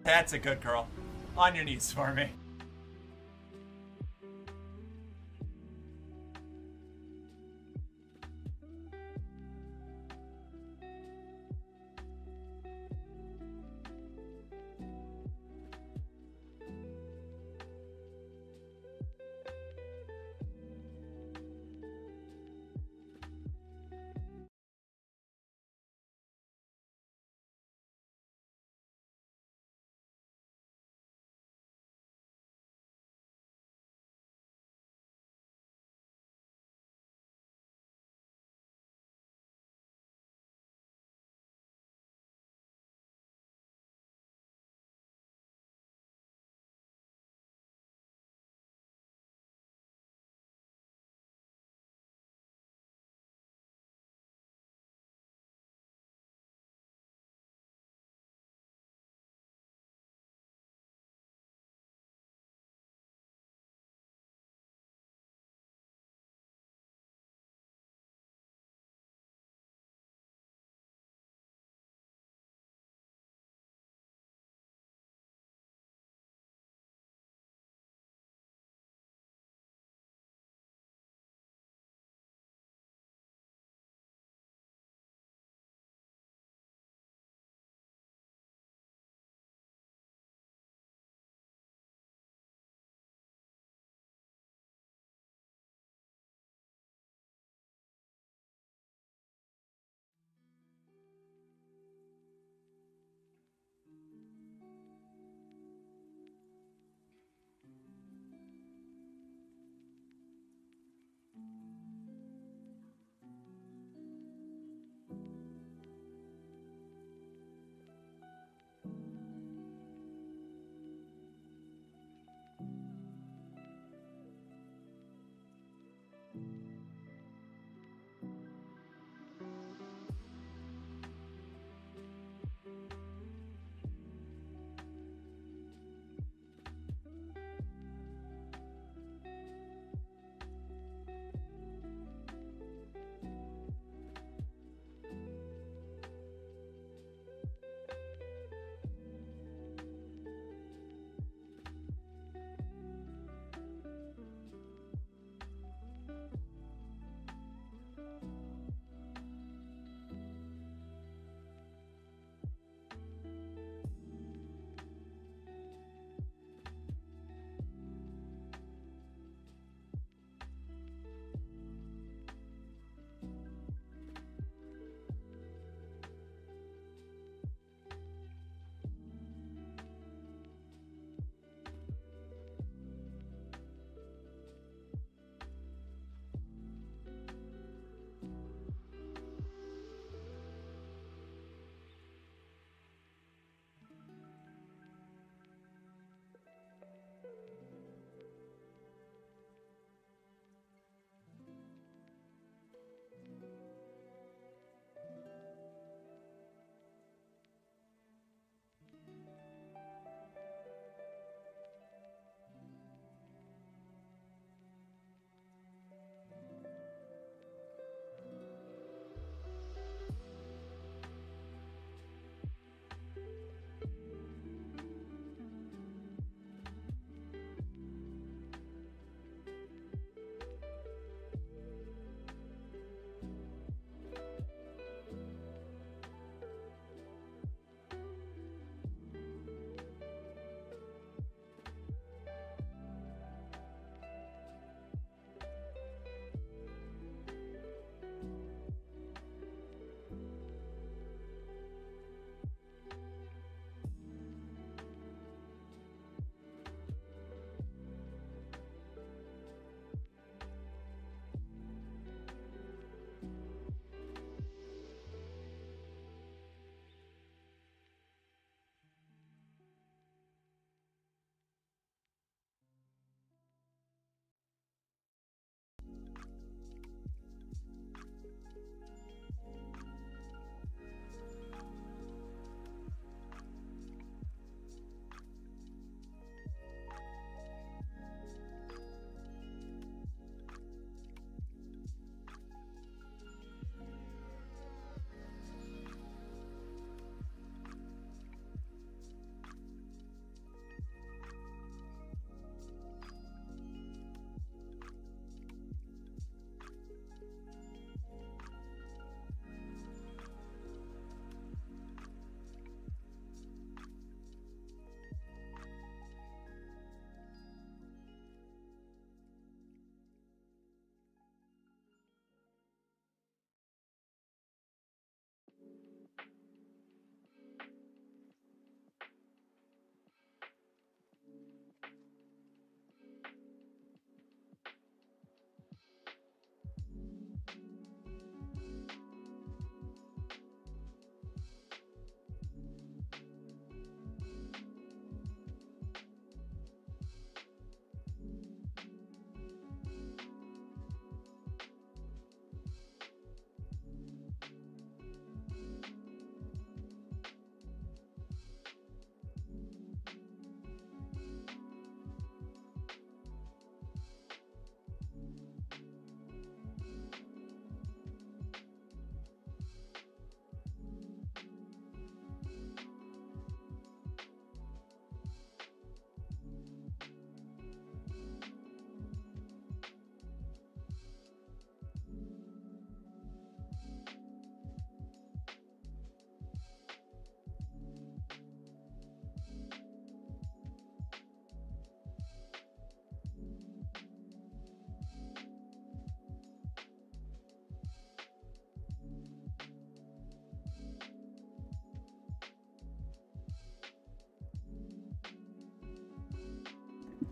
That's a good girl. On your knees for me.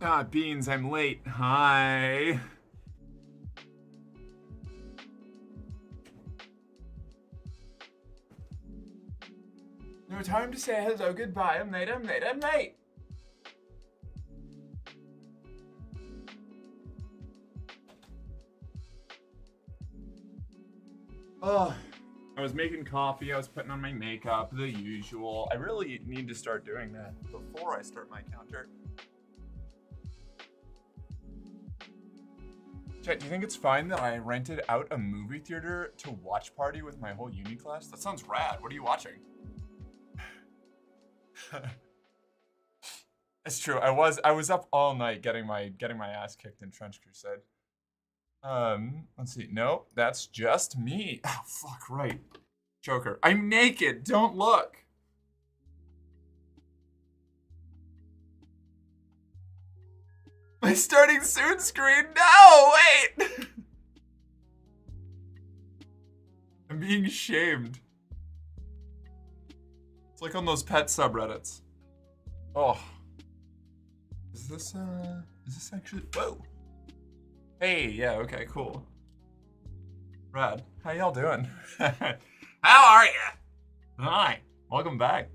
Ah, Beans, I'm late. Hi. No time to say hello, goodbye. I'm late, I'm late, I'm late. Oh, I was making coffee, I was putting on my makeup, the usual. I really need to start doing that before I start my counter. Chet, do you think it's fine that I rented out a movie theater to watch party with my whole uni class? That sounds rad. What are you watching? It's true. I was up all night getting my ass kicked in Trench Crusade. Let's see. No, that's just me. Oh, fuck, right. Joker. I'm naked. Don't look. My starting soon screen. No, wait. I'm being shamed. It's like on those pet subreddits. Oh. Is this actually, whoa. Hey, yeah, okay, cool. Rad. How y'all doing? How are ya? Hi, welcome back.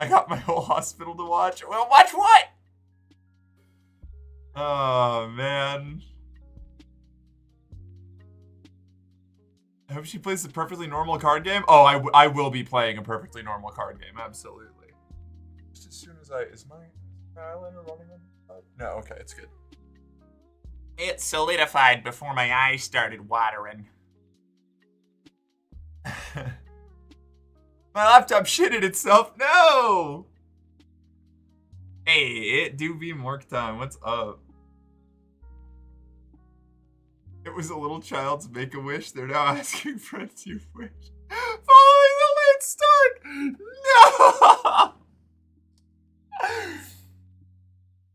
I got my whole hospital to watch. Well, watch what? Oh, man. I hope she plays the perfectly normal card game. Oh, I will be playing a perfectly normal card game, absolutely. Just as soon as is my eyeliner running on the side? No, okay, it's good. It solidified before my eyes started watering. My laptop shitted itself. No! Hey, it do be work time. What's up? It was a little child's make-a-wish. They're now asking for a two-wish. Following the late start! No!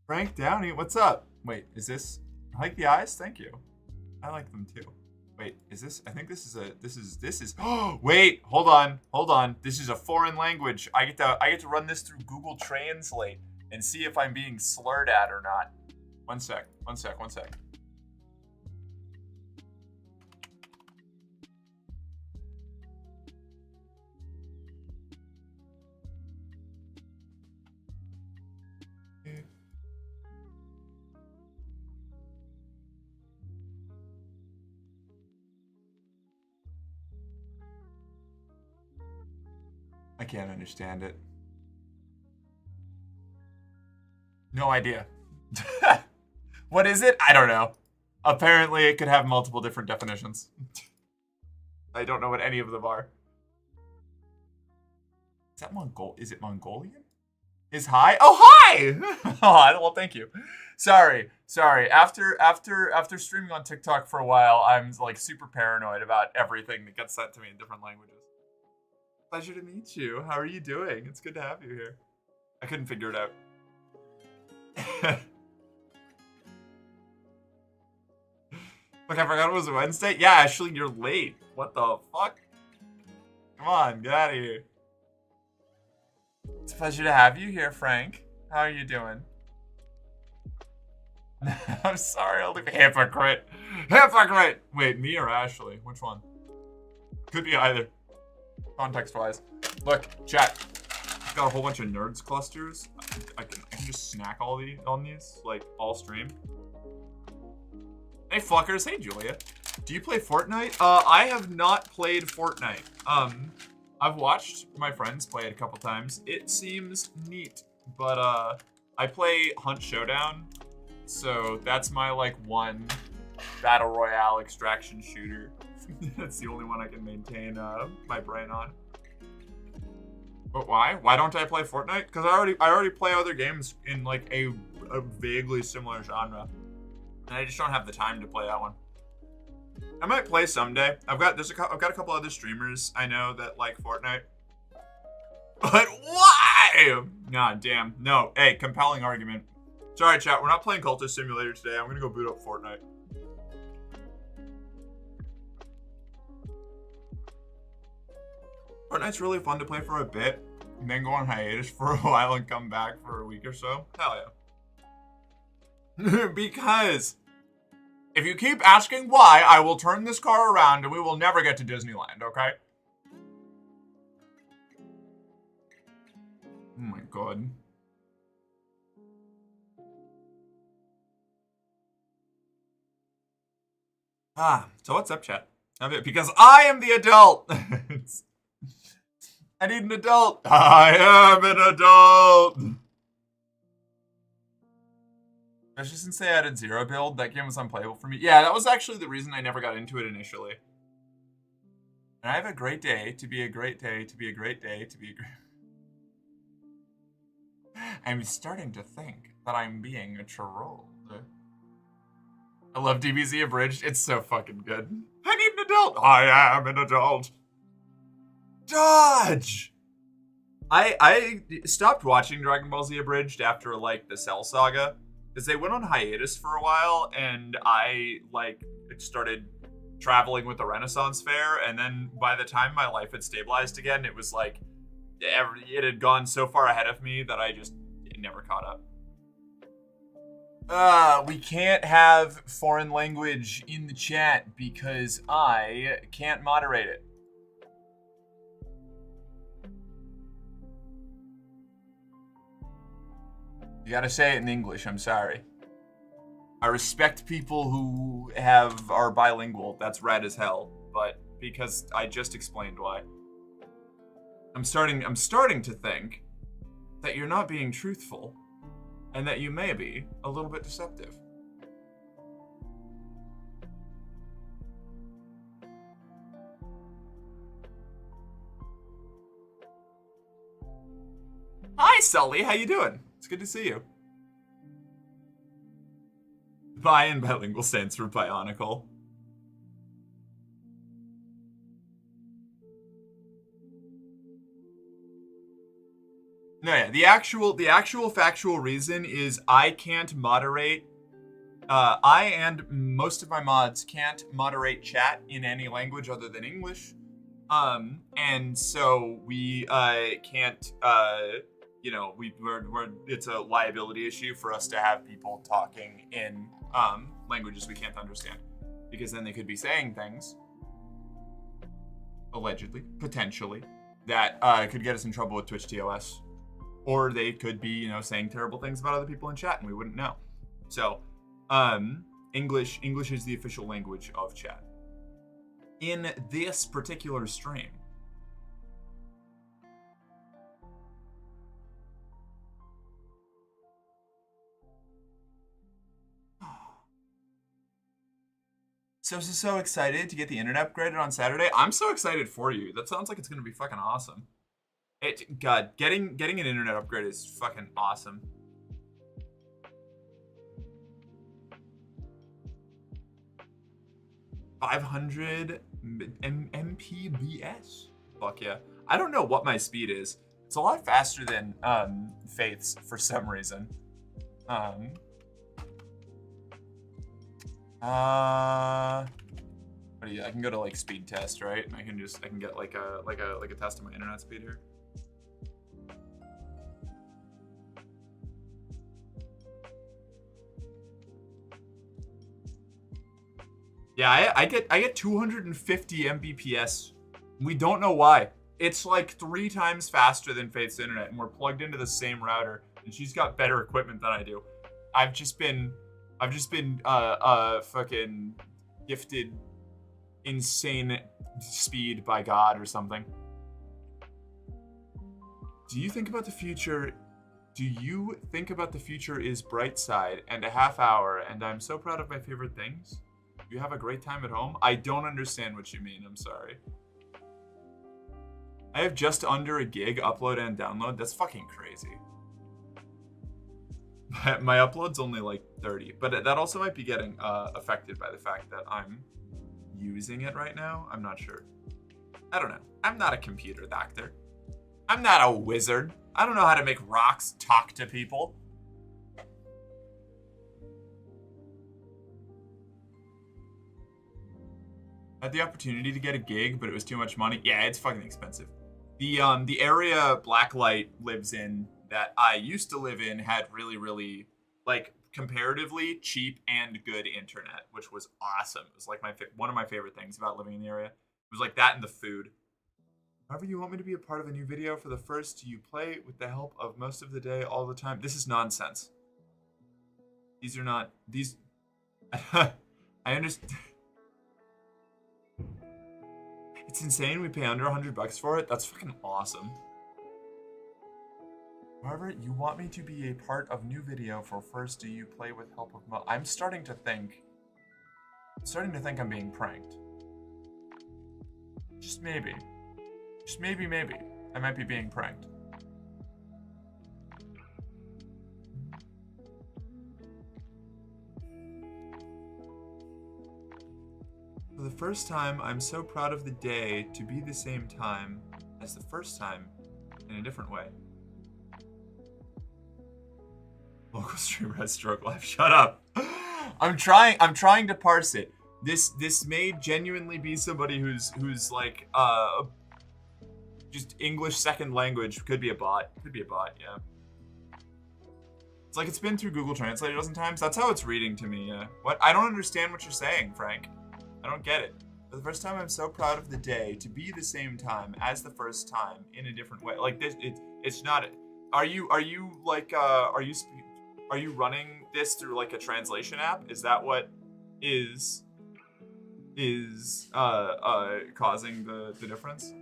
Frank Downey, what's up? Wait, is this... I like the eyes? Thank you. I like them too. Wait, is this... I think this is... Oh, wait, hold on. This is a foreign language. I get to run this through Google Translate and see if I'm being slurred at or not. One sec. I can't understand it. No idea. What is it? I don't know. Apparently it could have multiple different definitions. I don't know what any of them are. Is that Is it Mongolian? Is hi? Oh, hi! Oh, well, thank you. Sorry. After streaming on TikTok for a while, I'm like super paranoid about everything that gets sent to me in different languages. Pleasure to meet you. How are you doing? It's good to have you here. I couldn't figure it out. Look, I forgot it was Wednesday. Yeah, Ashley, you're late. What the fuck? Come on, get out of here. It's a pleasure to have you here, Frank. How are you doing? I'm sorry, I'll leave. Hypocrite. Wait, me or Ashley? Which one? Could be either. Context-wise. Look, chat. I've got a whole bunch of nerds clusters. I can just snack on these, like, all stream. Hey, fuckers. Hey, Julia. Do you play Fortnite? I have not played Fortnite. I've watched my friends play it a couple times. It seems neat, but, I play Hunt Showdown, so that's my, like, one Battle Royale extraction shooter. That's the only one I can maintain my brain on. But why? Why don't I play Fortnite? Because I already play other games in like a vaguely similar genre, and I just don't have the time to play that one. I might play someday. I've got a couple other streamers I know that like Fortnite. But why? God damn. No. Hey, compelling argument. Sorry, chat. We're not playing Cultist Simulator today. I'm gonna go boot up Fortnite. Fortnite's really fun to play for a bit, and then go on hiatus for a while and come back for a week or so. Hell yeah. Because if you keep asking why, I will turn this car around and we will never get to Disneyland, okay? Oh my god. So what's up, chat? Because I am the adult! I need an adult! I am an adult! Especially since they added Zero Build, that game was unplayable for me. Yeah, that was actually the reason I never got into it initially. And I have a great day to be a great day to be a great day to be a great... I'm starting to think that I'm being trolled. I love DBZ Abridged. It's so fucking good. I need an adult. I am an adult. Dodge! I stopped watching Dragon Ball Z Abridged after, like, the Cell Saga. Because they went on hiatus for a while, and I, like, started traveling with the Renaissance Fair, and then by the time my life had stabilized again, it was like, it had gone so far ahead of me that I just never caught up. We can't have foreign language in the chat because I can't moderate it. You gotta say it in English, I'm sorry. I respect people who are bilingual, that's rad as hell, but because I just explained why. I'm starting to think that you're not being truthful, and that you may be a little bit deceptive. Hi, Sully. How you doing? It's good to see you. Bi in bilingual stands for bionicle. No, yeah, the actual factual reason is I can't moderate. I and most of my mods can't moderate chat in any language other than English. And so we can't. You know, it's a liability issue for us to have people talking in languages we can't understand, because then they could be saying things, allegedly, potentially, that could get us in trouble with Twitch TOS. Or they could be, you know, saying terrible things about other people in chat and we wouldn't know. So, English is the official language of chat. In this particular stream. So excited to get the internet upgraded on Saturday. I'm so excited for you. That sounds like it's gonna be fucking awesome. God, getting an internet upgrade is fucking awesome. $500 Mbps. Fuck yeah. I don't know what my speed is. It's a lot faster than Faith's for some reason. What do you? I can go to like speed test, right? And I can get like a test of my internet speed here. Yeah, I get 250 Mbps. We don't know why. It's like 3 times faster than Faith's internet, and we're plugged into the same router, and she's got better equipment than I do. I've just been fucking gifted insane speed by God or something. Do you think about the future? Do you think about the future is bright side and a half hour, and I'm so proud of my favorite things? You have a great time at home? I don't understand what you mean, I'm sorry. I have just under a gig upload and download. That's fucking crazy. My upload's only like 30, but that also might be getting affected by the fact that I'm using it right now. I'm not sure. I don't know. I'm not a computer doctor. I'm not a wizard. I don't know how to make rocks talk to people. I had the opportunity to get a gig, but it was too much money. Yeah, it's fucking expensive. The area Blacklight lives in that I used to live in had really, really, like, comparatively cheap and good internet, which was awesome. It was like one of my favorite things about living in the area. It was like that and the food. However, you want me to be a part of a new video for the first, you play with the help of most of the day all the time. This is nonsense. These are not, these, I understand. It's insane we pay under $100 for it. That's fucking awesome. However, you want me to be a part of new video for first, do you play with help of I'm starting to think I'm being pranked. Just maybe. Just maybe. I might be being pranked. For the first time, I'm so proud of the day to be the same time as the first time in a different way. Local streamer has stroke life. Shut up. I'm trying to parse it. This may genuinely be somebody who's like just English second language. Could be a bot. Yeah. It's like it's been through Google Translate a dozen times. That's how it's reading to me. Yeah. What? I don't understand what you're saying, Frank. I don't get it. For the first time, I'm so proud of the day to be the same time as the first time in a different way. Like this, it's not. Are you running this through like a translation app? Is that what is causing the difference?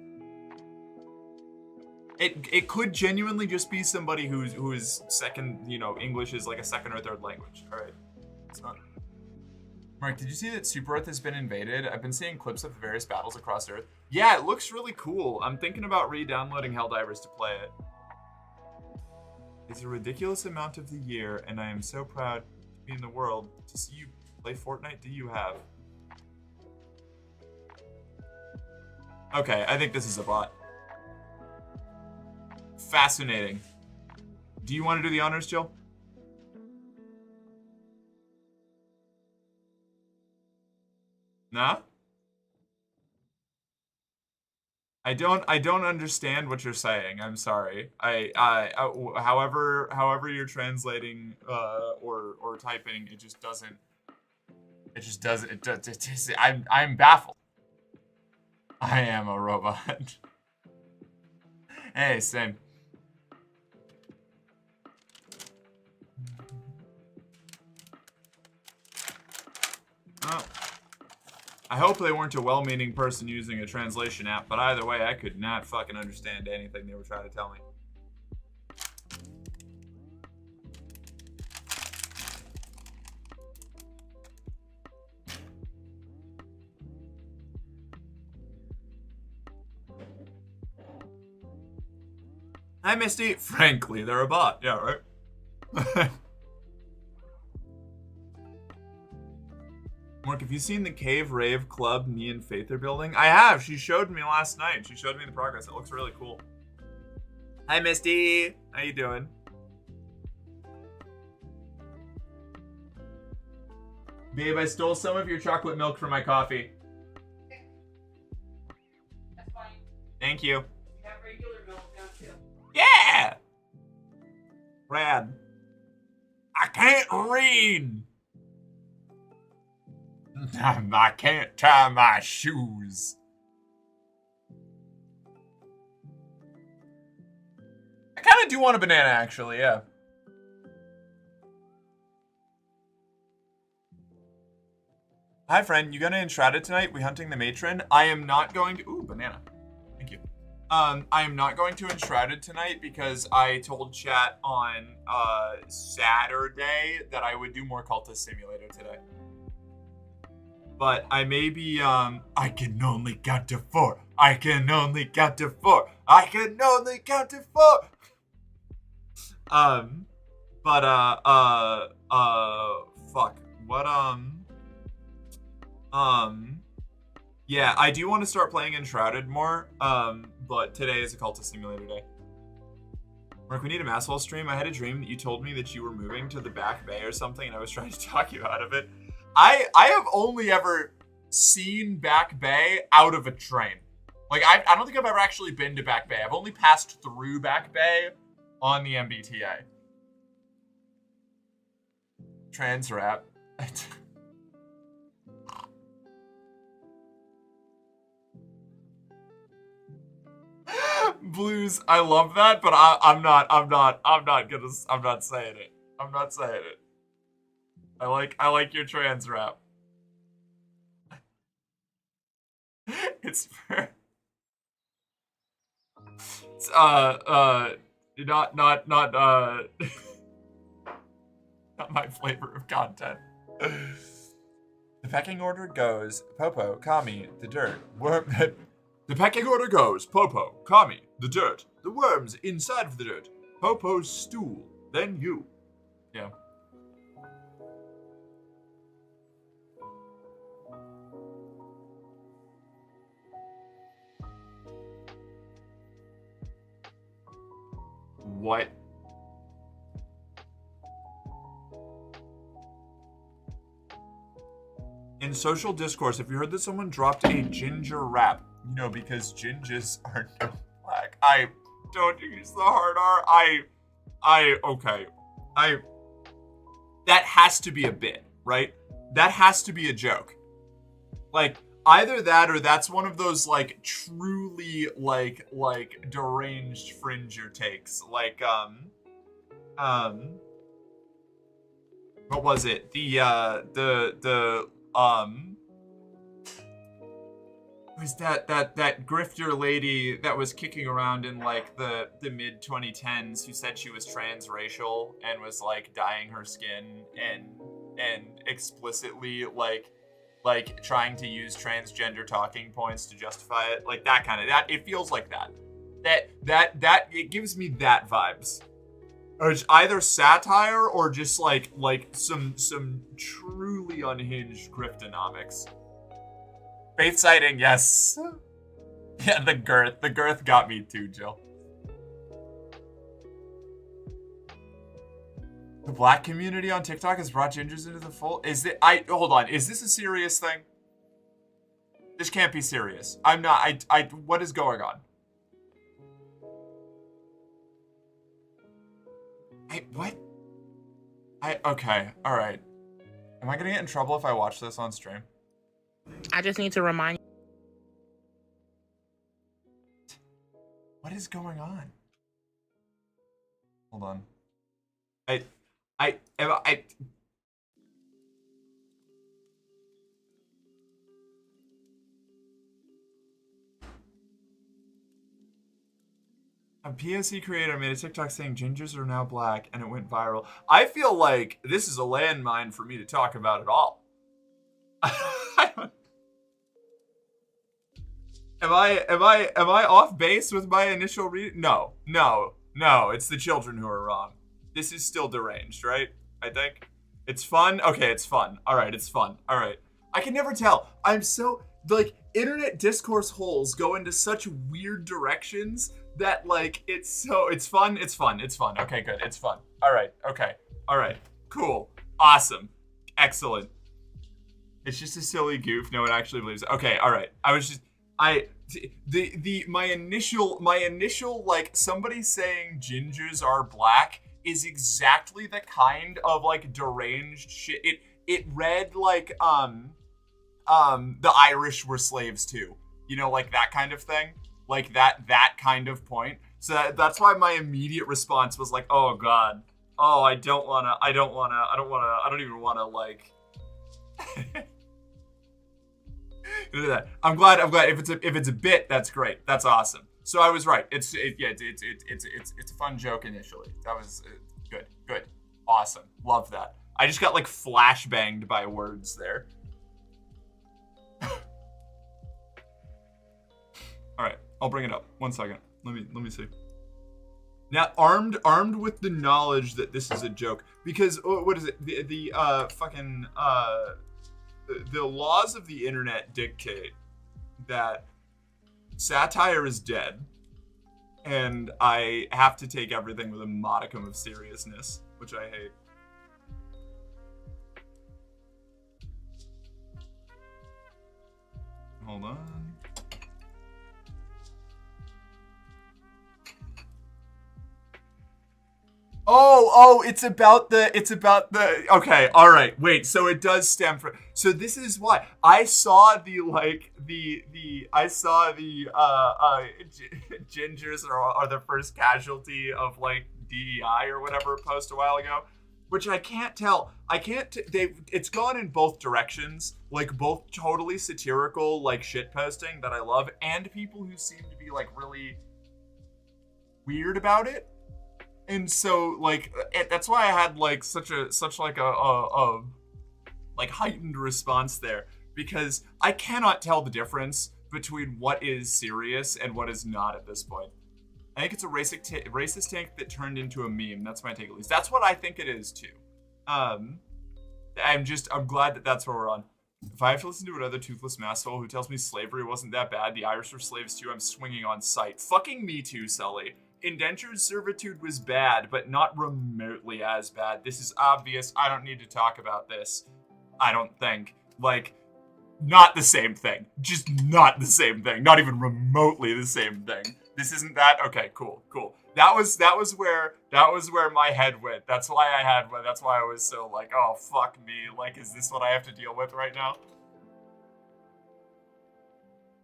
It could genuinely just be somebody who's second, English is like a second or third language. All right. It's not. Mark, did you see that Super Earth has been invaded? I've been seeing clips of the various battles across Earth. Yeah, it looks really cool. I'm thinking about re-downloading Helldivers to play it. It's a ridiculous amount of the year, and I am so proud to be in the world to see you play Fortnite. Do you have? Okay, I think this is a bot. Fascinating. Do you want to do the honors, Jill? Nah? I don't understand what you're saying. I'm sorry. However you're translating or typing, it just doesn't. I'm baffled. I am a robot. Hey, same. Oh. I hope they weren't a well-meaning person using a translation app, but either way, I could not fucking understand anything they were trying to tell me. Hi, Misty. Frankly, they're a bot. Yeah, right? Mark, have you seen the Cave Rave Club me and Faith are building? I have. She showed me last night. She showed me the progress. It looks really cool. Hi, Misty. How you doing? Babe, I stole some of your chocolate milk from my coffee. Okay. That's fine. Thank you. You have regular milk now, too. Yeah! Rad. I can't read. I can't tie my shoes. I kind of do want a banana, actually, yeah. Hi, friend. You going to Enshrouded tonight? We hunting the matron? I am not going to... Ooh, banana. Thank you. I am not going to Enshrouded tonight because I told chat on Saturday that I would do more Cultist Simulator today. But I may be, I can only count to 4. I can only count to 4. I can only count to 4. Fuck. What, yeah, I do want to start playing Enshrouded more, but today is a Cultist Simulator day. Mark, we need a Masswell stream. I had a dream that you told me that you were moving to the Back Bay or something, and I was trying to talk you out of it. I have only ever seen Back Bay out of a train. Like, I don't think I've ever actually been to Back Bay. I've only passed through Back Bay on the MBTA. Trans rap. Blues, I love that, but I'm not saying it. I'm not saying it. I like your trans rap. It's for it's, not not my flavor of content. The pecking order goes Popo, Kami, the dirt, worm. The pecking order goes Popo, Kami, the dirt, the worms inside of the dirt, Popo's stool, then you. Yeah. What? In social discourse, if you heard that someone dropped a ginger rap, you know, because gingers are no black. I don't use the hard R. Okay. That has to be a bit, right? That has to be a joke. Like, either that or that's one of those, like, truly, like, deranged fringer takes. Like, what was it? Was that grifter lady that was kicking around in like the mid 2010s who said she was transracial and was like dyeing her skin and explicitly like trying to use transgender talking points to justify it, like that kind of that. It feels like that it gives me that vibes. Or it's either satire or just like some truly unhinged griftonomics. Faith sighting, yes. Yeah, the girth got me too, Jill. The black community on TikTok has brought gingers into the fold. Hold on, is this a serious thing? This can't be serious. I'm not, what is going on? What? Okay, alright. Am I gonna get in trouble if I watch this on stream? I just need to remind you. What is going on? Hold on. A POC creator made a TikTok saying gingers are now black and it went viral. I feel like this is a landmine for me to talk about at all. Am I off base with my initial read? No. It's the children who are wrong. This is still deranged, right? I think it's fun. Okay, it's fun. All right, it's fun. All right. I can never tell. I'm so like internet discourse holes go into such weird directions that like it's fun. Okay, good. It's fun. All right. Okay. All right. Cool. Awesome. Excellent. It's just a silly goof. No one actually believes it. Okay. All right. My initial like somebody saying gingers are black is exactly the kind of like deranged shit. It read like the Irish were slaves too. You know, like that kind of thing. Like that kind of point. So that's why my immediate response was like, oh god. Oh, I don't even wanna like do that. I'm glad if it's a bit, that's great. That's awesome. So I was right. It's a fun joke initially. That was good. Awesome. Love that. I just got like flashbanged by words there. All right, I'll bring it up. 1 second. Let me see. Now, armed with the knowledge that this is a joke, because what is it? The laws of the internet dictate that satire is dead, and I have to take everything with a modicum of seriousness, which I hate. Hold on. Oh, okay, all right, wait, so it does stem from, so this is why, I saw gingers are the first casualty of, like, DEI or whatever post a while ago, which I can't tell, it's gone in both directions, like, both totally satirical, like, shit posting that I love, and people who seem to be, like, really weird about it. And so, like, that's why I had, like, such like a like heightened response there, because I cannot tell the difference between what is serious and what is not at this point. I think it's a racist take that turned into a meme. That's my take, at least. That's what I think it is too. I'm glad that that's where we're on. If I have to listen to another toothless masshole who tells me slavery wasn't that bad, the Irish were slaves too, I'm swinging on sight. Fucking me too, Sully. Indentured servitude was bad, but not remotely as bad. This is obvious. I don't need to talk about this. I don't think. Like, not the same thing. Just not the same thing. Not even remotely the same thing. This isn't that. Okay, cool. That was where my head went. That's why I was so like, oh fuck me. Like, is this what I have to deal with right now?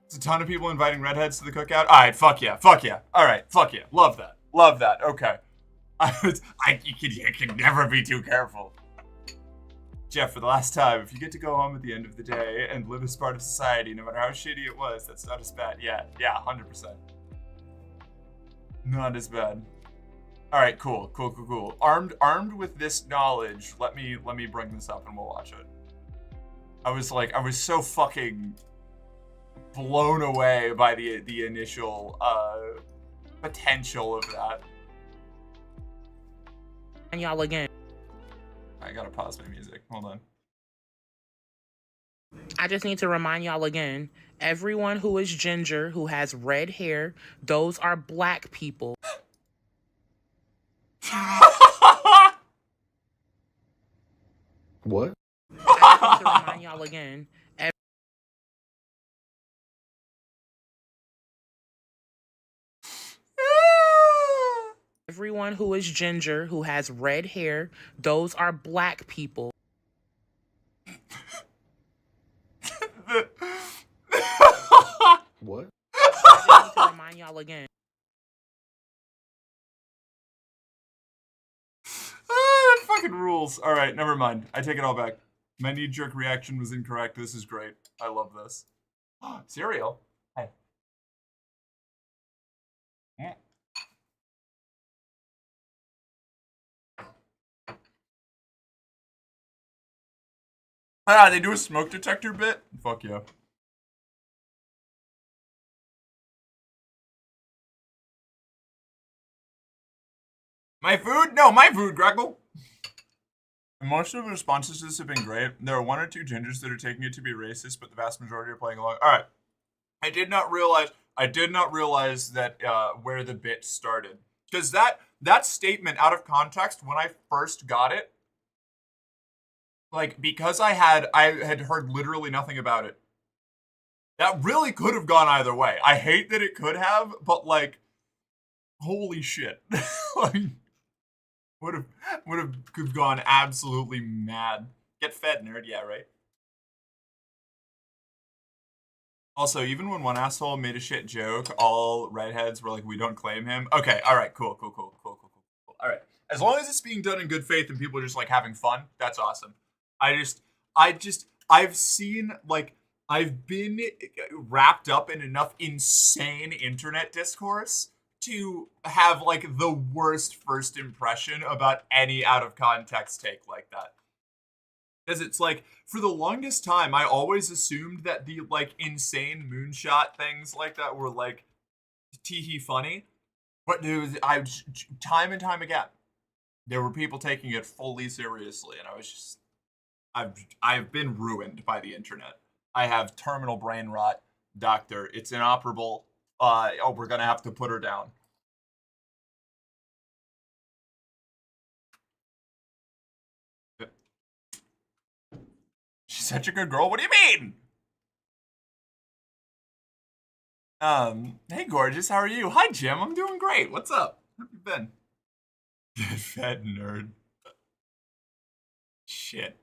It's a ton of people inviting redheads to the cookout. Alright, fuck yeah. Alright, fuck yeah. Love that. Okay. You can never be too careful. Jeff, for the last time, if you get to go home at the end of the day and live as part of society, no matter how shitty it was, that's not as bad. Yeah, 100%. Not as bad. Alright, cool. Armed with this knowledge, let me bring this up and we'll watch it. I was so fucking blown away by the initial potential of that. And y'all again. I gotta pause my music. Hold on. I just need to remind y'all again. Everyone who is ginger, who has red hair, those are black people. What? I just need to remind y'all again. Everyone who is ginger, who has red hair, those are black people. What? I just need to remind y'all again. That fucking rules. Alright, never mind. I take it all back. My knee-jerk reaction was incorrect. This is great. I love this. Cereal? Hey. Yeah. They do a smoke detector bit? Fuck yeah. My food? No, my food, Greckle. Most of the responses to this have been great. There are one or two gingers that are taking it to be racist, but the vast majority are playing along. All right. I did not realize that where the bit started, because that statement out of context when I first got it, like, because I had heard literally nothing about it. That really could have gone either way. I hate that it could have, but like, holy shit. Like, would have gone absolutely mad. Get fed, nerd. Yeah, right. Also, even when one asshole made a shit joke, all redheads were like, "We don't claim him." Okay, all right, cool. All right, as long as it's being done in good faith and people are just like having fun, that's awesome. I've seen, like, I've been wrapped up in enough insane internet discourse to have like the worst first impression about any out of context take like that. Because it's like, for the longest time, I always assumed that the like insane moonshot things like that were like tee-hee funny. But time and time again, there were people taking it fully seriously, and I was just, I've been ruined by the internet. I have terminal brain rot, doctor. It's inoperable. We're gonna have to put her down. She's such a good girl. What do you mean? Hey, gorgeous. How are you? Hi, Jim. I'm doing great. What's up? How have you been? Get fed, nerd. Shit.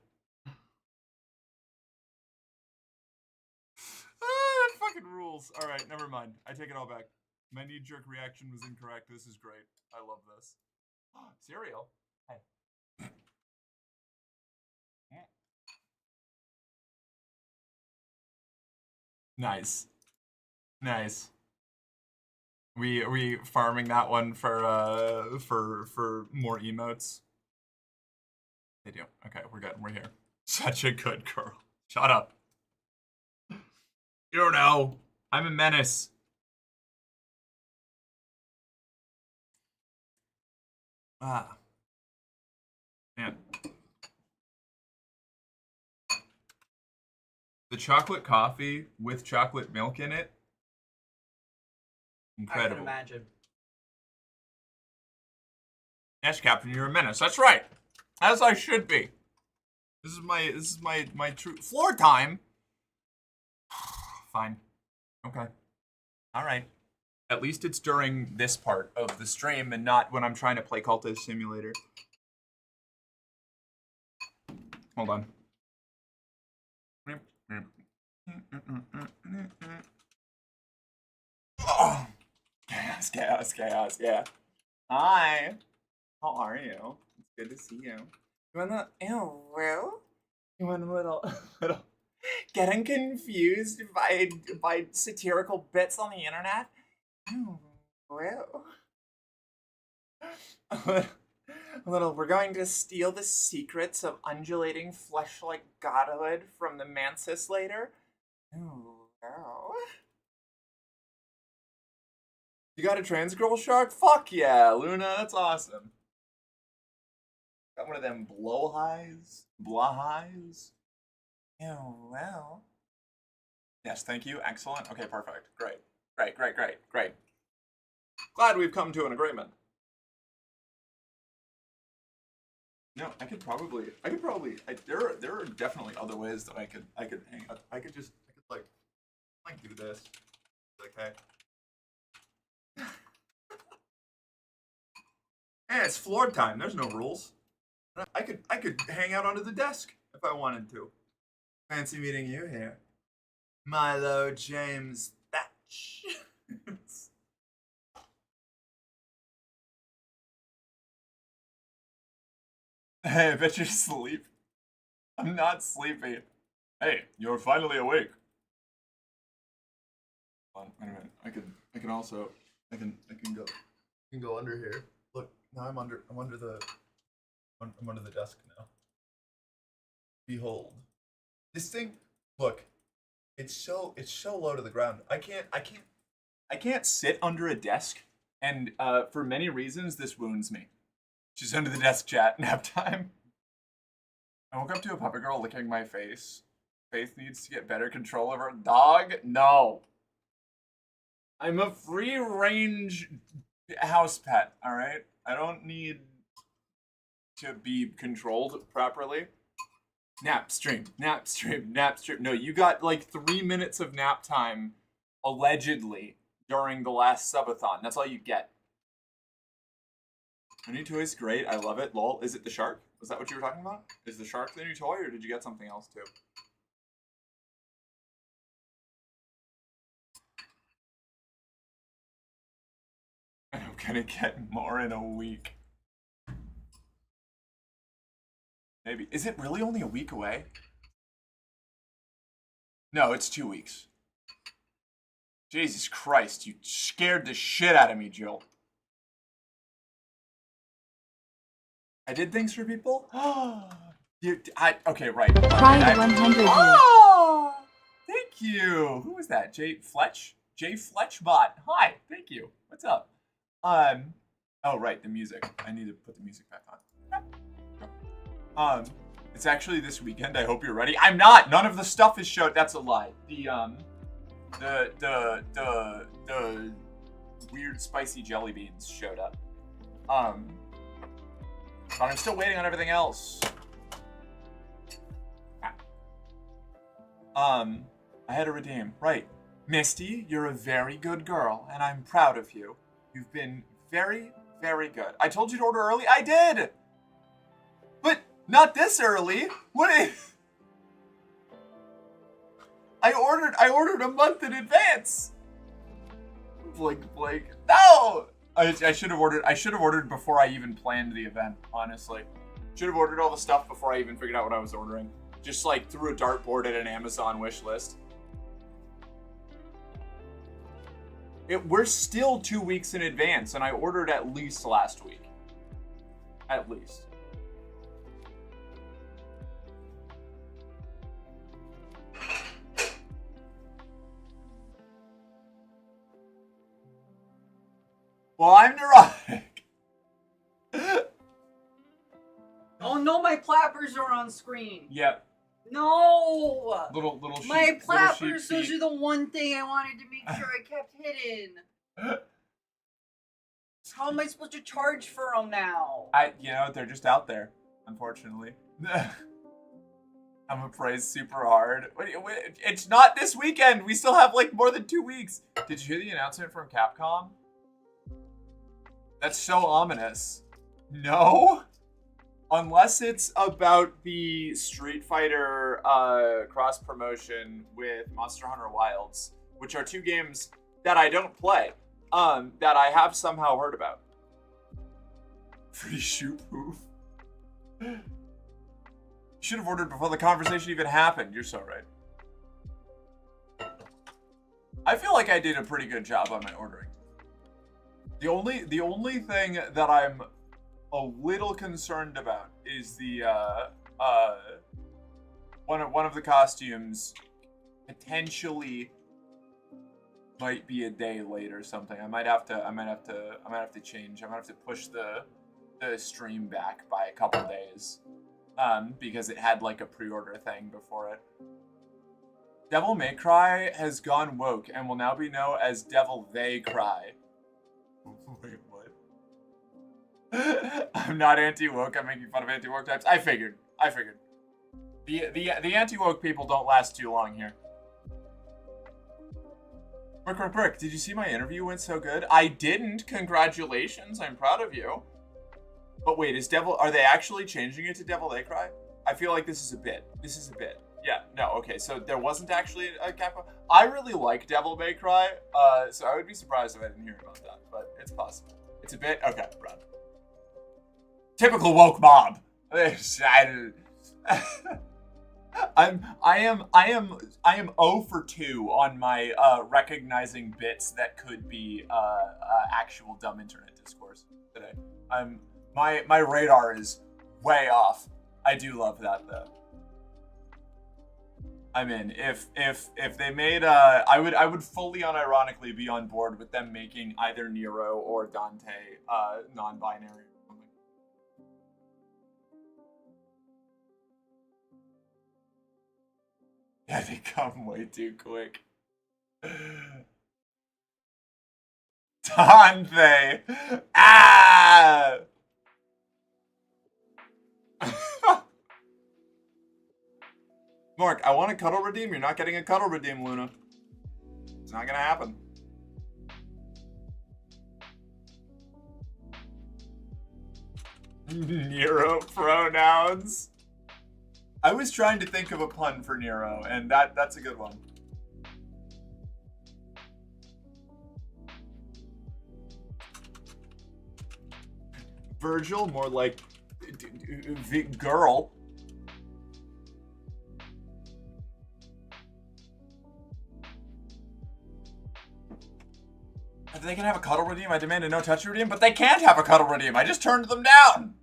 That fucking rules. Alright, never mind. I take it all back. My knee-jerk reaction was incorrect. This is great. I love this. Cereal? Hey. Nice. Nice. We farming that one for more emotes? They do. Okay, we're good. We're here. Such a good girl. Shut up. You don't know. I'm a menace. Ah. Man. The chocolate coffee with chocolate milk in it. Incredible. I can imagine. Yes, Captain, you're a menace. That's right. As I should be. This is my true floor time. Fine. Okay. All right. At least it's during this part of the stream and not when I'm trying to play Cultist Simulator. Hold on. Oh. Chaos, chaos, chaos, yeah. Hi. How are you? It's good to see you. You want a ew? You want a little getting confused by satirical bits on the internet? Oh, well. A little, we're going to steal the secrets of undulating flesh-like godhood from the mantis later. Oh, wow. You got a trans girl shark? Fuck yeah, Luna, that's awesome. Got one of them blowhighs? Blowhighs? Oh, well. Yes, thank you. Excellent. Okay, perfect. Great. Great, great, great, great. Glad we've come to an agreement. No, there are definitely other ways that I could hang out. I could like do this. Okay. Hey, it's floor time. There's no rules. I could hang out under the desk if I wanted to. Fancy meeting you here. Milo James Thatch. Hey, I bet you're asleep. I'm not sleepy. Hey, you're finally awake. Hold on, wait a minute. I can also go under here. Look, now I'm under the desk now. Behold. This thing, look. It's so low to the ground. I can't sit under a desk, and for many reasons this wounds me. She's under the desk, chat. Nap time. I woke up to a puppet girl licking my face. Faith needs to get better control of her dog. No. I'm a free-range house pet. All right. I don't need to be controlled properly. Nap stream, nap stream, nap stream. No, you got like 3 minutes of nap time, allegedly, during the last subathon. That's all you get. Your new toy is great. I love it. Lol. Is it the shark? Was that what you were talking about? Is the shark the new toy, or did you get something else too? I'm gonna get more in a week. Maybe. Is it really only a week away? No, it's 2 weeks. Jesus Christ, you scared the shit out of me, Jill. I did things for people? Okay, right. Pride 100. Oh! Thank you. Who was that? Jay Fletch? Jay Fletchbot. Hi, thank you. What's up? Oh, right, the music. I need to put the music back on. It's actually this weekend. I hope you're ready. I'm not. None of the stuff is showed. That's a lie. The weird spicy jelly beans showed up. But I'm still waiting on everything else. I had to redeem. Right. Misty, you're a very good girl, and I'm proud of you. You've been very, Very good. I told you to order early. I did! But not this early. What? I ordered a month in advance. Blink. No! I should have ordered before I even planned the event, honestly. Should have ordered all the stuff before I even figured out what I was ordering. Just like threw a dartboard at an Amazon wish list. We're still 2 weeks in advance, and I ordered at least last week. At least. Well, I'm neurotic. Oh no, my plappers are on screen. Yep. No. Little sheep. My plappers, little sheep those feet. are the one thing I wanted to make sure I kept hidden. How am I supposed to charge for them now? They're just out there, unfortunately. I'm gonna praise super hard. It's not this weekend. We still have like more than 2 weeks. Did you hear the announcement from Capcom? That's so ominous. No? Unless it's about the Street Fighter cross promotion with Monster Hunter Wilds, which are 2 games that I don't play, that I have somehow heard about. Free shoe poof. You should have ordered before the conversation even happened. You're so right. I feel like I did a pretty good job on my ordering. The only thing that I'm a little concerned about is the one of the costumes potentially might be a day late or something. I might have to change. I might have to push the stream back by a couple days. Because it had like a pre-order thing before it. Devil May Cry has gone woke and will now be known as Devil They Cry. Wait, what? I'm not anti-woke. I'm making fun of anti-woke types. I figured. The anti-woke people don't last too long here. Brick. Did you see my interview went so good? I didn't. Congratulations. I'm proud of you. But wait, are they actually changing it to Devil They Cry? I feel like this is a bit. Yeah, no, okay, so there wasn't actually a Capcom. I really like Devil May Cry, so I would be surprised if I didn't hear about that, but it's possible. It's a bit, okay, run. Typical woke mob. I am 0 for 2 on my recognizing bits that could be actual dumb internet discourse today. My radar is way off. I do love that though. I mean, if they made I would fully unironically be on board with them making either Nero or Dante non-binary. Yeah, they come way too quick. Dante! Ah! Mark, I want a cuddle redeem. You're not getting a cuddle redeem, Luna. It's not gonna happen. Nero pronouns. I was trying to think of a pun for Nero, and that's a good one. Virgil, more like girl. If they can have a cuddle redeem, I demand a no-touch redeem, but they can't have a cuddle redeem. I just turned them down.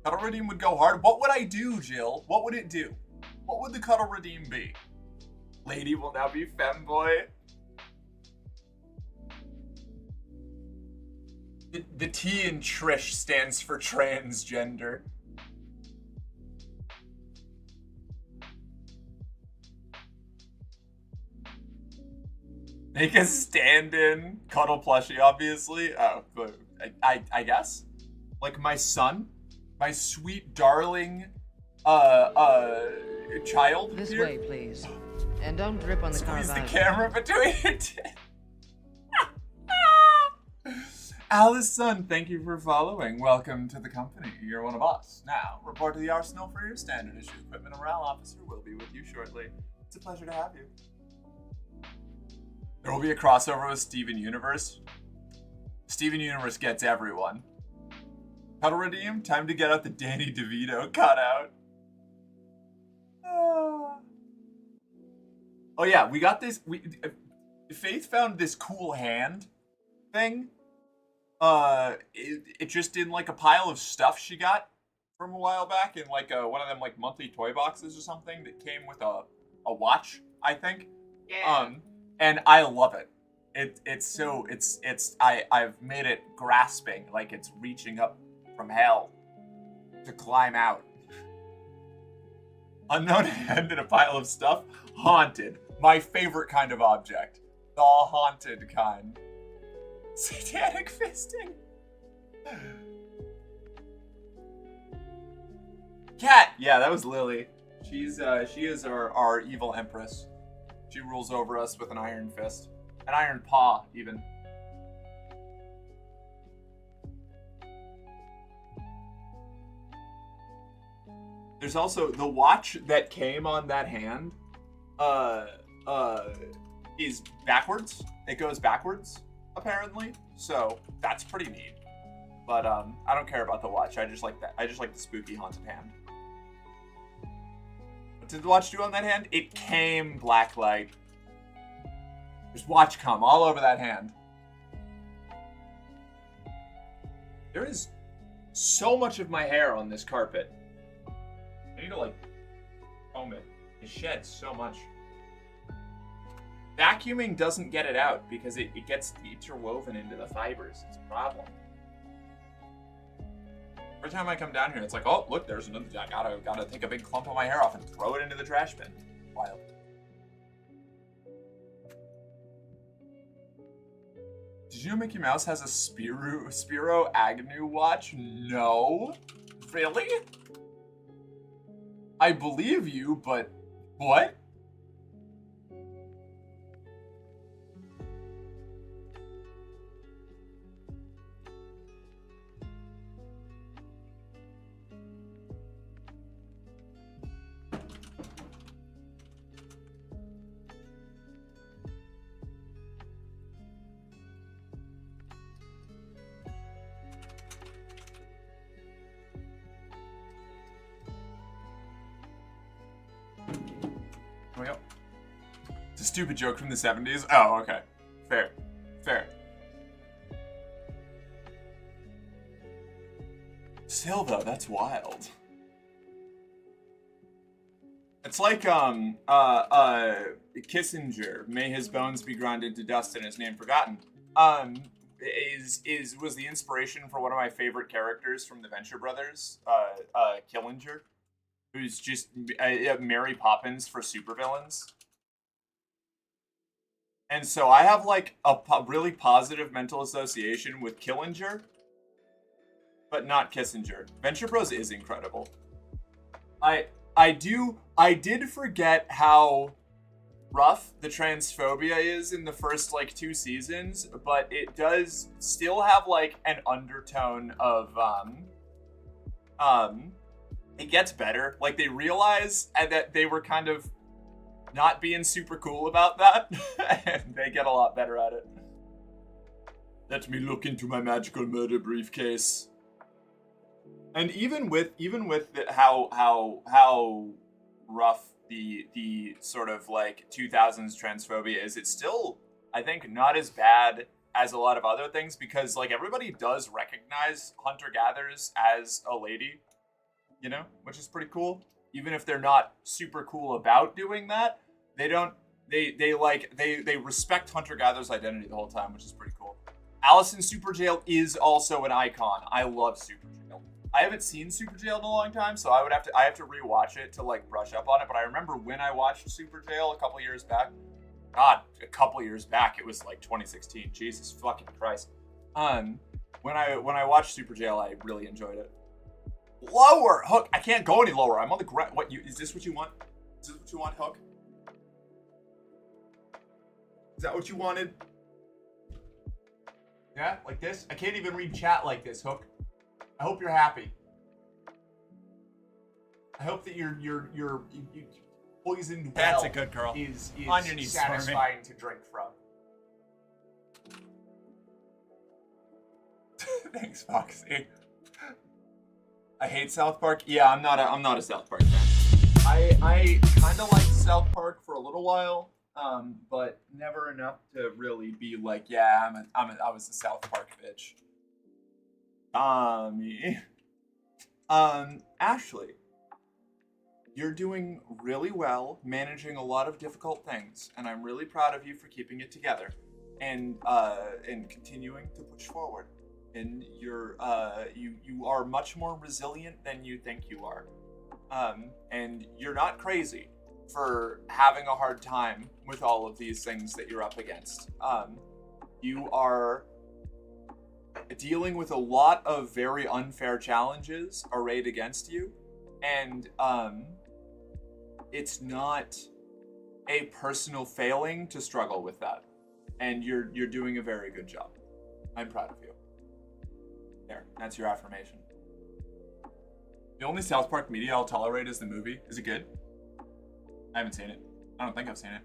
Cuddle redeem would go hard. What would I do, Jill? What would it do? What would the cuddle redeem be? Lady will now be femboy. The T in Trish stands for transgender. Make a stand-in cuddle plushie, obviously. Oh, I guess. Like my son, my sweet darling, child. This here. way, please. And don't drip on the Squeeze the car's camera between your tits. Allison, thank you for following. Welcome to the company. You're one of us. Now, report to the arsenal for your standard issue equipment. A morale officer will be with you shortly. It's a pleasure to have you. There will be a crossover with Steven Universe. Steven Universe gets everyone. Pedal redeem? Time to get out the Danny DeVito cutout. Oh yeah, we got this. Faith found this cool hand thing. It just in like a pile of stuff she got from a while back in like one of them like monthly toy boxes or something that came with a watch, I think. Yeah. And I love it. I've made it grasping, like it's reaching up from hell to climb out. Unknown hand in a pile of stuff. Haunted. My favorite kind of object. The haunted kind. Satanic fisting. Cat. Yeah, that was Lily. She is our evil empress. She rules over us with an iron fist. An iron paw, even. There's also the watch that came on that hand is backwards. It goes backwards, apparently. So that's pretty neat. But I don't care about the watch. I just like that. I just like the spooky haunted hand. What did the watch do on that hand? It came black light. There's watch cum all over that hand. There is so much of my hair on this carpet. I need to like comb it. It sheds so much. Vacuuming doesn't get it out because it gets interwoven into the fibers. It's a problem. Every time I come down here, it's like, oh, look, there's another. I gotta take a big clump of my hair off and throw it into the trash bin. Wild. Did you know Mickey Mouse has a Spiro Agnew watch? No. Really? I believe you, but what? Here we go. It's a stupid joke from the 70s. Oh, okay. Fair. Fair. Still, though, that's wild. It's like, Kissinger, may his bones be ground into dust and his name forgotten, was the inspiration for one of my favorite characters from the Venture Brothers, Killinger, who's just Mary Poppins for supervillains. And so I have, like, a really positive mental association with Killinger, but not Kissinger. Venture Bros is incredible. I did forget how rough the transphobia is in the first, like, 2 seasons, but it does still have, like, an undertone of, it gets better. Like, they realize that they were kind of not being super cool about that, and they get a lot better at it. Let me look into my magical murder briefcase. And even with how rough the sort of like 2000s transphobia is, it's still, I think, not as bad as a lot of other things, because like everybody does recognize hunter-gatherers as a lady, you know, which is pretty cool. Even if they're not super cool about doing that, they respect hunter-gatherer's identity the whole time, which is pretty cool. Alice in Super Jail is also an icon. I love Super Jail. I haven't seen Super Jail in a long time, so I have to rewatch it to like brush up on it. But I remember when I watched Super Jail a couple years back. God, a couple years back, it was like 2016. Jesus fucking Christ. When I watched Super Jail, I really enjoyed it. Lower Hook. I can't go any lower. I'm on the ground. What? Is this what you want? Is this what you want, Hook? Is that what you wanted? Yeah, like this. I can't even read chat like this, Hook. I hope you're happy. I hope that your poisoned well That's a good girl. is On your knees for me. satisfying to drink from. Thanks, Foxy. I hate South Park. Yeah, I'm not a South Park fan. I kind of liked South Park for a little while, but never enough to really be like, yeah, I was a South Park bitch. Tommy. Ashley, you're doing really well, managing a lot of difficult things, and I'm really proud of you for keeping it together and continuing to push forward. And you are much more resilient than you think you are. And you're not crazy for having a hard time with all of these things that you're up against. You are dealing with a lot of very unfair challenges arrayed against you, and it's not a personal failing to struggle with that. And you're doing a very good job. I'm proud of you. There, that's your affirmation. The only South Park media I'll tolerate is the movie. Is it good? I haven't seen it. I don't think I've seen it.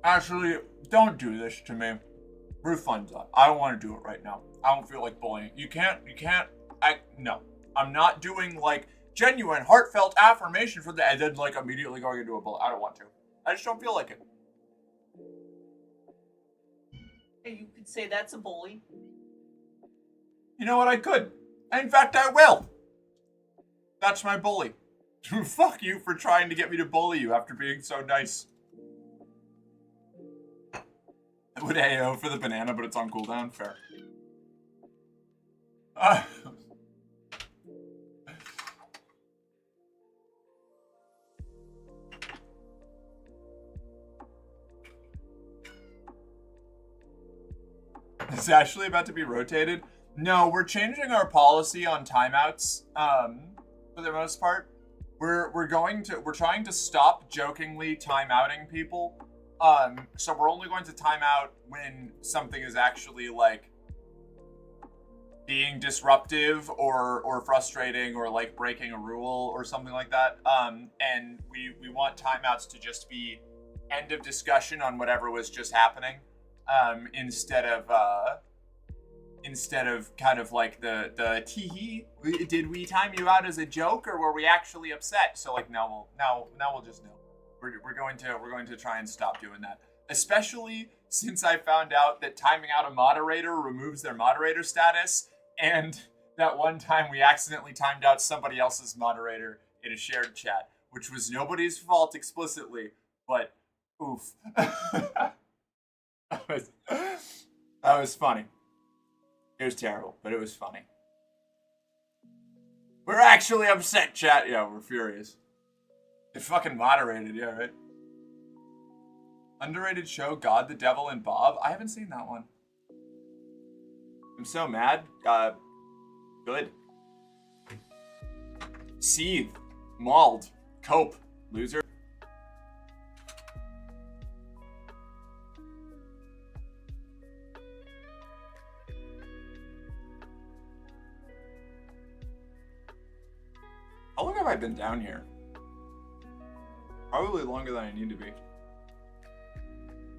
Actually, don't do this to me. Refund that. I don't want to do it right now. I don't feel like bullying. You can't, no. I'm not doing like genuine, heartfelt affirmation for the, and then like immediately going into a bully. I don't want to. I just don't feel like it. You could say that's a bully. You know what? I could. In fact, I will. That's my bully. Fuck you for trying to get me to bully you after being so nice. I would AO for the banana, but it's on cooldown. Fair. Is Ashley about to be rotated? No, we're changing our policy on timeouts. For the most part, we're trying to stop jokingly timeouting people. So we're only going to time out when something is actually like being disruptive or frustrating or like breaking a rule or something like that. And we want timeouts to just be end of discussion on whatever was just happening. Instead of kind of like the tee-hee, did we time you out as a joke or were we actually upset? So like now we'll just know. We're going to try and stop doing that. Especially since I found out that timing out a moderator removes their moderator status, and that one time we accidentally timed out somebody else's moderator in a shared chat, which was nobody's fault explicitly, but oof. That was funny. It was terrible, but it was funny. We're actually upset, chat. Yeah, we're furious. It fucking moderated, yeah, right? Underrated show, God, the Devil, and Bob. I haven't seen that one. I'm so mad. Good. Seethe. Mauled. Cope. Loser. How long have I been down here? Probably longer than I need to be.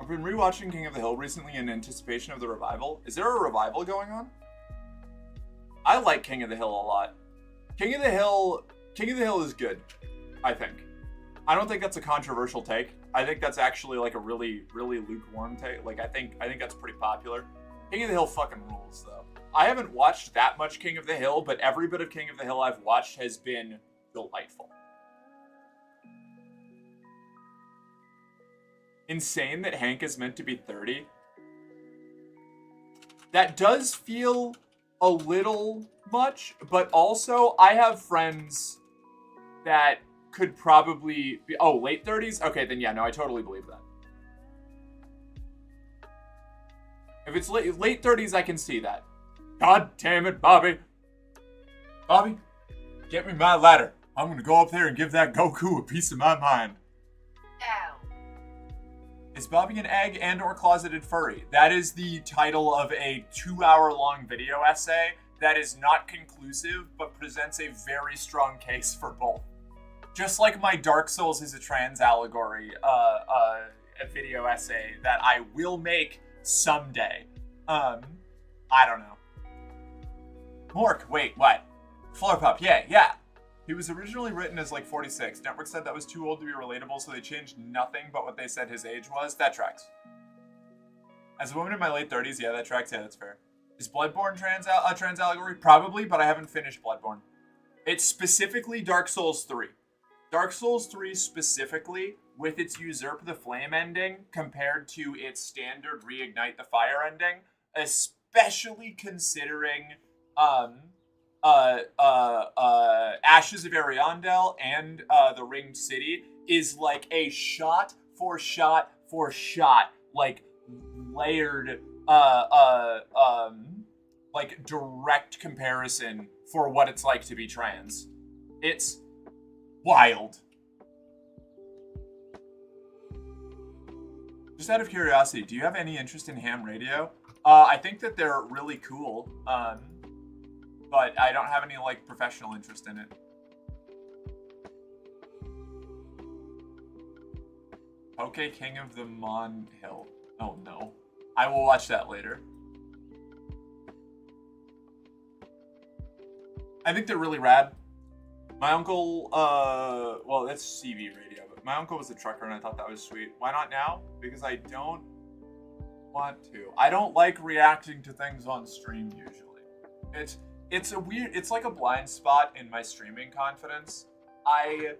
I've been rewatching King of the Hill recently in anticipation of the revival. Is there a revival going on? I like King of the Hill a lot. King of the Hill is good, I think. I don't think that's a controversial take. I think that's actually like a really, really lukewarm take. Like I think that's pretty popular. King of the Hill fucking rules though. I haven't watched that much King of the Hill, but every bit of King of the Hill I've watched has been delightful. Insane that Hank is meant to be 30. That does feel a little much, but also I have friends that could probably be, oh, late 30s? Okay, then yeah, no, I totally believe that. If it's late 30s, I can see that. God damn it, Bobby. Bobby, get me my ladder. I'm gonna go up there and give that Goku a piece of my mind. Ow. Is Bobby an egg and or closeted furry? That is the title of a 2-hour-long video essay that is not conclusive, but presents a very strong case for both. Just like my Dark Souls is a trans allegory, a video essay that I will make someday. I don't know. Mork, wait, what? Florpup, yeah. He was originally written as like 46. Network said that was too old to be relatable, so they changed nothing but what they said his age was. That tracks. As a woman in my late 30s, yeah, that tracks. Yeah, that's fair. Is Bloodborne a trans allegory? Probably, but I haven't finished Bloodborne. It's specifically Dark Souls 3. Dark Souls 3 specifically, with its Usurp the Flame ending, compared to its standard Reignite the Fire ending, especially considering Ashes of Ariandel and the Ringed City, is like a shot for shot for shot, like layered like direct comparison for what it's like to be trans. It's wild. Just out of curiosity, do you have any interest in ham radio? I think that they're really cool, but I don't have any like professional interest in it. Poke King of the Mon Hill. Oh no. I will watch that later. I think they're really rad. My uncle, well, that's CB radio, but my uncle was a trucker and I thought that was sweet. Why not now? Because I don't want to. I don't like reacting to things on stream usually. It's a weird, it's like a blind spot in my streaming confidence. I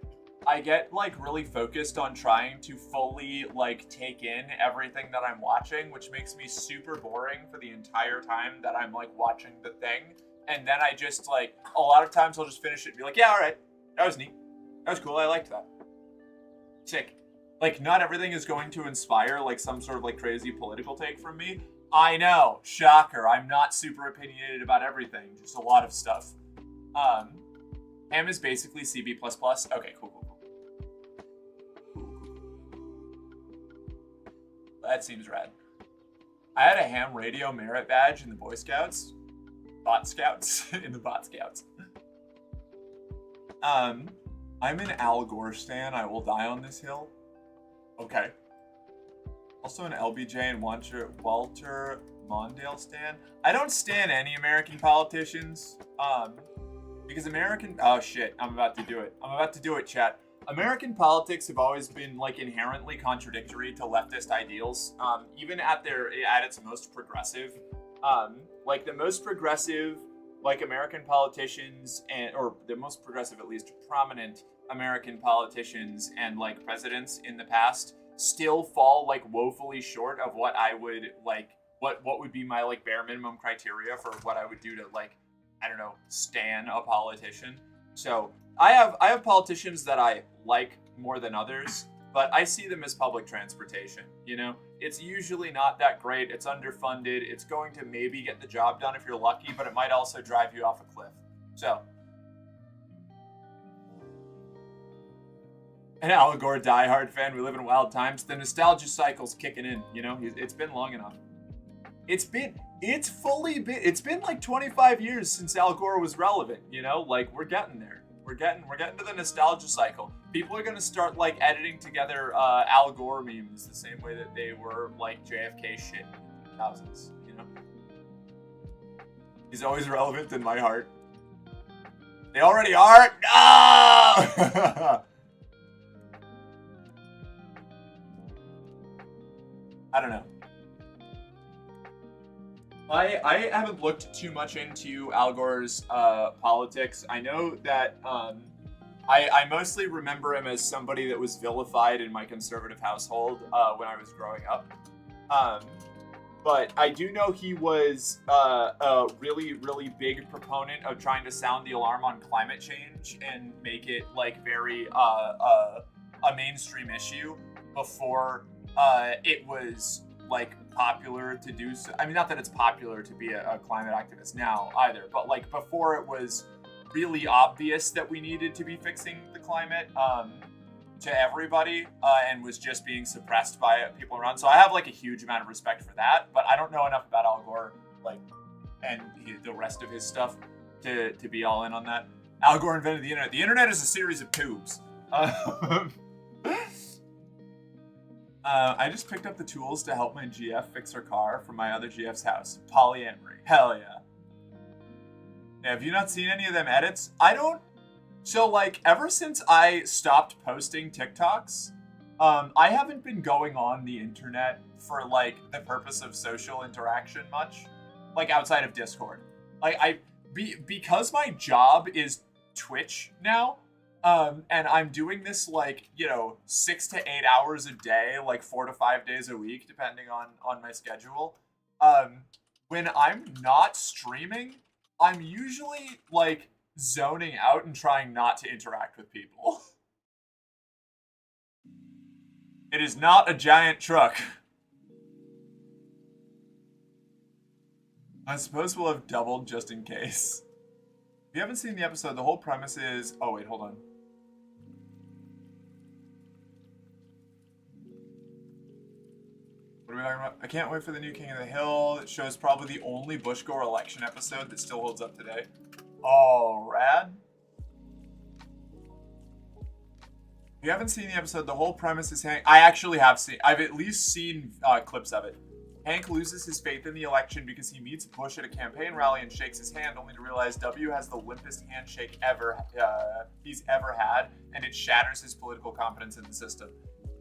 get like really focused on trying to fully like take in everything that I'm watching, which makes me super boring for the entire time that I'm like watching the thing. And then I just like, a lot of times I'll just finish it and be like, yeah, all right, that was neat. That was cool, I liked that. Sick. Like, not everything is going to inspire like some sort of like crazy political take from me. I know, shocker, I'm not super opinionated about everything, just a lot of stuff. Ham is basically CB++. Okay, cool. That seems rad. I had a ham radio merit badge in the Boy Scouts. Bot Scouts. In the Bot Scouts. I'm an Al Gore stan. I will die on this hill. Okay. Also an LBJ and Walter Mondale stan. I don't stan any American politicians. Because oh shit, I'm about to do it, chat. American politics have always been like inherently contradictory to leftist ideals, even at its most progressive. Like the most progressive, like American politicians or the most progressive, at least prominent American politicians and like presidents in the past still fall like woefully short of what I would like, what would be my like bare minimum criteria for what I would do to like, I don't know, stan a politician. So I have politicians that I like more than others, but I see them as public transportation, you know? It's usually not that great, it's underfunded, it's going to maybe get the job done if you're lucky, but it might also drive you off a cliff. So. An Al Gore diehard fan, we live in wild times. The nostalgia cycle's kicking in, you know? It's been long enough. It's been like 25 years since Al Gore was relevant, you know? Like, we're getting there. We're getting to the nostalgia cycle. People are gonna start like editing together Al Gore memes the same way that they were like JFK shit in the 2000s, you know? He's always relevant in my heart. They already are? No! I don't know. I haven't looked too much into Al Gore's politics. I know that I mostly remember him as somebody that was vilified in my conservative household when I was growing up. But I do know he was a really, really big proponent of trying to sound the alarm on climate change and make it like very a mainstream issue before it was like popular to do so. I mean, not that it's popular to be a climate activist now either, but like before it was really obvious that we needed to be fixing the climate. to everybody and was just being suppressed by people around. So I have like a huge amount of respect for that, but I don't know enough about Al Gore, like, and the rest of his stuff to be all in on that. Al Gore invented the internet. The internet is a series of tubes. I just picked up the tools to help my GF fix her car from my other GF's house. Polyamory. Hell yeah. Yeah, have you not seen any of them edits? I don't. So, like, ever since I stopped posting TikToks, I haven't been going on the internet for, like, the purpose of social interaction much. Like, outside of Discord. Like, because my job is Twitch now, and I'm doing this, like, 6 to 8 hours a day, like 4 to 5 days a week, depending on my schedule. When I'm not streaming, I'm usually, like, zoning out and trying not to interact with people. It is not a giant truck. I suppose we'll have doubled just in case. If you haven't seen the episode, the whole premise is... Oh, wait, hold on. What are we talking about? I can't wait for the new King of the Hill. It shows probably the only Bush-Gore election episode that still holds up today. Oh, rad. If you haven't seen the episode, the whole premise is Hank... I actually have seen... I've at least seen clips of it. Hank loses his faith in the election because he meets Bush at a campaign rally and shakes his hand, only to realize W has the limpest handshake he's ever had, and it shatters his political confidence in the system.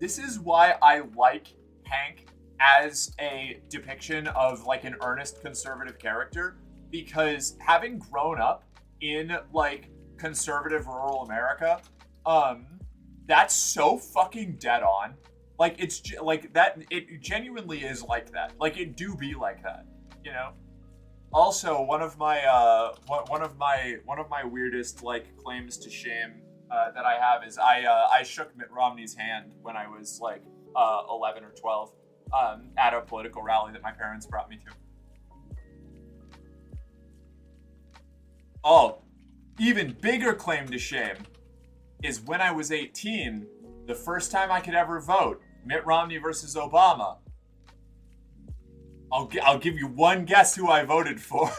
This is why I like Hank as a depiction of, like, an earnest conservative character, because having grown up in, like, conservative rural America, that's so fucking dead on. Like, it's like that. It genuinely is like that. Like, it do be like that, Also, one of my weirdest, like, claims to shame that I have is I shook Mitt Romney's hand when I was like 11 or 12 at a political rally that my parents brought me to. Oh, even bigger claim to shame is when I was 18, the first time I could ever vote. Mitt Romney versus Obama. I'll give you one guess who I voted for.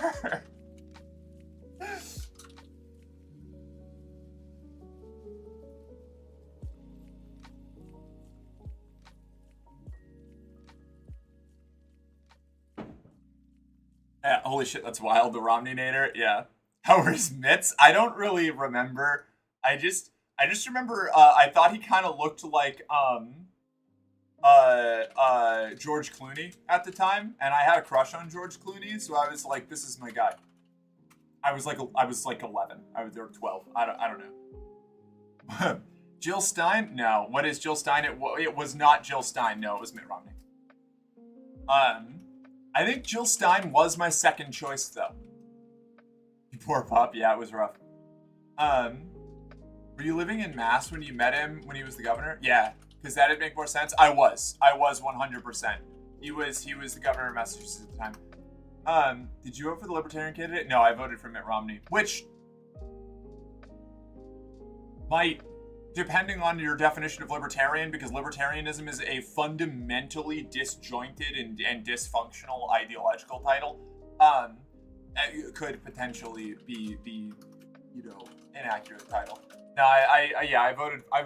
Yeah, holy shit, that's wild. The Romney-nator, yeah. How were his mitts? I don't really remember. I just remember I thought he kind of looked like George Clooney at the time, and I had a crush on George Clooney, so I was like, this is my guy. I was like 11. I was 12. I don't know. Jill Stein? No. What is Jill Stein? It was not Jill Stein. No, it was Mitt Romney. I think Jill Stein was my second choice, though. You poor pup. Yeah, it was rough. Were you living in Mass when you met him when he was the governor? Yeah, because that'd make more sense. I was 100%. He was the governor of Massachusetts at the time. Did you vote for the Libertarian candidate? No, I voted for Mitt Romney, which might, depending on your definition of libertarian, because libertarianism is a fundamentally disjointed and dysfunctional ideological title, could potentially be the inaccurate title. No, I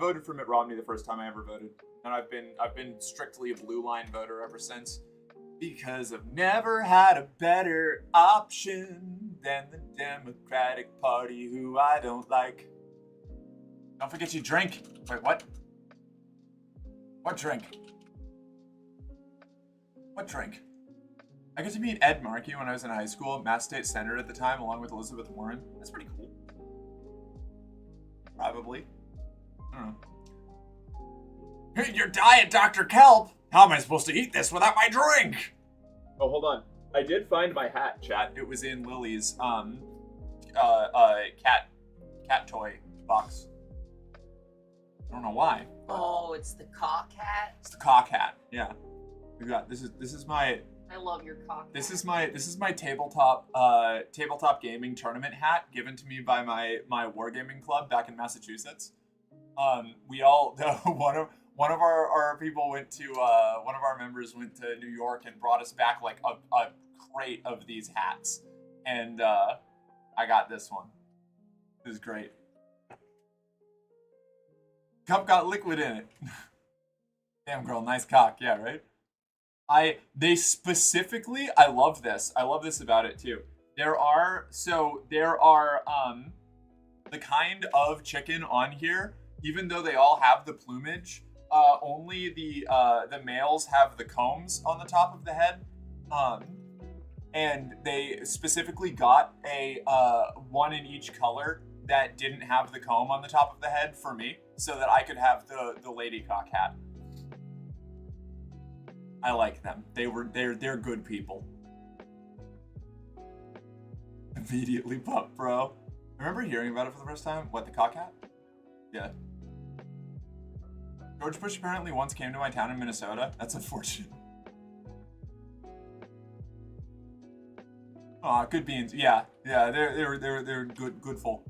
voted for Mitt Romney the first time I ever voted, and I've been strictly a blue line voter ever since, because I've never had a better option than the Democratic Party, who I don't like. Don't forget you drink. Wait, what? What drink? What drink? I got to meet Ed Markey when I was in high school, Mass State Senator at the time, along with Elizabeth Warren. That's pretty cool. Probably. I don't know. Hey, your diet, Dr. Kelp! How am I supposed to eat this without my drink? Oh, hold on. I did find my hat, chat. It was in Lily's, cat toy box. I don't know why. Oh, it's the cock hat. It's the cock hat. Yeah. We got this is my. I love your cock hat. This is my tabletop gaming tournament hat given to me by my wargaming club back in Massachusetts. We all one of our people went to one of our members went to New York and brought us back like a crate of these hats, and I got this one. It was great. Cup got liquid in it. Damn girl, nice cock. Yeah, right. They specifically, I love this. I love this about it too. There are the kind of chicken on here, even though they all have the plumage, only the males have the combs on the top of the head. And they specifically got a one in each color that didn't have the comb on the top of the head for me, so that I could have the lady cock hat. I like them. They're good people. Immediately pop, bro. I remember hearing about it for the first time. What, the cock hat? Yeah. George Bush apparently once came to my town in Minnesota. That's unfortunate. Aw, good beans. Yeah, they're good folk.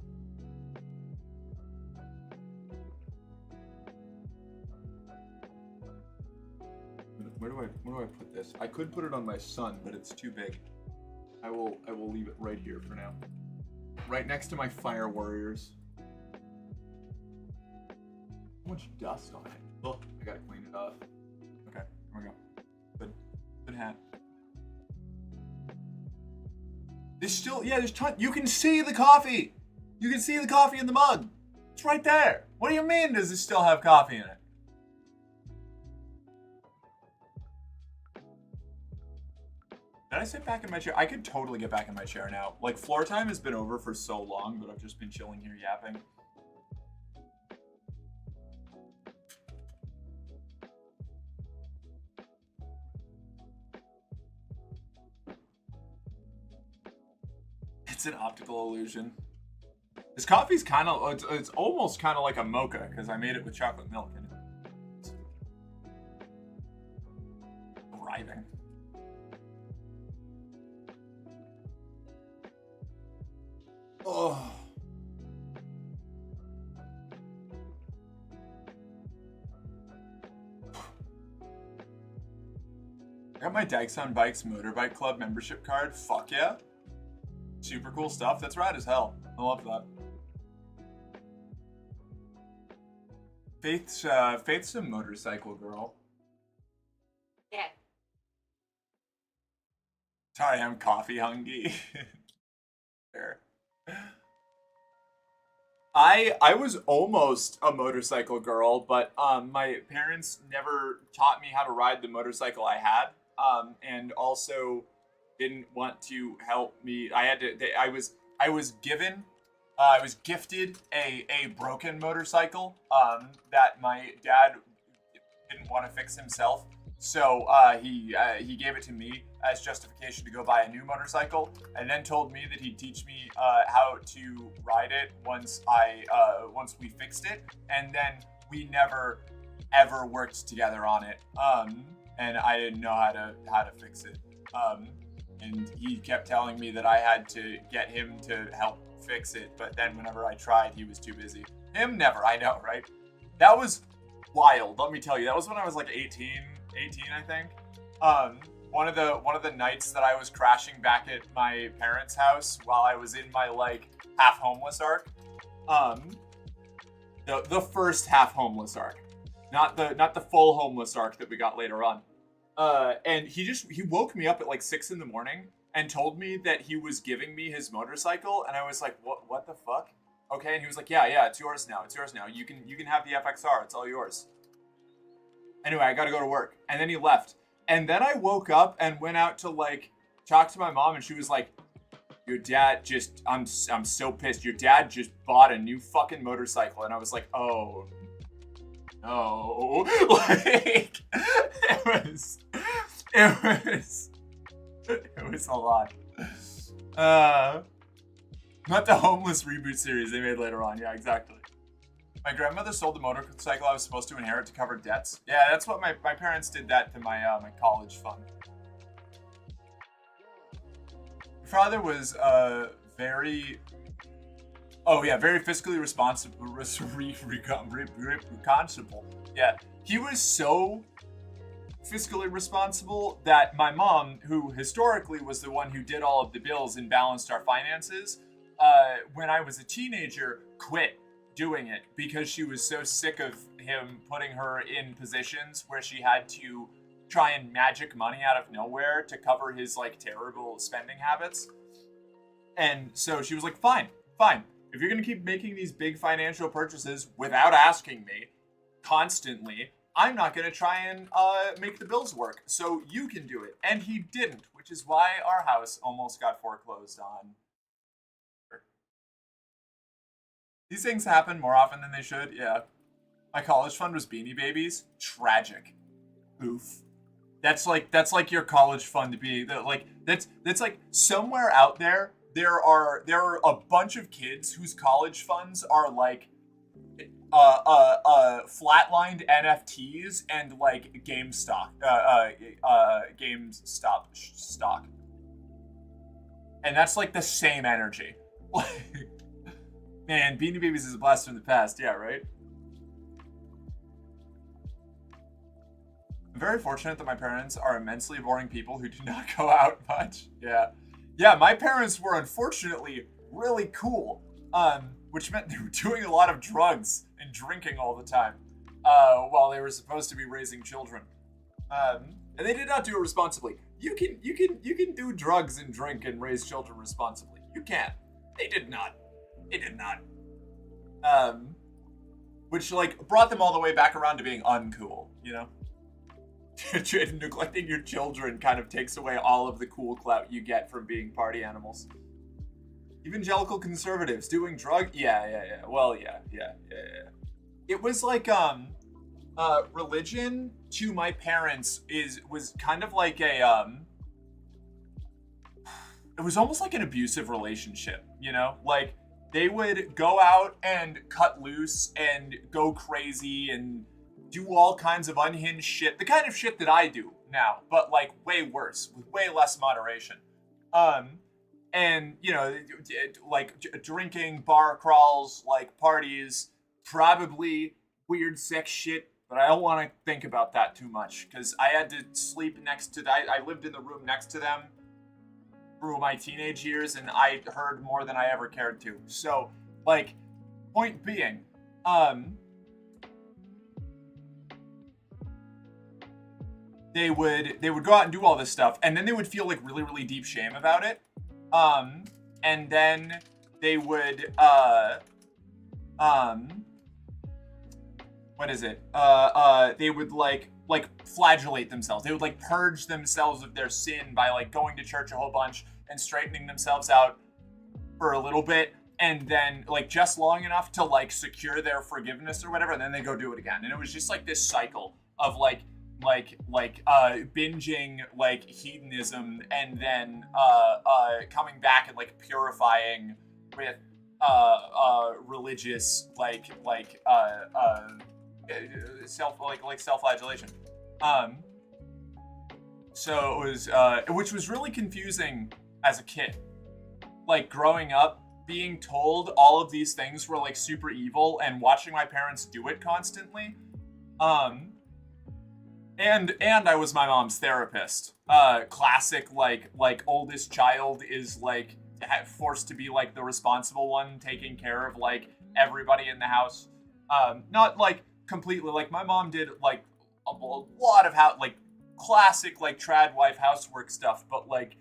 Where do I put this? I could put it on my son, but it's too big. I will leave it right here for now. Right next to my fire warriors. So much dust on it. Oh, I gotta clean it off. Okay, here we go. Good hat. There's still, yeah, there's ton. You can see the coffee. You can see the coffee in the mug. It's right there. What do you mean? Does it still have coffee in it? Did I sit back in my chair? I could totally get back in my chair now. Like, floor time has been over for so long, but I've just been chilling here yapping. It's an optical illusion. This coffee's kind of, it's almost kind of like a mocha, because I made it with chocolate milk in it. Thriving. Oh. I got my Dykes on Bikes Motorbike Club membership card. Fuck yeah. Super cool stuff. That's rad as hell. I love that. Faith's a motorcycle girl. Yeah. Sorry, I'm coffee hungry. There. I was almost a motorcycle girl, but my parents never taught me how to ride the motorcycle I had, and also didn't want to help me. I was gifted a broken motorcycle that my dad didn't want to fix himself. So he gave it to me as justification to go buy a new motorcycle, and then told me that he'd teach me how to ride it once we fixed it, and then we never ever worked together on it. And I didn't know how to fix it. And he kept telling me that I had to get him to help fix it, but then whenever I tried, he was too busy. Him never, I know, right? That was wild, let me tell you. That was when I was like 18, I think. One of the nights that I was crashing back at my parents' house while I was in my like half homeless arc. The first half homeless arc, not the full homeless arc that we got later on. And he woke me up at like 6 a.m. and told me that he was giving me his motorcycle, and I was like, what the fuck? Okay, and he was like, yeah, it's yours now. You can have the FXR. It's all yours. Anyway, I got to go to work, and then he left. And then I woke up and went out to like talk to my mom, and she was like, your dad just, I'm so pissed. Your dad just bought a new fucking motorcycle. And I was like, oh no. Like, it was a lot. Not the homeless reboot series they made later on. Yeah, exactly. My grandmother sold the motorcycle I was supposed to inherit to cover debts. Yeah, that's what my parents did that to my my college fund. My father was very Oh yeah, very fiscally responsible. Responsible. Yeah, he was so fiscally responsible that my mom, who historically was the one who did all of the bills and balanced our finances, when I was a teenager, quit doing it because she was so sick of him putting her in positions where she had to try and magic money out of nowhere to cover his like terrible spending habits. And so she was like, fine. If you're going to keep making these big financial purchases without asking me constantly, I'm not going to try and make the bills work. So you can do it. And he didn't, which is why our house almost got foreclosed on. These things happen more often than they should, yeah. My college fund was Beanie Babies. Tragic. Oof. That's like your college fund being like that's like somewhere out there. There are a bunch of kids whose college funds are like flatlined NFTs and like GameStop stock. And that's like the same energy. Man, Beanie Babies is a blast from the past, yeah, right? I'm very fortunate that my parents are immensely boring people who do not go out much. Yeah, my parents were unfortunately really cool, which meant they were doing a lot of drugs and drinking all the time, while they were supposed to be raising children. And they did not do it responsibly. You can do drugs and drink and raise children responsibly. You can. They did not. Which like brought them all the way back around to being uncool, you know? Neglecting your children kind of takes away all of the cool clout you get from being party animals. Evangelical conservatives doing drug, yeah. Well, yeah. It was like religion to my parents was kind of like a it was almost like an abusive relationship, you know? Like they would go out and cut loose and go crazy and do all kinds of unhinged shit. The kind of shit that I do now, but like way worse, with way less moderation. And, you know, like drinking, bar crawls, like parties, probably weird sex shit, but I don't want to think about that too much because I had to sleep next to, I lived in the room next to them through my teenage years and I heard more than I ever cared to. So, like, point being, they would go out and do all this stuff, and then they would feel like really, really deep shame about it. And then they would what is it? They would like flagellate themselves. They would like purge themselves of their sin by like going to church a whole bunch and straightening themselves out for a little bit, and then like just long enough to like secure their forgiveness or whatever, and then they go do it again. And it was just like this cycle of like binging like hedonism and then coming back and like purifying with religious self-flagellation. So it was which was really confusing as a kid, like growing up being told all of these things were like super evil and watching my parents do it constantly. And I was my mom's therapist. Classic, like oldest child is like forced to be like the responsible one, taking care of like everybody in the house. Not like completely, like my mom did like a lot of like classic like trad wife housework stuff, but like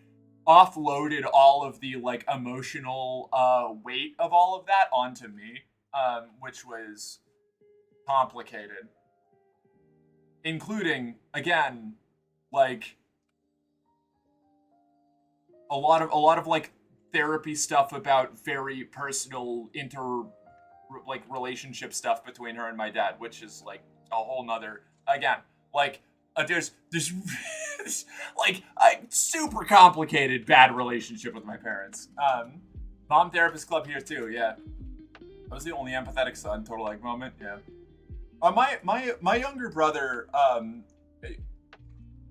offloaded all of the like emotional weight of all of that onto me, which was complicated. Including, again, like a lot of like therapy stuff about very personal relationship stuff between her and my dad, which is like a whole nother, again, like there's like a super complicated bad relationship with my parents. Mom therapist club here too, yeah. I was the only empathetic son, total like moment, yeah. My younger brother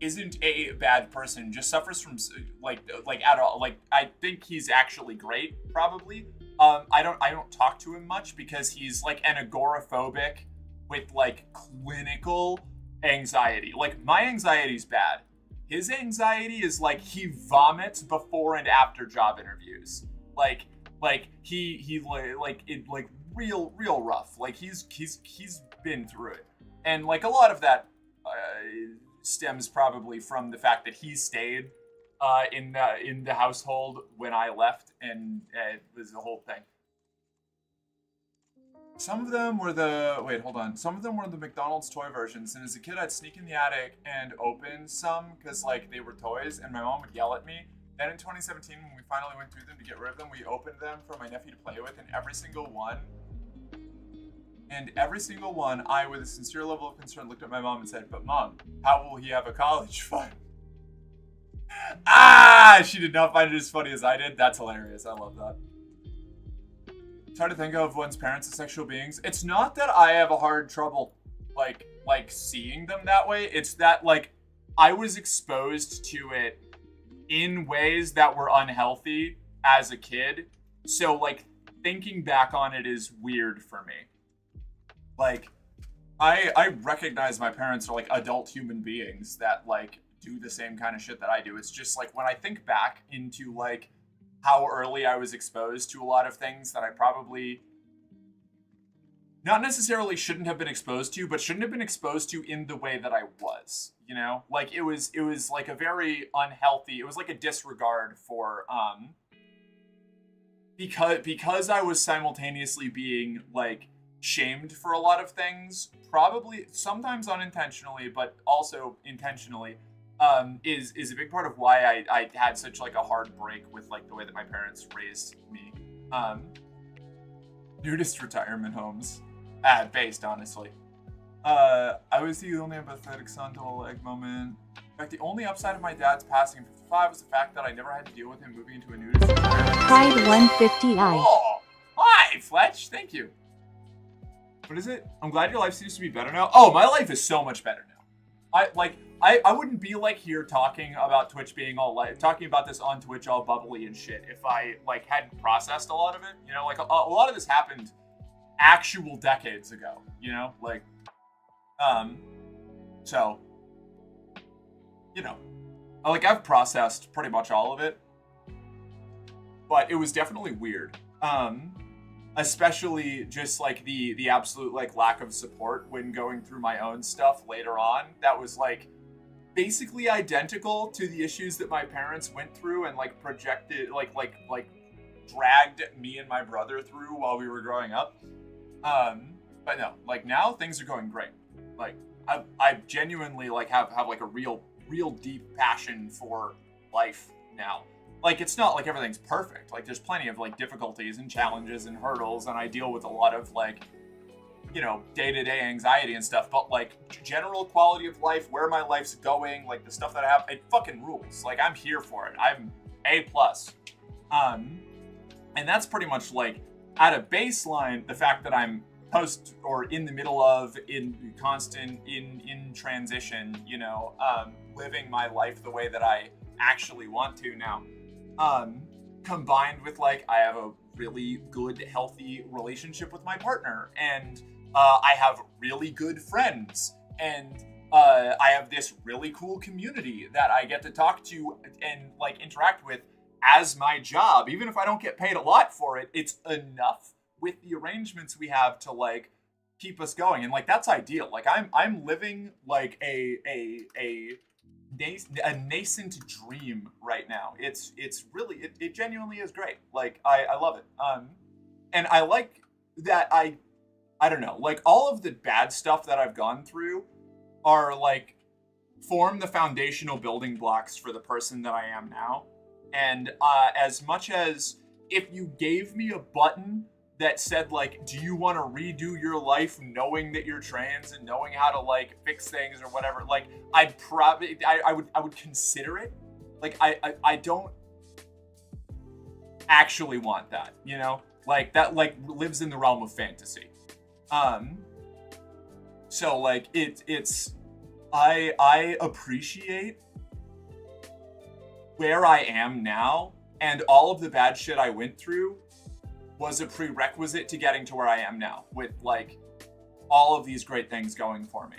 isn't a bad person, just suffers from like at all. Like I think he's actually great, probably. I don't talk to him much because he's like an agoraphobic with like clinical anxiety. Like my anxiety's bad. His anxiety is like he vomits before and after job interviews. Like he like it like real rough. Like he's been through it, and like a lot of that stems probably from the fact that he stayed in the household when I left, and it was the whole thing. Some of them were Some of them were the McDonald's toy versions, and as a kid, I'd sneak in the attic and open some because like they were toys, and my mom would yell at me. Then in 2017, when we finally went through them to get rid of them, we opened them for my nephew to play with, and every single one, I, with a sincere level of concern, looked at my mom and said, "But mom, how will he have a college fund?" She did not find it as funny as I did. That's hilarious. I love that. It's hard to think of one's parents as sexual beings. It's not that I have a hard trouble, like seeing them that way. It's that, like, I was exposed to it in ways that were unhealthy as a kid. So, like, thinking back on it is weird for me. Like, I recognize my parents are, like, adult human beings that, like, do the same kind of shit that I do. It's just, like, when I think back into, like, how early I was exposed to a lot of things that I probably not necessarily shouldn't have been exposed to, but shouldn't have been exposed to in the way that I was, you know? Like, it was like a very unhealthy, it was like a disregard for, because I was simultaneously being, like, shamed for a lot of things, probably sometimes unintentionally, but also intentionally, is a big part of why I had such, like, a hard break with, like, the way that my parents raised me. Nudist retirement homes. Based, honestly. I was the only empathetic son to a leg moment. In fact, the only upside of my dad's passing at 55 was the fact that I never had to deal with him moving into a nudist retirement. Pride 150i. Oh! Hi, Fletch! Thank you. What is it? I'm glad your life seems to be better now. Oh, my life is so much better now. I wouldn't be, like, here talking about Twitch being talking about this on Twitch all bubbly and shit if I, like, hadn't processed a lot of it. You know, like, a lot of this happened actual decades ago, you know? Like, so, you know, like, I've processed pretty much all of it, but it was definitely weird. Especially just, like, the absolute, like, lack of support when going through my own stuff later on. That was, like, basically identical to the issues that my parents went through and, like, projected, like dragged me and my brother through while we were growing up. But no, like, now things are going great. Like, I genuinely, like, have like a real deep passion for life now. Like, it's not like everything's perfect. Like, there's plenty of, like, difficulties and challenges and hurdles, and I deal with a lot of, like, you know, day-to-day anxiety and stuff, but, like, general quality of life, where my life's going, like, the stuff that I have, it fucking rules. Like, I'm here for it. I'm A+. And that's pretty much, like, at a baseline, the fact that I'm post or in the middle of, in transition, you know, living my life the way that I actually want to now. Combined with, like, I have a really good, healthy relationship with my partner, and I have really good friends, and I have this really cool community that I get to talk to and, like, interact with as my job. Even if I don't get paid a lot for it, it's enough with the arrangements we have to, like, keep us going, and, like, that's ideal. Like, I'm living, like, a nascent dream right now. It's really, it genuinely is great. Like, I love it. And I like that I don't know, like, all of the bad stuff that I've gone through are, like, form the foundational building blocks for the person that I am now. And as much as if you gave me a button that said, like, do you want to redo your life knowing that you're trans and knowing how to, like, fix things or whatever, like, I'd probably, I would consider it. Like, I don't actually want that, you know? Like, that, like, lives in the realm of fantasy. So, like, I appreciate where I am now and all of the bad shit I went through was a prerequisite to getting to where I am now, with like all of these great things going for me.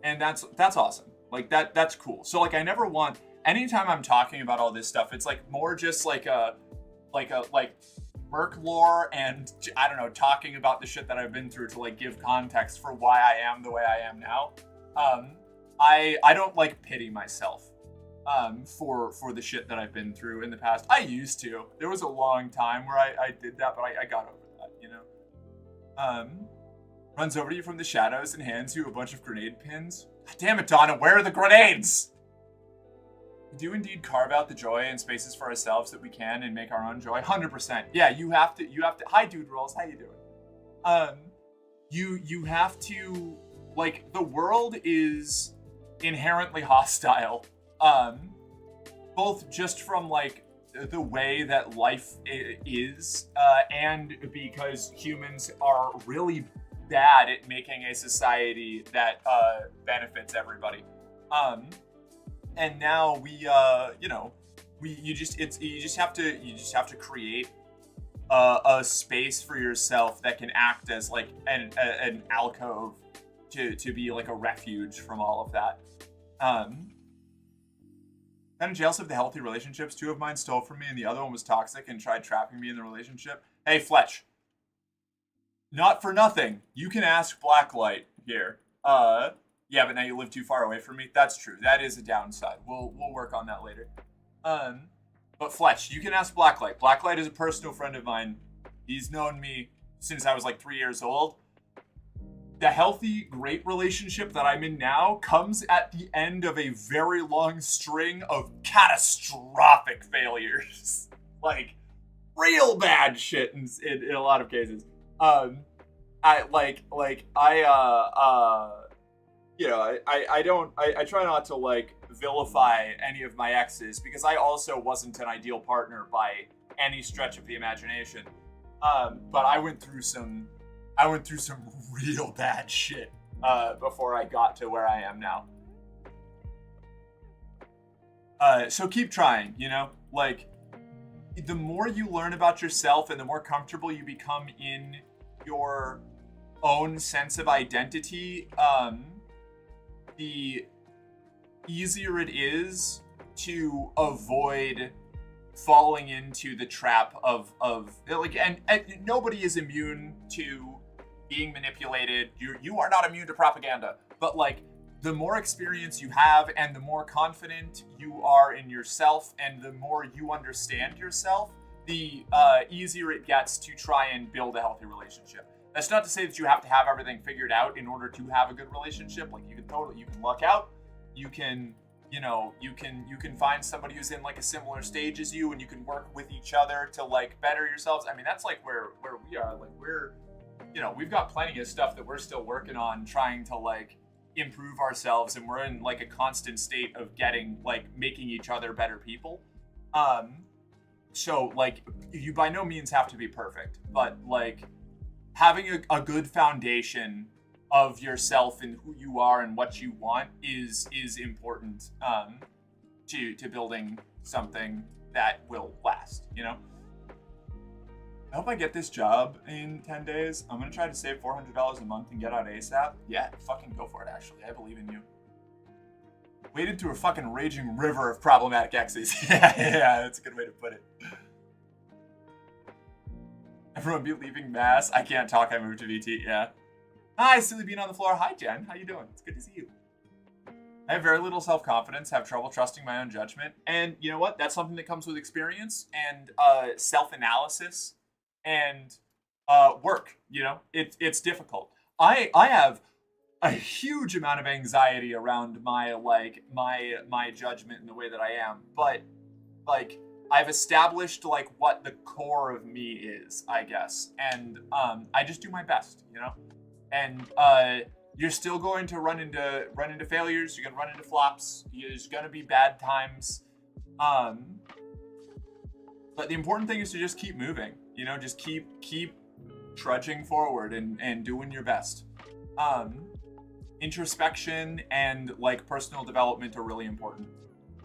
And that's awesome. Like that's cool. So like I never want, anytime I'm talking about all this stuff, it's like more just like work lore and I don't know, talking about the shit that I've been through to like give context for why I am the way I am now. I don't like pity myself for the shit that I've been through in the past. I used to. There was a long time where I did that, but I got over that, you know? Runs over to you from the shadows and hands you a bunch of grenade pins. God damn it, Donna, where are the grenades? We do indeed carve out the joy and spaces for ourselves that we can and make our own joy. 100%. Yeah, you have to, hi dude rolls, how you doing? You have to, like, the world is inherently hostile. Both just from like the way that life is, and because humans are really bad at making a society that benefits everybody. And now you just have to create a space for yourself that can act as like an alcove to be like a refuge from all of that. Kind of jealous of the healthy relationships. 2 of mine stole from me and the other one was toxic and tried trapping me in the relationship. Hey, Fletch. Not for nothing. You can ask Blacklight here. Yeah, but now you live too far away from me. That's true. That is a downside. We'll work on that later. But Fletch, you can ask Blacklight. Blacklight is a personal friend of mine. He's known me since I was like 3 years old. The healthy, great relationship that I'm in now comes at the end of a very long string of catastrophic failures. Like, real bad shit in a lot of cases. I try not to like vilify any of my exes because I also wasn't an ideal partner by any stretch of the imagination. But I went through some real bad shit before I got to where I am now. So keep trying, you know? Like, the more you learn about yourself and the more comfortable you become in your own sense of identity, the easier it is to avoid falling into the trap of like, and nobody is immune to being manipulated. You are not immune to propaganda, but like, the more experience you have and the more confident you are in yourself and the more you understand yourself, the easier it gets to try and build a healthy relationship. That's not to say that you have to have everything figured out in order to have a good relationship. Like, you can luck out. You can find somebody who's in like a similar stage as you and you can work with each other to like better yourselves. I mean, that's like where we are. Like, we've got plenty of stuff that we're still working on, trying to like improve ourselves, and we're in like a constant state of making each other better people. So like, you by no means have to be perfect, but like, having a good foundation of yourself and who you are and what you want is important to building something that will last, you know? I hope I get this job in 10 days. I'm gonna try to save $400 a month and get out ASAP. Yeah, fucking go for it, actually. I believe in you. Waded through a fucking raging river of problematic exes. yeah, that's a good way to put it. Everyone be leaving mass. I can't talk, I moved to VT, yeah. Hi, Silly Bean on the floor. Hi, Jen. How you doing? It's good to see you. I have very little self-confidence, have trouble trusting my own judgment. And you know what? That's something that comes with experience and self-analysis and work, you know? It's difficult. I have a huge amount of anxiety around my judgment and the way that I am. But, like, I've established like what the core of me is, I guess, and I just do my best, you know. And you're still going to run into failures. You're gonna run into flops. There's gonna be bad times. But the important thing is to just keep moving, you know. Just keep trudging forward and doing your best. Introspection and like personal development are really important.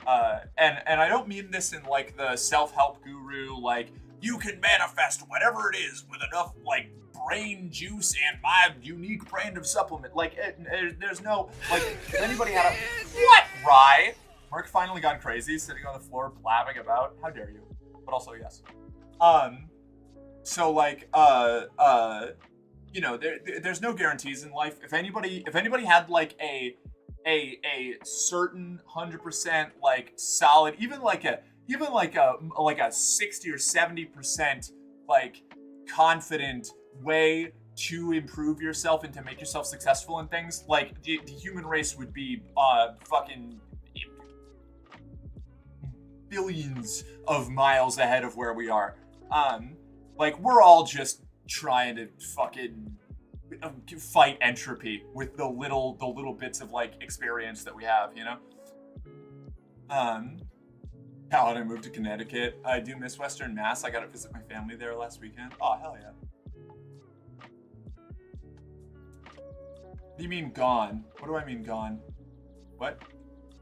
And I don't mean this in like the self-help guru, like you can manifest whatever it is with enough like brain juice and my unique brand of supplement. Like there's no like if anybody had a what Rye? Mark finally gone crazy, sitting on the floor blabbing about. How dare you? But also yes. So like you know, there's no guarantees in life. If anybody had like a certain 100% like solid, even like a 60 or 70% like confident way to improve yourself and to make yourself successful in things, like the human race would be fucking billions of miles ahead of where we are. Like we're all just trying to fucking fight entropy with the little bits of like experience that we have, you know. How did I move to Connecticut? I do miss Western Mass. I got to visit my family there last weekend. Oh hell yeah. What do you mean gone? What do I mean gone? What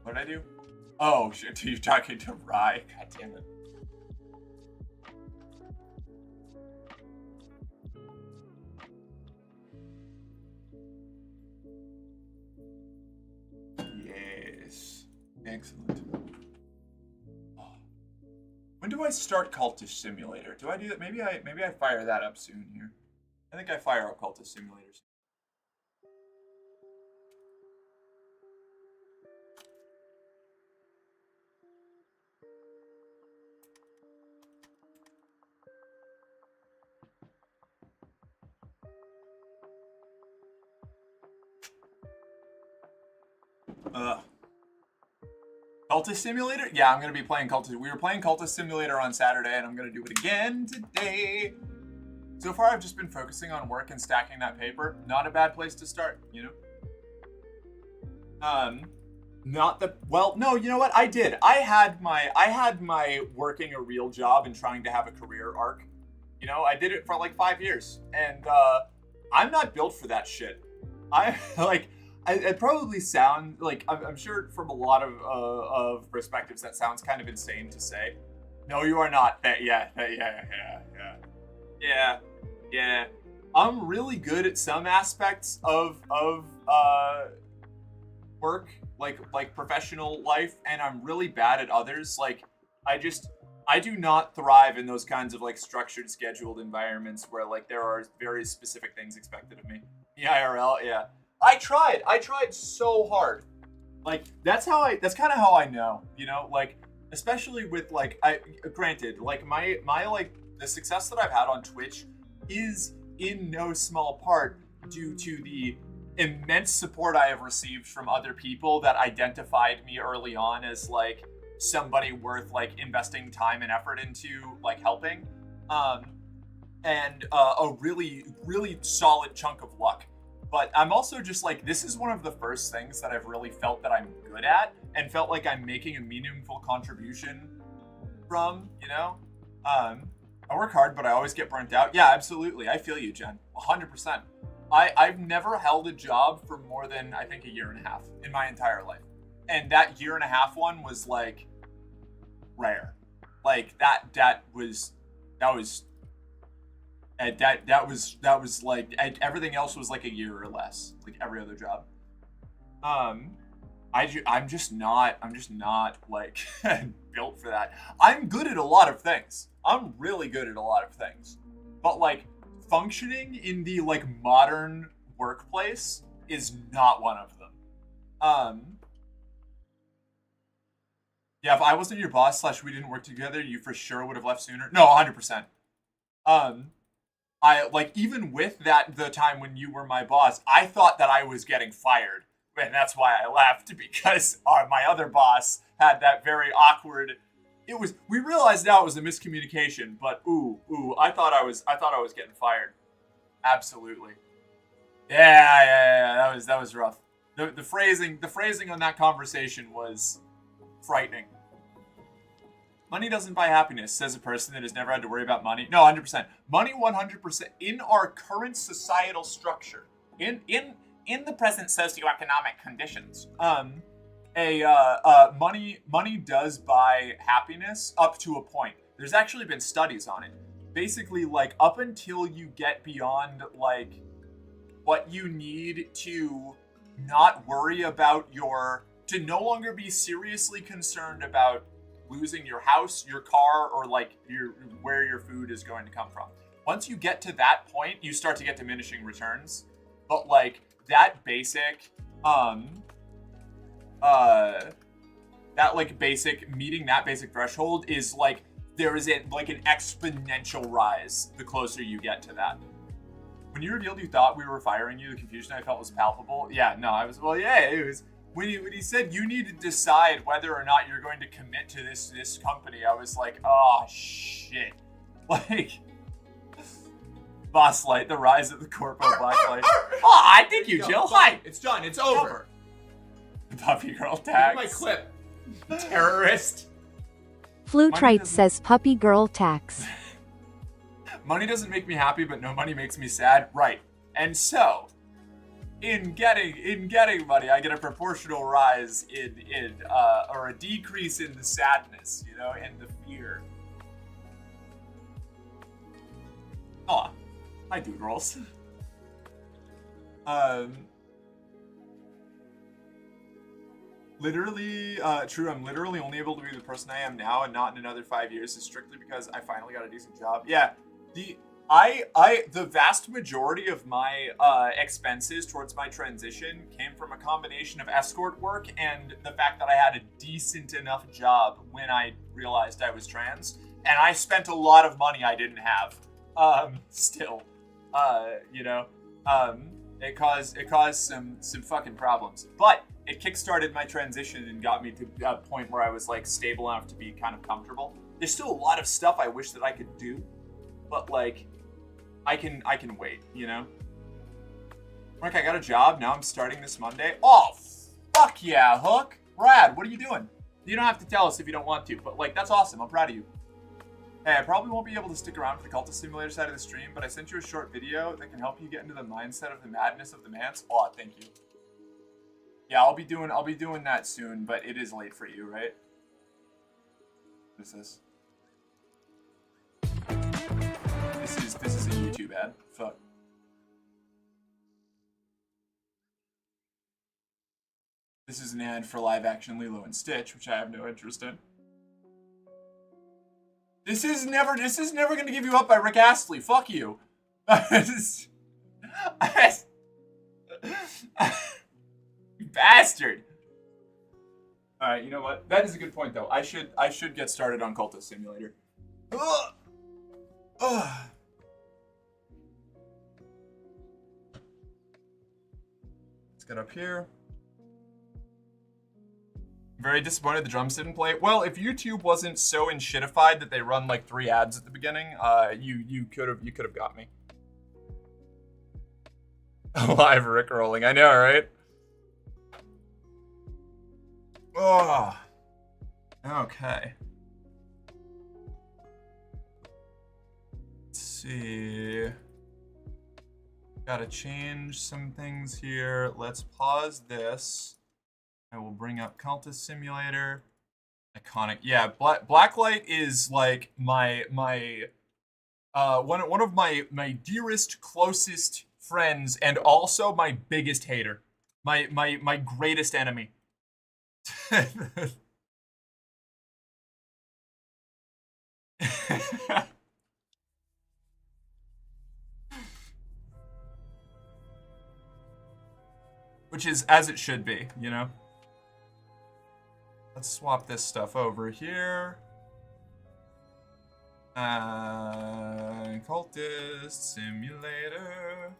did I do? Oh shit, you're talking to Rye. God damn it. Yes. Excellent. When do I start Cultist Simulator? Do I do that? Maybe I fire that up soon here. I think I fire up Cultist Simulators. Cultist Simulator? Yeah, I'm going to be playing Cultist. We were playing Cultist Simulator on Saturday, and I'm going to do it again today. So far, I've just been focusing on work and stacking that paper. Not a bad place to start, you know? Well, no, you know what? I did. I had my working a real job and trying to have a career arc. You know, I did it for like 5 years, and I'm not built for that shit. It probably sound like I'm sure from a lot of perspectives that sounds kind of insane to say. No, you are not. Yeah. I'm really good at some aspects of work, like professional life, and I'm really bad at others. Like I do not thrive in those kinds of like structured, scheduled environments where like there are very specific things expected of me. The IRL, yeah. I tried so hard. Like that's kind of how I know, you know, like especially with like granted, like my like the success that I've had on Twitch is in no small part due to the immense support I have received from other people that identified me early on as like somebody worth like investing time and effort into like helping. And a really solid chunk of luck. But I'm also just like, this is one of the first things that I've really felt that I'm good at and felt like I'm making a meaningful contribution from, you know? I work hard, but I always get burnt out. Yeah, absolutely. I feel you, Jen. 100%. I've never held a job for more than, I think, 1.5 years in my entire life. And that 1.5 years one was like rare. Like that was like everything else was like 1 year or less, like every other job. I'm just not like built for that. I'm good at a lot of things. I'm really good at a lot of things, but like functioning in the like modern workplace is not one of them. Yeah, if I wasn't your boss / we didn't work together, you for sure would have left sooner. No, 100%. I like even with that the time when you were my boss, I thought that I was getting fired, and that's why I left, because my other boss had that very awkward. We realized now it was a miscommunication, but I thought I was getting fired. Absolutely. Yeah. That was rough. The phrasing on that conversation was frightening. Money doesn't buy happiness, says a person that has never had to worry about money. No, 100%. Money 100% in our current societal structure, in the present socioeconomic conditions, money does buy happiness up to a point. There's actually been studies on it. Basically, like, up until you get beyond, like, what you need to not worry about to no longer be seriously concerned about losing your house, your car, or, like, where your food is going to come from. Once you get to that point, you start to get diminishing returns. But, like, that basic, meeting that basic threshold is, like, there is an exponential rise the closer you get to that. When you revealed you thought we were firing you, the confusion I felt was palpable. Yeah, no, it was, when he said you need to decide whether or not you're going to commit to this company, I was like, oh, shit. Like, Boss Light, the rise of the Corpo Blacklight. Oh, I think you, Jill. Hi. It's done. It's over. Puppy girl tax. My clip. Terrorist. Flutrite says puppy girl tax. Money doesn't make me happy, but no money makes me sad. Right. And so, in getting money, I get a proportional rise or a decrease in the sadness, and the fear. Aw. Hi, dude rolls. Literally, true, I'm literally only able to be the person I am now and not in another 5 years is strictly because I finally got a decent job. Yeah, the vast majority of my expenses towards my transition came from a combination of escort work and the fact that I had a decent enough job when I realized I was trans, and I spent a lot of money I didn't have. Still, it caused some fucking problems, but it kickstarted my transition and got me to a point where I was, like, stable enough to be kind of comfortable. There's still a lot of stuff I wish that I could do, but, like, I can wait, Frank, I got a job. Now I'm starting this Monday. Oh, fuck yeah, Hook. Brad, what are you doing? You don't have to tell us if you don't want to, but, like, that's awesome. I'm proud of you. Hey, I probably won't be able to stick around for the Cultist Simulator side of the stream, but I sent you a short video that can help you get into the mindset of the madness of the Mance. Oh, thank you. Yeah, I'll be doing that soon, but it is late for you, right? What is this? This is a YouTube ad. Fuck. This is an ad for live action Lilo and Stitch, which I have no interest in. This is never gonna give you up by Rick Astley. Fuck you. You bastard. Alright, you know what? That is a good point though. I should get started on Cultist Simulator. Ugh. Ugh. Let's get up here. Very disappointed the drums didn't play. Well, if YouTube wasn't so enshittified that they run like 3 ads at the beginning, you could have got me. Live rickrolling, I know, right? Oh. Okay. Let's see. Gotta change some things here. Let's pause this. I will bring up Cultist Simulator. Iconic. Yeah, Blacklight is like my one of my dearest, closest friends, and also my biggest hater. My greatest enemy. Which is as it should be, Let's swap this stuff over here. Cultist Simulator.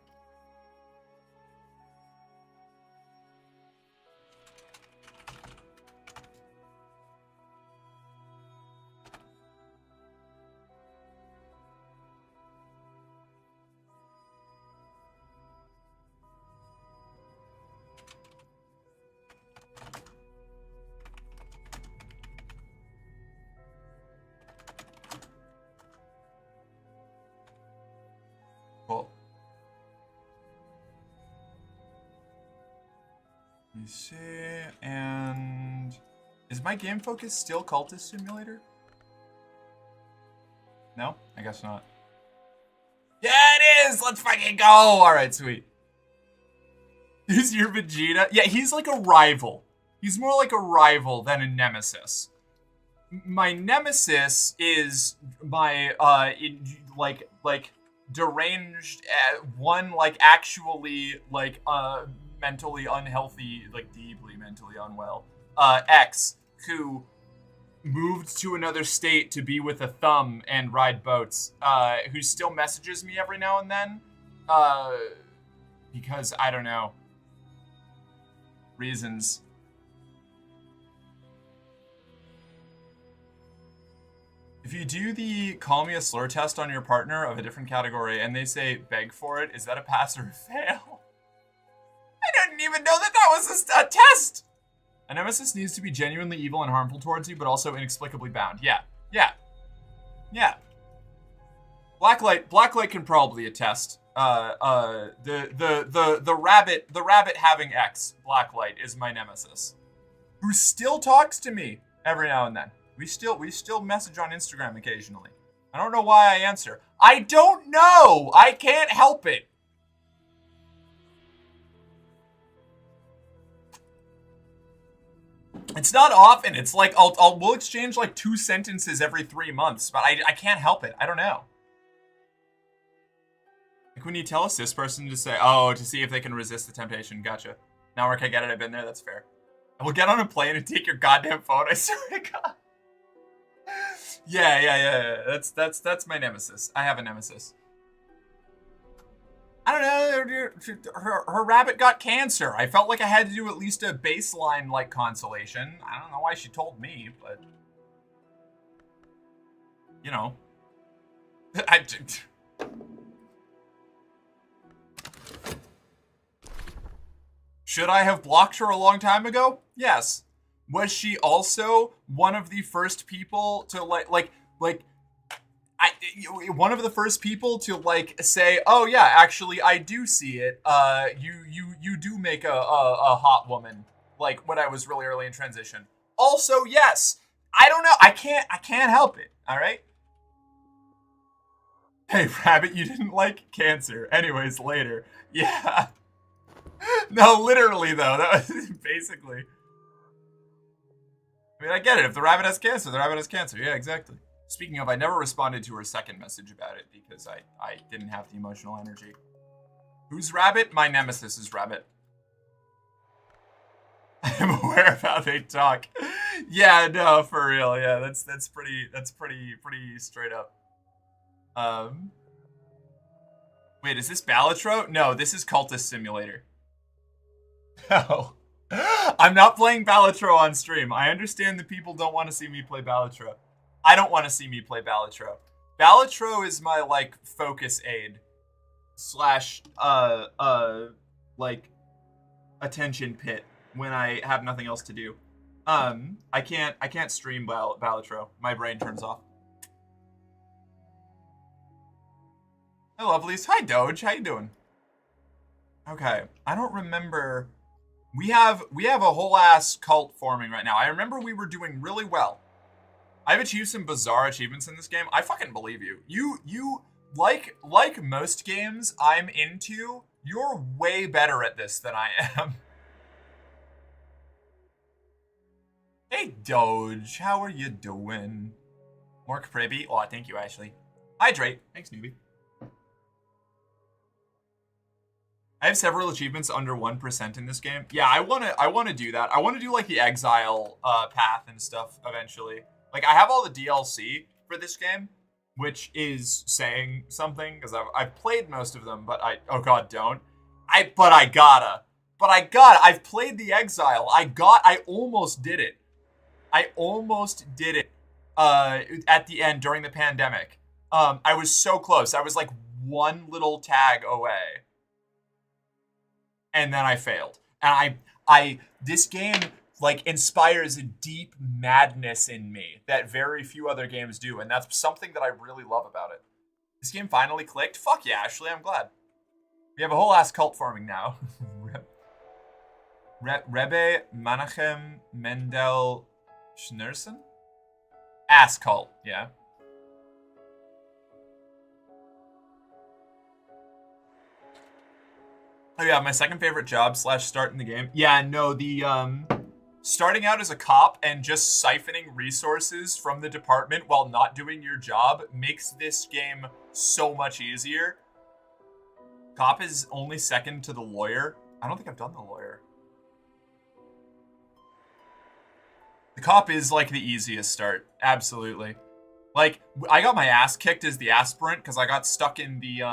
Cool. Let me see. And is my game focus still Cultist Simulator? No? I guess not. Yeah, it is! Let's fucking go! Alright, sweet. Is your Vegeta? Yeah, he's like a rival. He's more like a rival than a nemesis. My nemesis is my, deranged, one, like, actually, like, mentally unhealthy, like, deeply mentally unwell, X, who moved to another state to be with a thumb and ride boats, who still messages me every now and then, because, I don't know, reasons. If you do the call me a slur test on your partner of a different category and they say beg for it, is that a pass or a fail? I didn't even know that was a test! A nemesis needs to be genuinely evil and harmful towards you, but also inexplicably bound. Yeah. Blacklight can probably attest. The rabbit having X, Blacklight, is my nemesis. Who still talks to me every now and then. We still message on Instagram occasionally. I don't know why I answer. I don't know! I can't help it. It's not often. It's like we'll exchange like 2 sentences every 3 months, but I can't help it. I don't know. Like when you tell a cis person to say, oh, to see if they can resist the temptation. Gotcha. Now where can I get it? I've been there. That's fair. I will get on a plane and take your goddamn phone. I swear to God. Yeah. That's my nemesis. I have a nemesis. I don't know. Her rabbit got cancer. I felt like I had to do at least a baseline like consolation. I don't know why she told me, but you know, should I have blocked her a long time ago? Yes. Was she also one of the first people to one of the first people to like say, oh yeah, actually I do see it. You do make a hot woman, like when I was really early in transition. Also, yes. I don't know. I can't help it. All right. Hey, Rabbit, you didn't like cancer. Anyways, later. Yeah. No, literally though. That was basically. I mean, I get it. If the rabbit has cancer, the rabbit has cancer. Yeah, exactly. Speaking of, I never responded to her second message about it because I didn't have the emotional energy. Who's Rabbit? My nemesis is Rabbit. I am aware of how they talk. Yeah, no, for real. Yeah, that's pretty straight up. Wait, is this Balatro? No, this is Cultist Simulator. No. I'm not playing Balatro on stream. I understand that people don't want to see me play Balatro. I don't want to see me play Balatro. Balatro is my, like, focus aid. Slash, like, attention pit when I have nothing else to do. I can't stream Balatro. My brain turns off. Hey, lovelies. Hi, Doge. How you doing? Okay. I don't remember... We have a whole ass cult forming right now. I remember we were doing really well. I've achieved some bizarre achievements in this game. I fucking believe you. You like most games I'm into, you're way better at this than I am. Hey Doge, how are you doing? Mark Pribby. Oh, thank you, Ashley. Hydrate. Thanks, newbie. I have several achievements under 1% in this game. Yeah, I wanna do that. I wanna do like the exile path and stuff eventually. Like I have all the DLC for this game, which is saying something because I've played most of them, but oh god, don't. I've played the exile. I almost did it. At the end during the pandemic. I was so close. I was like one little tag away. And then I failed. And this game like inspires a deep madness in me that very few other games do, and that's something that I really love about it. This game finally clicked. Fuck yeah, Ashley, I'm glad. We have a whole ass cult forming now. Rebbe Menachem Mendel Schneerson? Ass cult, yeah. Oh yeah, my second favorite job / start in the game. Yeah, no, the starting out as a cop and just siphoning resources from the department while not doing your job makes this game so much easier. Cop is only second to the lawyer. I don't think I've done the lawyer. The cop is like the easiest start, absolutely. Like, I got my ass kicked as the aspirant because I got stuck in the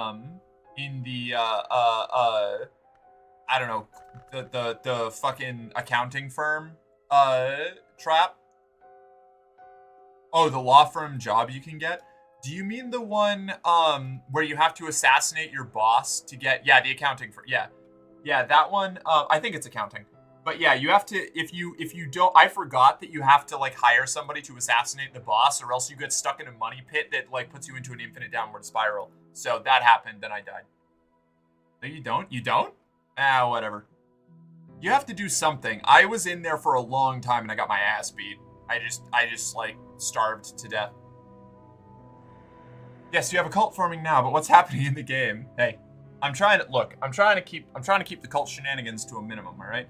I don't know, the fucking accounting firm trap. Oh, the law firm job you can get? Do you mean the one where you have to assassinate your boss to get, yeah, the accounting firm. Yeah, that one. I think it's accounting. But yeah, you have to, if you don't, I forgot that you have to like hire somebody to assassinate the boss, or else you get stuck in a money pit that like puts you into an infinite downward spiral. So that happened, then I died. No, you don't? You don't? Ah, whatever. You have to do something. I was in there for a long time and I got my ass beat. I just like starved to death. Yes, you have a cult forming now, but what's happening in the game? Hey, I'm trying to keep the cult shenanigans to a minimum, all right?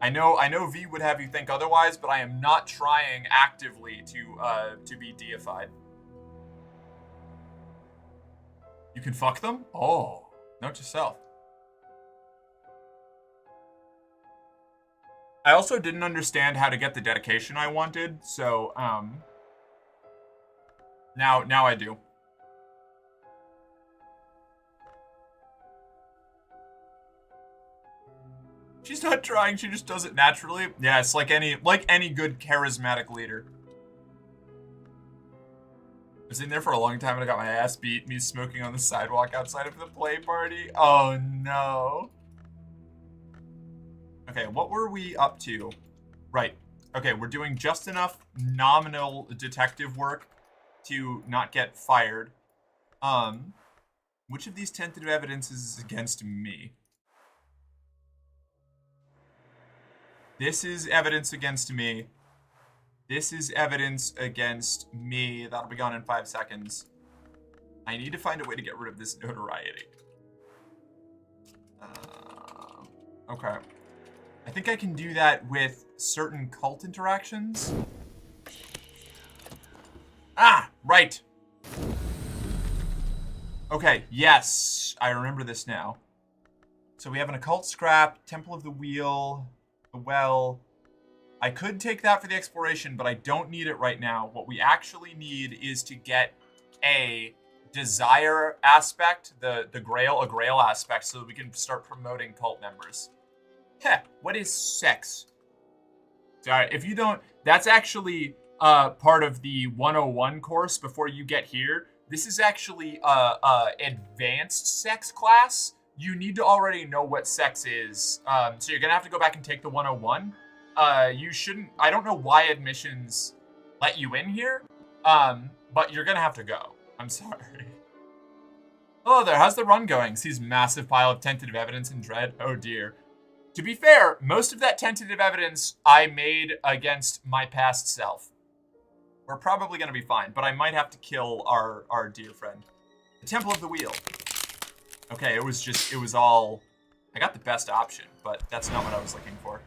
I know V would have you think otherwise, but I am not trying actively to be deified. You can fuck them? Oh, note to self. I also didn't understand how to get the dedication I wanted, so now I do. She's not trying, she just does it naturally. Yeah, it's like any good charismatic leader. I was in there for a long time and I got my ass beat, me smoking on the sidewalk outside of the play party. Oh no. Okay, what were we up to? Right. Okay, we're doing just enough nominal detective work to not get fired. Which of these tentative evidences is against me? This is evidence against me. This is evidence against me. That'll be gone in 5 seconds. I need to find a way to get rid of this notoriety. Okay. I think I can do that with certain cult interactions. Ah, right. Okay, yes. I remember this now. So we have an occult scrap, Temple of the Wheel, the well. I could take that for the exploration, but I don't need it right now. What we actually need is to get a desire aspect, a grail aspect, so that we can start promoting cult members. Heh, what is sex? Sorry, if you don't, that's actually part of the 101 course before you get here. This is actually advanced sex class. You need to already know what sex is. So you're gonna have to go back and take the 101. You shouldn't, I don't know why admissions let you in here, but you're gonna have to go. I'm sorry. Hello there, how's the run going? Sees massive pile of tentative evidence in dread. Oh dear. To be fair, most of that tentative evidence I made against my past self. We're probably gonna be fine, but I might have to kill our dear friend. The Temple of the Wheel. Okay, it was all, I got the best option, but that's not what I was looking for.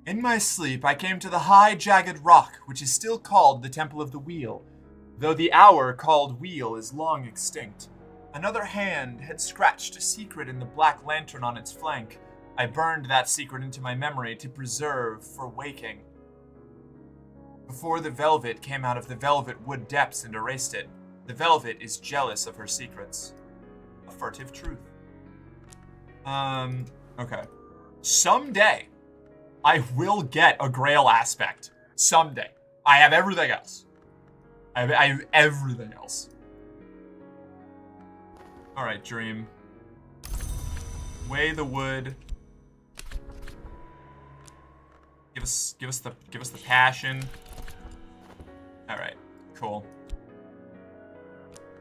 In my sleep, I came to the high, jagged rock, which is still called the Temple of the Wheel, though the hour called wheel is long extinct. Another hand had scratched a secret in the black lantern on its flank. I burned that secret into my memory to preserve for waking. Before the velvet came out of the velvet wood depths and erased it, the velvet is jealous of her secrets. A furtive truth. Okay. Someday, I will get a grail aspect. Someday. I have everything else. I have everything else. Alright, Dream. Weigh the wood. Give us the passion. Alright, cool.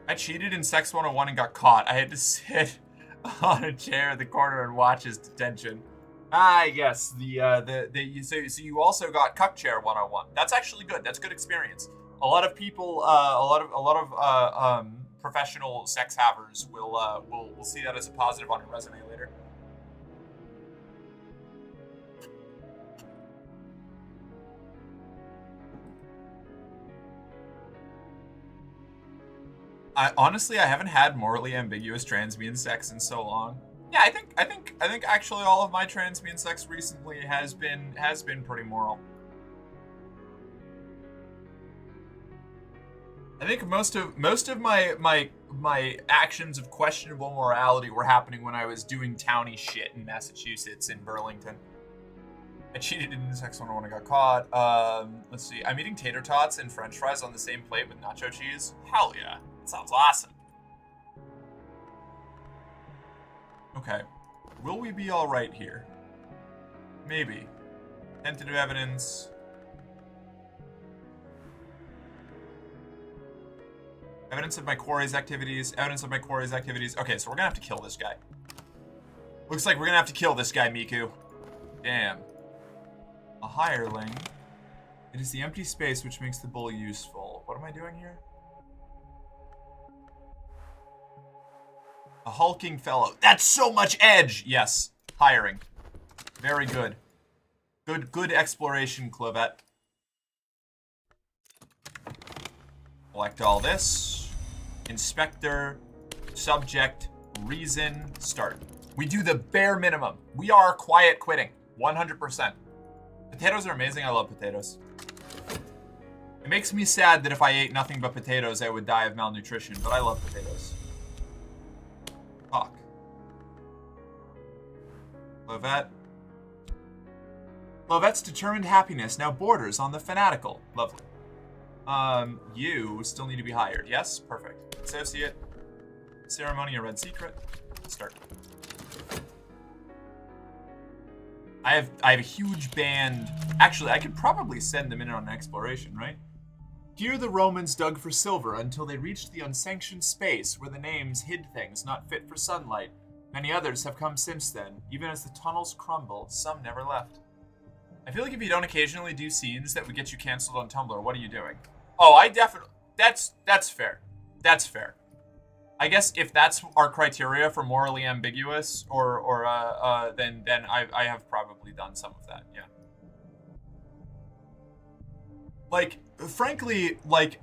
I cheated in Sex 101 and got caught. I had to sit on a chair in the corner and watch his detention. Ah, yes. So you also got Cuck Chair 101. That's actually good. That's good experience. A lot of people, a lot of professional sex havers will see that as a positive on your resume later. I haven't had morally ambiguous transbian sex in so long. Yeah, I think actually all of my transbian sex recently has been pretty moral. I think most of my actions of questionable morality were happening when I was doing towny shit in Massachusetts, in Burlington. I cheated in sex 101 and got caught. Let's see. I'm eating tater tots and french fries on the same plate with nacho cheese. Hell yeah. That sounds awesome. Okay. Will we be alright here? Maybe. Tentative evidence. Evidence of my quarry's activities. Evidence of my quarry's activities. Okay, so we're gonna have to kill this guy. Looks like we're gonna have to kill this guy, Miku. Damn. A hireling. It is the empty space which makes the bull useful. What am I doing here? A hulking fellow. That's so much edge! Yes. Hiring. Very good. Good exploration, Clovette. Collect all this. Inspector. Subject. Reason. Start. We do the bare minimum. We are quiet quitting. 100%. Potatoes are amazing. I love potatoes. It makes me sad that if I ate nothing but potatoes, I would die of malnutrition, but I love potatoes. Fuck. Lovette. Lovette's determined happiness now borders on the fanatical. Lovely. You still need to be hired. Yes? Perfect. Associate. Ceremony, a red secret. Start. I have a huge band. Actually, I could probably send them in on an exploration, right? Here the Romans dug for silver until they reached the unsanctioned space where the names hid things not fit for sunlight. Many others have come since then. Even as the tunnels crumble, some never left. I feel like if you don't occasionally do scenes that would get you canceled on Tumblr, what are you doing? Oh, I definitely... That's fair. That's fair. I guess if that's our criteria for morally ambiguous, then I have probably done some of that, yeah. Like, frankly, like,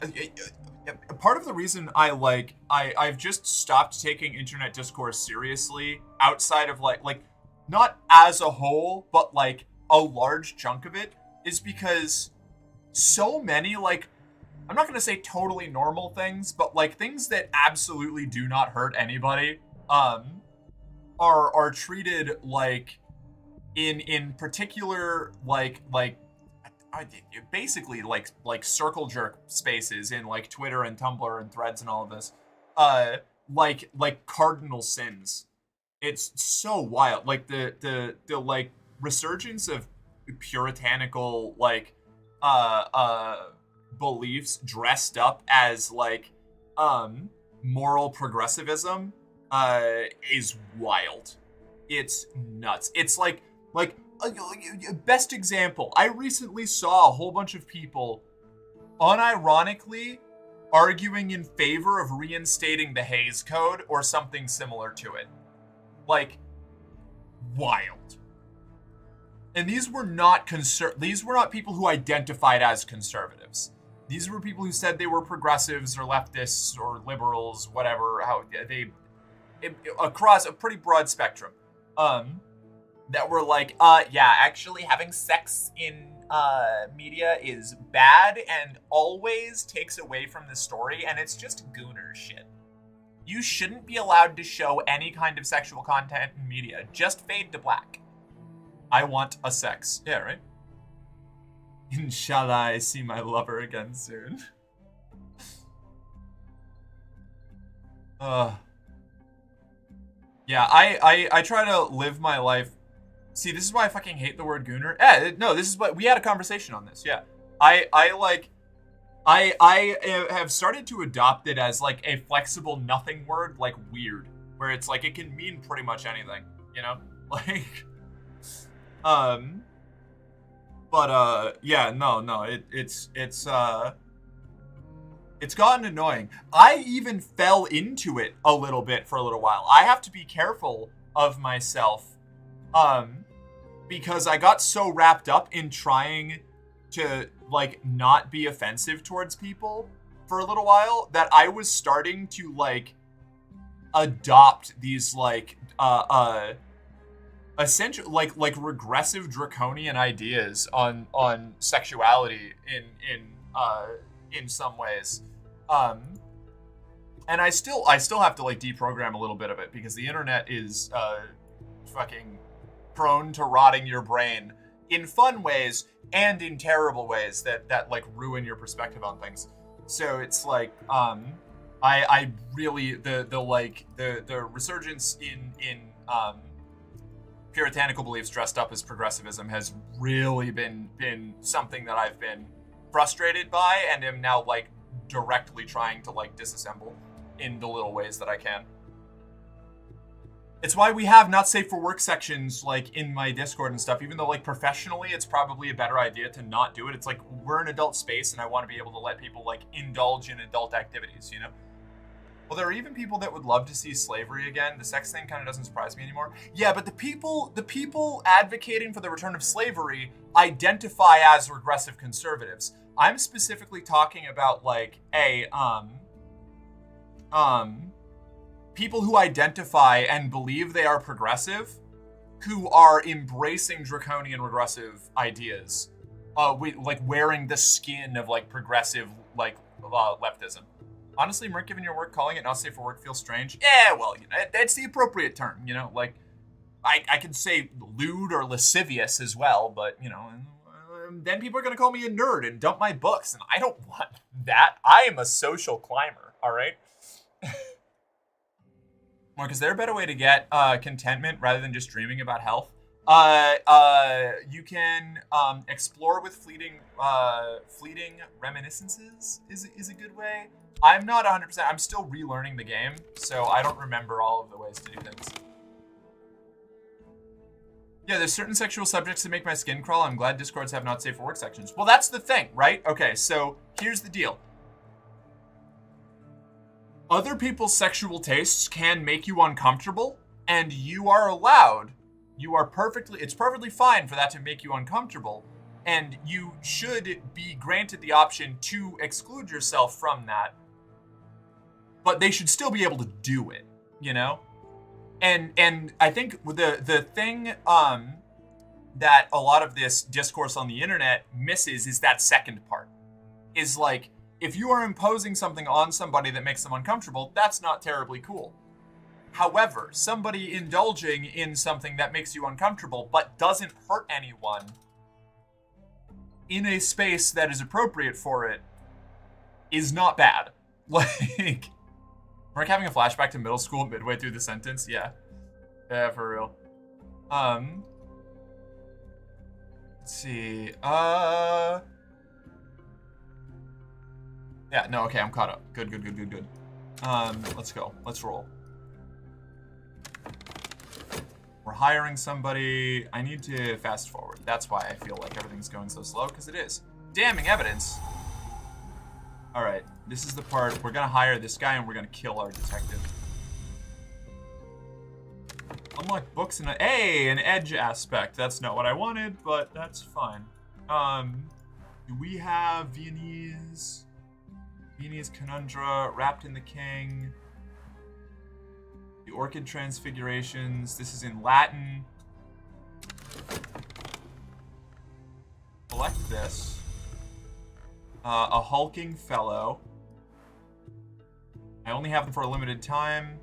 part of the reason I've just stopped taking internet discourse seriously outside of, like, not as a whole, but, like, a large chunk of it, is because so many, like, I'm not going to say totally normal things, but, like, things that absolutely do not hurt anybody, are treated, like, in particular, basically, like circle jerk spaces in, like, Twitter and Tumblr and Threads and all of this, like cardinal sins. It's so wild. Like, the like, resurgence of puritanical, like, beliefs dressed up as, like, moral progressivism is wild. It's nuts. It's like best example, I recently saw a whole bunch of people unironically arguing in favor of reinstating the Hays Code or something similar to it. Like, wild. And these were not people who identified as conservatives. These were people who said they were progressives or leftists or liberals, whatever, across a pretty broad spectrum. That were like, yeah, actually having sex in media is bad and always takes away from the story, and it's just gooner shit. You shouldn't be allowed to show any kind of sexual content in media. Just fade to black. I want a sex. Yeah, right? Inshallah, I see my lover again soon. Yeah, I try to live my life. See, this is why I fucking hate the word gooner. No, this is what we had a conversation on this. Yeah, I have started to adopt it as, like, a flexible nothing word, like weird, where it's like it can mean pretty much anything, you know? Like, Yeah, no, it's gotten annoying. I even fell into it a little bit for a little while. I have to be careful of myself, because I got so wrapped up in trying to, like, not be offensive towards people for a little while that I was starting to, like, adopt these, like, essential, like regressive draconian ideas on sexuality in some ways. And I still have to, like, deprogram a little bit of it because the internet is fucking prone to rotting your brain in fun ways and in terrible ways that like ruin your perspective on things. So it's like I really the resurgence in puritanical beliefs dressed up as progressivism has really been something that I've been frustrated by and am now, like, directly trying to, like, disassemble in the little ways that I can. It's why we have not safe for work sections, like, in my Discord and stuff, even though, like, professionally it's probably a better idea to not do it. It's like, we're an adult space and I want to be able to let people, like, indulge in adult activities, you know? Well, there are even people that would love to see slavery again. The sex thing kind of doesn't surprise me anymore. Yeah, but the people advocating for the return of slavery identify as regressive conservatives. I'm specifically talking about, like, people who identify and believe they are progressive, who are embracing draconian regressive ideas, like wearing the skin of, like, progressive, like, leftism. Honestly, Merc, given your work, calling it not safe for work feels strange. Yeah, well, you know, it's the appropriate term, you know? Like, I can say lewd or lascivious as well, but, you know, then people are going to call me a nerd and dump my books, and I don't want that. I am a social climber, all right? Mark, is there a better way to get contentment rather than just dreaming about health? You can explore with fleeting reminiscences is a good way. I'm not 100%. I'm still relearning the game, so I don't remember all of the ways to do things. Yeah, there's certain sexual subjects that make my skin crawl. I'm glad Discords have not safe for work sections. Well, that's the thing, right? Okay, so here's the deal. Other people's sexual tastes can make you uncomfortable, and you are allowed. It's perfectly fine for that to make you uncomfortable, and you should be granted the option to exclude yourself from that. But they should still be able to do it, you know? And I think the thing that a lot of this discourse on the internet misses is that second part. Is like, if you are imposing something on somebody that makes them uncomfortable, that's not terribly cool. However, somebody indulging in something that makes you uncomfortable but doesn't hurt anyone in a space that is appropriate for it is not bad. Like, Mark having a flashback to middle school midway through the sentence? Yeah. Yeah, for real. Let's see. Yeah, no, okay, I'm caught up. Good. Let's go. Let's roll. We're hiring somebody. I need to fast forward. That's why I feel like everything's going so slow, because it is. Damning evidence. All right, this is the part. We're gonna hire this guy and we're gonna kill our detective. Unlock books and an edge aspect. That's not what I wanted, but that's fine. Do we have Viennese Conundra, Wrapped in the King, the Orchid Transfigurations? This is in Latin. Select this. A Hulking Fellow. I only have them for a limited time.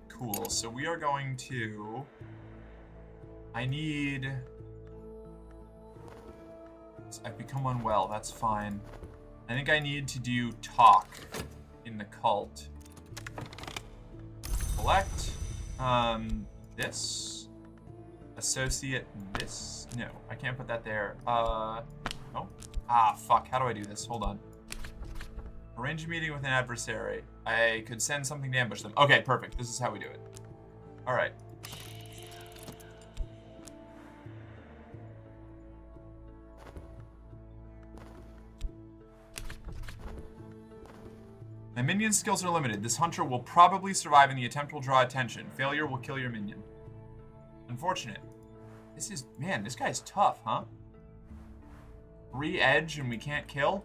Cool. So we are going to... I've become unwell. That's fine. I think I need to do talk in the cult. Select. This. Associate this. No, I can't put that there. Oh. Ah, fuck. How do I do this? Hold on. Arrange a meeting with an adversary. I could send something to ambush them. Okay, perfect. This is how we do it. All right. My minion skills are limited. This hunter will probably survive and the attempt will draw attention. Failure will kill your minion. Unfortunate. Man, this guy's tough, huh? 3 edge and we can't kill?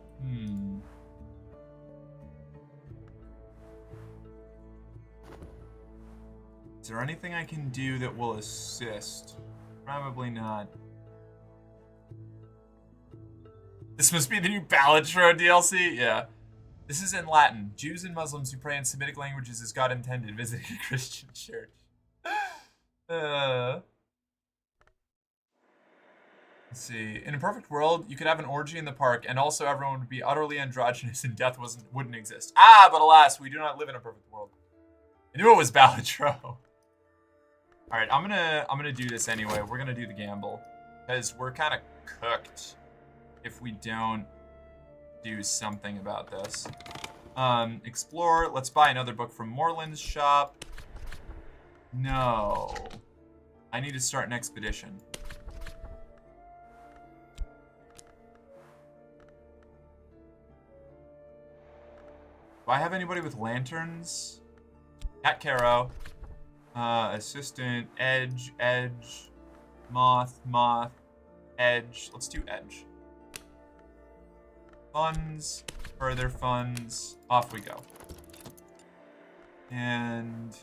Is there anything I can do that will assist? Probably not. This must be the new Balatro DLC? Yeah. This is in Latin. Jews and Muslims who pray in Semitic languages as God intended visiting a Christian church. Let's see. In a perfect world, you could have an orgy in the park, and also everyone would be utterly androgynous, and death wouldn't exist. Ah, but alas, we do not live in a perfect world. I knew it was Balatro. All right, I'm gonna do this anyway. We're gonna do the gamble because we're kind of cooked if we don't do something about this. Explore. Let's buy another book from Moreland's shop. No. I need to start an expedition. Do I have anybody with lanterns? Cat Caro. Assistant. Edge. Moth. Edge. Let's do Edge. Funds, further funds, off we go. And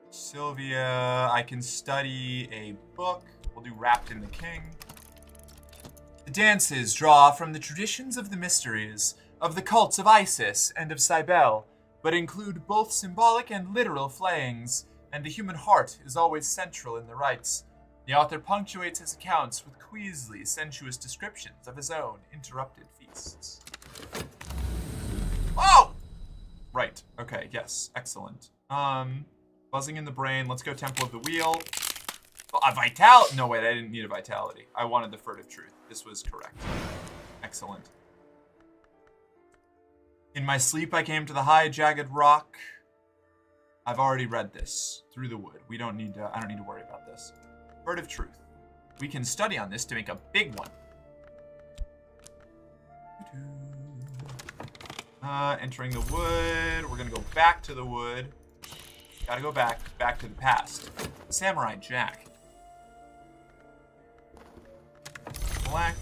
Sylvia, I can study a book. We'll do Wrapped in the King. The dances draw from the traditions of the mysteries of the cults of Isis and of Cybele, but include both symbolic and literal flayings, and the human heart is always central in the rites. The author punctuates his accounts with queasly sensuous descriptions of his own interrupted feasts. Oh! Right. Okay, yes. Excellent. Buzzing in the brain. Let's go Temple of the Wheel. A Vitality. No, wait, I didn't need a Vitality. I wanted the Furtive Truth. This was correct. Excellent. In my sleep, I came to the high, jagged rock. I've already read this. Through the wood. I don't need to worry about this. Furtive Truth. We can study on this to make a big one. Entering the wood. We're gonna go back to the wood. Gotta go back to the past. Samurai Jack. Collect.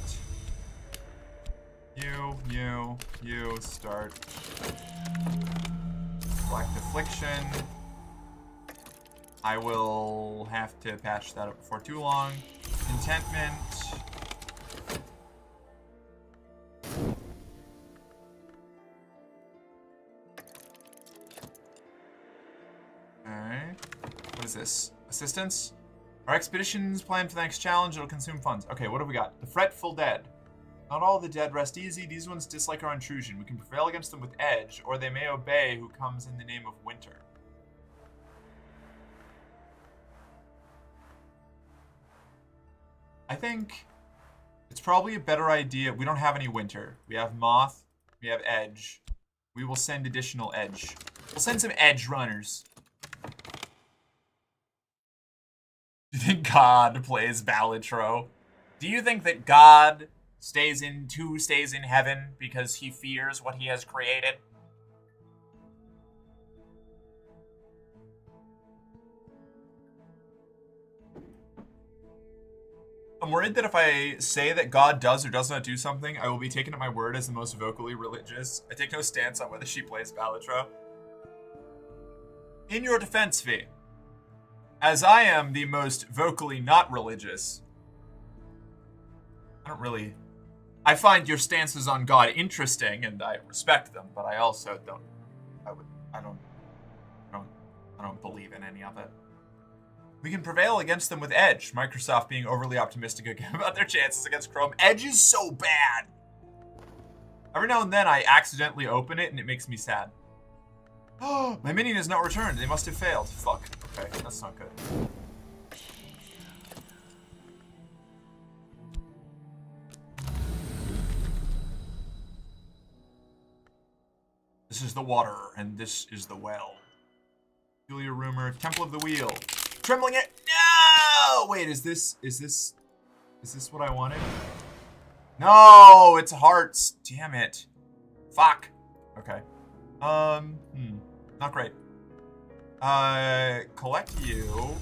You, start. Collect Affliction. I will have to patch that up before too long. Contentment. Alright. What is this? Assistance? Our expedition's planned for the next challenge. It'll consume funds. Okay, what have we got? The Fretful Dead. Not all the dead rest easy. These ones dislike our intrusion. We can prevail against them with edge, or they may obey who comes in the name of winter. I think it's probably a better idea. We don't have any winter. We have moth. We have edge. We will send additional edge. We'll send some edge runners. Do you think God plays Balatro? Do you think that God stays in heaven because he fears what he has created? I'm worried that if I say that God does or does not do something, I will be taken at my word as the most vocally religious. I take no stance on whether she plays Balatro. In your defense, V, as I am the most vocally not religious, I find your stances on God interesting and I respect them, but I also don't believe in any of it. We can prevail against them with Edge. Microsoft being overly optimistic again about their chances against Chrome. Edge is so bad. Every now and then I accidentally open it and it makes me sad. Oh, my minion has not returned. They must have failed. Fuck. Okay, that's not good. This is the water, and this is the well. Julia Rumor, Temple of the Wheel. Trembling it. No! Wait, is this what I wanted? No, it's hearts. Damn it. Fuck. Okay. Not great. Collect you.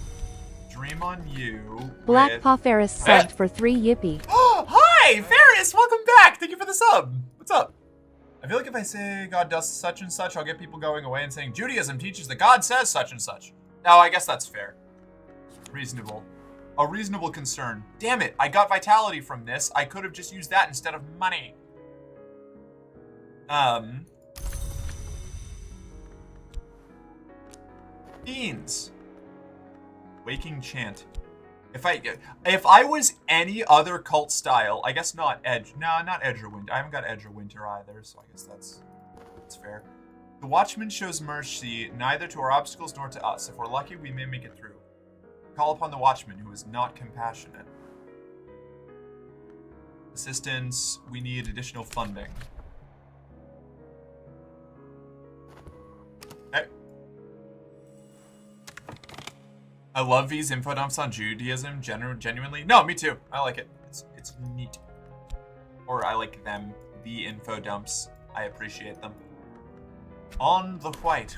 Dream on you. Black with... Paw Ferris subbed for 3 yippee. Oh, hi, Ferris! Welcome back! Thank you for the sub. What's up? I feel like if I say God does such and such, I'll get people going away and saying Judaism teaches that God says such and such. Now, I guess that's fair. Reasonable. A reasonable concern. Damn it, I got vitality from this. I could have just used that instead of money. Beans. Waking chant. If I was any other cult style, I guess not Edge. No, not Edge or Winter. I haven't got Edge or Winter either, so I guess that's fair. The Watchman shows mercy neither to our obstacles nor to us. If we're lucky, we may make it through. Call upon the Watchman, who is not compassionate. Assistance. We need additional funding. Okay. I love these info dumps on Judaism, genuinely. No, me too. I like it. It's neat. Or I like them. The info dumps. I appreciate them. On the white.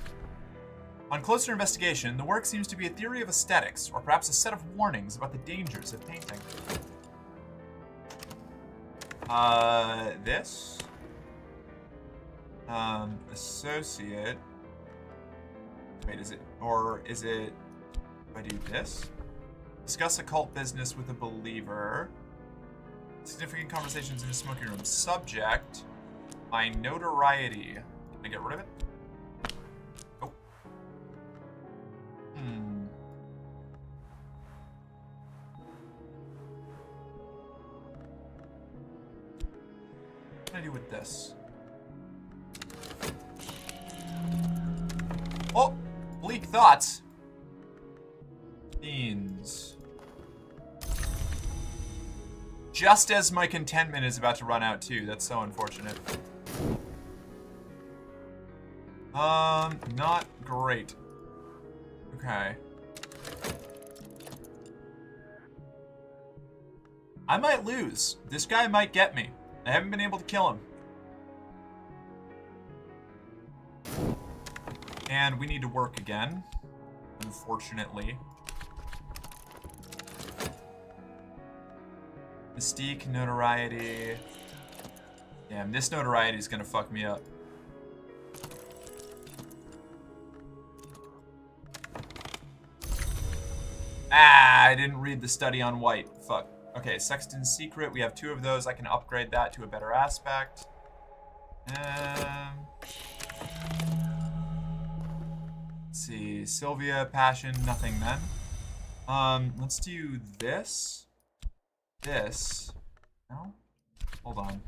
On closer investigation, the work seems to be a theory of aesthetics, or perhaps a set of warnings about the dangers of painting. This. Associate. Wait, is it, if I do this? Discuss occult business with a believer. Significant conversations in a smoking room. Subject. My notoriety. Can I get rid of it? Oh. What can I do with this? Oh! Bleak thoughts. Beans. Just as my contentment is about to run out too. That's so unfortunate. Not great. Okay. I might lose. This guy might get me. I haven't been able to kill him. And we need to work again. Unfortunately. Mystique, notoriety. Damn, this notoriety is gonna fuck me up. Ah, I didn't read the study on white. Fuck. Okay, Sexton's Secret. We have 2 of those. I can upgrade that to a better aspect. Let's see. Sylvia, Passion, nothing then. Let's do this. This. No? Hold on.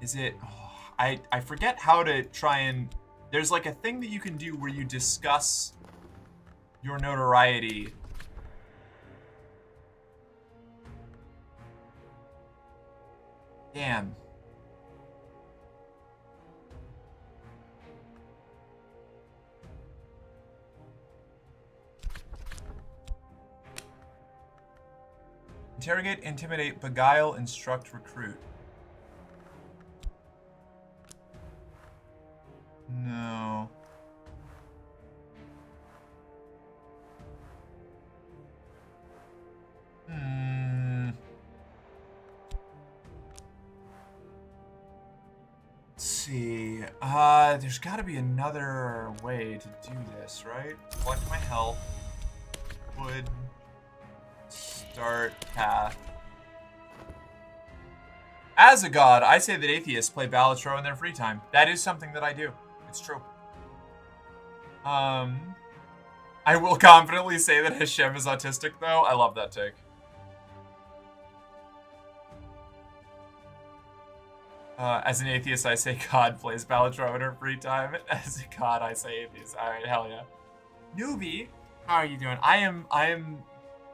Is it... Oh, I forget how to try and... There's like a thing that you can do where you discuss your notoriety. Damn. Interrogate, intimidate, beguile, instruct, recruit. No. Let's see. There's gotta be another way to do this, right? Collect my health. Wood. Start path. As a god, I say that atheists play Balatro in their free time. That is something that I do. It's true. I will confidently say that Hashem is autistic, though. I love that take. As an atheist, I say God plays Balatro in her free time. As a god, I say atheist. Alright, hell yeah. Newbie, how are you doing? I am,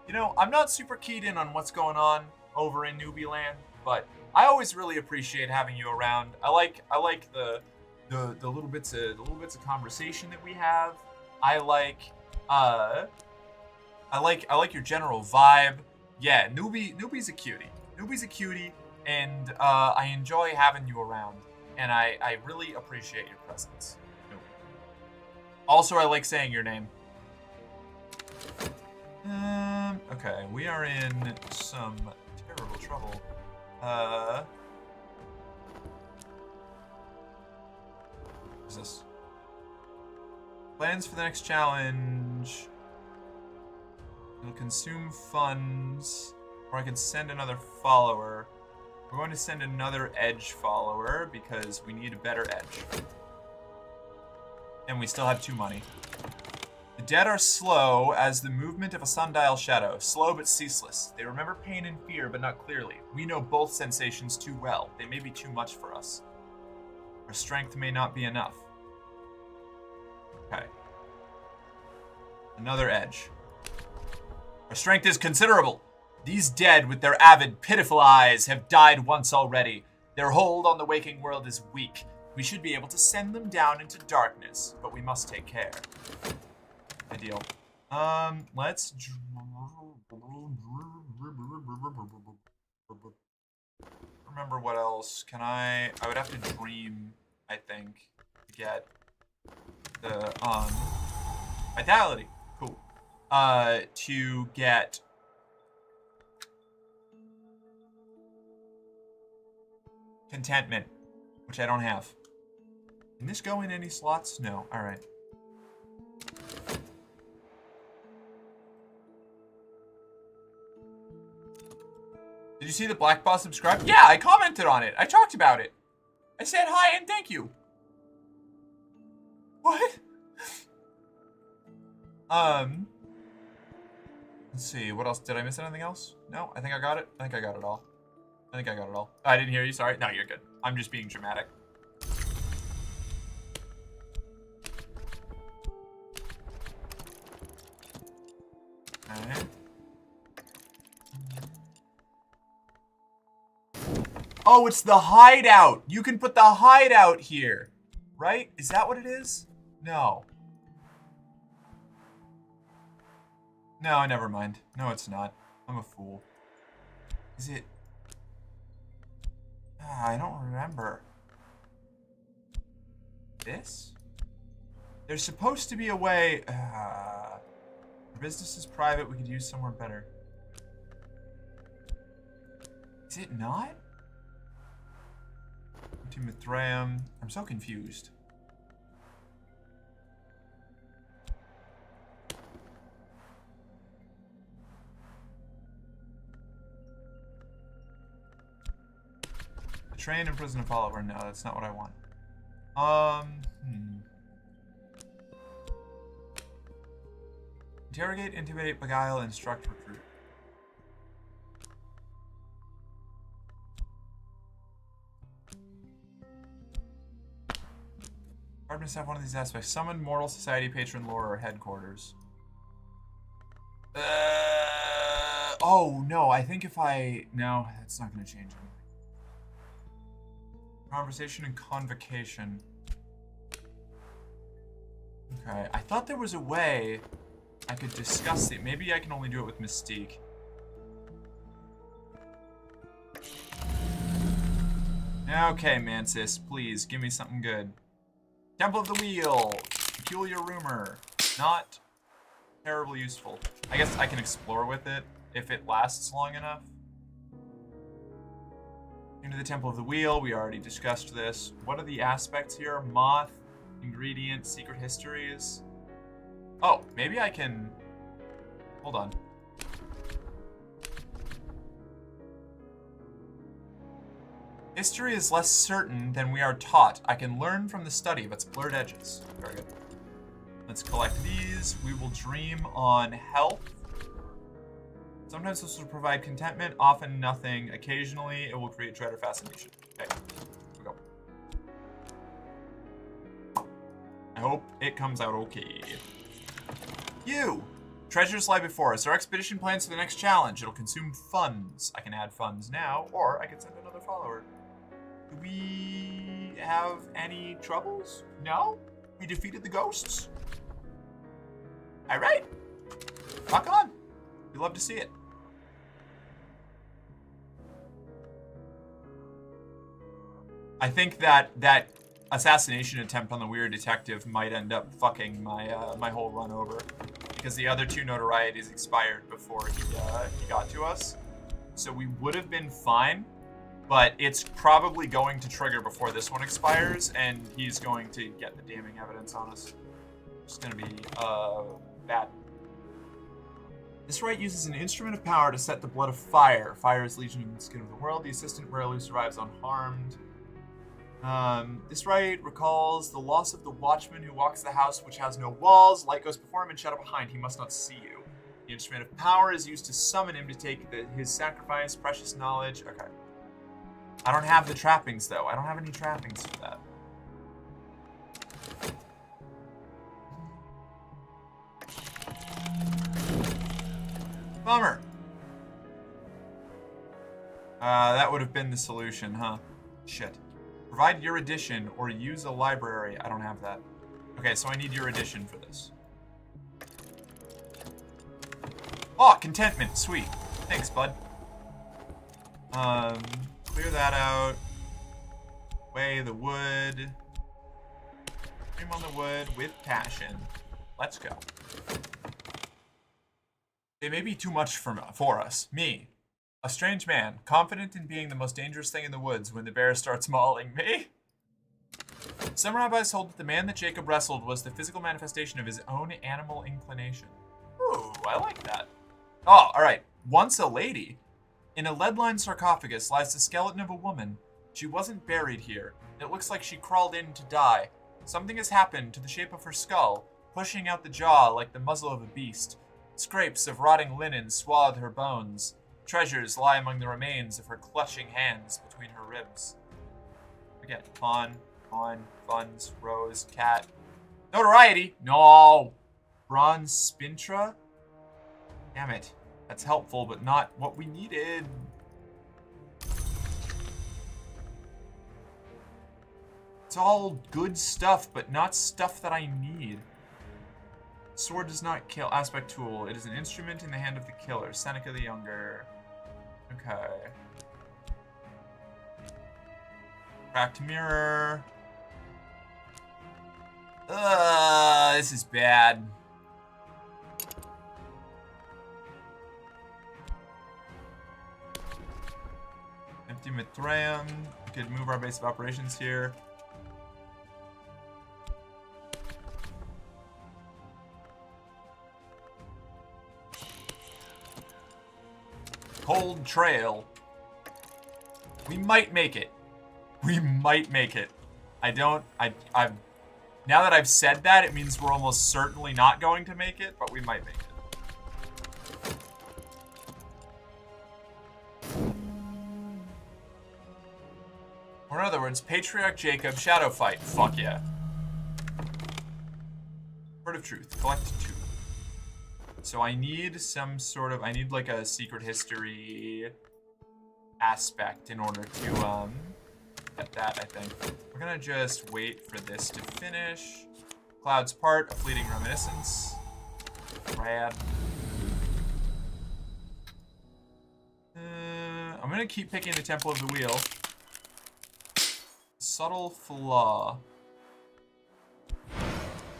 you know, I'm not super keyed in on what's going on over in Newbie Land, but I always really appreciate having you around. I like the little bits of conversation that we have. I like your general vibe. Yeah, Newbie's a cutie. Newbie's a cutie, and I enjoy having you around. and I really appreciate your presence. Also, I like saying your name. Okay, we are in some terrible trouble. What is this? Plans for the next challenge. It'll consume funds, or I could send another follower. We're going to send another edge follower because we need a better edge. And we still have 2 money. The dead are slow as the movement of a sundial shadow. Slow but ceaseless. They remember pain and fear, but not clearly. We know both sensations too well. They may be too much for us. Our strength may not be enough. Okay. Another edge. Our strength is considerable. These dead with their avid, pitiful eyes have died once already. Their hold on the waking world is weak. We should be able to send them down into darkness, but we must take care. Ideal. Let's... Remember what else? Can I would have to dream, I think, to get the, vitality. Cool. To get... contentment, which I don't have. Can this go in any slots? No. Alright. Did you see the Black Boss subscribe? Yeah, I commented on it. I talked about it. I said hi and thank you. What? Let's see. What else? Did I miss anything else? No, I think I got it. I think I got it all. I didn't hear you. Sorry. No, you're good. I'm just being dramatic. Okay. Oh, it's the hideout. You can put the hideout here, right? Is that what it is? No. No, never mind. No, it's not. I'm a fool. Is it? I don't remember. This? There's supposed to be a way... Our business is private. We could use somewhere better. Is it not? To Mithraeum. I'm so confused. Train and prison and follower. No, that's not what I want. Interrogate, intimidate, beguile, instruct, recruit. Hard to have one of these aspects. Summon mortal society, patron lore, or headquarters. Oh no, I think if I... No, that's not going to change anything. Conversation and convocation. Okay, I thought there was a way I could discuss it. Maybe I can only do it with Mystique. Okay, Mantis, please, give me something good. Temple of the Wheel. Peculiar Rumor. Not terribly useful. I guess I can explore with it if it lasts long enough. Into the Temple of the Wheel, we already discussed this. What are the aspects here? Moth, ingredient, secret histories. Oh, maybe I can... Hold on. History is less certain than we are taught. I can learn from the study of its blurred edges. Very good. Let's collect these. We will dream on health. Sometimes this will provide contentment, often nothing. Occasionally, it will create dread or fascination. Okay, here we go. I hope it comes out okay. You! Treasures lie before us. Our expedition plans for the next challenge. It'll consume funds. I can add funds now, or I can send another follower. Do we have any troubles? No? We defeated the ghosts? Alright. Rock on. We love to see it. I think that assassination attempt on the weird detective might end up fucking my my whole run over, because the other 2 notorieties expired before he got to us. So we would have been fine, but it's probably going to trigger before this one expires, and he's going to get the damning evidence on us. It's gonna be bad. This rite uses an instrument of power to set the blood of fire. Fire is legion in the skin of the world. The assistant rarely survives unharmed. This rite recalls the loss of the watchman who walks the house which has no walls. Light goes before him and shadow behind. He must not see you. The instrument of power is used to summon him to take his sacrifice, precious knowledge. Okay. I don't have the trappings, though. I don't have any trappings for that. Bummer. That would have been the solution, huh? Shit. Provide your edition or use a library. I don't have that. Okay, so I need your edition for this. Oh, contentment. Sweet. Thanks, bud. Clear that out. Weigh the wood. Stream on the wood with passion. Let's go. It may be too much for us. Me. A strange man, confident in being the most dangerous thing in the woods when the bear starts mauling me. Some rabbis hold that the man that Jacob wrestled was the physical manifestation of his own animal inclination. Ooh, I like that. Oh, alright. Once a lady. In a lead-lined sarcophagus lies the skeleton of a woman. She wasn't buried here. It looks like she crawled in to die. Something has happened to the shape of her skull, pushing out the jaw like the muzzle of a beast. Scrapes of rotting linen swathe her bones. Treasures lie among the remains of her clutching hands between her ribs. Again, pawn, funds, rose, cat. Notoriety! No! Bronze spintra? Damn it. That's helpful, but not what we needed. It's all good stuff, but not stuff that I need. Sword does not kill. Aspect tool. It is an instrument in the hand of the killer. Seneca the Younger. Okay. Cracked mirror. This is bad. Empty Mithraeum. We could move our base of operations here. Cold Trail. We might make it. We might make it. I've now that I've said that, it means we're almost certainly not going to make it, but we might make it. Or in other words, Patriarch Jacob, Shadow Fight. Fuck yeah. Word of Truth. Collect 2. So I need some sort of, I need like a secret history aspect in order to get that, I think. We're gonna just wait for this to finish. Cloud's part, a fleeting reminiscence. Rad. I'm gonna keep picking the Temple of the Wheel. Subtle flaw.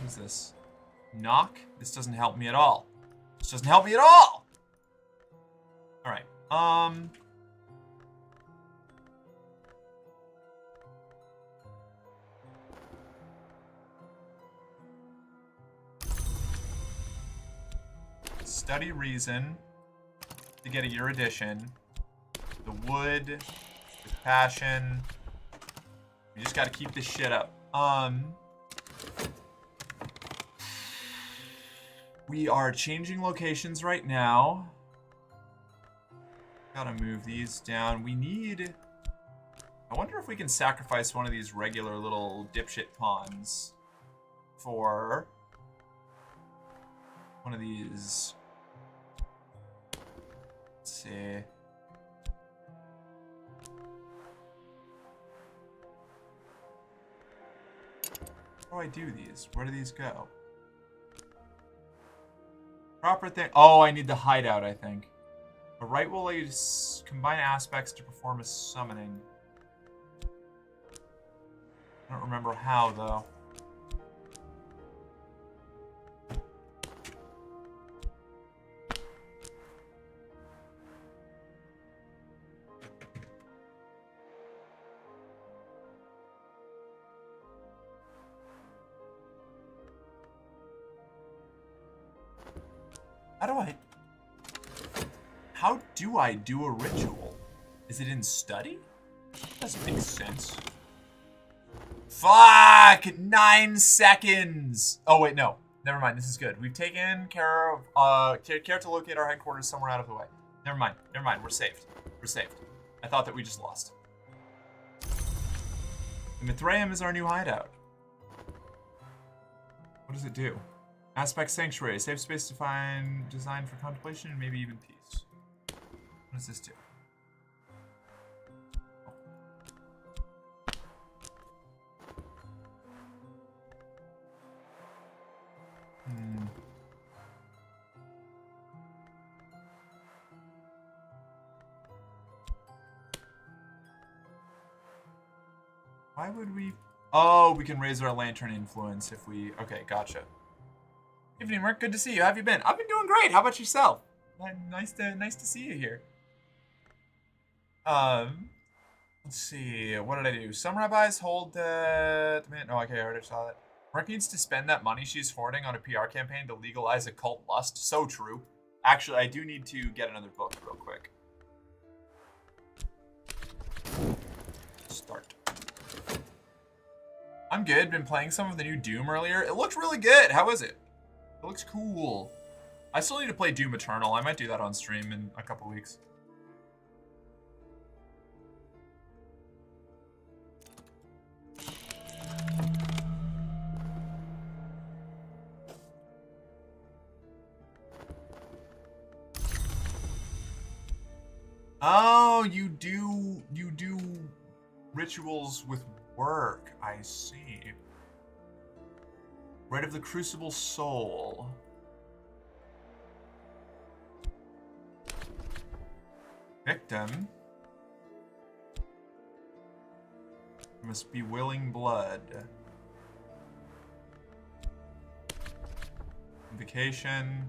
Who's this? Knock? This doesn't help me at all. This doesn't help me at all! Alright, study reason to get a erudition. The wood, with passion. We just gotta keep this shit up. We are changing locations right now. Gotta move these down. We need... I wonder if we can sacrifice one of these regular little dipshit pawns for one of these. Let's see. How do I do these? Where do these go? Proper thing. Oh, I need the hideout, I think. The right will allow you to combine aspects to perform a summoning. I don't remember how, though. How do I do a ritual? Is it in study? Doesn't make sense. Fuck! 9 seconds! Oh, wait, no. Never mind, this is good. We've taken care of, care to locate our headquarters somewhere out of the way. Never mind, we're saved. We're saved. I thought that we just lost. The Mithraeum is our new hideout. What does it do? Aspect Sanctuary, safe space designed for contemplation and maybe even peace. What does this do? Why would we... Oh, we can raise our lantern influence if we... Okay, gotcha. Evening, Mark. Good to see you. How have you been? I've been doing great. How about yourself? Nice to see you here. Let's see. What did I do? Some rabbis hold the... Oh, okay, I already saw that. Mark needs to spend that money she's hoarding on a PR campaign to legalize occult lust. So true. Actually, I do need to get another book real quick. Start. I'm good. Been playing some of the new Doom earlier. It looked really good. How is it? It looks cool. I still need to play Doom Eternal. I might do that on stream in a couple weeks. Oh, you do rituals with work. I see. Rite of the Crucible Soul. Victim. Must be willing blood. Invocation.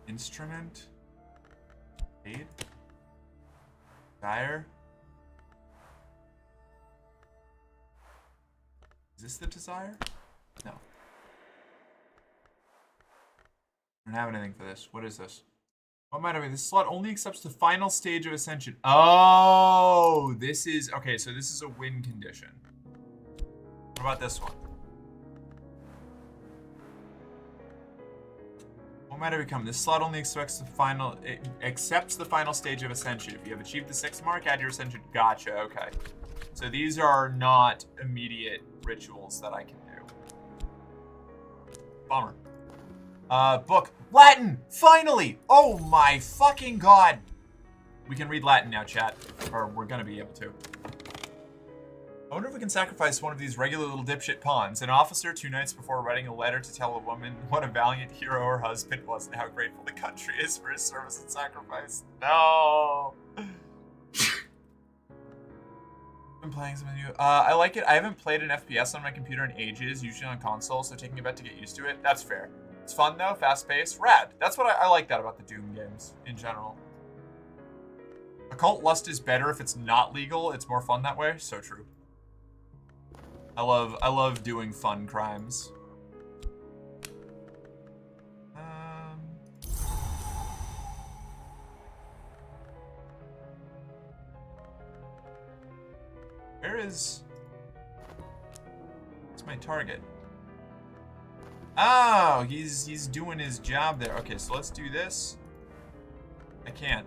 Instrument. Aid. Desire. Is this the desire? No. I don't have anything for this. What is this? What might I mean? This slot only accepts the final stage of Ascension. Oh, this is... Okay, so this is a win condition. What about this one? What might I become? This slot only accepts the final... It accepts the final stage of Ascension. If you have achieved the 6th mark, add your Ascension. Gotcha, okay. So these are not immediate rituals that I can do. Bummer. Book. Latin! Finally! Oh my fucking god! We can read Latin now, chat. Or we're gonna be able to. I wonder if we can sacrifice one of these regular little dipshit pawns. An officer 2 nights before writing a letter to tell a woman what a valiant hero her husband was and how grateful the country is for his service and sacrifice. No! Been playing something new. I like it. I haven't played an FPS on my computer in ages, usually on console, so taking a bit to get used to it. That's fair. It's fun though, fast-paced, rad. That's what I like that about the Doom games in general. Occult lust is better if it's not legal. It's more fun that way. So true. I love doing fun crimes. Where's my target? Oh, he's doing his job there. Okay, so let's do this. I can't,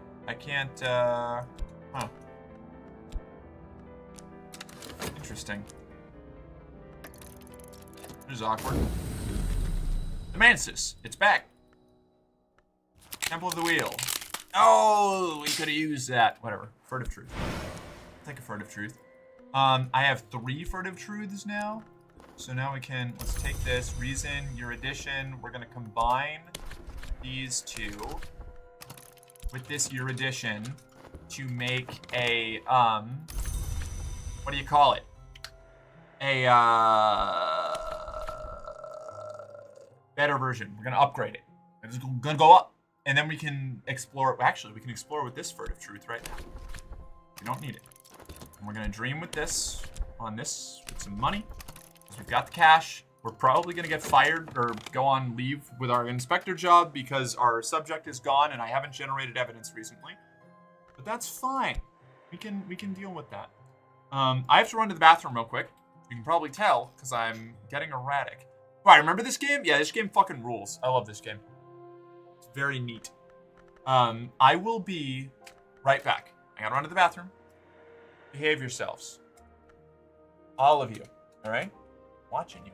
huh. Interesting. This is awkward. The Mansus, it's back. Temple of the Wheel. Oh, we could have used that. Whatever, Furtive Truth. I'll take a Furtive Truth. I have 3 Furtive Truths now. So now we can, let's take this, Reason, your addition. We're gonna combine these 2. with this erudition to make a, what do you call it? A, better version. We're gonna upgrade it. It's gonna go up. And then we can explore, actually, we can explore with this Furtive Truth right now. We don't need it. And we're gonna dream with this, on this, with some money. Because we've got the cash. We're probably gonna get fired or go on leave with our inspector job because our subject is gone and I haven't generated evidence recently. But that's fine. We can deal with that. I have to run to the bathroom real quick. You can probably tell because I'm getting erratic. All right, remember this game? Yeah, this game fucking rules. I love this game. It's very neat. I will be right back. I gotta run to the bathroom. Behave yourselves. All of you. All right? Watching you.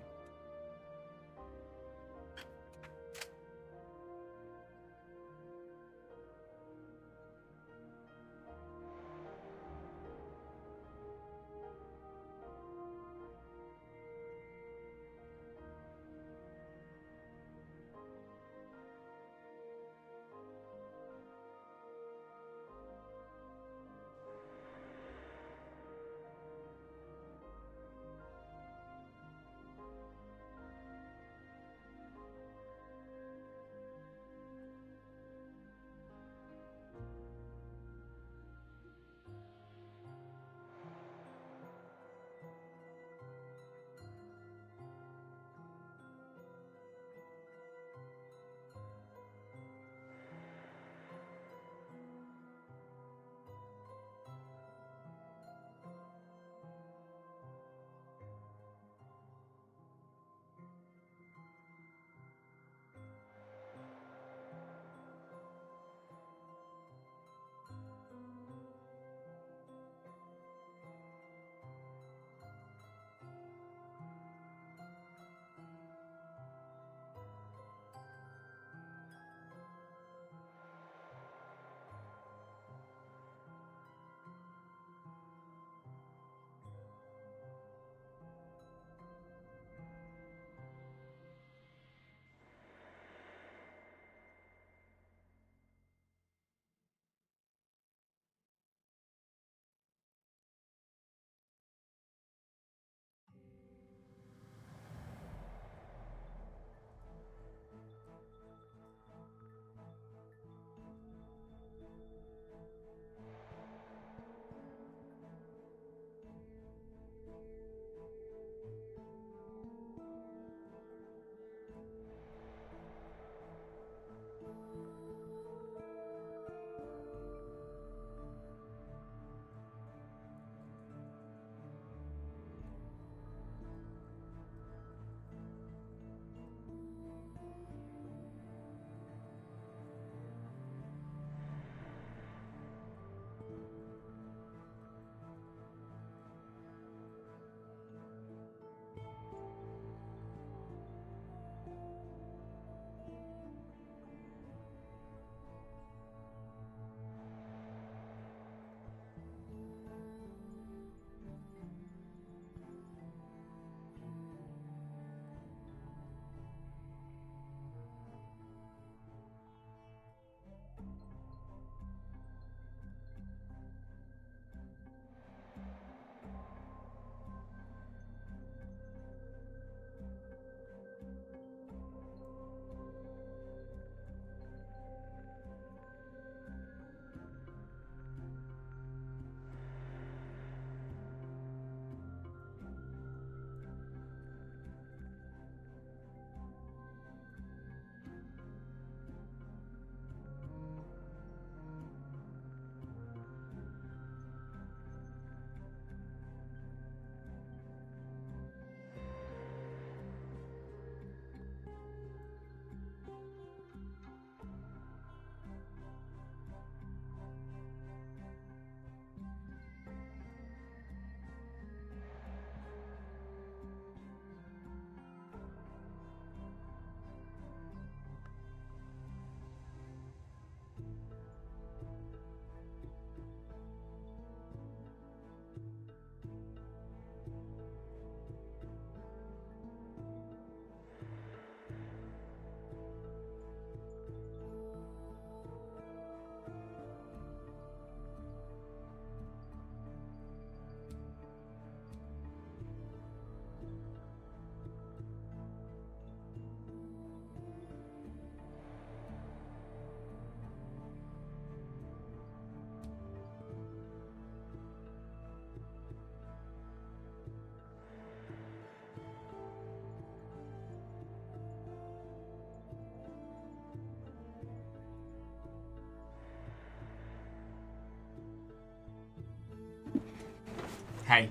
Hey,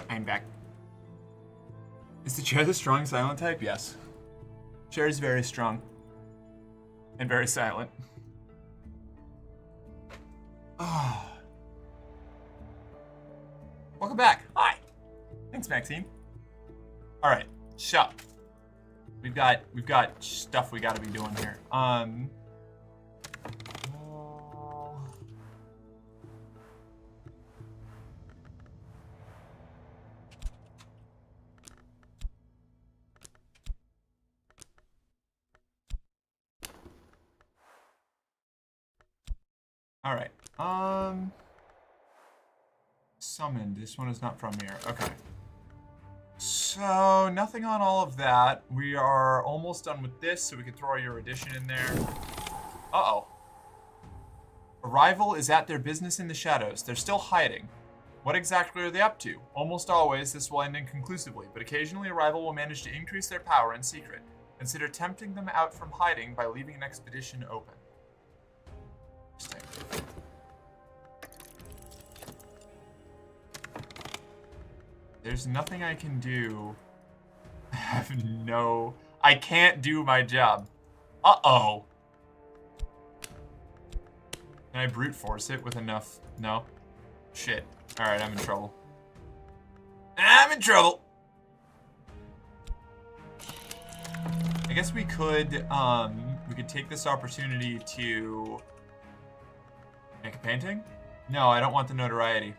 I'm back. Is the chair the strong silent type? Yes. Chair is very strong. And very silent. Oh. Welcome back. Hi. Thanks, Maxine. Alright, so we've got stuff we gotta be doing here. Alright. Summoned. This one is not from here. Okay. So, nothing on all of that. We are almost done with this, so we can throw your addition in there. Uh-oh. Arrival is at their business in the shadows. They're still hiding. What exactly are they up to? Almost always, this will end inconclusively, but occasionally Arrival will manage to increase their power in secret. Consider tempting them out from hiding by leaving an expedition open. Interesting. There's nothing I can do. I have no... I can't do my job. Uh-oh. Can I brute force it with enough... No. Shit. Alright, I'm in trouble. I'm in trouble! I guess we could take this opportunity to... make a painting? No, I don't want the notoriety.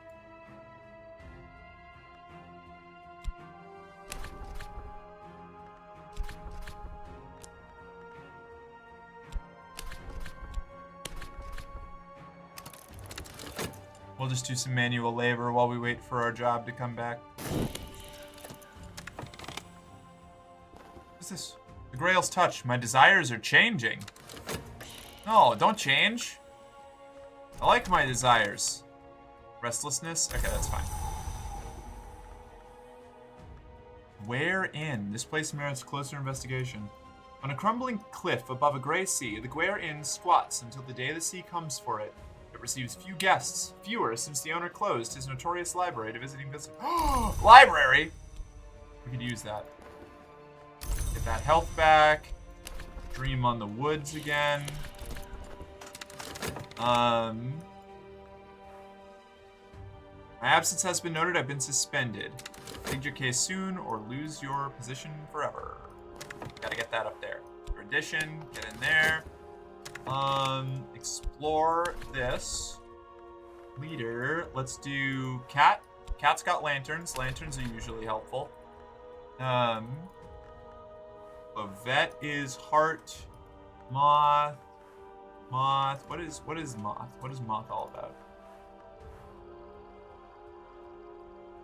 We'll just do some manual labor while we wait for our job to come back. What's this? The Grail's touch. My desires are changing. No, don't change. I like my desires. Restlessness? Okay, that's fine. Where-in? This place merits closer investigation. On a crumbling cliff above a gray sea, the Guare Inn squats until the day the sea comes for it. It receives few guests, fewer since the owner closed his notorious library to visiting visitors. Library! We could use that. Get that health back. Dream on the woods again. My absence has been noted. I've been suspended. Plead your case soon or lose your position forever. Gotta get that up there. Your addition, get in there. Explore this. Leader, let's do cat. Cat's got lanterns. Lanterns are usually helpful. A vet is heart. Moth. Moth. What is moth? What is moth all about?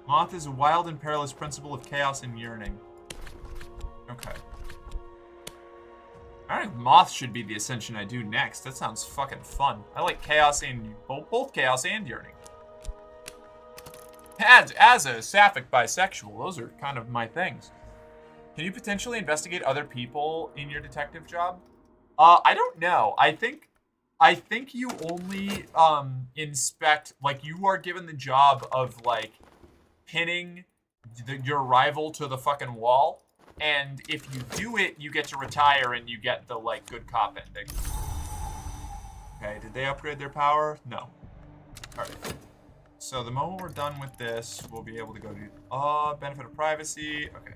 Moth is a wild and perilous principle of chaos and yearning. Okay. I think moth should be the ascension I do next. That sounds fucking fun. I like chaos and both chaos and yearning. As a sapphic bisexual, those are kind of my things. Can you potentially investigate other people in your detective job? I don't know. I think you only inspect, like, you are given the job of like pinning your rival to the fucking wall. And if you do it, you get to retire and you get the, like, good cop ending. Okay, did they upgrade their power? No. Alright. So the moment we're done with this, we'll be able to go to, benefit of privacy. Okay.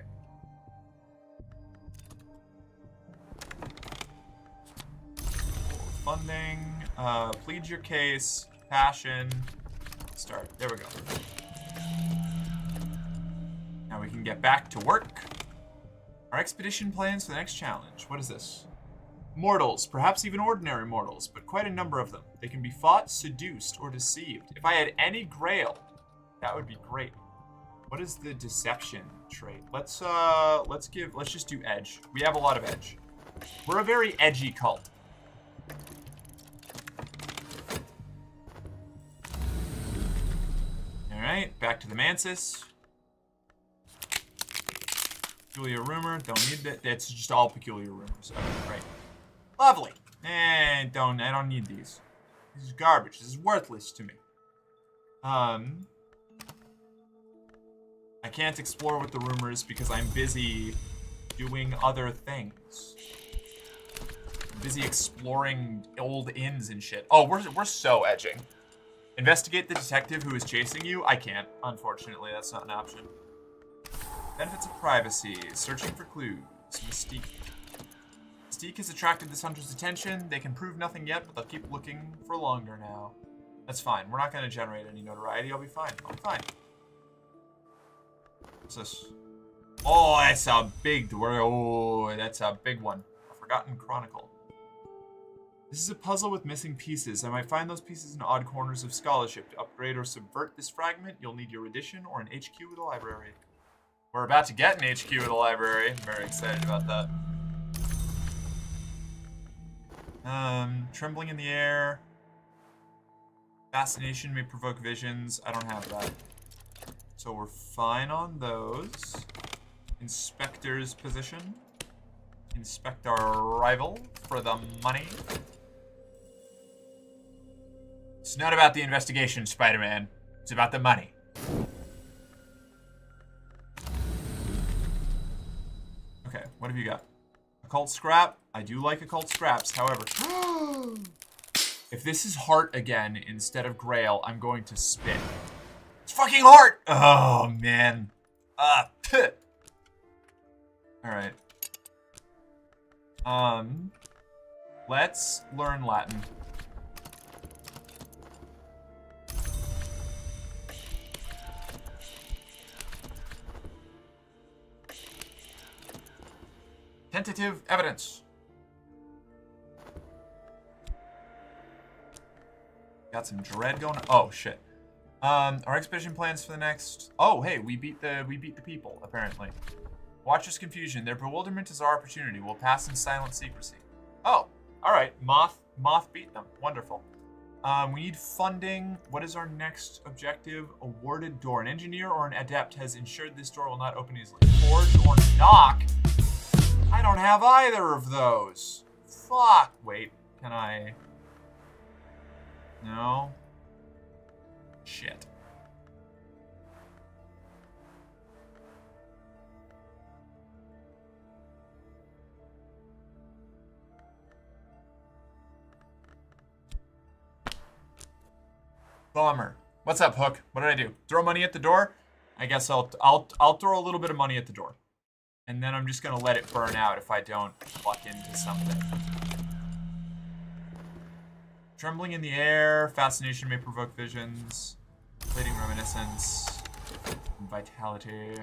Funding, plead your case, passion, start. There we go. Now we can get back to work. Our expedition plans for the next challenge. What is this? Mortals, perhaps even ordinary mortals, but quite a number of them. They can be fought, seduced, or deceived. If I had any grail, that would be great. What is the deception trait? Let's just do edge. We have a lot of edge. We're a very edgy cult. Alright, back to the Mansis. Peculiar rumor, don't need that. It's just all peculiar rumors. Okay, right. Lovely. I don't need these. This is garbage. This is worthless to me. I can't explore with the rumors because I'm busy doing other things. I'm busy exploring old inns and shit. Oh, we're so edging. Investigate the detective who is chasing you? I can't, unfortunately. That's not an option. Benefits of privacy. Searching for clues. Mystique. Mystique has attracted this hunter's attention. They can prove nothing yet, but they'll keep looking for longer now. That's fine. We're not going to generate any notoriety. I'll be fine. I'll be fine. What's this? Oh, that's a big door. Oh, that's a big one. A Forgotten Chronicle. This is a puzzle with missing pieces. I might find those pieces in odd corners of scholarship. To upgrade or subvert this fragment, you'll need your edition or an HQ with a library. We're about to get an HQ with a library. I'm very excited about that. Trembling in the air. Fascination may provoke visions. I don't have that. So we're fine on those. Inspector's position. Inspect our rival for the money. It's not about the investigation, Spider-Man. It's about the money. Okay, what have you got? Occult scrap. I do like occult scraps, however. If this is heart again instead of grail, I'm going to spit. It's fucking heart! Oh, man. Alright. Let's learn Latin. Tentative evidence. Got some dread going on. Oh shit. Our expedition plans for the next. Oh hey, we beat the people apparently. Watch this confusion. Their bewilderment is our opportunity. We'll pass in silent secrecy. Oh, all right. Moth beat them. Wonderful. We need funding. What is our next objective? Awarded door. An engineer or an adept has ensured this door will not open easily. Forge or knock. I don't have either of those. Fuck. Wait, can I? No. Shit. Bummer. What's up, Hook? What did I do? Throw money at the door? I guess I'll throw a little bit of money at the door. And then I'm just gonna let it burn out if I don't luck into something. Trembling in the air, fascination may provoke visions, fleeting reminiscence, vitality.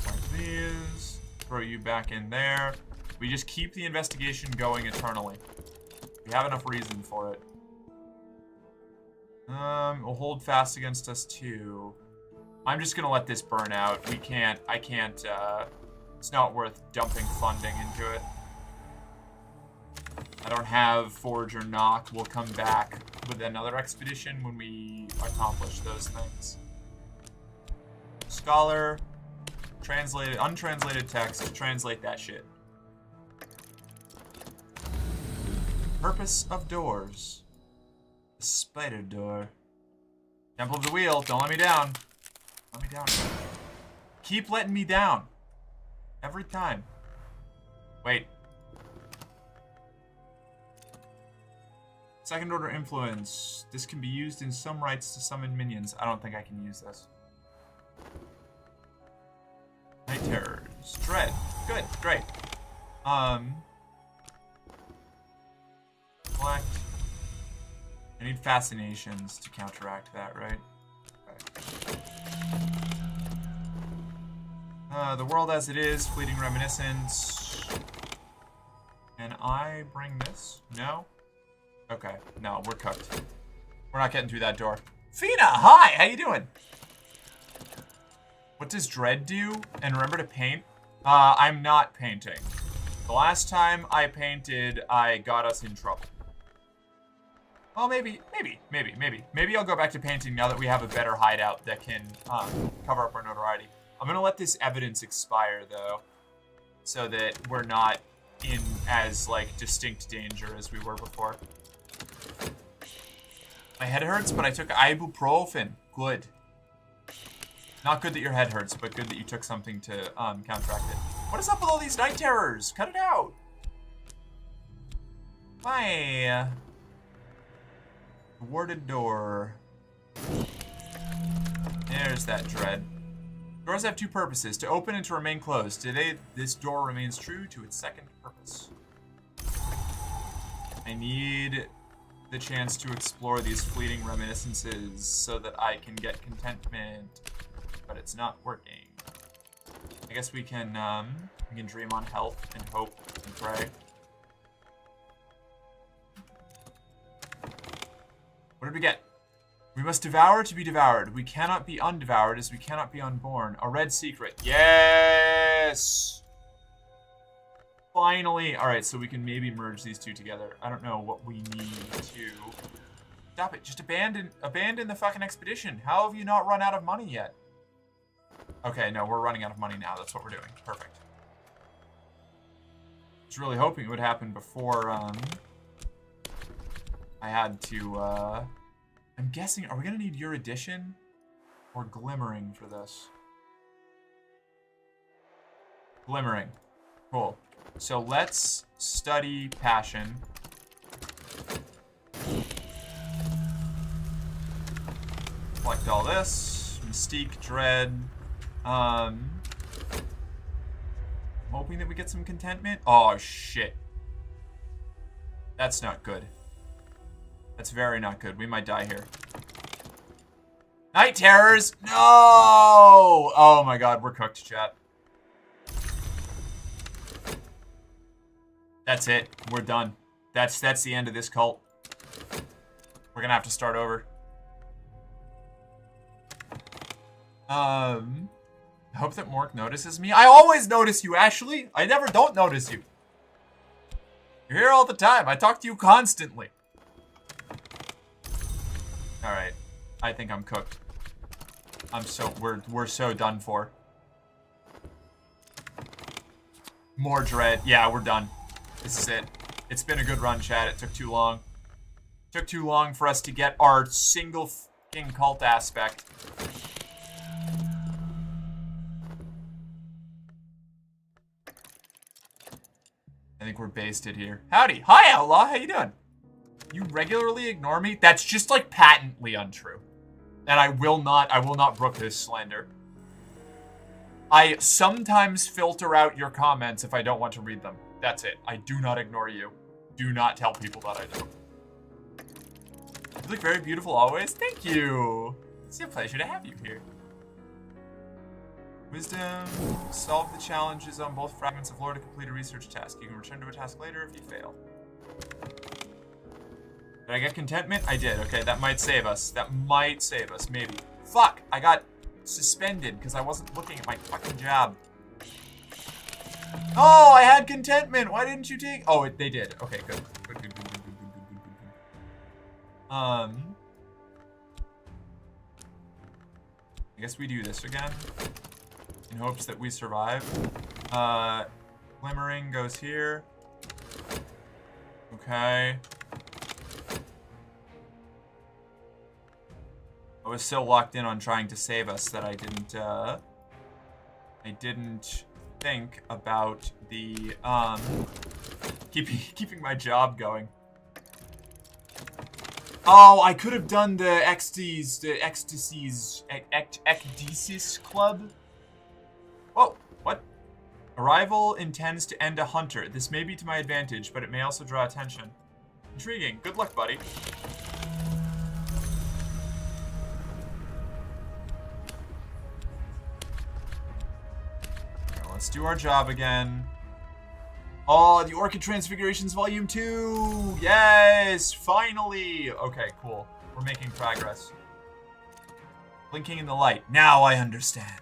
Like these, throw you back in there. We just keep the investigation going eternally. We have enough reason for it. Will hold fast against us too. I'm just gonna let this burn out. I can't, it's not worth dumping funding into it. I don't have Forge or Knock. We'll come back with another expedition when we accomplish those things. Scholar, translated, untranslated text, translate that shit. Purpose of doors. The spider door. Temple of the Wheel, don't let me down. Let me down. Keep letting me down. Every time. Wait. Second order influence. This can be used in some rites to summon minions. I don't think I can use this. Night terrors. Dread. Good. Great. Collect. I need fascinations to counteract that, right? Okay. The world as it is, fleeting reminiscence. Can I bring this? No? Okay, no, we're cooked. We're not getting through that door. Fina, hi, how you doing? What does Dread do? And remember to paint? I'm not painting. The last time I painted, I got us in trouble. Well, maybe I'll go back to painting now that we have a better hideout that can cover up our notoriety. I'm gonna let this evidence expire though, so that we're not in as like distinct danger as we were before. My head hurts, but I took ibuprofen. Good. Not good that your head hurts, but good that you took something to counteract it. What is up with all these night terrors? Cut it out. Hi. Warded door. There's that dread. Doors have two purposes, to open and to remain closed. Today, this door remains true to its second purpose. I need the chance to explore these fleeting reminiscences so that I can get contentment, but it's not working. I guess we can dream on health and hope and pray. What did we get? We must devour to be devoured. We cannot be undevoured as we cannot be unborn. A red secret. Yes! Finally! Alright, so we can maybe merge these two together. I don't know what we need to... Stop it. Just abandon the fucking expedition. How have you not run out of money yet? Okay, no, we're running out of money now. That's what we're doing. Perfect. I was really hoping it would happen before, I had to, I'm guessing, are we gonna need erudition or glimmering for this? Glimmering. Cool. So let's study passion. Collect all this. Mystique, dread. Hoping that we get some contentment. Oh, shit. That's not good. That's very not good. We might die here. Night terrors! No! Oh my god, we're cooked, chat. That's it. We're done. That's the end of this cult. We're gonna have to start over. I hope that Mork notices me. I always notice you, Ashley. I never don't notice you. You're here all the time. I talk to you constantly. Alright. I think I'm cooked. We're so done for. More dread. Yeah, we're done. This is it. It's been a good run, chat. It took too long. It took too long for us to get our single fucking cult aspect. I think we're basted here. Howdy. Hi, Outlaw. How you doing? You regularly ignore me? That's just like patently untrue. And I will not brook this slander. I sometimes filter out your comments if I don't want to read them. That's it. I do not ignore you. Do not tell people that I do. You look very beautiful always. Thank you. It's a pleasure to have you here. Wisdom. Solve the challenges on both fragments of lore to complete a research task. You can return to a task later if you fail. Did I get contentment? I did. Okay, that might save us. That might save us, maybe. Fuck! I got suspended because I wasn't looking at my fucking job. Oh, I had contentment! Why didn't you take... Oh, they did. Okay, good. Good. I guess we do this again. In hopes that we survive. Glimmering goes here. Okay. I was so locked in on trying to save us that I didn't think about the keeping my job going. Oh, I could have done the Ecdysis Club. Whoa, what? Arrival intends to end a hunter. This may be to my advantage, but it may also draw attention. Intriguing. Good luck, buddy. Let's do our job again. Oh, the Orchid Transfigurations Volume 2! Yes! Finally! Okay, cool. We're making progress. Blinking in the light. Now I understand.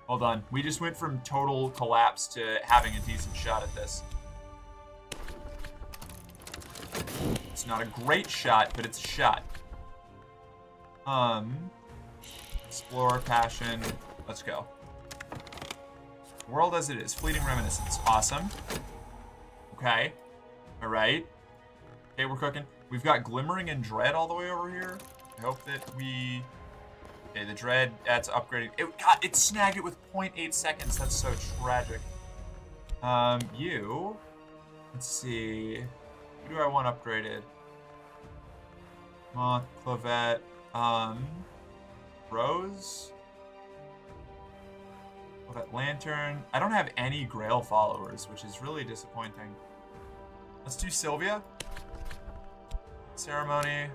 Hold on. We just went from total collapse to having a decent shot at this. It's not a great shot, but it's a shot. Explore, passion. Let's go. World as it is. Fleeting reminiscence. Awesome. Okay. Alright. Okay, we're cooking. We've got Glimmering and Dread all the way over here. I hope that we Okay, the dread, that's upgraded. God, it snagged it with 0.8 seconds. That's so tragic. You. Let's see. Who do I want upgraded? Moth, Clovette, Rose? Clovette Lantern. I don't have any Grail followers, which is really disappointing. Let's do Sylvia. Ceremony.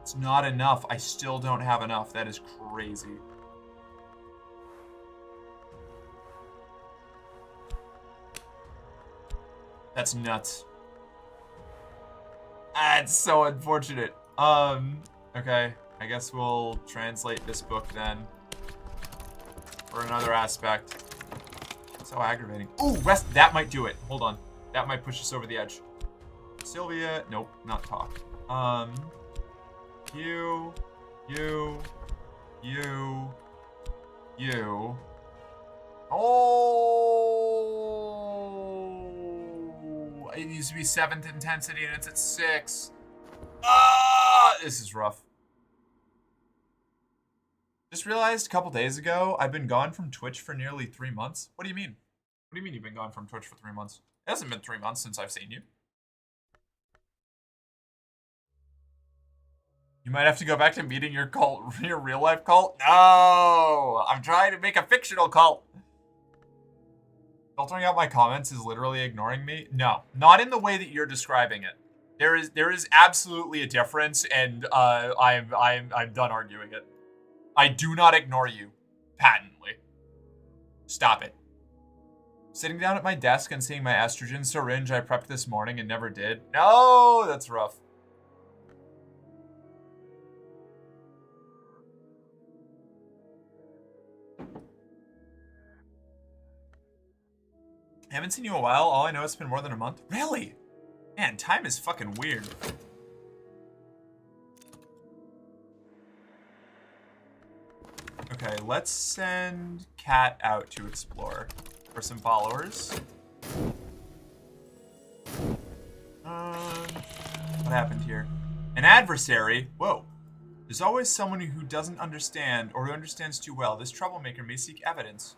It's not enough. I still don't have enough. That is crazy. That's nuts. Ah, it's so unfortunate. Okay. I guess we'll translate this book then. For another aspect. So aggravating. Ooh, rest. That might do it. Hold on. That might push us over the edge. Sylvia. Nope, not talk. You. Oh! It needs to be 7th intensity and it's at 6. Ah! This is rough. Just realized a couple days ago, I've been gone from Twitch for nearly 3 months. What do you mean? What do you mean you've been gone from Twitch for 3 months? It hasn't been 3 months since I've seen you. You might have to go back to meeting your cult, your real life cult. No, I'm trying to make a fictional cult. Filtering out my comments is literally ignoring me. No, not in the way that you're describing it. There is absolutely a difference, and I'm done arguing it. I do not ignore you, patently. Stop it. Sitting down at my desk and seeing my estrogen syringe I prepped this morning and never did. No, that's rough. Haven't seen you in a while. All I know it's been more than a month. Really? Man, time is fucking weird. Okay, let's send Kat out to explore for some followers. What happened here? An adversary? Whoa. There's always someone who doesn't understand or who understands too well. This troublemaker may seek evidence.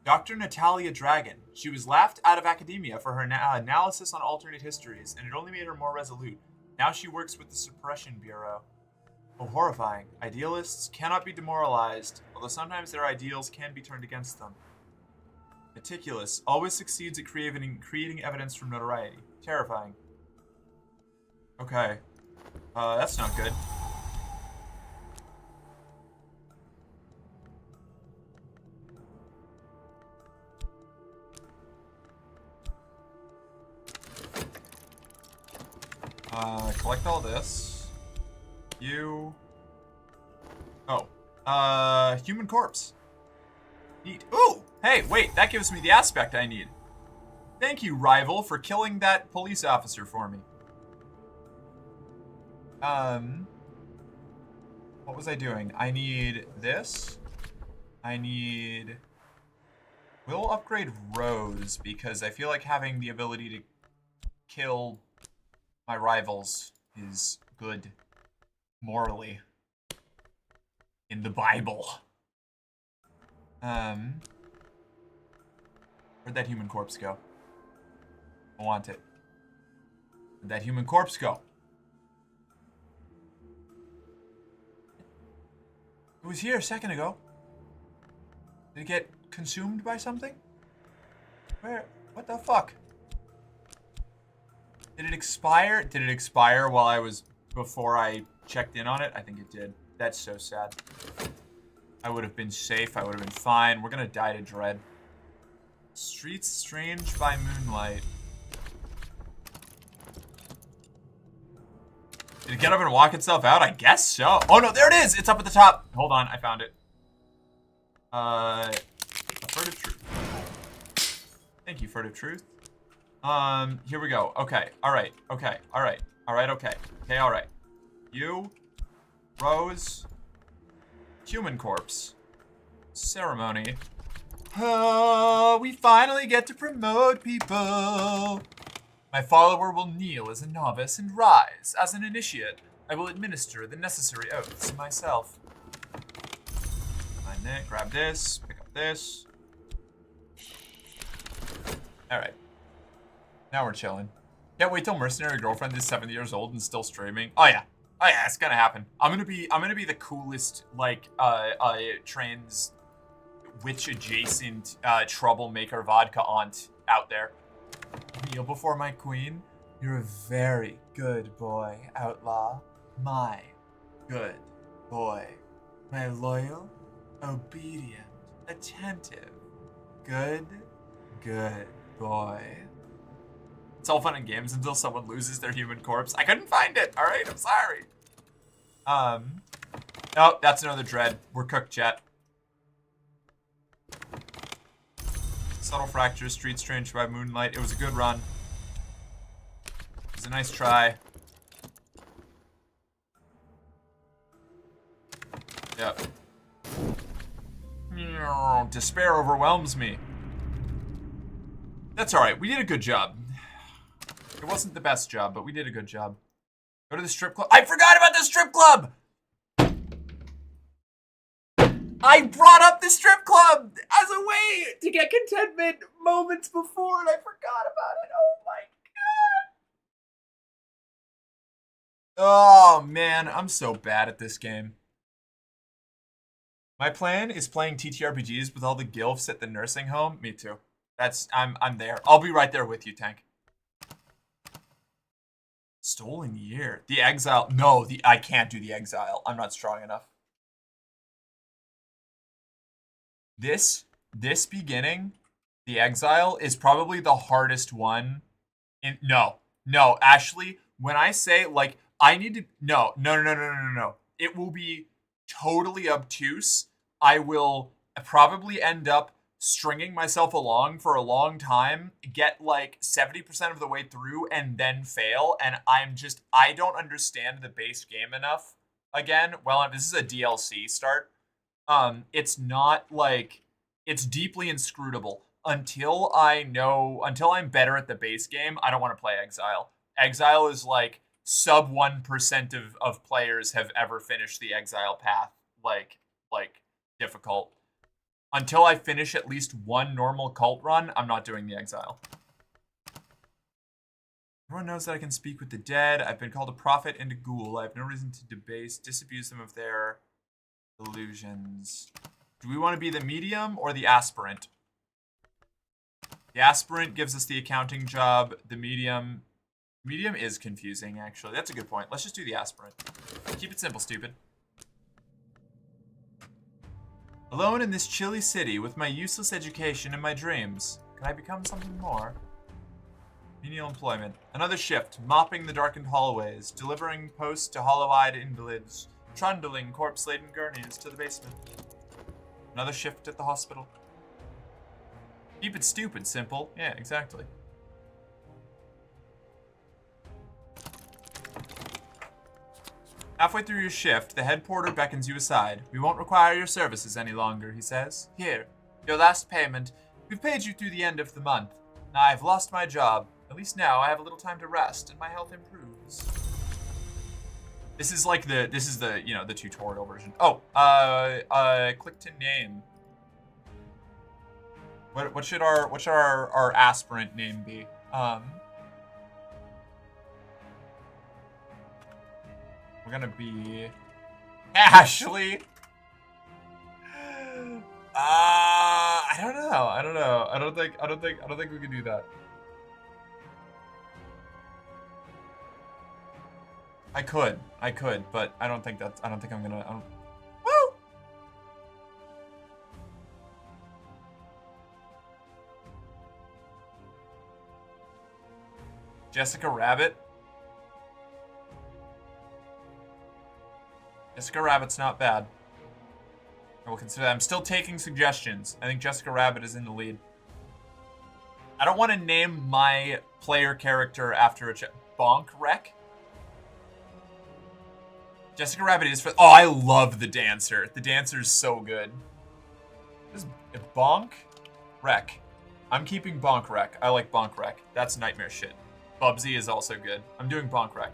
Dr. Natalia Dragon. She was laughed out of academia for her analysis on alternate histories, and it only made her more resolute. Now she works with the Suppression Bureau. Oh, horrifying. Idealists cannot be demoralized, although sometimes their ideals can be turned against them. Meticulous. Always succeeds at creating evidence from notoriety. Terrifying. Okay. That's not good. Collect all this. You. Oh. Human corpse. Neat. Ooh! Hey, wait, that gives me the aspect I need. Thank you, rival, for killing that police officer for me. What was I doing? I need this. I need... We'll upgrade Rose, because I feel like having the ability to kill my rivals is good morally in the Bible. Where'd that human corpse go? I want it. Where'd that human corpse go? It was here a second ago. Did it get consumed by something? Where? What the fuck? Did it expire? Did it expire while I was... before I checked in on it? I think it did. That's so sad. I would have been safe. I would have been fine. We're gonna die to dread. Streets strange by moonlight. Did it get up and walk itself out? I guess so. Oh no, there it is! It's up at the top! Hold on, I found it. Furtive truth. Thank you, furtive truth. Here we go. Okay, alright, okay, alright, alright, okay. Okay, alright. You, Rose, human corpse, ceremony. We finally get to promote people. My follower will kneel as a novice and rise as an initiate. I will administer the necessary oaths myself. Find it, grab this, pick up this. Alright. Now we're chilling. Can't wait till Mercenary Girlfriend is 70 years old and still streaming. Oh yeah. Oh yeah, it's gonna happen. I'm gonna be the coolest, like, trans witch adjacent troublemaker vodka aunt out there. Kneel before my queen. You're a very good boy, outlaw. My good boy. My loyal, obedient, attentive, good boy. It's all fun and games until someone loses their human corpse. I couldn't find it, alright? I'm sorry. Oh, that's another dread. We're cooked, chat. Subtle fractures, street strange by moonlight. It was a good run. It was a nice try. Yep. Despair overwhelms me. That's alright. We did a good job. It wasn't the best job, but we did a good job. Go to the strip club. I forgot about the strip club! I brought up the strip club as a way to get contentment moments before, and I forgot about it. Oh my god. Oh man, I'm so bad at this game. My plan is playing TTRPGs with all the gilfs at the nursing home. Me too. I'm there. I'll be right there with you, Tank. Stolen Year. The Exile. No, I can't do the Exile. I'm not strong enough. This beginning, the Exile, is probably the hardest one. No, Ashley, when I say, like, I need to, no. It will be totally obtuse. I will probably end up stringing myself along for a long time, get like 70% of the way through, and then fail, and I don't understand the base game enough. Again, well, this is a DLC start. It's not like, it's deeply inscrutable. Until I'm better at the base game, I don't want to play Exile. Exile is like sub 1% of players have ever finished the Exile path, like difficult. Until I finish at least one normal cult run, I'm not doing the Exile. Everyone knows that I can speak with the dead. I've been called a prophet and a ghoul. I have no reason to disabuse them of their illusions. Do we want to be the medium or the aspirant? The aspirant gives us the accounting job. The medium is confusing, actually. That's a good point. Let's just do the aspirant. Keep it simple, stupid. Alone in this chilly city with my useless education and my dreams, can I become something more? Menial employment. Another shift, mopping the darkened hallways, delivering posts to hollow-eyed invalids, trundling corpse-laden gurneys to the basement. Another shift at the hospital. Keep it stupid, simple. Yeah, exactly. Halfway through your shift, the head porter beckons you aside. We won't require your services any longer, he says. Here, your last payment. We've paid you through the end of the month. Now I've lost my job. At least now I have a little time to rest and my health improves. This is like the tutorial version. Oh, click to name. What should our aspirant name be? We're gonna be Ashley. I don't know. I don't think we can do that. I could, but I don't think I'm gonna. Woo! Jessica Rabbit. Jessica Rabbit's not bad. I will consider that. I'm still taking suggestions. I think Jessica Rabbit is in the lead. I don't want to name my player character after a Bonk Wreck. Jessica Rabbit is for. Oh, I love the dancer. The dancer is so good. This is Bonk Wreck. I'm keeping Bonk Wreck. I like Bonk Wreck. That's nightmare shit. Bubsy is also good. I'm doing Bonk Wreck.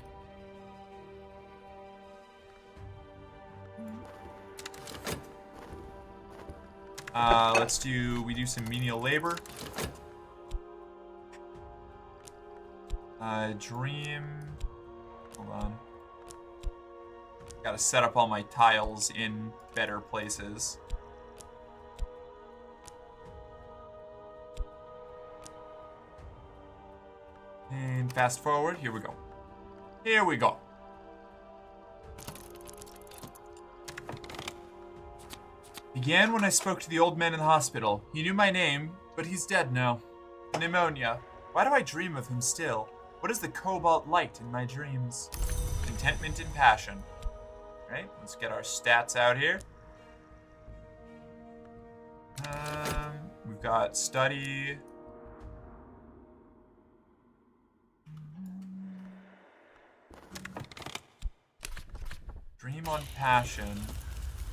We do some menial labor. Dream. Hold on. Gotta set up all my tiles in better places. And fast forward, here we go. Here we go. Began when I spoke to the old man in the hospital. He knew my name, but he's dead now. Pneumonia. Why do I dream of him still? What is the cobalt light in my dreams? Contentment and passion. Alright, let's get our stats out here. We've got study. Dream on passion.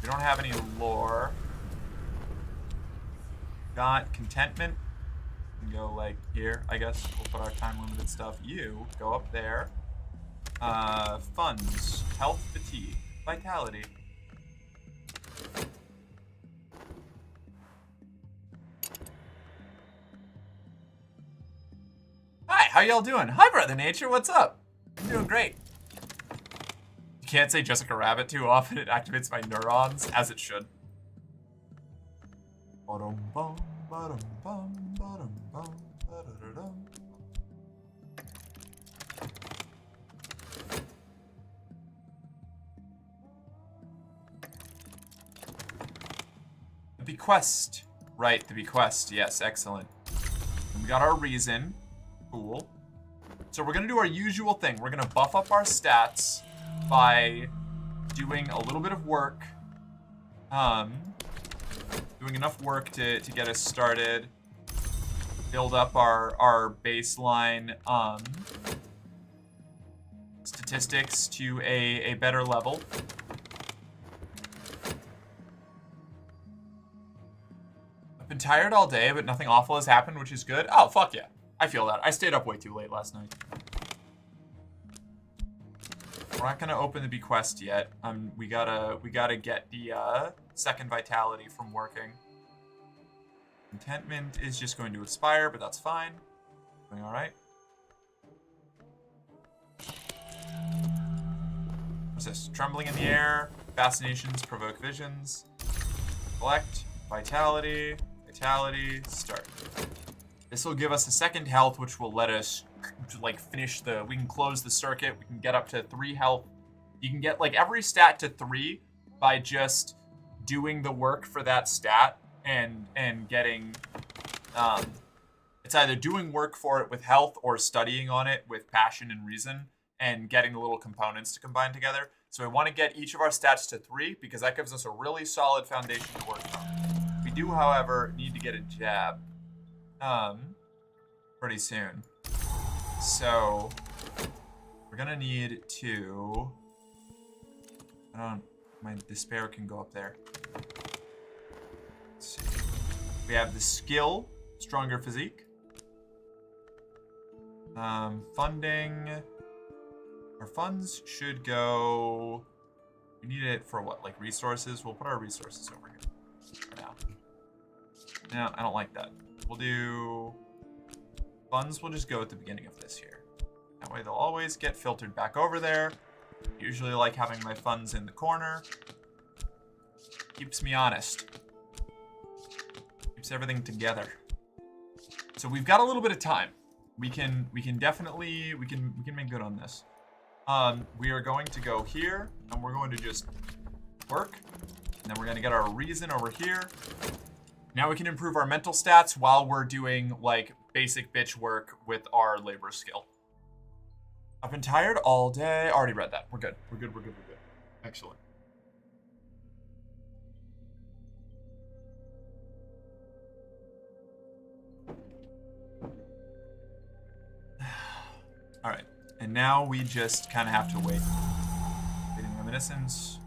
We don't have any lore. Got contentment. We can go like here, I guess. We'll put our time limited stuff. You go up there. Funds, health, fatigue, vitality. Hi, how y'all doing? Hi, Brother Nature, what's up? I'm doing great. You can't say Jessica Rabbit too often. It activates my neurons, as it should. Ba-dum-bum, ba-dum-bum, ba-dum-bum, ba-da-da-dum. The bequest. Right, the bequest. Yes, excellent. And we got our reason. Cool. So we're going to do our usual thing. We're going to buff up our stats by doing a little bit of work. Doing enough work to get us started. Build up our baseline statistics to a better level. I've been tired all day, but nothing awful has happened, which is good. Oh, fuck yeah. I feel that. I stayed up way too late last night. We're not gonna open the bequest yet. We gotta get the second vitality from working. Contentment is just going to expire, but that's fine. Doing all right. What's this? Trembling in the air. Fascinations provoke visions. Collect. Vitality. Vitality. Start. This will give us a second health, which will let us like finish we can close the circuit. We can get up to 3 health. You can get like every stat to 3 by just doing the work for that stat and getting, it's either doing work for it with health or studying on it with passion and reason and getting the little components to combine together. So we want to get each of our stats to 3 because that gives us a really solid foundation to work from. We do, however, need to get a jab. Pretty soon. So, we're gonna need to... my despair can go up there. Let's see. We have the skill, stronger physique. Funding. Our funds should go... We need it for what, like resources? We'll put our resources over here for now. No, I don't like that. We'll do... Funds will just go at the beginning of this here. That way they'll always get filtered back over there. Usually like having my funds in the corner. Keeps me honest. Keeps everything together. So we've got a little bit of time. We can definitely make good on this. We are going to go here and we're going to just work. And then we're going to get our reason over here. Now we can improve our mental stats while we're doing like basic bitch work with our labor skill. I've been tired all day. Already read that. We're good. We're good. We're good. We're good. Excellent. All right. And now we just kind of have to wait. Waiting reminiscence.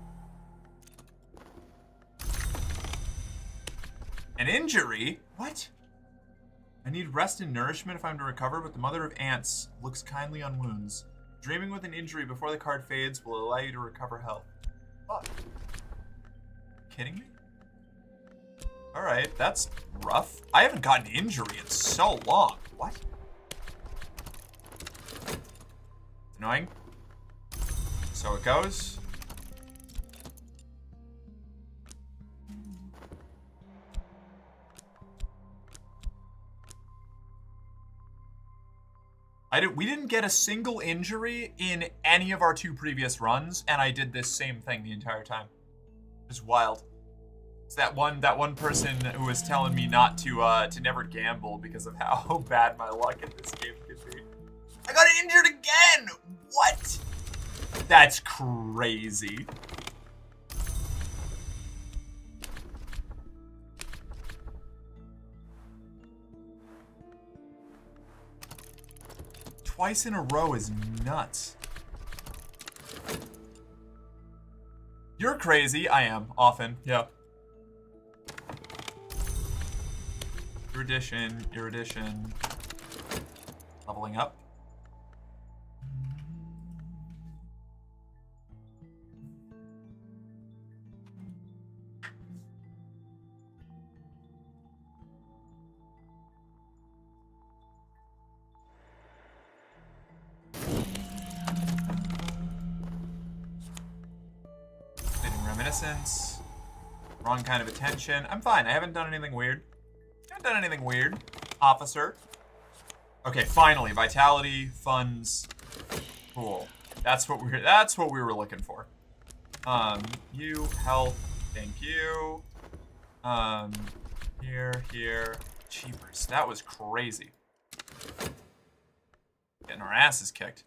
An injury? What? I need rest and nourishment if I'm to recover, but the mother of ants looks kindly on wounds. Dreaming with an injury before the card fades will allow you to recover health. Fuck. Kidding me? Alright, that's rough. I haven't gotten an injury in so long. What? Annoying. So it goes. We didn't get a single injury in any of our 2 previous runs, and I did this same thing the entire time. It's wild. It's that one person who was telling me not to never gamble because of how bad my luck in this game could be. I got injured again! What? That's crazy. Twice in a row is nuts. You're crazy. I am, often. Yeah. Erudition, erudition. Leveling up. Reminiscence. Wrong kind of attention. I'm fine. I haven't done anything weird. Officer. Okay, finally. Vitality, funds. Cool. That's what we were looking for. You, health. Thank you. Here. Cheapers. That was crazy. Getting our asses kicked.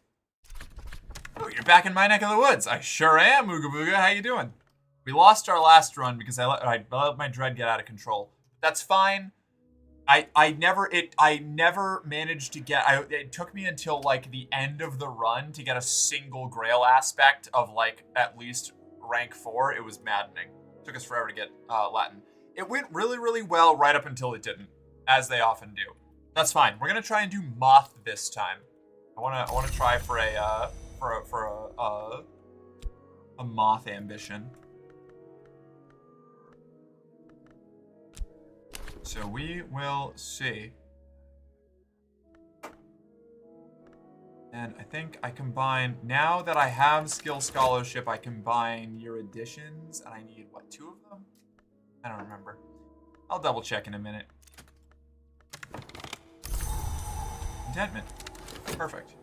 Oh, you're back in my neck of the woods. I sure am, Ooga Booga. How you doing? We lost our last run because I let my dread get out of control. That's fine. I never managed to get. It took me until like the end of the run to get a single Grail aspect of like at least rank 4. It was maddening. It took us forever to get Latin. It went really, really well right up until it didn't, as they often do. That's fine. We're gonna try and do Moth this time. I wanna try for a Moth ambition. So we will see. And I think I combine, now that I have Skill Scholarship, I combine your additions, and I need, what, 2 of them? I don't remember. I'll double check in a minute. Contentment. Perfect.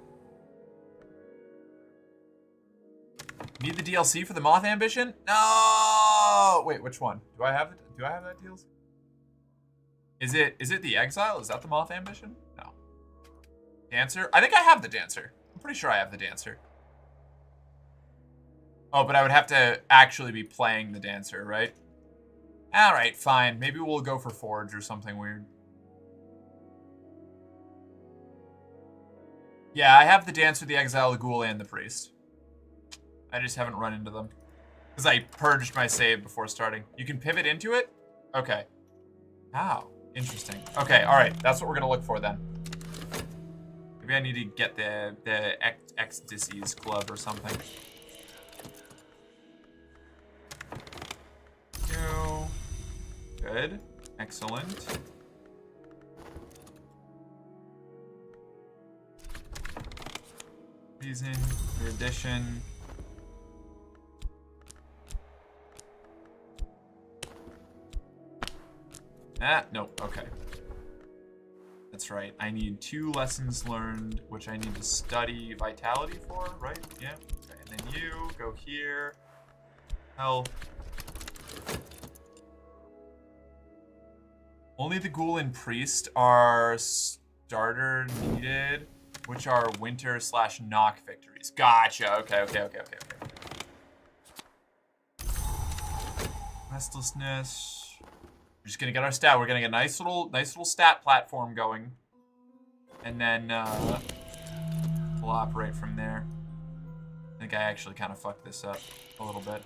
Need the DLC for the Moth ambition? No! Wait, which one? Do I have that DLC? Is it the Exile? Is that the Moth ambition? No. Dancer? I think I have the Dancer. I'm pretty sure I have the Dancer. Oh, but I would have to actually be playing the Dancer, right? Alright, fine. Maybe we'll go for Forge or something weird. Yeah, I have the Dancer, the Exile, the Ghoul, and the Priest. I just haven't run into them. Because I purged my save before starting. You can pivot into it? Okay. How? Interesting. Okay, alright. That's what we're going to look for then. Maybe I need to get the X-Disease Club or something. Good. Excellent. Reason, erudition. Nope, okay. That's right. I need 2 lessons learned, which I need to study vitality for, right? Yeah. Okay. And then you go here. Health. Only the Ghoul and Priest are starter needed, which are winter/knock victories. Gotcha. Okay. Restlessness. We're just gonna get our stat. We're gonna get a nice little stat platform going, and then we'll operate from there. I think I actually kind of fucked this up a little bit.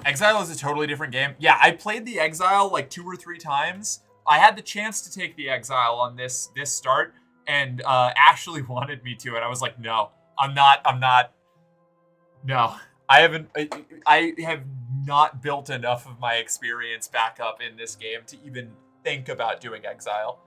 Exile is a totally different game. Yeah, I played the Exile like 2 or 3 times. I had the chance to take the Exile on this start, and Ashley wanted me to, and I was like, no, I'm not. No, I have not built enough of my experience back up in this game to even think about doing Exile.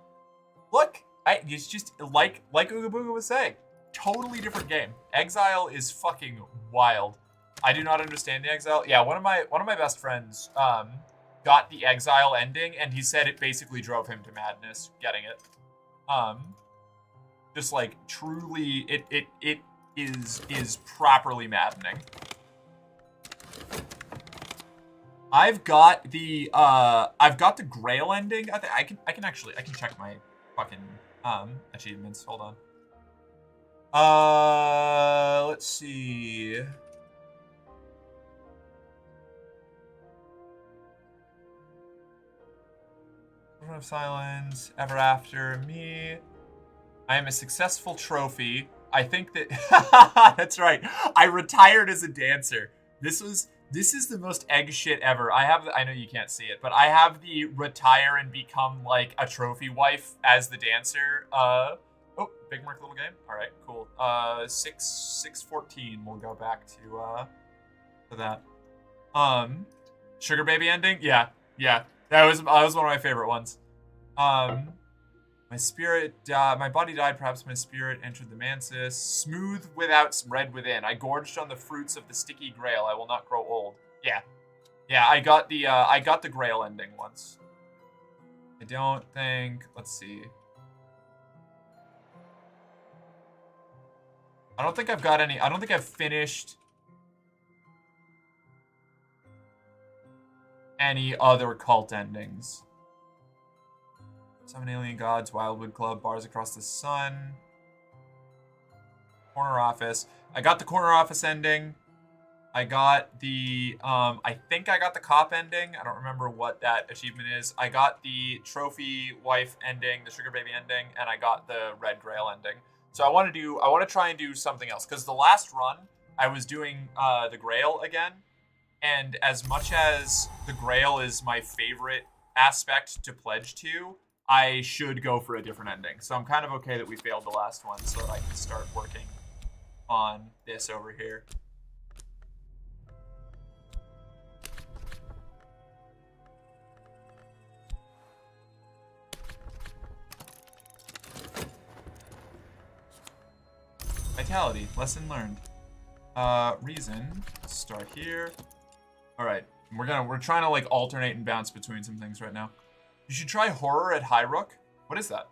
Look, it's just like Ooga Booga was saying, totally different game. Exile is fucking wild. I do not understand the Exile. Yeah, one of my best friends got the Exile ending, and he said it basically drove him to madness getting it. Just like truly, it is properly maddening. I've got the Grail ending. I can check my fucking achievements. Hold on. Let's see. Moment of Silence, Ever After Me. I am a successful trophy. I think that that's right. I retired as a dancer. This is the most egg shit ever. I know you can't see it, but I have the retire and become like a trophy wife as the dancer. Oh, Big Merc little game. All right, cool. 6:14. We'll go back to that. Sugar Baby ending. Yeah. That was one of my favorite ones. My spirit, my body died, perhaps my spirit entered the mantis. Smooth without red within. I gorged on the fruits of the sticky grail. I will not grow old. Yeah, I got the grail ending once. I don't think, let's see. I don't think I've finished any other cult endings. Summon Alien Gods, Wildwood Club, Bars Across the Sun. Corner Office. I got the Corner Office ending. I got the, I think I got the Cop ending. I don't remember what that achievement is. I got the Trophy Wife ending, the Sugar Baby ending, and I got the Red Grail ending. So I want to try and do something else. Because the last run, I was doing the Grail again. And as much as the Grail is my favorite aspect to pledge to, I should go for a different ending. So I'm kind of okay that we failed the last one so that I can start working on this over here. Vitality, lesson learned. Reason, start here. All right, we're trying to like alternate and bounce between some things right now. You should try Horror at High Rook. What is that?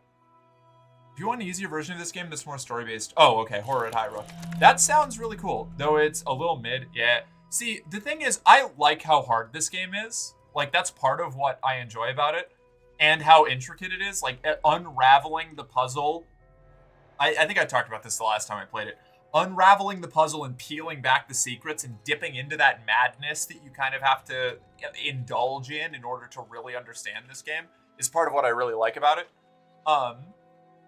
If you want an easier version of this game that's more story-based. Oh, okay, Horror at High Rook. That sounds really cool, though it's a little mid. Yeah. See, the thing is, I like how hard this game is. Like, that's part of what I enjoy about it. And how intricate it is. Like, unraveling the puzzle. I think I talked about this the last time I played it. Unraveling the puzzle and peeling back the secrets and dipping into that madness that you kind of have to indulge in order to really understand this game is part of what I really like about it.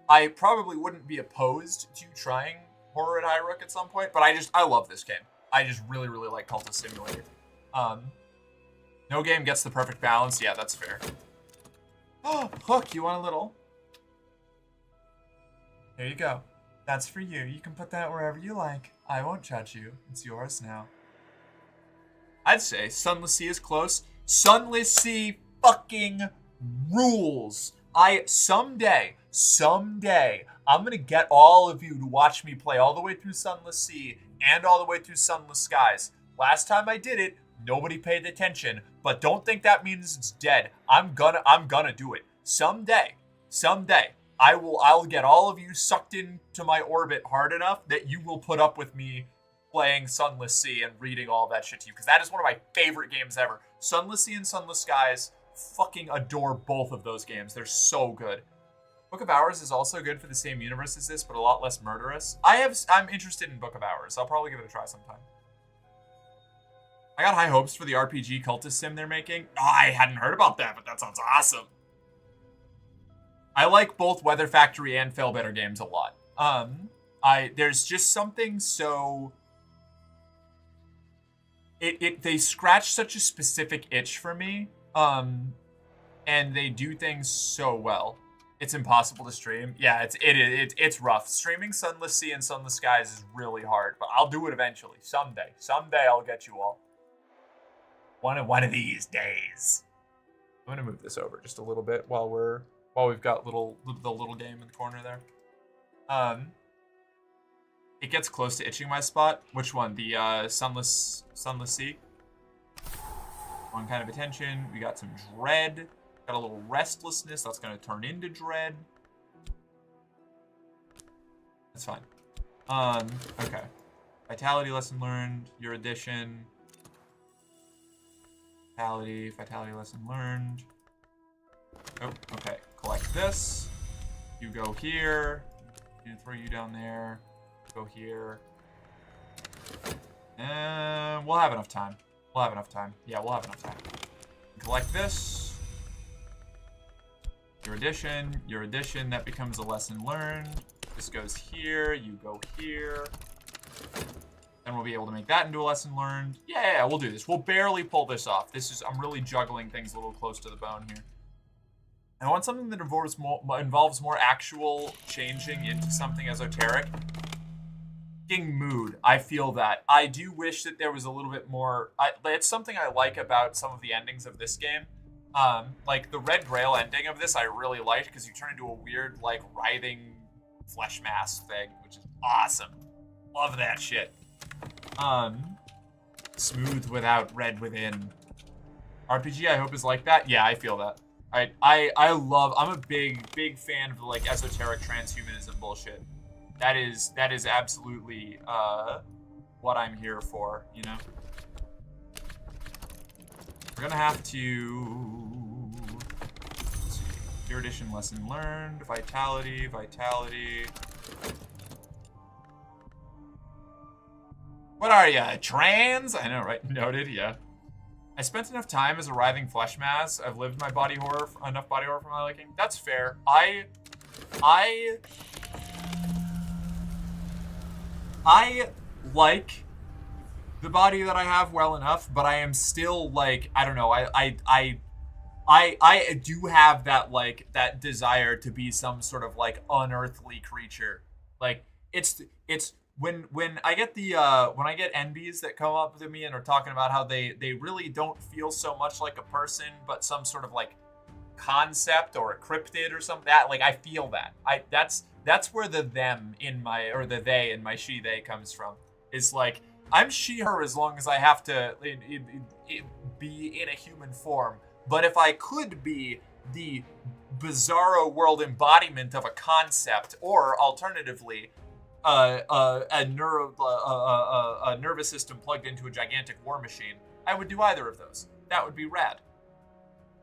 I probably wouldn't be opposed to trying Horror at High Rook at some point, but I love this game. I just really, really like Cultist Simulator. No game gets the perfect balance. Yeah, that's fair. Oh, Hook, you want a little? There you go. That's for you. You can put that wherever you like. I won't judge you. It's yours now. I'd say Sunless Sea is close. Sunless Sea fucking rules. Someday, I'm gonna get all of you to watch me play all the way through Sunless Sea and all the way through Sunless Skies. Last time I did it, nobody paid attention, but don't think that means it's dead. I'm gonna do it. Someday, I'll get all of you sucked into my orbit hard enough that you will put up with me playing Sunless Sea and reading all that shit to you, because that is one of my favorite games ever. Sunless Sea and Sunless Skies, fucking adore both of those games. They're so good. Book of Hours is also good for the same universe as this, but a lot less murderous. I'm interested in Book of Hours. I'll probably give it a try sometime. I got high hopes for the RPG Cultist Sim they're making. Oh, I hadn't heard about that, but that sounds awesome. I like both Weather Factory and Failbetter games a lot. There's just something so... They scratch such a specific itch for me, and they do things so well. It's impossible to stream. Yeah, it's rough. Streaming Sunless Sea and Sunless Skies is really hard, but I'll do it eventually. Someday I'll get you all. One of these days. I'm gonna move this over just a little bit while we've got the little game in the corner there. It gets close to itching my spot. Which one? The sunless sea. One kind of attention. We got some dread. Got a little restlessness. That's gonna turn into dread. That's fine. Okay. Vitality lesson learned. Your addition. Vitality lesson learned. Oh, okay. Collect this. You go here. Throw you down there. Go here. And we'll have enough time. We'll have enough time. Yeah, we'll have enough time. Collect this. Your addition, that becomes a lesson learned. This goes here, you go here. Then we'll be able to make that into a lesson learned. Yeah, we'll do this. We'll barely pull this off. I'm really juggling things a little close to the bone here. I want something that involves more actual changing into something esoteric. Mood. I feel that. I do wish that there was a little bit more. It's something I like about some of the endings of this game. Like the Red Grail ending of this, I really liked because you turn into a weird, like, writhing flesh mass thing, which is awesome. Love that shit. Smooth without, red within. RPG, I hope, is like that. Yeah, I feel that. I'm a big fan of the, like, esoteric transhumanism bullshit. That is absolutely what I'm here for, you know? We're gonna have to... Let's see. Your edition lesson learned. Vitality. What are ya, trans? I know, right? Noted, yeah. I spent enough time as a writhing flesh mass. I've lived my body horror, enough body horror for my liking. That's fair. I like the body that I have well enough, but I am still, like, I don't know, I do have that, like, that desire to be some sort of, like, unearthly creature. Like, it's when I get when I get NBs that come up to me and are talking about how they really don't feel so much like a person, but some sort of, like, concept or a cryptid or something, that, like, I feel that. That's where the them in my, or the they in my she, they comes from. It's like, I'm she, her as long as I have to be in a human form. But if I could be the bizarro world embodiment of a concept, or alternatively, a nervous system plugged into a gigantic war machine, I would do either of those. That would be rad.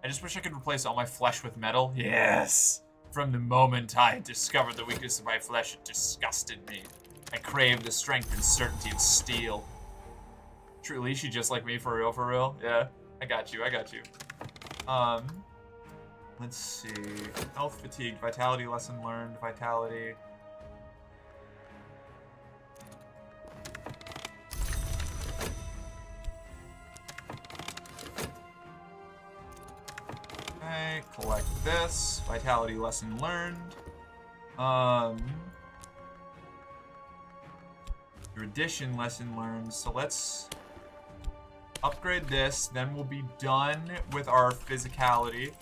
I just wish I could replace all my flesh with metal. Yes! From the moment I discovered the weakness of my flesh, it disgusted me. I craved the strength and certainty of steel. Truly, she just like me, for real? Yeah, I got you. Let's see. Health fatigued, vitality lesson learned, vitality. Okay, collect this. Vitality lesson learned. Your addition lesson learned. So let's upgrade this. Then we'll be done with our physicality.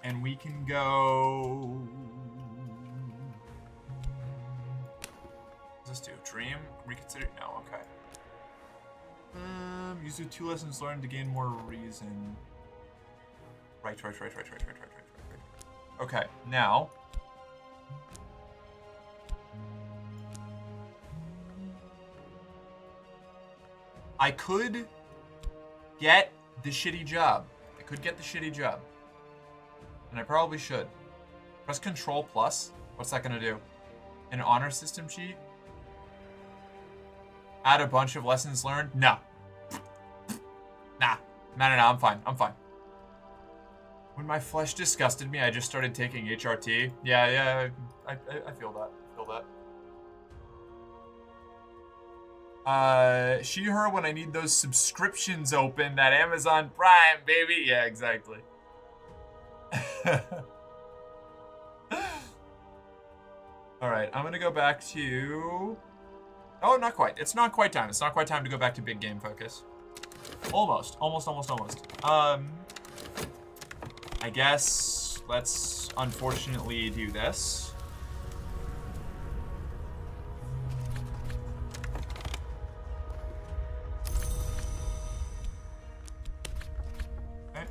And we can go... What does this do? Dream? Reconsider? No, okay. Use the 2 lessons learned to gain more reason. Right. Okay, now. I could get the shitty job. And I probably should. Press Control Plus. What's that gonna do? An honor system sheet? Add a bunch of lessons learned? No. Nah. No, I'm fine. When my flesh disgusted me, I just started taking HRT. Yeah, I feel that. She, her, when I need those subscriptions open at Amazon Prime, baby. Yeah, exactly. Alright, I'm gonna go back to... Oh, not quite. It's not quite time. It's not quite time to go back to big game focus. Almost. I guess let's unfortunately do this. Okay.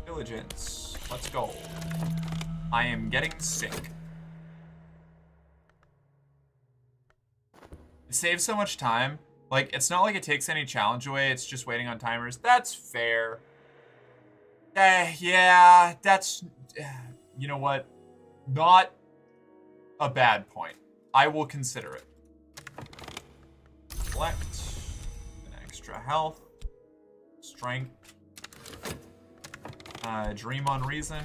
Diligence. Let's go. I am getting sick. It saves so much time. Like, it's not like it takes any challenge away, it's just waiting on timers. That's fair. Yeah, that's... You know what? Not a bad point. I will consider it. Select. An extra health. Strength. Dream on reason.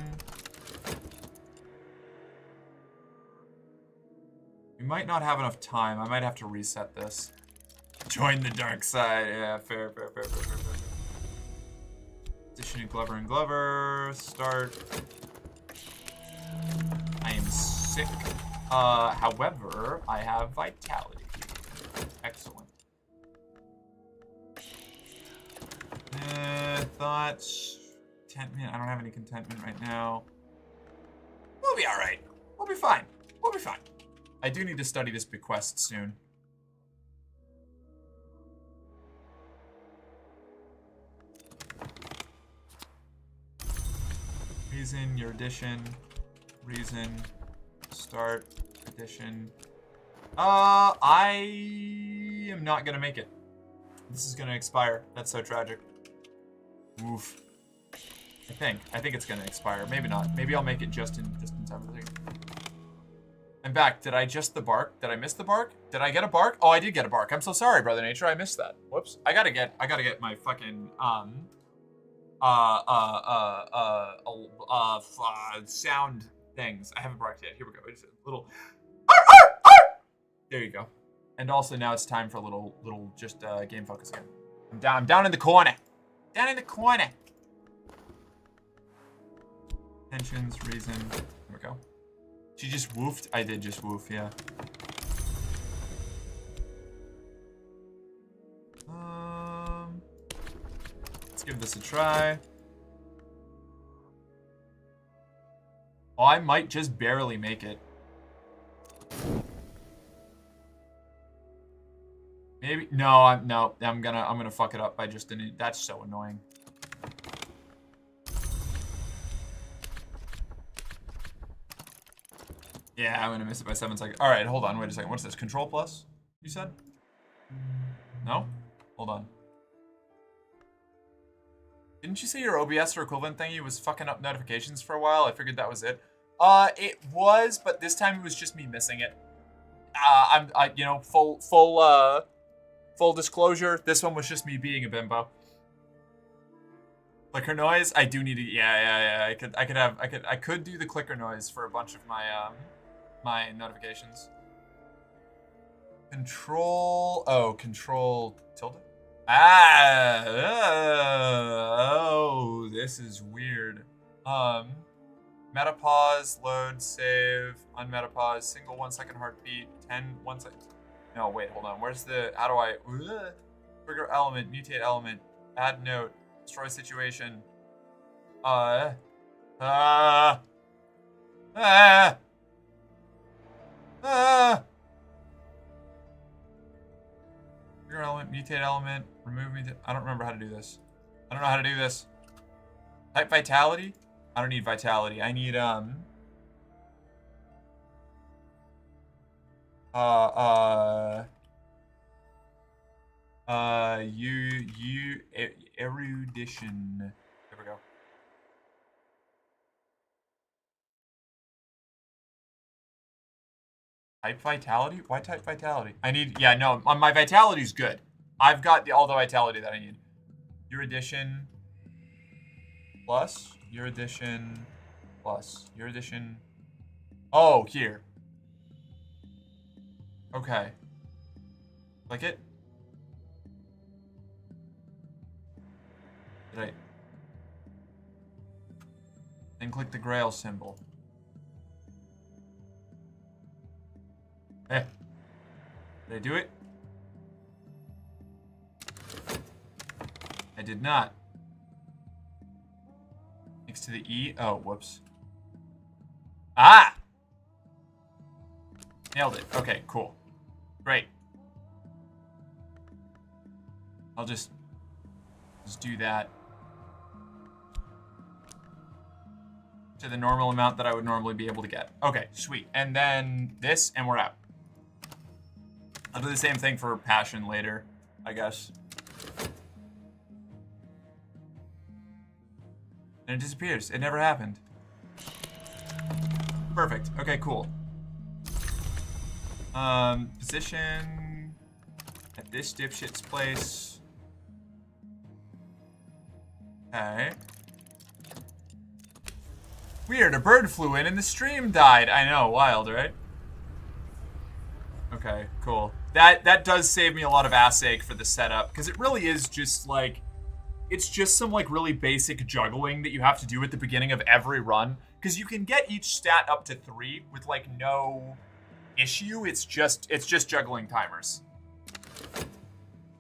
We might not have enough time. I might have to reset this. Join the dark side. Yeah, fair. Additioning Glover and Glover. Start. I am sick. However, I have vitality. Excellent. Thoughts. Contentment. I don't have any contentment right now. We'll be alright. We'll be fine. I do need to study this bequest soon. Reason, your addition. Reason. Start. Addition. I am not gonna make it. This is gonna expire. That's so tragic. Oof. I think it's gonna expire. Maybe not. Maybe I'll make it just in time for the thing. I'm back. Did I just the bark? Did I miss the bark? Did I get a bark? Oh, I did get a bark. I'm so sorry, Brother Nature. I missed that. Whoops. I gotta get my fucking sound things. I haven't barked yet. Here we go. It's a little There you go. And also now it's time for a little just game focus again. I'm down in the corner. Down in the corner. Tensions, reason. There we go. She just woofed? I did just woof, yeah. Let's give this a try. Oh, I might just barely make it. Maybe no, I'm gonna fuck it up by just that's so annoying. Yeah, I'm gonna miss it by 7 seconds. All right, hold on, wait a second. What's this? Control plus? You said? No? Hold on. Didn't you say your OBS or equivalent thingy was fucking up notifications for a while? I figured that was it. It was, but this time it was just me missing it. You know, full disclosure. This one was just me being a bimbo. Clicker noise. I do need to. Yeah. I could do the clicker noise for a bunch of my my notifications. Control. Oh, control tilde. Oh, this is weird. Metapause, load, save, unmetapause, single 1 second heartbeat, 10, 1 second. No, wait, hold on. Where's the, how do I, trigger element, mutate element, add note, destroy situation. Trigger element, mutate element, remove mutate. I don't remember how to do this. I don't know how to do this. Type vitality? I don't need vitality. I need erudition. There we go. Type vitality? Why type vitality? I need, yeah, no, my vitality's good. I've got all the vitality that I need. Erudition plus, erudition plus, erudition. Oh, here. Okay. Click it. Did I? Then click the Grail symbol. Eh. Did I do it? I did not. Next to the E. Oh, whoops. Ah! Nailed it. Okay, cool. Great. I'll just do that. To the normal amount that I would normally be able to get. Okay, sweet. And then this, and we're out. I'll do the same thing for passion later, I guess. And it disappears. It never happened. Perfect. Okay, cool. Position at this dipshit's place. Okay. Weird, a bird flew in and the stream died. I know, wild, right? Okay, cool. That does save me a lot of ass ache for the setup, because it really is just like, it's just some like really basic juggling that you have to do at the beginning of every run, because you can get each stat up to 3 with like no issue. It's just juggling timers.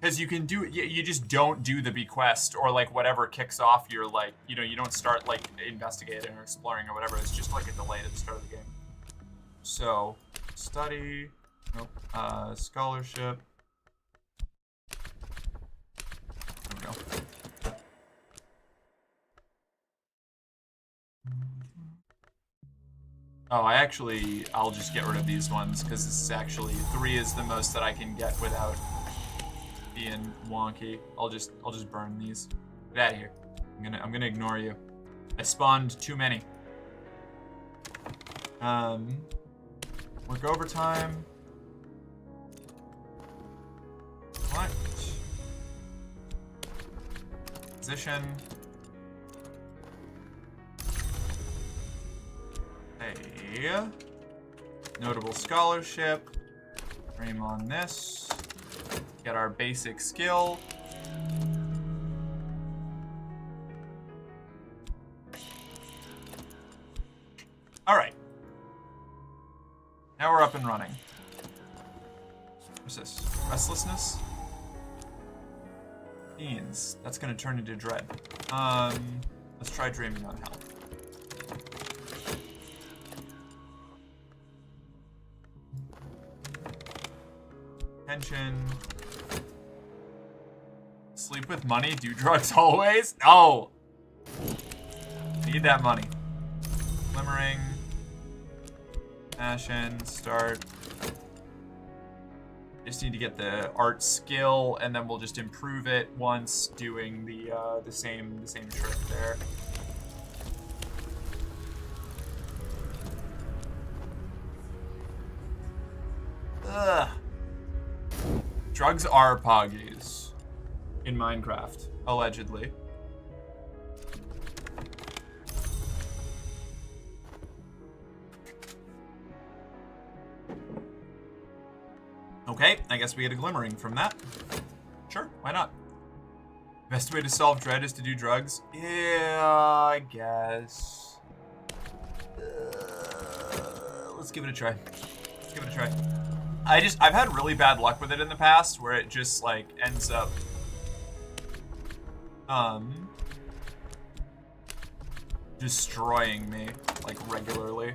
Because you can do it, you just don't do the bequest or like whatever kicks off your like, you know, you don't start like investigating or exploring or whatever. It's just like a delay at the start of the game. So, study, nope, scholarship. There we go. Oh, I'll just get rid of these ones because this is actually 3 is the most that I can get without being wonky. I'll just burn these. Get out of here. I'm gonna ignore you. I spawned too many. Work overtime. What? Position. Hey. Notable scholarship. Frame on this. Get our basic skill. Alright. Now we're up and running. What's this? Restlessness? Beans. That's gonna turn into dread. Let's try dreaming on health. Tension. Sleep with money, do drugs always? No! Need that money. Glimmering. Passion, start. Just need to get the art skill, and then we'll just improve it once doing the same trick there. Ugh. Drugs are poggies in Minecraft, allegedly. Okay, I guess we get a glimmering from that. Sure, why not? Best way to solve dread is to do drugs? Yeah, I guess. Let's give it a try. Let's give it a try. I've had really bad luck with it in the past where it just like ends up destroying me like regularly.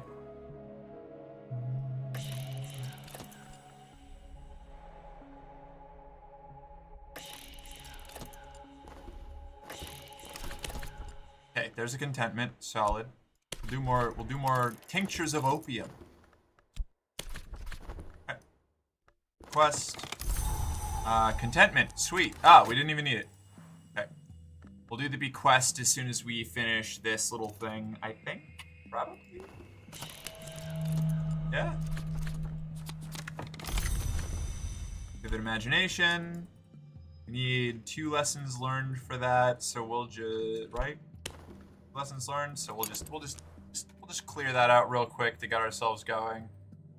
Okay, there's a contentment, solid. We'll do more tinctures of opium. Okay. Quest. Contentment, sweet. Ah, we didn't even need it. Okay. We'll do the bequest as soon as we finish this little thing, I think. Probably. Yeah. Vivid imagination. We need 2 lessons learned for that, so we'll just, right? Lessons learned, so we'll just clear that out real quick to get ourselves going,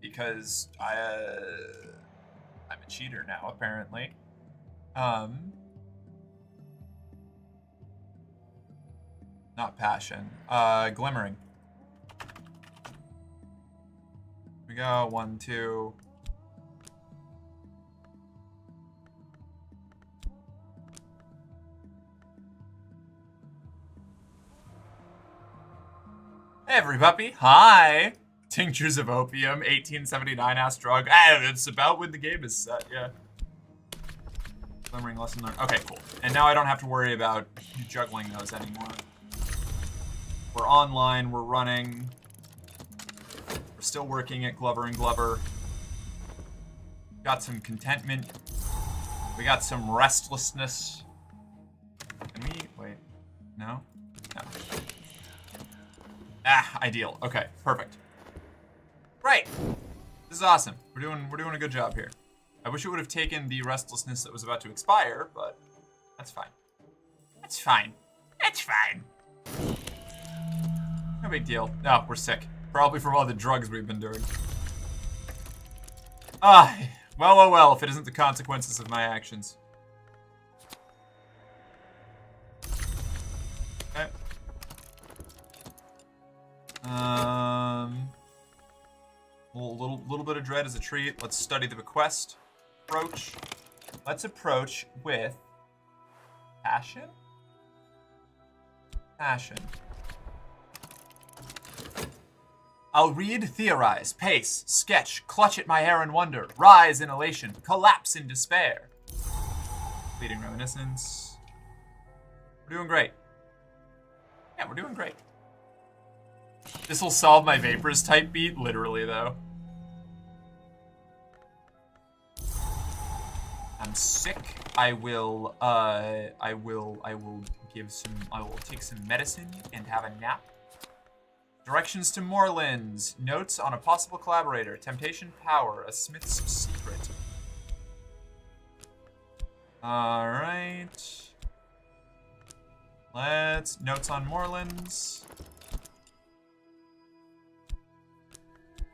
because I'm a cheater now apparently. Not passion. Glimmering. Here we go. 1, 2. Hey, every puppy. Hi. Tinctures of Opium, 1879 ass drug. It's about when the game is set, yeah. Glimmering lesson learned. Okay, cool. And now I don't have to worry about juggling those anymore. We're online, we're running. We're still working at Glover and Glover. Got some contentment. We got some restlessness. Can we, wait, no? No. Ah, ideal, okay, perfect. Right, this is awesome. We're doing a good job here. I wish it would have taken the restlessness that was about to expire, but that's fine. That's fine. That's fine. No big deal. No, we're sick. Probably from all the drugs we've been doing. Ah, well, if it isn't the consequences of my actions. Okay. A little bit of dread as a treat. Let's study the bequest. Approach. Let's approach with passion. Passion. I'll read, theorize, pace, sketch, clutch at my hair in wonder, rise in elation, collapse in despair. Fleeting reminiscence. We're doing great. Yeah, we're doing great. This will solve my vapors type beat, literally though. I'm sick. I will take some medicine and have a nap. Directions to Moorlands. Notes on a possible collaborator. Temptation Power. A Smith's Secret. Alright. Let's... Notes on Moorlands.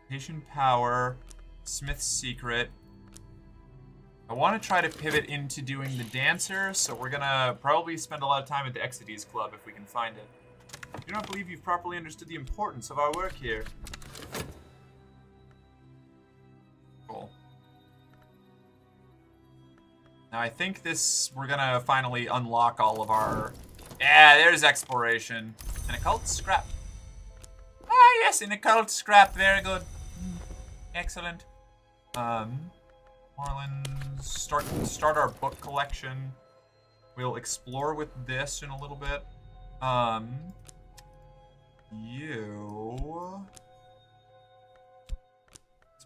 Temptation Power. Smith's Secret. I want to try to pivot into doing the dancer, so we're gonna probably spend a lot of time at the Exides Club if we can find it. I do not believe you've properly understood the importance of our work here. Cool. Now I think we're gonna finally unlock all of our... Yeah, there's exploration. An occult scrap. Ah, yes, an occult scrap, very good. Excellent. Marlin, start our book collection. We'll explore with this in a little bit. Let's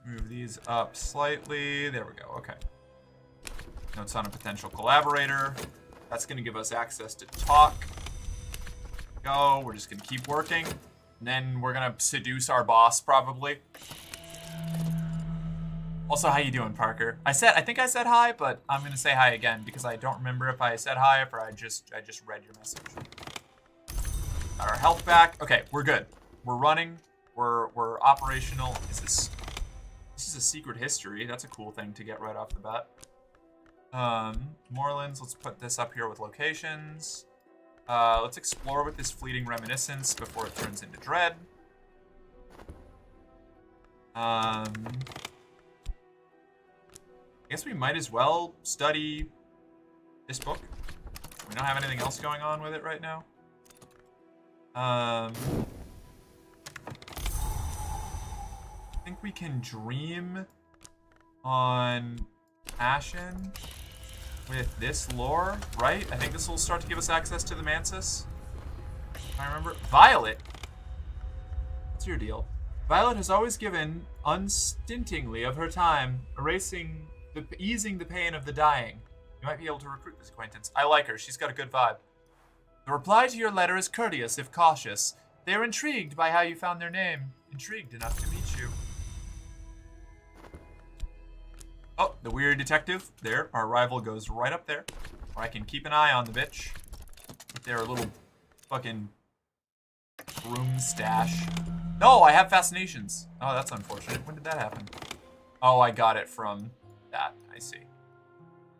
move these up slightly. There we go, okay. Notes on a potential collaborator. That's gonna give us access to talk. Go, we're just gonna keep working. And then we're gonna seduce our boss, probably. Also, how you doing, Parker? I think I said hi, but I'm gonna say hi again because I don't remember if I said hi or I just read your message. Got our health back. Okay, we're good. We're running. We're operational. This is a secret history. That's a cool thing to get right off the bat. Moorlands. Let's put this up here with locations. Let's explore with this fleeting reminiscence before it turns into dread. I guess we might as well study this book. We don't have anything else going on with it right now. I think we can dream on passion with this lore, right? I think this will start to give us access to the Mansis. If I remember. Violet? What's your deal? Violet has always given unstintingly of her time, easing the pain of the dying. You might be able to recruit this acquaintance. I like her. She's got a good vibe. The reply to your letter is courteous, if cautious. They are intrigued by how you found their name. Intrigued enough to meet you. Oh, the weird detective. There, our rival goes right up there. Where I can keep an eye on the bitch. With their little fucking broom stash. No, I have fascinations. Oh, that's unfortunate. When did that happen? Oh, I got it from that. I see.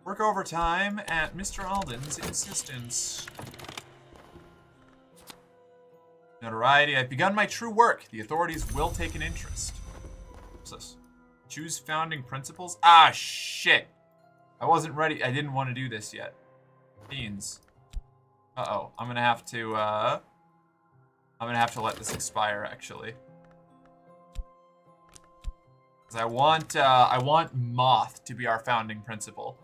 Work overtime at Mr. Alden's insistence. Notoriety. I've begun my true work. The authorities will take an interest. What's this? Choose founding principles? Ah, shit. I wasn't ready. I didn't want to do this yet. Beans. Uh-oh. I'm gonna have to, I'm gonna have to let this expire, actually. 'Cause I want Moth to be our founding principle.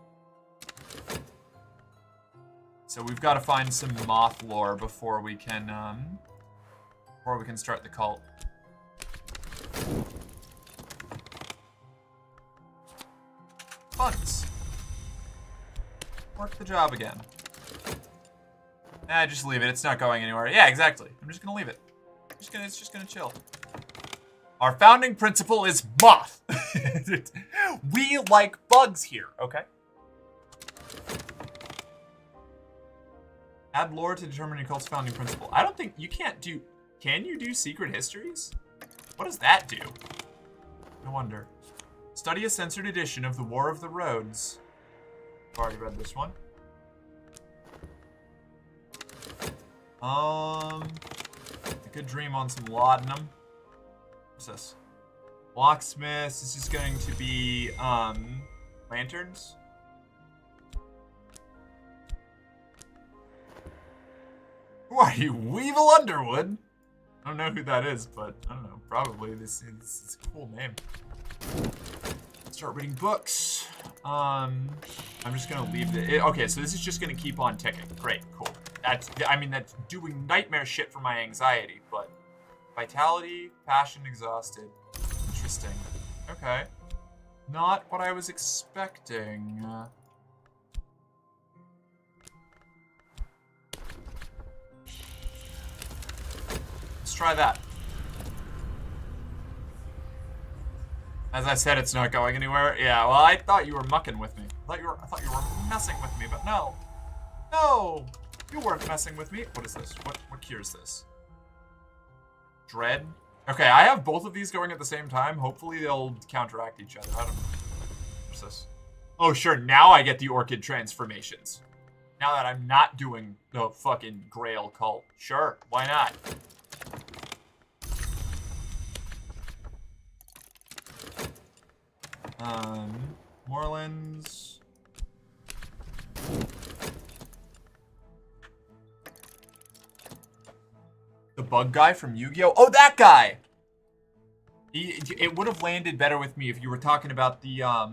So we've got to find some Moth lore before we can start the cult. Funds. Work the job again. Nah, just leave it. It's not going anywhere. Yeah, exactly. I'm just gonna leave it. It's just gonna chill. Our founding principle is Moth. We like bugs here, okay? Add lore to determine your cult's founding principle. I don't think you can't do. Can you do secret histories? What does that do? No wonder. Study a censored edition of the War of the Roads. I've already read this one. I could dream on some laudanum. What's this? Locksmiths. This is going to be lanterns. Who are you, Weevil Underwood? I don't know who that is, but I don't know. Probably this is a cool name. Start reading books. I'm just gonna leave it. Okay, so this is just gonna keep on ticking. Great, cool. That's doing nightmare shit for my anxiety, but vitality, passion, exhausted. Interesting. Okay. Not what I was expecting. Let's try that. As I said, it's not going anywhere. Yeah, well, I thought you were mucking with me. I thought you were messing with me, but no. No! You weren't messing with me. What is this? What cures this? Dread? Okay, I have both of these going at the same time. Hopefully they'll counteract each other. I don't know. What's this? Oh, sure. Now I get the orchid transformations. Now that I'm not doing the fucking Grail cult. Sure, why not? Morelands. The bug guy from Yu-Gi-Oh! Oh, that guy! It would have landed better with me if you were talking about the, I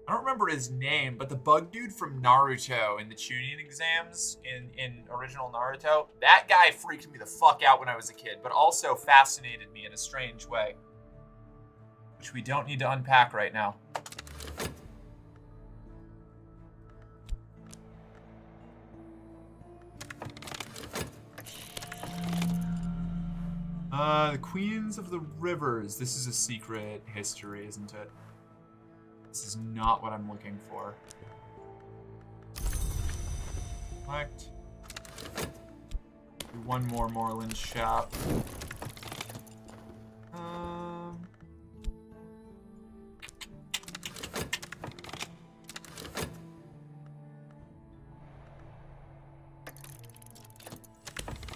don't remember his name, but the bug dude from Naruto in the Chunin exams in original Naruto. That guy freaked me the fuck out when I was a kid, but also fascinated me in a strange way. Which we don't need to unpack right now. The Queens of the Rivers. This is a secret history, isn't it? This is not what I'm looking for. Select. Do one more Moreland shop.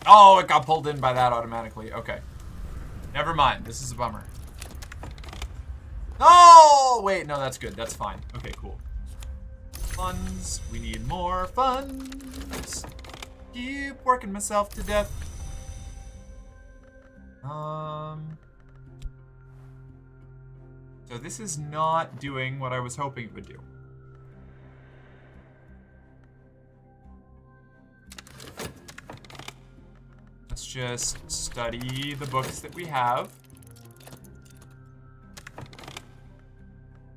Oh, it got pulled in by that automatically. Okay. Never mind. This is a bummer. Oh, wait. No, that's good. That's fine. Okay, cool. Funds. We need more funds. Keep working myself to death. So this is not doing what I was hoping it would do. Let's just study the books that we have.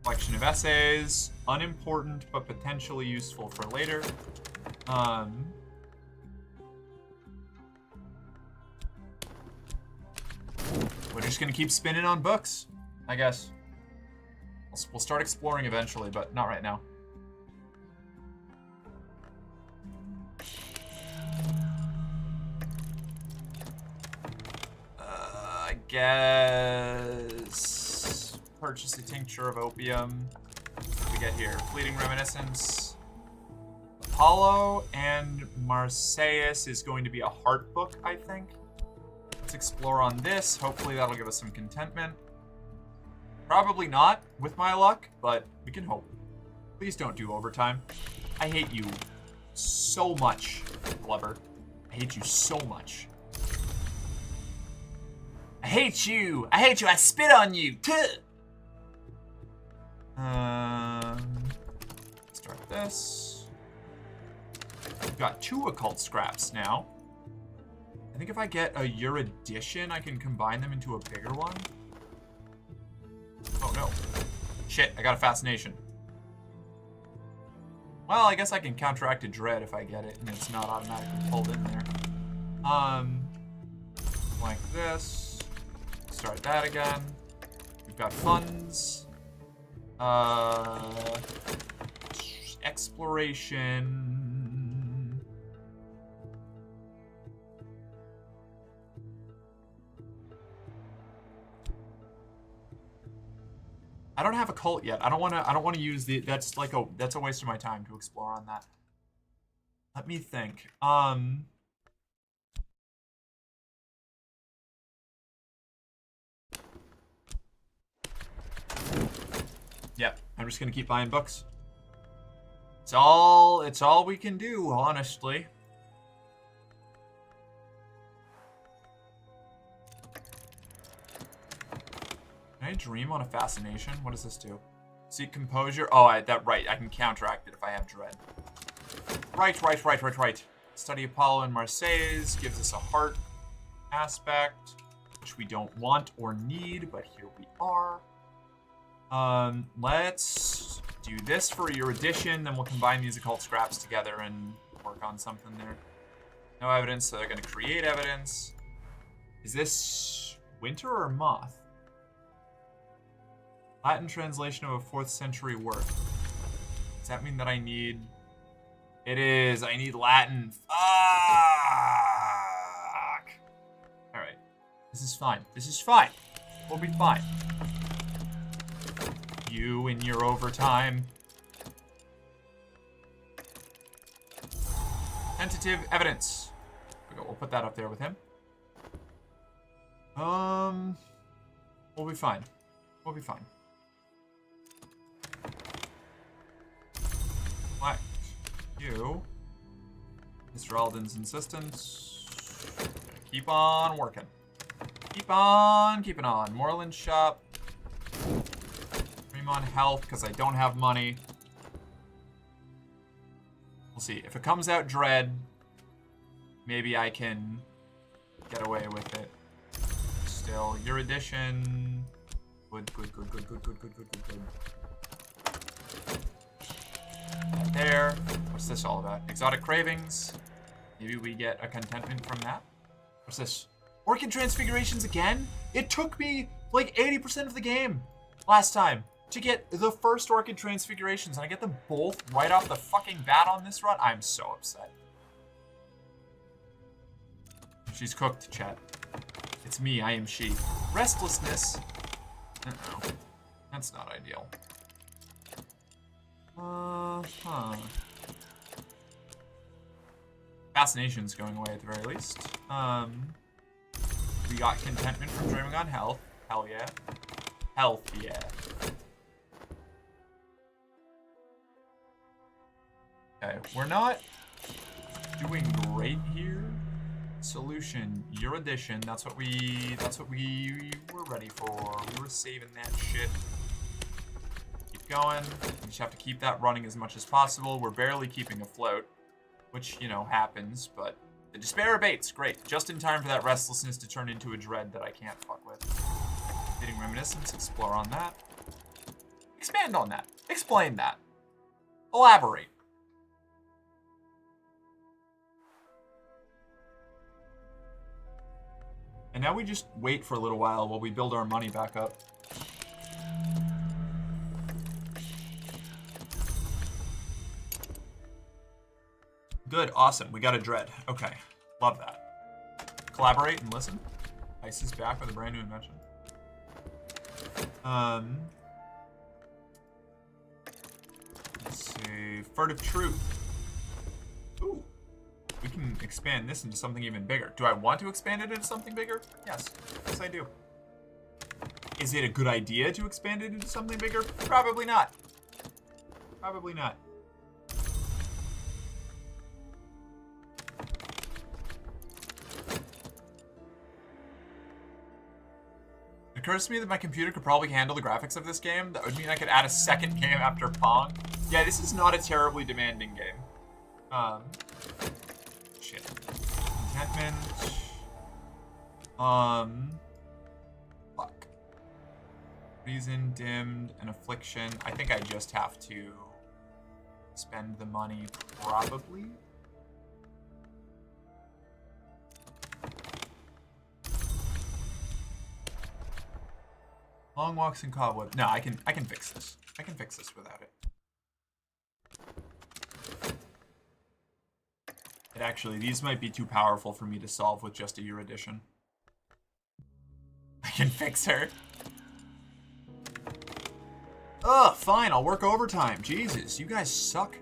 Collection of essays, unimportant but potentially useful for later. We're just gonna keep spinning on books, I guess. We'll start exploring eventually, but not right now. I guess purchase a tincture of opium. What do we get here? Fleeting Reminiscence. Apollo and Marseilles is going to be a heart book, I think. Let's explore on this. Hopefully that'll give us some contentment. Probably not, with my luck, but we can hope. Please don't do overtime. I hate you so much, Glover. I hate you so much. I hate you. I hate you. I spit on you. Tuh. Start this. We've got 2 occult scraps now. I think if I get a erudition, I can combine them into a bigger one. Oh no. Shit, I got a fascination. Well, I guess I can counteract a dread if I get it and it's not automatically pulled in there. Like this. Start that again. We've got funds. Exploration. I don't have a cult yet. I don't want to use the that's a waste of my time to explore on that. Let me think. Yep, I'm just gonna keep buying books. It's all we can do, honestly. Can I dream on a fascination? What does this do? Seek composure. Oh, right. I can counteract it if I have dread. Right. Study Apollo and Marseilles gives us a heart aspect, which we don't want or need, but here we are. Let's do this for erudition, then we'll combine these occult scraps together and work on something there. No evidence, so they're going to create evidence. Is this winter or moth? Latin translation of a 4th century work. Does that mean that I need... It is. I need Latin. Fuck! Alright. This is fine. This is fine. We'll be fine. You in your overtime. Tentative evidence. We'll put that up there with him. We'll be fine. We'll be fine. What? You. Mr. Alden's insistence. Keep on working. Keep on keeping on. Moreland shop. Dream on health because I don't have money. We'll see. If it comes out dread, maybe I can get away with it. Still, erudition. Good. There. What's this all about? Exotic cravings. Maybe we get a contentment from that. What's this? Orchid transfigurations again? It took me like 80% of the game last time to get the first orchid transfigurations, and I get them both right off the fucking bat on this run. I'm so upset. She's cooked, chat. It's me, I am she. Restlessness. Uh-oh. That's not ideal. Fascination's going away at the very least. We got contentment from dreaming on health. Hell yeah. Health, yeah. Okay, we're not doing great here. Solution, erudition. That's what we were ready for. We were saving that shit. Keep going. We just have to keep that running as much as possible. We're barely keeping afloat, which, you know, happens, but the despair abates. Great. Just in time for that restlessness to turn into a dread that I can't fuck with. Hitting reminiscence. Explore on that. Expand on that. Explain that. Elaborate. And now we just wait for a little while we build our money back up. Good, awesome. We got a dread. Okay, love that. Collaborate and listen. Ice is back with a brand new invention. Let's see. Furtive Truth. Ooh. We can expand this into something even bigger. Do I want to expand it into something bigger? Yes. Yes, I do. Is it a good idea to expand it into something bigger? Probably not. Probably not. occurs to me that my computer could probably handle the graphics of this game. That would mean I could add a second game after Pong. Yeah, this is not a terribly demanding game. Shit. Contentment. Fuck. Reason dimmed and affliction. I think I just have to spend the money, probably. Long walks in cobweb. No, I can fix this. I can fix this without it. And actually, these might be too powerful for me to solve with just a erudition. I can fix her. Ugh, fine, I'll work overtime. Jesus, you guys suck.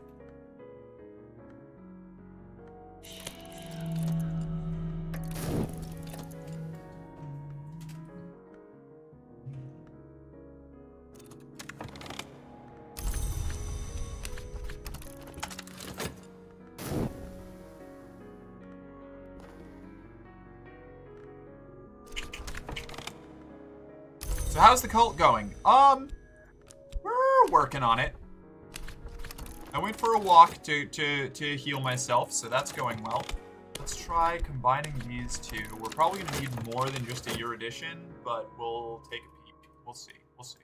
So how's the cult going? We're working on it. I went for a walk to heal myself, so that's going well. Let's try combining these two. We're probably gonna need more than just a erudition, but we'll take a peek. We'll see. We'll see.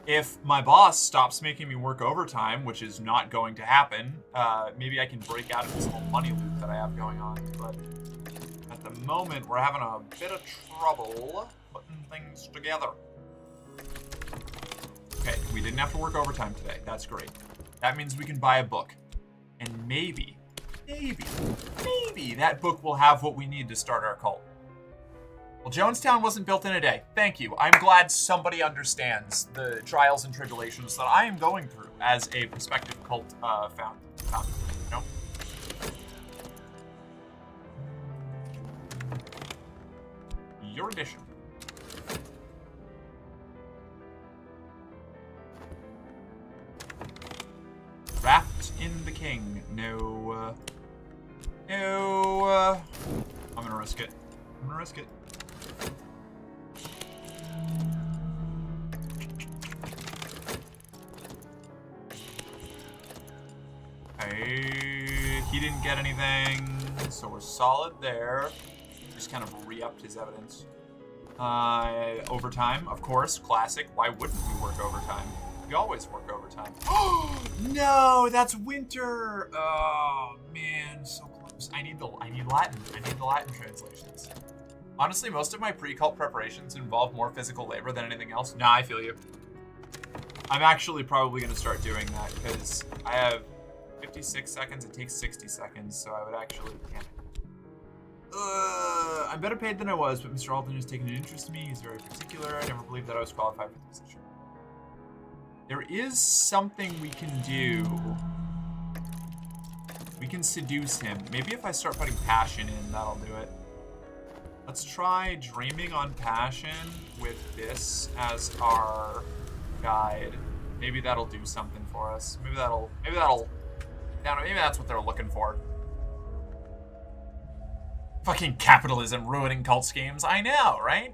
If my boss stops making me work overtime, which is not going to happen, maybe I can break out of this whole money loop that I have going on, but at the moment, we're having a bit of trouble putting things together. Okay, we didn't have to work overtime today. That's great. That means we can buy a book. And maybe that book will have what we need to start our cult. Well, Jonestown wasn't built in a day. Thank you. I'm glad somebody understands the trials and tribulations that I am going through as a prospective cult founder. You know? Your edition. Wrapped in the king. No. I'm gonna risk it. I'm gonna risk it. Hey, he didn't get anything, so we're solid there. Just kind of re-upped his evidence. Overtime, of course, classic. Why wouldn't we work overtime? We always work overtime. Oh no, that's winter. Oh man, so close. I need Latin. I need the Latin translations. Honestly, most of my pre-cult preparations involve more physical labor than anything else. Nah, I feel you. I'm actually probably gonna start doing that because I have 56 seconds. It takes 60 seconds, so I would actually. I'm better paid than I was, but Mr. Alden has taken an interest in me. He's very particular. I never believed that I was qualified for the position. There is something we can do. We can seduce him. Maybe if I start putting passion in, that'll do it. Let's try dreaming on passion with this as our guide. Maybe that'll do something for us. Maybe that's what they're looking for. Fucking capitalism ruining cult schemes. I know, right?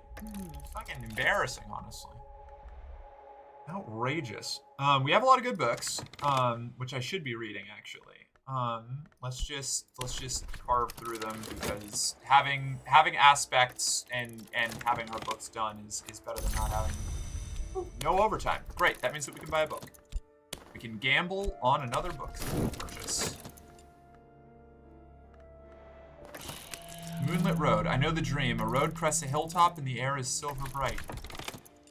Fucking embarrassing, honestly. Outrageous. We have a lot of good books, which I should be reading actually. Let's just carve through them because having aspects and having our books done is better than not having no overtime. Great. That means that we can buy a book. We can gamble on another book purchase. Moonlit road. I know the dream. A road crests a hilltop and the air is silver bright.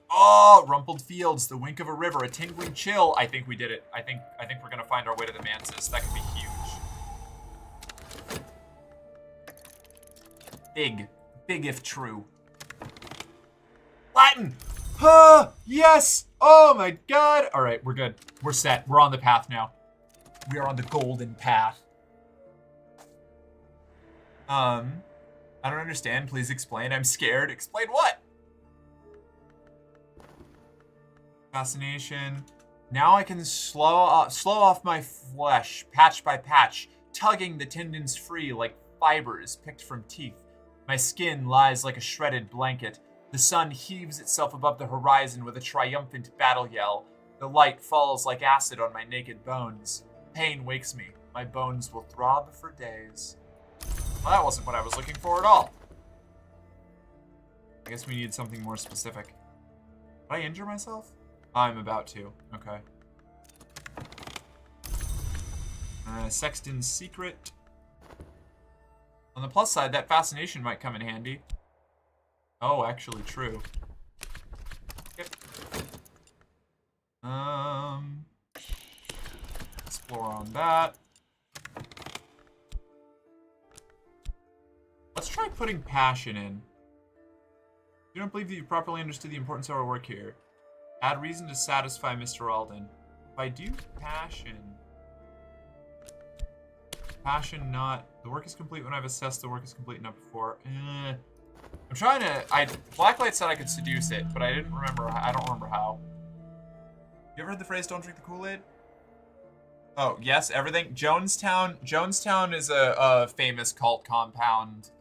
Oh, rumpled fields, the wink of a river, a tingling chill. I think we did it. I think we're gonna find our way to the Mansis. That could be huge. Big if true. Latin. Yes. Oh my God. All right, we're good. We're set. We're on the path now. We are on the golden path. I don't understand. Please explain. I'm scared. Explain what? Fascination. Now I can slow off my flesh, patch by patch, tugging the tendons free like fibers picked from teeth. My skin lies like a shredded blanket. The sun heaves itself above the horizon with a triumphant battle yell. The light falls like acid on my naked bones. Pain wakes me. My bones will throb for days. Well, that wasn't what I was looking for at all. I guess we need something more specific. Did I injure myself? I'm about to. Okay. Sexton's secret. On the plus side, that fascination might come in handy. Oh, actually true. Yep. Explore on that. Let's try putting passion in. You don't believe that you properly understood the importance of our work here. Add reason to satisfy Mr. Alden. If I do passion... Passion not... The work is complete when I've assessed the work is complete not before. I'm trying to... Blacklight said I could seduce it, but I didn't remember... I don't remember how. You ever heard the phrase, don't drink the Kool-Aid? Oh, yes, everything. Jonestown is a famous cult compound.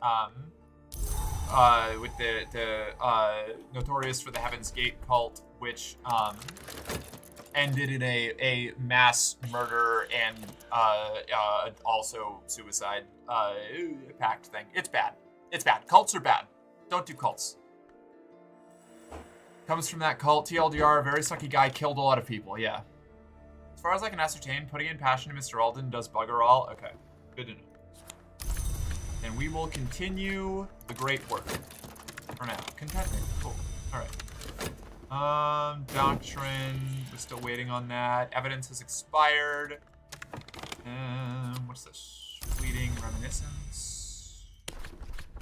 With the notorious for the Heaven's Gate cult, which ended in a mass murder and also suicide pact thing. It's bad. It's bad. Cults are bad. Don't do cults. Comes from that cult. TLDR, a very sucky guy, killed a lot of people. Yeah. As far as I can ascertain, putting in passion to Mr. Alden does bugger all. Okay. Good to know. And we will continue the great work. For now. Contentment. Cool. Alright. Doctrine. We're still waiting on that. Evidence has expired. What's this? Fleeting reminiscence.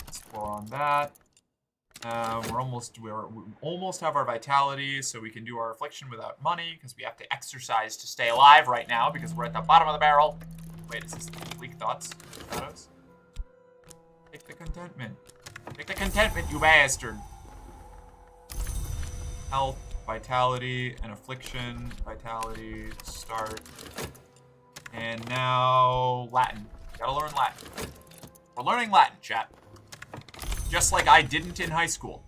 Explore on that. We almost have our vitality, so we can do our affliction without money, because we have to exercise to stay alive right now, because we're at the bottom of the barrel. Wait, is this bleak thoughts? Shadows? Take the contentment. Take the contentment, you bastard. Health, vitality, and affliction. Vitality, start. And now, Latin. Gotta learn Latin. We're learning Latin, chat. Just like I didn't in high school.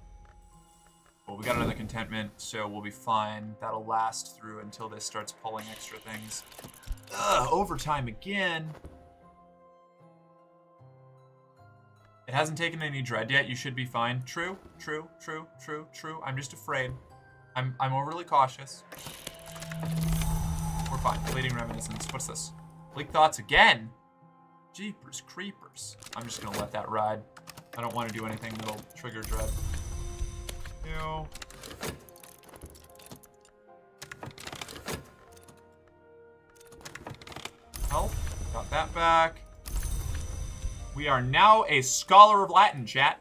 Well, we got another contentment, so we'll be fine. That'll last through until this starts pulling extra things. Ugh, overtime again. It hasn't taken any dread yet. You should be fine. True, true, true, true, true. I'm just afraid. I'm overly cautious. We're fine. Fleeting reminiscence. What's this? Bleak thoughts again? Jeepers creepers. I'm just gonna let that ride. I don't want to do anything that'll trigger dread. Ew. Health. Got that back. We are now a scholar of Latin, chat.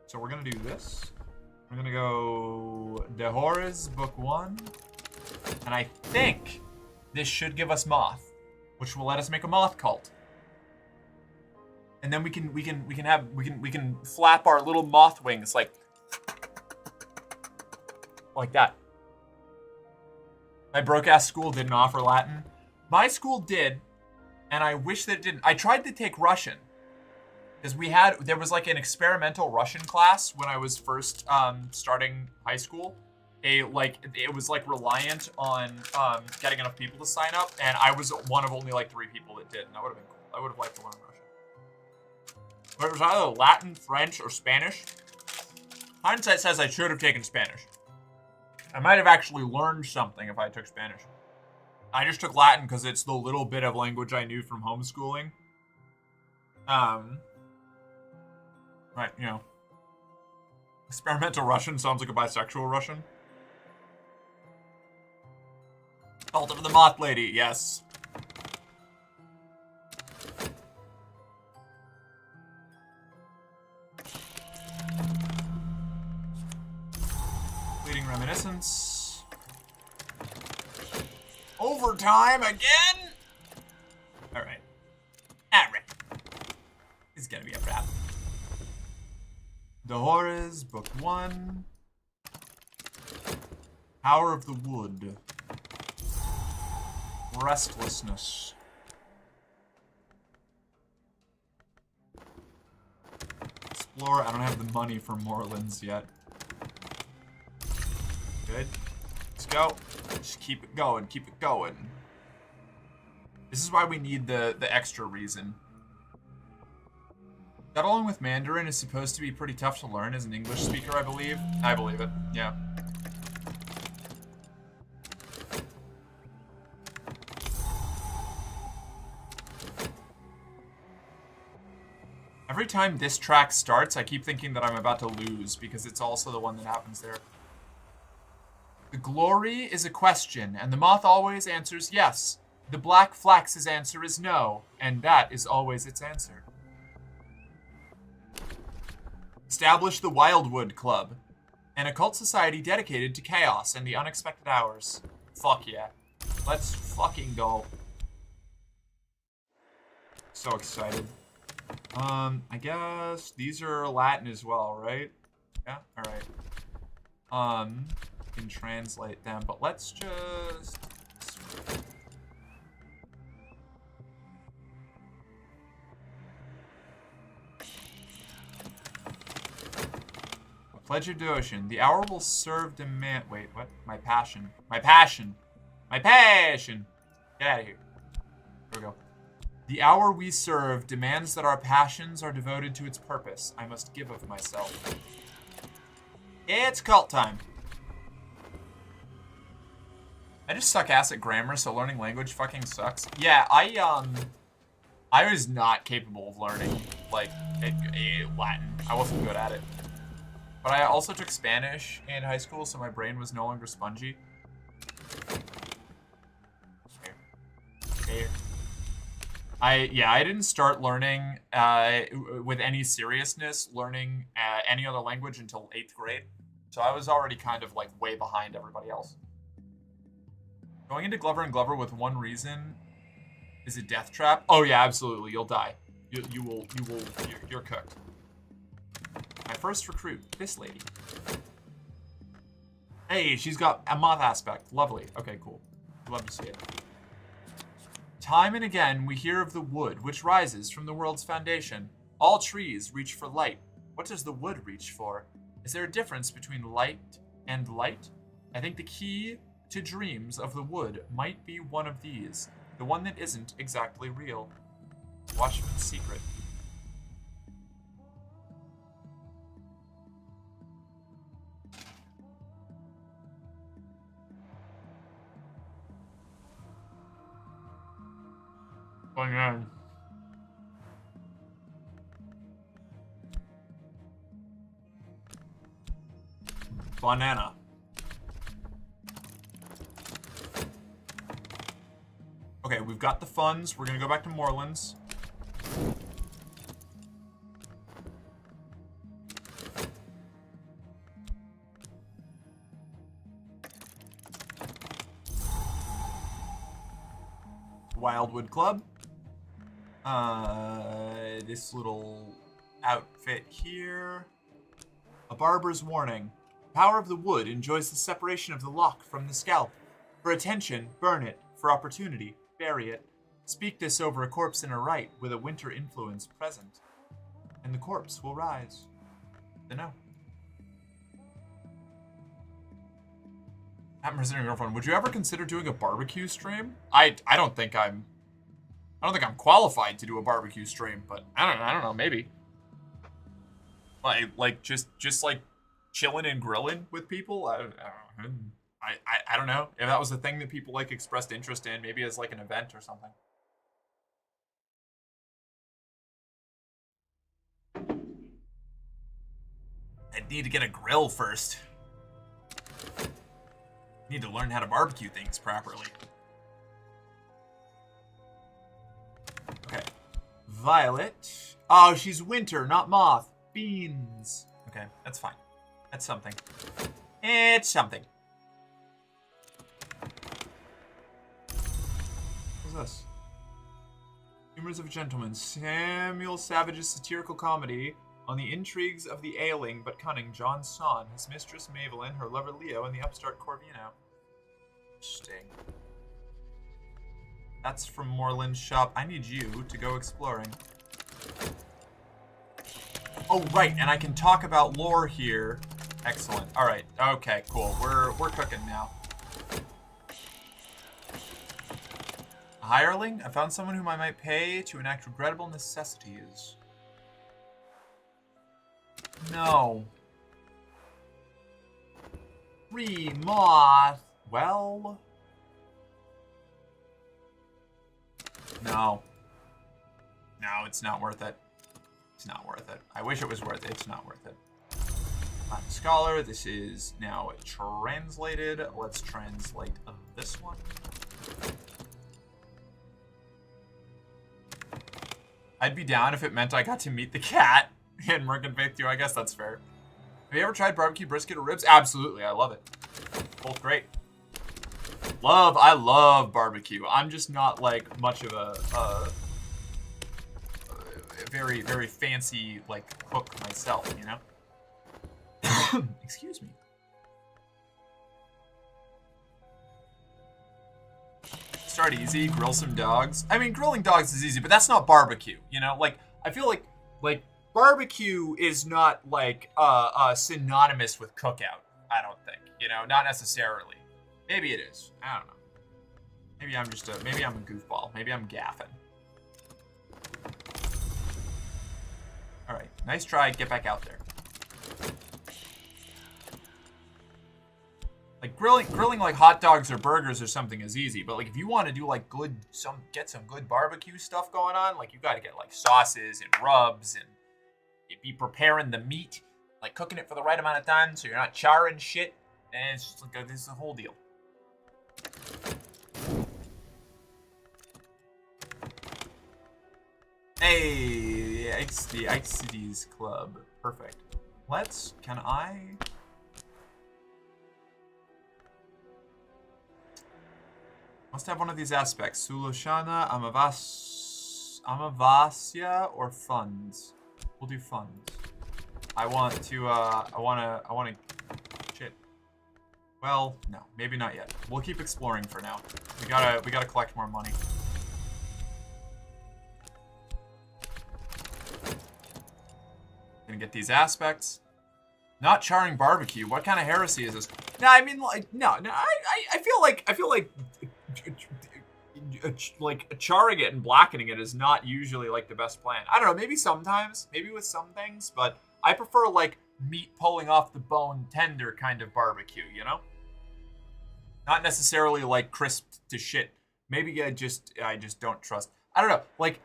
So we're gonna do this. We're gonna go De Horus, Book 1. And I think this should give us Moth, which will let us make a Moth cult. And then we can flap our little moth wings like that. My broke-ass school didn't offer Latin. My school did, and I wish that it didn't. I tried to take Russian, because there was like an experimental Russian class when I was first starting high school. It was like reliant on getting enough people to sign up, and I was one of only like 3 people that did, and that would have been cool. I would have liked to learn Russian. But it was either Latin, French, or Spanish. Hindsight says I should have taken Spanish. I might have actually learned something if I took Spanish. I just took Latin because it's the little bit of language I knew from homeschooling. Right, you know. Experimental Russian sounds like a bisexual Russian. Cult of the Moth Lady, yes. Fleeting reminiscence. Overtime again? Alright. Alright. This is gonna be a wrap. De Horus, Book 1. Power of the Wood. Restlessness. explore. I don't have the money for Moorlands yet. Good. Let's go. Just keep it going. Keep it going. This is why we need the extra reason. Settling with Mandarin is supposed to be pretty tough to learn as an English speaker, I believe. I believe it. Yeah. Every time this track starts, I keep thinking that I'm about to lose because it's also the one that happens there. The glory is a question, and the moth always answers yes. The black flax's answer is no, and that is always its answer. Establish the Wildwood Club, an occult society dedicated to chaos and the unexpected hours. Fuck yeah. Let's fucking go. So excited. I guess these are Latin as well, right? Yeah, alright. Can translate them, but let's just... A pledge of devotion. The hour will serve demand... Wait, what? My passion. My passion! My passion! Get out of here. Here we go. The hour we serve demands that our passions are devoted to its purpose. I must give of myself. It's cult time. I just suck ass at grammar, so learning language fucking sucks. Yeah, I was not capable of learning, like, Latin. I wasn't good at it. But I also took Spanish in high school, so my brain was no longer spongy. Here. I didn't start learning with any seriousness, learning any other language until 8th grade. So I was already kind of like way behind everybody else. Going into Glover and Glover with one reason is a death trap. Oh yeah, absolutely. You'll die. You're cooked. My first recruit, this lady. Hey, she's got a moth aspect. Lovely. Okay, cool. Love to see it. Time and again, we hear of the wood, which rises from the world's foundation. All trees reach for light. What does the wood reach for? Is there a difference between light and light? I think the key to dreams of the wood might be one of these, the one that isn't exactly real. Watchman's secret. Going on. Banana. Okay, we've got the funds. We're gonna go back to Moorlands. Wildwood Club. This little outfit here. A barber's warning. Power of the wood enjoys the separation of the lock from the scalp. For attention, burn it. For opportunity, bury it. Speak this over a corpse in a rite with a winter influence present, and the corpse will rise. Dunno. I'm presenting a girlfriend. Would you ever consider doing a barbecue stream? I don't think I'm qualified to do a barbecue stream, but I don't know, maybe. Like just like chilling and grilling with people. I don't know if that was the thing that people like expressed interest in, maybe as like an event or something. I'd need to get a grill first. Need to learn how to barbecue things properly. Okay. Violet. Oh, she's winter, not moth. Beans. Okay, that's fine. That's something. It's something. What's this? Humors of a Gentleman. Samuel Savage's satirical comedy on the intrigues of the ailing but cunning John Son, his mistress Mavelyn, her lover Leo, and the upstart Corvino. Interesting. That's from Moorland's shop. I need you to go exploring. Oh, right, and I can talk about lore here. Excellent. All right. Okay, cool. We're cooking now. A hireling? I found someone whom I might pay to enact regrettable necessities. No. Moth. Well. No. No, it's not worth it. It's not worth it. I wish it was worth it. It's not worth it. Latin Scholar. This is now translated. Let's translate this one. I'd be down if it meant I got to meet the cat in Merkin Faith 2. I guess that's fair. Have you ever tried barbecue brisket or ribs? Absolutely. I love it. Both great. I love barbecue. I'm just not like much of a very, very fancy like cook myself, you know? Excuse me. Start easy, grill some dogs. I mean, grilling dogs is easy, but that's not barbecue, you know? Like, I feel like barbecue is not like synonymous with cookout. I don't think, you know, not necessarily. Maybe it is. I don't know. Maybe I'm just maybe I'm a goofball. Maybe I'm gaffing. All right, nice try. Get back out there. Like grilling like hot dogs or burgers or something is easy, but like if you want to do like get some good barbecue stuff going on, like you got to get like sauces and rubs and be preparing the meat, like cooking it for the right amount of time so you're not charring shit, and it's just like this is the whole deal. Hey, it's the Cities Club. Perfect. Can I? Must have one of these aspects. Suloshana, Amavasya, or funds. We'll do funds. I want to, shit. Well, no, maybe not yet. We'll keep exploring for now. We gotta collect more money. Gonna get these aspects. Not charring barbecue. What kind of heresy is this? No, I mean, like, no. I feel like charring it and blackening it is not usually like the best plan. I don't know. Maybe sometimes, maybe with some things, but I prefer like meat pulling off the bone, tender kind of barbecue. You know, not necessarily like crisp to shit. Maybe I just don't trust. I don't know. Like,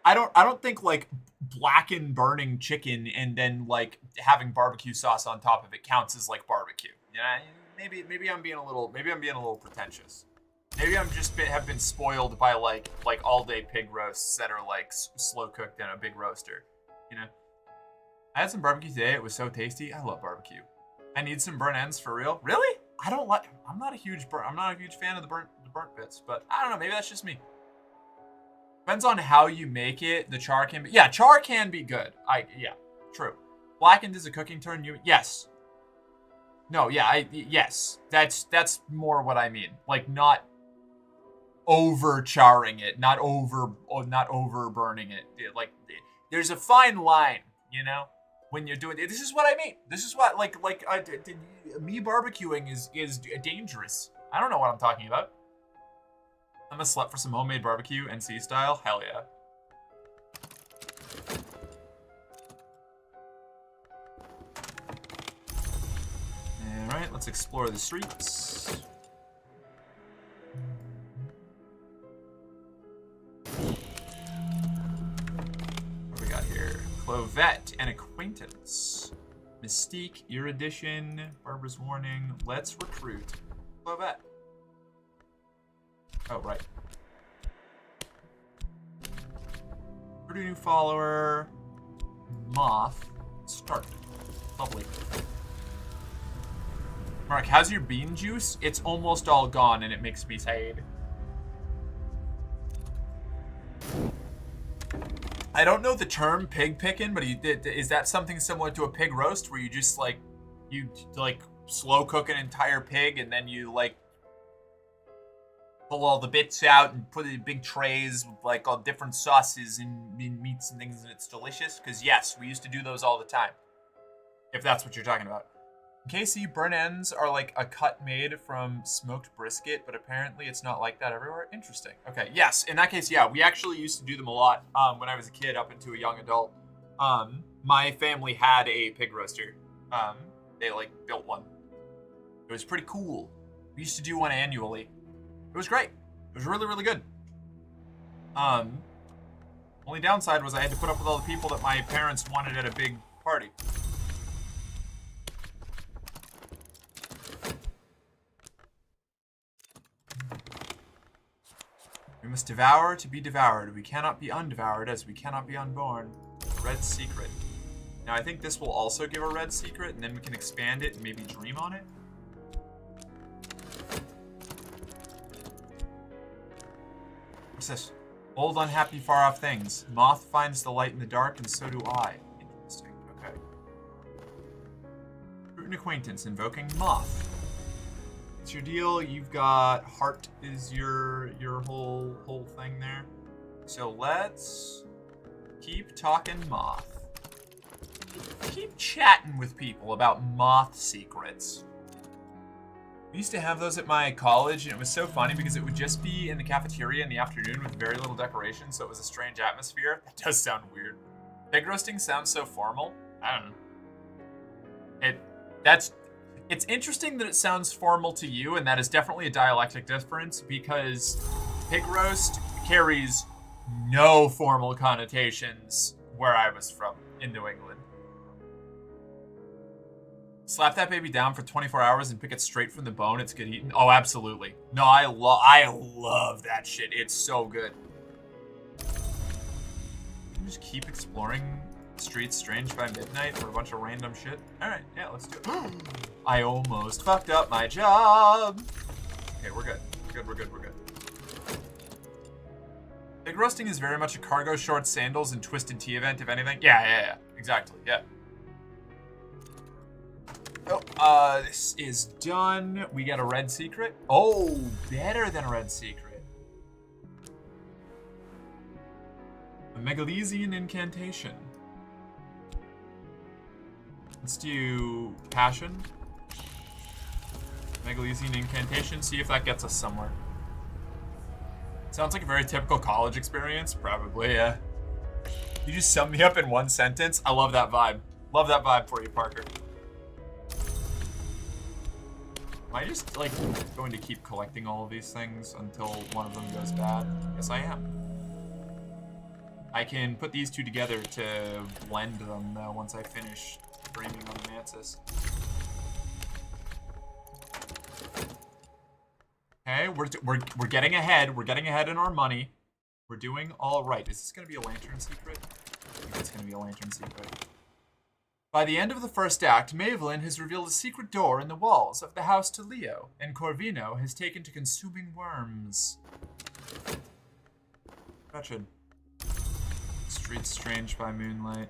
I don't think like blackened burning chicken and then like having barbecue sauce on top of it counts as like barbecue. You know, maybe I'm being a little pretentious. Maybe I'm just have been spoiled by like all day pig roasts that are like slow cooked in a big roaster. You know, I had some barbecue today. It was so tasty. I love barbecue. I need some burnt ends for real. Really? I'm not a huge fan of the burnt bits, but I don't know. Maybe that's just me. Depends on how you make it. The char can be... Yeah, char can be good. Yeah, true. Blackened is a cooking term. Yes. No, yeah, yes. That's more what I mean. Like, not over charring it. Not over burning it. Like, there's a fine line, you know? When you're doing it. This is what I mean. This is what, me barbecuing is dangerous. I don't know what I'm talking about. I'm gonna slap for some homemade barbecue, NC style. Hell yeah. Alright, let's explore the streets. What do we got here? Clovette and Acquaintance. Mystique, Erudition, Barbara's Warning. Let's recruit Clovette. Oh, right. Pretty new follower. Moth. Start. Lovely. Mark, how's your bean juice? It's almost all gone and it makes me sad. I don't know the term pig picking, but is that something similar to a pig roast where you just you slow cook an entire pig and then you pull all the bits out and put it in big trays with like all different sauces and meats and things, and it's delicious. Because yes, we used to do those all the time. If that's what you're talking about. In KC, burn ends are like a cut made from smoked brisket, but apparently it's not like that everywhere. Interesting. Okay, yes, in that case, yeah, we actually used to do them a lot when I was a kid up into a young adult. My family had a pig roaster. They like built one. It was pretty cool. We used to do one annually. It was great. It was really, really good. Only downside was I had to put up with all the people that my parents wanted at a big party. We must devour to be devoured. We cannot be undevoured as we cannot be unborn. Red secret. Now I think this will also give a red secret, and then we can expand it and maybe dream on it. What's this? Old, unhappy, far-off things. Moth finds the light in the dark, and so do I. Interesting. Okay. Root an acquaintance, invoking Moth. What's your deal? You've got heart is your whole thing there. So let's keep talking Moth. Keep chatting with people about Moth secrets. We used to have those at my college, and it was so funny because it would just be in the cafeteria in the afternoon with very little decoration, so it was a strange atmosphere. That does sound weird. Pig roasting sounds so formal. I don't know. It's interesting that it sounds formal to you, and that is definitely a dialectic difference, because pig roast carries no formal connotations where I was from in New England. Slap that baby down for 24 hours and pick it straight from the bone. It's good eating. Oh, absolutely. No, I love that shit. It's so good. Just keep exploring streets strange by midnight for a bunch of random shit. All right, yeah, let's do it. I almost fucked up my job. Okay, we're good. We're good. Pig roasting is very much a cargo shorts, sandals, and twisted tea event, if anything. Yeah. Exactly, yeah. Oh, this is done. We got a red secret. Oh, better than a red secret. A Megalesian incantation. Let's do passion. Megalesian incantation. See if that gets us somewhere. Sounds like a very typical college experience. Probably, yeah. You just sum me up in one sentence. I love that vibe. Love that vibe for you, Parker. Am I just, like, going to keep collecting all of these things until one of them goes bad? Yes, I am. I can put these two together to blend them, though, once I finish dreaming on the Mantis. Okay, we're getting ahead. We're getting ahead in our money. We're doing all right. Is this going to be a lantern secret? I think it's going to be a lantern secret. By the end of the first act, Mavelin has revealed a secret door in the walls of the house to Leo, and Corvino has taken to consuming worms. Wretched. Streets strange by moonlight.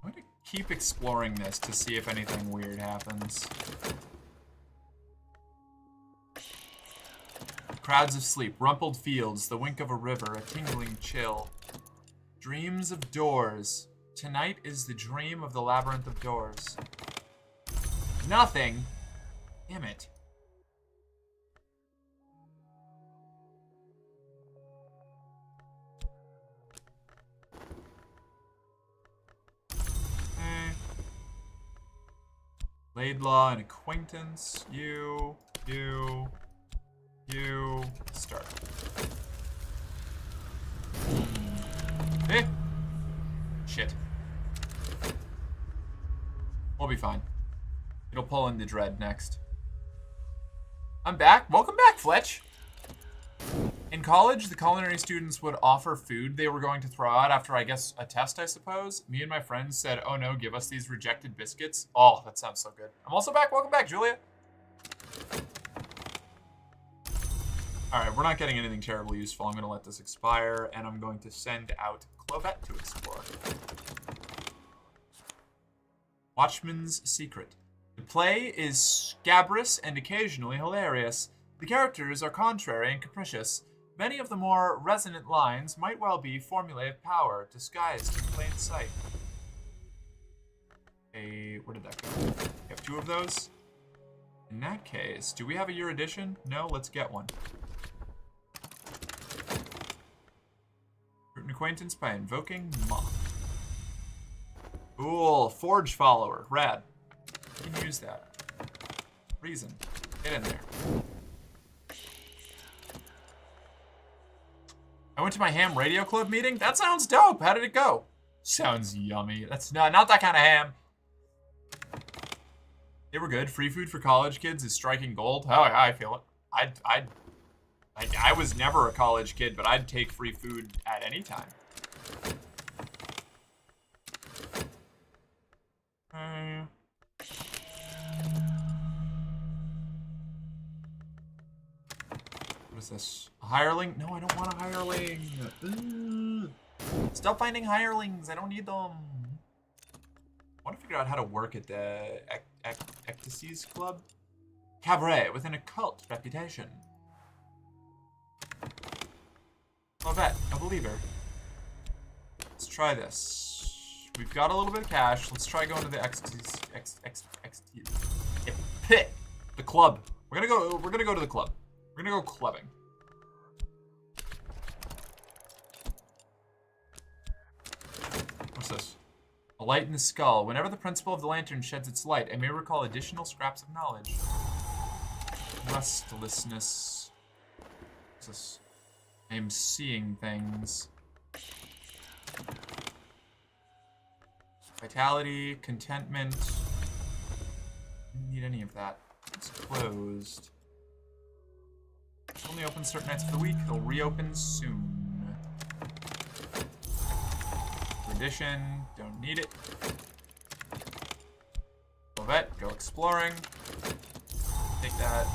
I'm going to keep exploring this to see if anything weird happens. Crowds of sleep, rumpled fields, the wink of a river, a tingling chill. Dreams of doors. Tonight is the dream of the labyrinth of doors. Nothing. Damn it. Laidlaw and acquaintance. You. Start. Shit. We'll be fine. It'll pull in the dread next. I'm back. Welcome back, Fletch. In college, the culinary students would offer food they were going to throw out after, I guess, a test, I suppose. Me and my friends said, oh no, give us these rejected biscuits. Oh, that sounds so good. I'm also back. Welcome back, Julia. Alright, we're not getting anything terribly useful. I'm going to let this expire, and I'm going to send out Clovette to explore. Watchman's Secret. The play is scabrous and occasionally hilarious. The characters are contrary and capricious. Many of the more resonant lines might well be formulae of power, disguised in plain sight. Where did that go? We have 2 of those. In that case, do we have a year edition? No, let's get one. Root an acquaintance by invoking Moth. Cool, Forge follower, rad. You can use that. Reason, get in there. I went to my ham radio club meeting. That sounds dope. How did it go? Sounds yummy. That's not that kind of ham. They were good. Free food for college kids is striking gold. Oh, yeah, I feel it. I was never a college kid, but I'd take free food at any time. What is this? A hireling? No, I don't want a hireling. Ugh. Stop finding hirelings. I don't need them. I want to figure out how to work at the Ecstasies Club. Cabaret with an occult reputation. Lovette, a believer. Let's try this. We've got a little bit of cash. Let's try going to the the club. We're gonna go to the club. We're gonna go clubbing. What's this? A light in the skull. Whenever the principle of the lantern sheds its light, I may recall additional scraps of knowledge. Restlessness. What's this? I am seeing things. Vitality, contentment. Didn't need any of that. It's closed. It's only open certain nights of the week. They'll reopen soon. Tradition, don't need it. Lovette, go exploring. Take that.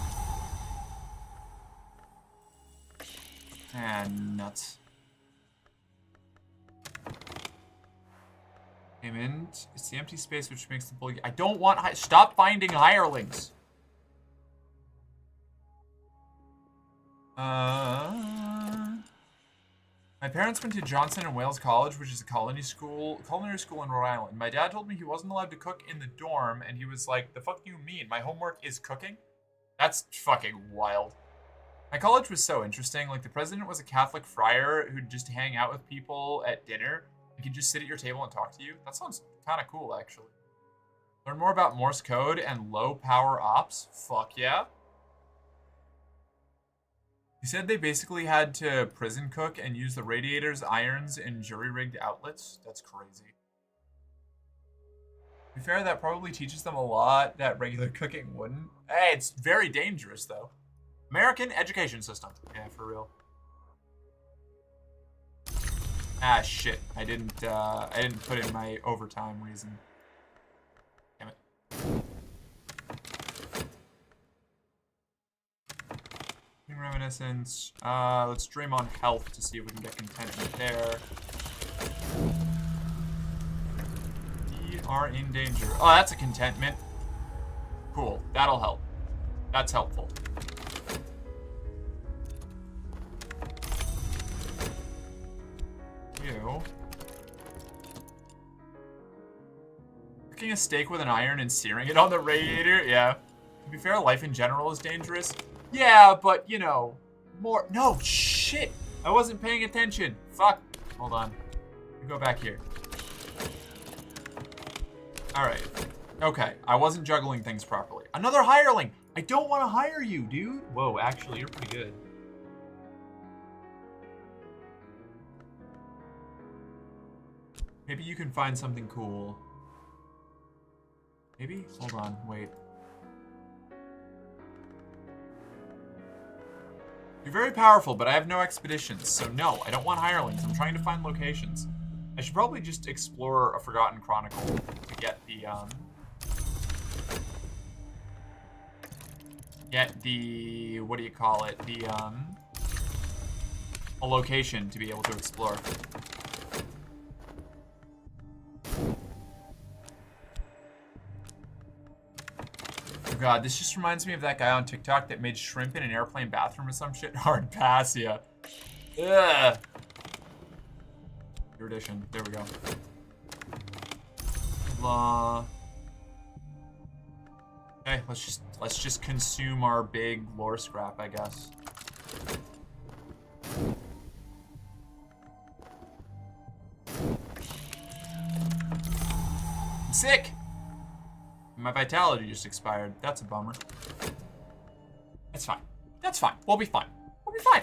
And nuts. Payment. It's the empty space which makes the bully. I don't want. Stop finding hirelings. My parents went to Johnson and Wales College, which is a culinary school in Rhode Island. My dad told me he wasn't allowed to cook in the dorm, and he was like, "The fuck do you mean? My homework is cooking?" That's fucking wild. My college was so interesting. Like, the president was a Catholic friar who'd just hang out with people at dinner. He could just sit at your table and talk to you. That sounds kind of cool, actually. Learn more about Morse code and low power ops. Fuck yeah. He said they basically had to prison cook and use the radiators, irons, and jury-rigged outlets. That's crazy. To be fair, that probably teaches them a lot that regular cooking wouldn't. Hey, it's very dangerous, though. American education system. Yeah, for real. Ah, shit. I didn't put in my overtime reason. Damn it. Reminiscence. Let's dream on health to see if we can get contentment there. We are in danger. Oh, that's a contentment. Cool. That'll help. That's helpful. You. Cooking a steak with an iron and searing it on the radiator? Yeah. To be fair, life in general is dangerous. Yeah, but, you know, more... No, shit! I wasn't paying attention. Fuck. Hold on. Let me go back here. Alright. Okay, I wasn't juggling things properly. Another hireling! I don't want to hire you, dude! Whoa, actually, you're pretty good. Maybe you can find something cool. Maybe? Hold on, wait. You're very powerful, but I have no expeditions, so no, I don't want hirelings. I'm trying to find locations. I should probably just explore a Forgotten Chronicle to get the, what do you call it? A location to be able to explore. God, this just reminds me of that guy on TikTok that made shrimp in an airplane bathroom or some shit. Hard pass, yeah. Ugh. Erudition. There we go. Okay, let's just consume our big lore scrap, I guess. I'm sick. My vitality just expired. That's a bummer. That's fine. That's fine. We'll be fine. We'll be fine.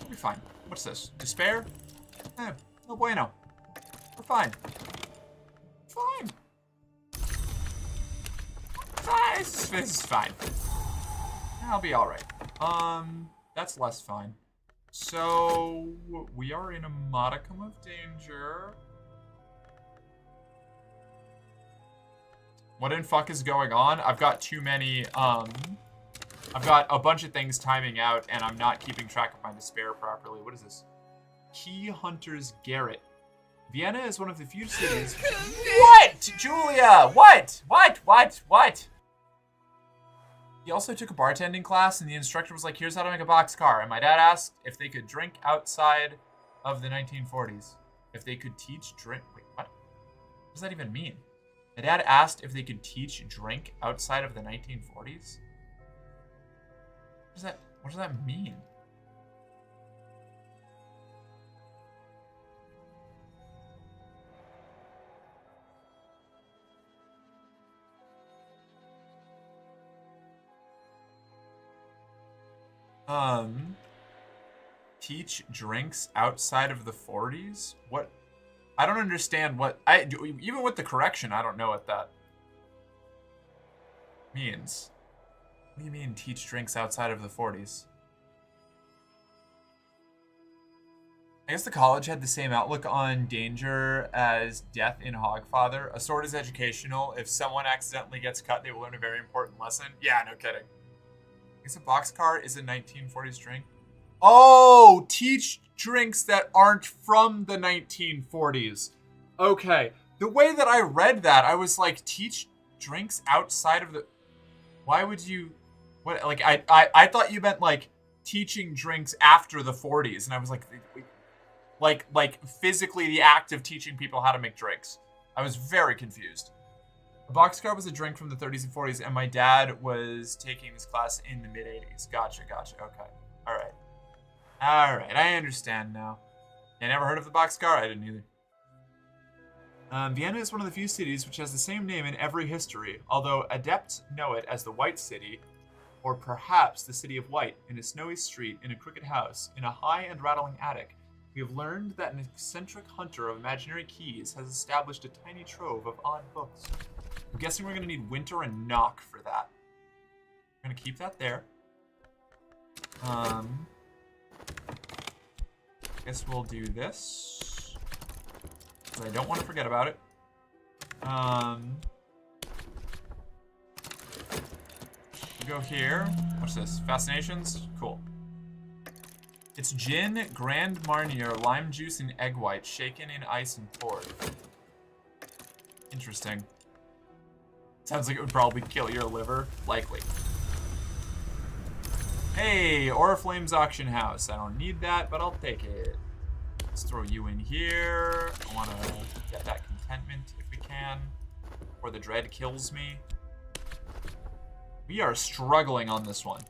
We'll be fine. What's this? Despair? Eh, no bueno. We're fine. Fine. Fine. This is fine. I'll be alright. That's less fine. So, we are in a modicum of danger. What in fuck is going on? I've got too many, I've got a bunch of things timing out, and I'm not keeping track of my despair properly. What is this? Key Hunter's Garret. Vienna is one of the few cities... What? Julia! What? What? He also took a bartending class, and the instructor was like, here's how to make a boxcar. And my dad asked if they could drink outside of the 1940s. If they could teach drink... Wait, what? What does that even mean? My dad asked if they could teach drink outside of the 1940s? What does that mean? Teach drinks outside of the 40s? What? I don't understand what even with the correction, I don't know what that means. What do you mean teach drinks outside of the 40s? I guess the college had the same outlook on danger as death in Hogfather. A sword is educational. If someone accidentally gets cut, they will learn a very important lesson. Yeah, no kidding. I guess a boxcar is a 1940s drink. Oh, teach drinks that aren't from the 1940s. Okay. The way that I read that, I was like, teach drinks outside of the... Why would you... What? Like, I thought you meant, like, teaching drinks after the 40s. And I was like, physically the act of teaching people how to make drinks. I was very confused. A boxcar was a drink from the 30s and 40s, and my dad was taking this class in the mid-80s. Gotcha. Okay. Alright, I understand now. I never heard of the boxcar? I didn't either. Vienna is one of the few cities which has the same name in every history, although adepts know it as the White City, or perhaps the City of White, in a snowy street, in a crooked house, in a high and rattling attic. We have learned that an eccentric hunter of imaginary keys has established a tiny trove of odd books. I'm guessing we're going to need Winter and Knock for that. We're going to keep that there. Guess we'll do this. But I don't want to forget about it. We go here. What's this? Fascinations? Cool. It's gin, Grand Marnier, lime juice, and egg white, shaken in ice and poured. Interesting. Sounds like it would probably kill your liver. Likely. Hey, Oriflame's auction house. I don't need that, but I'll take it. Let's throw you in here. I want to get that contentment if we can, before the dread kills me. We are struggling on this one.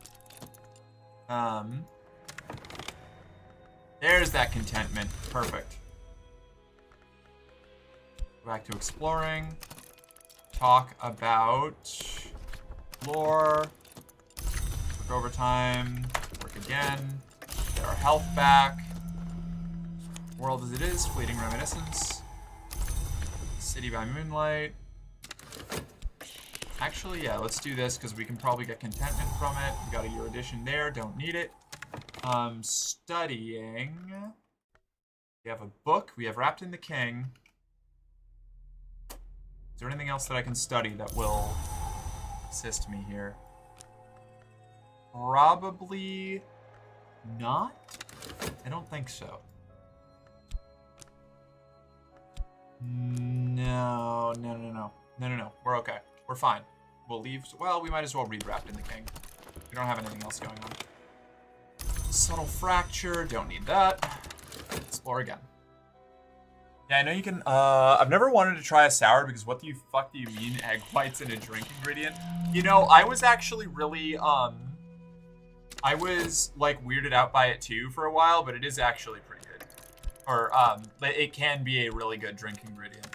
There's that contentment. Perfect. Go back to exploring. Talk about lore. Work overtime. Work again. Get our health back. World as it is. Fleeting reminiscence. City by moonlight. Actually, yeah, let's do this because we can probably get contentment from it. We got a erudition there. Don't need it. Studying. We have a book. We have Wrapped in the King. Is there anything else that I can study that will assist me here? Probably not. I don't think so. No. We're okay. We're fine. we'll leave. Well, we might as well redraft in the king. We don't have anything else going on. Subtle fracture, don't need that. Explore again. Yeah, I know you can, I've never wanted to try a sour because what the fuck do you mean egg whites in a drink ingredient? You know, I was actually really, I was, like, weirded out by it too for a while, but it is actually pretty good. Or, it can be a really good drink ingredient.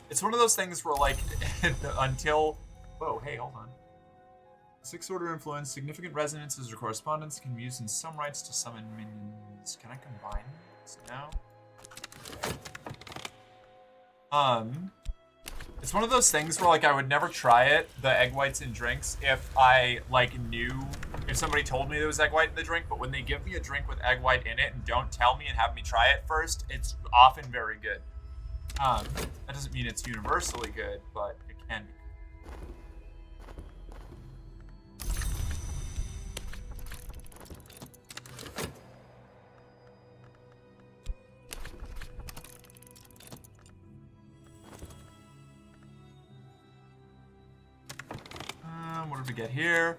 It's one of those things where, like, until, whoa, hey, hold on. Sixth order influence, significant resonances or correspondence can be used in some rites to summon minions. Can I combine this now? It's one of those things where, like, I would never try it, the egg whites in drinks, if I, like, if somebody told me there was egg white in the drink, but when they give me a drink with egg white in it and don't tell me and have me try it first, it's often very good. That doesn't mean it's universally good, but it can be. What did we get here?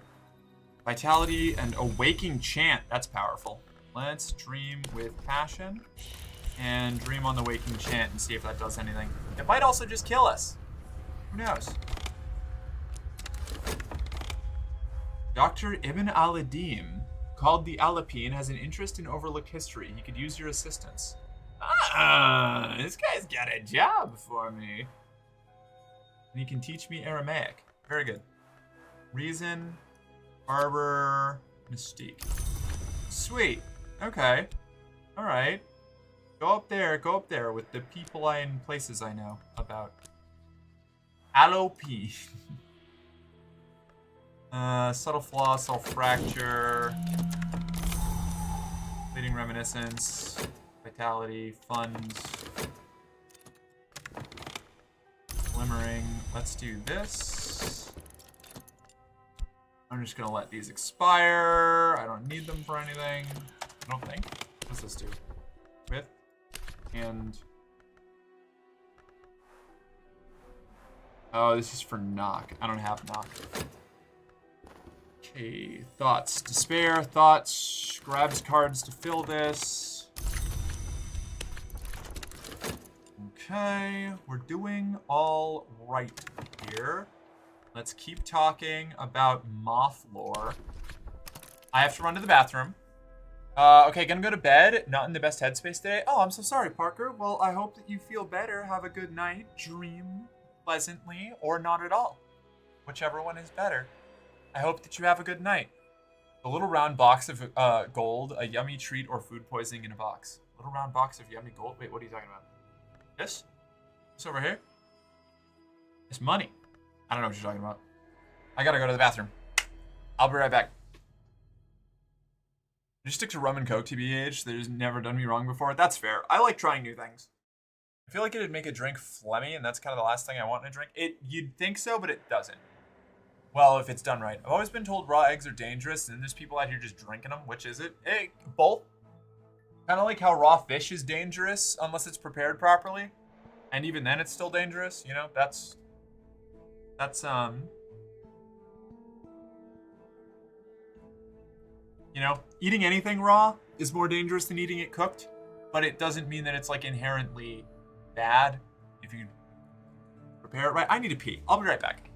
Vitality and Awaking Chant. That's powerful. Let's dream with passion and dream on the Waking Chant and see if that does anything. It might also just kill us. Who knows? Dr. Ibn al-Adim, called the Alapine, has an interest in overlooked history. He could use your assistance. Ah, this guy's got a job for me. And he can teach me Aramaic. Very good. Reason, Arbor, Mystique. Sweet. Okay. Alright. Go up there with the people and places I know about. Alopine. Subtle flaw, subtle fracture. Fleeting reminiscence. Vitality, funds. Glimmering. Let's do this. I'm just gonna let these expire. I don't need them for anything. I don't think. What does this do? With and oh, this is for knock. I don't have knock. Okay, thoughts, despair, thoughts. Grabs cards to fill this. Okay, we're doing all right here. Let's keep talking about moth lore. I have to run to the bathroom. Okay, gonna go to bed. Not in the best headspace today. Oh, I'm so sorry, Parker. Well, I hope that you feel better. Have a good night. Dream pleasantly or not at all. Whichever one is better. I hope that you have a good night. A little round box of gold, a yummy treat, or food poisoning in a box. Little round box of yummy gold? Wait, what are you talking about? This? This over here? It's money. I don't know what you're talking about. I gotta go to the bathroom. I'll be right back. You stick to rum and coke, TBH. There's never done me wrong before. That's fair. I like trying new things. I feel like it'd make a drink phlegmy, and that's kind of the last thing I want in a drink. You'd think so, but it doesn't. Well, if it's done right. I've always been told raw eggs are dangerous, and there's people out here just drinking them. Which is it? Hey, both. Kind of like how raw fish is dangerous unless it's prepared properly. And even then, it's still dangerous. You know, that's you know, eating anything raw is more dangerous than eating it cooked, but it doesn't mean that it's like inherently bad if you prepare it right. I need to pee. I'll be right back.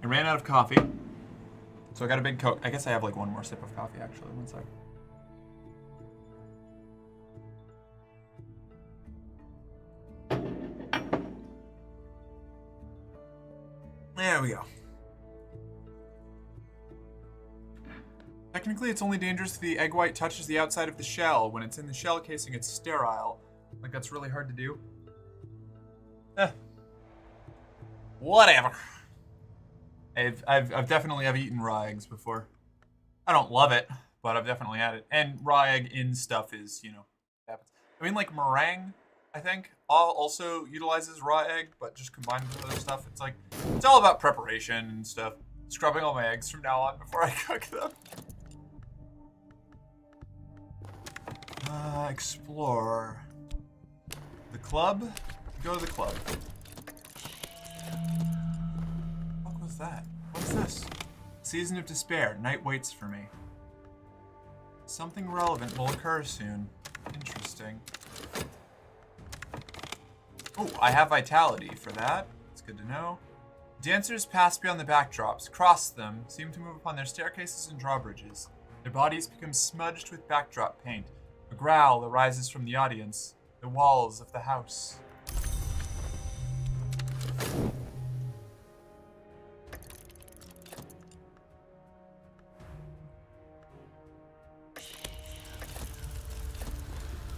I ran out of coffee. So I got a big Coke. I guess I have like one more sip of coffee actually. One sec. There we go. Technically, it's only dangerous if the egg white touches the outside of the shell. When it's in the shell casing, it's sterile. Like, that's really hard to do. Whatever. I've definitely eaten raw eggs before. I don't love it, but I've definitely had it. And raw egg in stuff is, you know, happens. I mean, like meringue, I think, also utilizes raw egg, but just combined with other stuff. It's like, it's all about preparation and stuff. Scrubbing all my eggs from now on before I cook them. Explore. The club? Go to the club. What was that? What's this? Season of Despair. Night waits for me. Something relevant will occur soon. Interesting. Oh, I have vitality for that. It's good to know. Dancers pass beyond the backdrops, cross them, seem to move upon their staircases and drawbridges. Their bodies become smudged with backdrop paint. A growl arises from the audience. The walls of the house.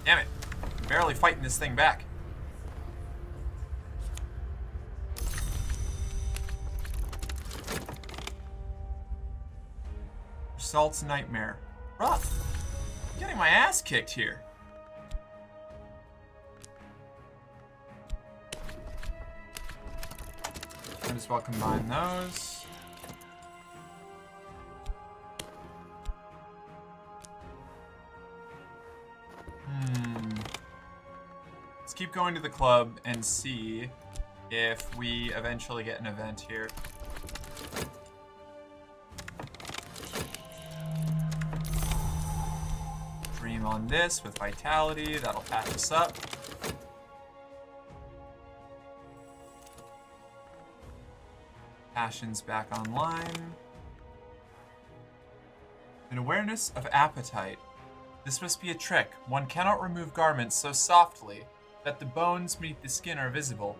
Damn it. I'm barely fighting this thing back. Assault's nightmare. Rough. I'm getting my ass kicked here. Might as well combine those. Let's keep going to the club and see if we eventually get an event here. Dream on this with vitality. That'll patch us up. Passion's back online. An awareness of appetite. This must be a trick. One cannot remove garments so softly that the bones beneath the skin are visible.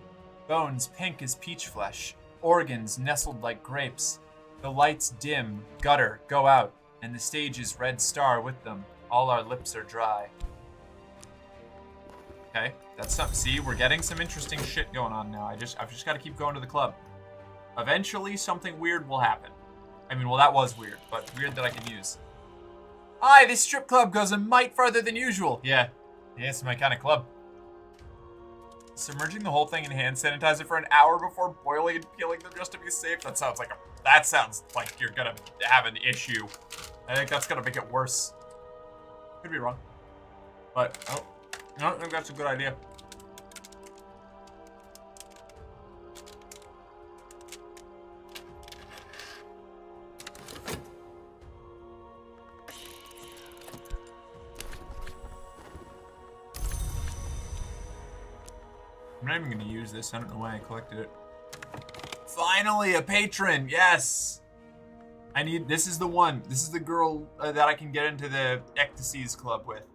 Bones pink as peach flesh. Organs nestled like grapes. The lights dim, gutter, go out, and the stage's red star with them. All our lips are dry. Okay, that's something. See, we're getting some interesting shit going on now. I've just got to keep going to the club. Eventually, something weird will happen. I mean, well, that was weird, but weird that I can use. Hi, this strip club goes a mite farther than usual. Yeah, it's my kind of club. Submerging the whole thing in hand sanitizer for an hour before boiling and peeling them just to be safe. That sounds like you're gonna have an issue. I think that's gonna make it worse. Could be wrong, but I don't think that's a good idea. I'm not even going to use this. I don't know why I collected it. Finally, a patron. Yes. This is the one. This is the girl that I can get into the Ecstasies Club with.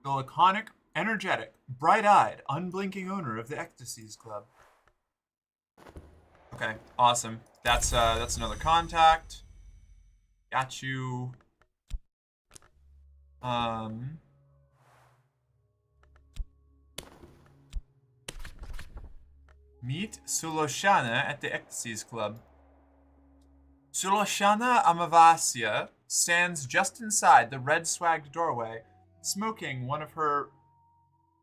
The laconic, energetic, bright-eyed, unblinking owner of the Ecstasies Club. Okay, awesome. That's another contact. Got you. Meet Suloshana at the Ecstasies Club. Suloshana Amavasya stands just inside the red-swagged doorway, smoking one of her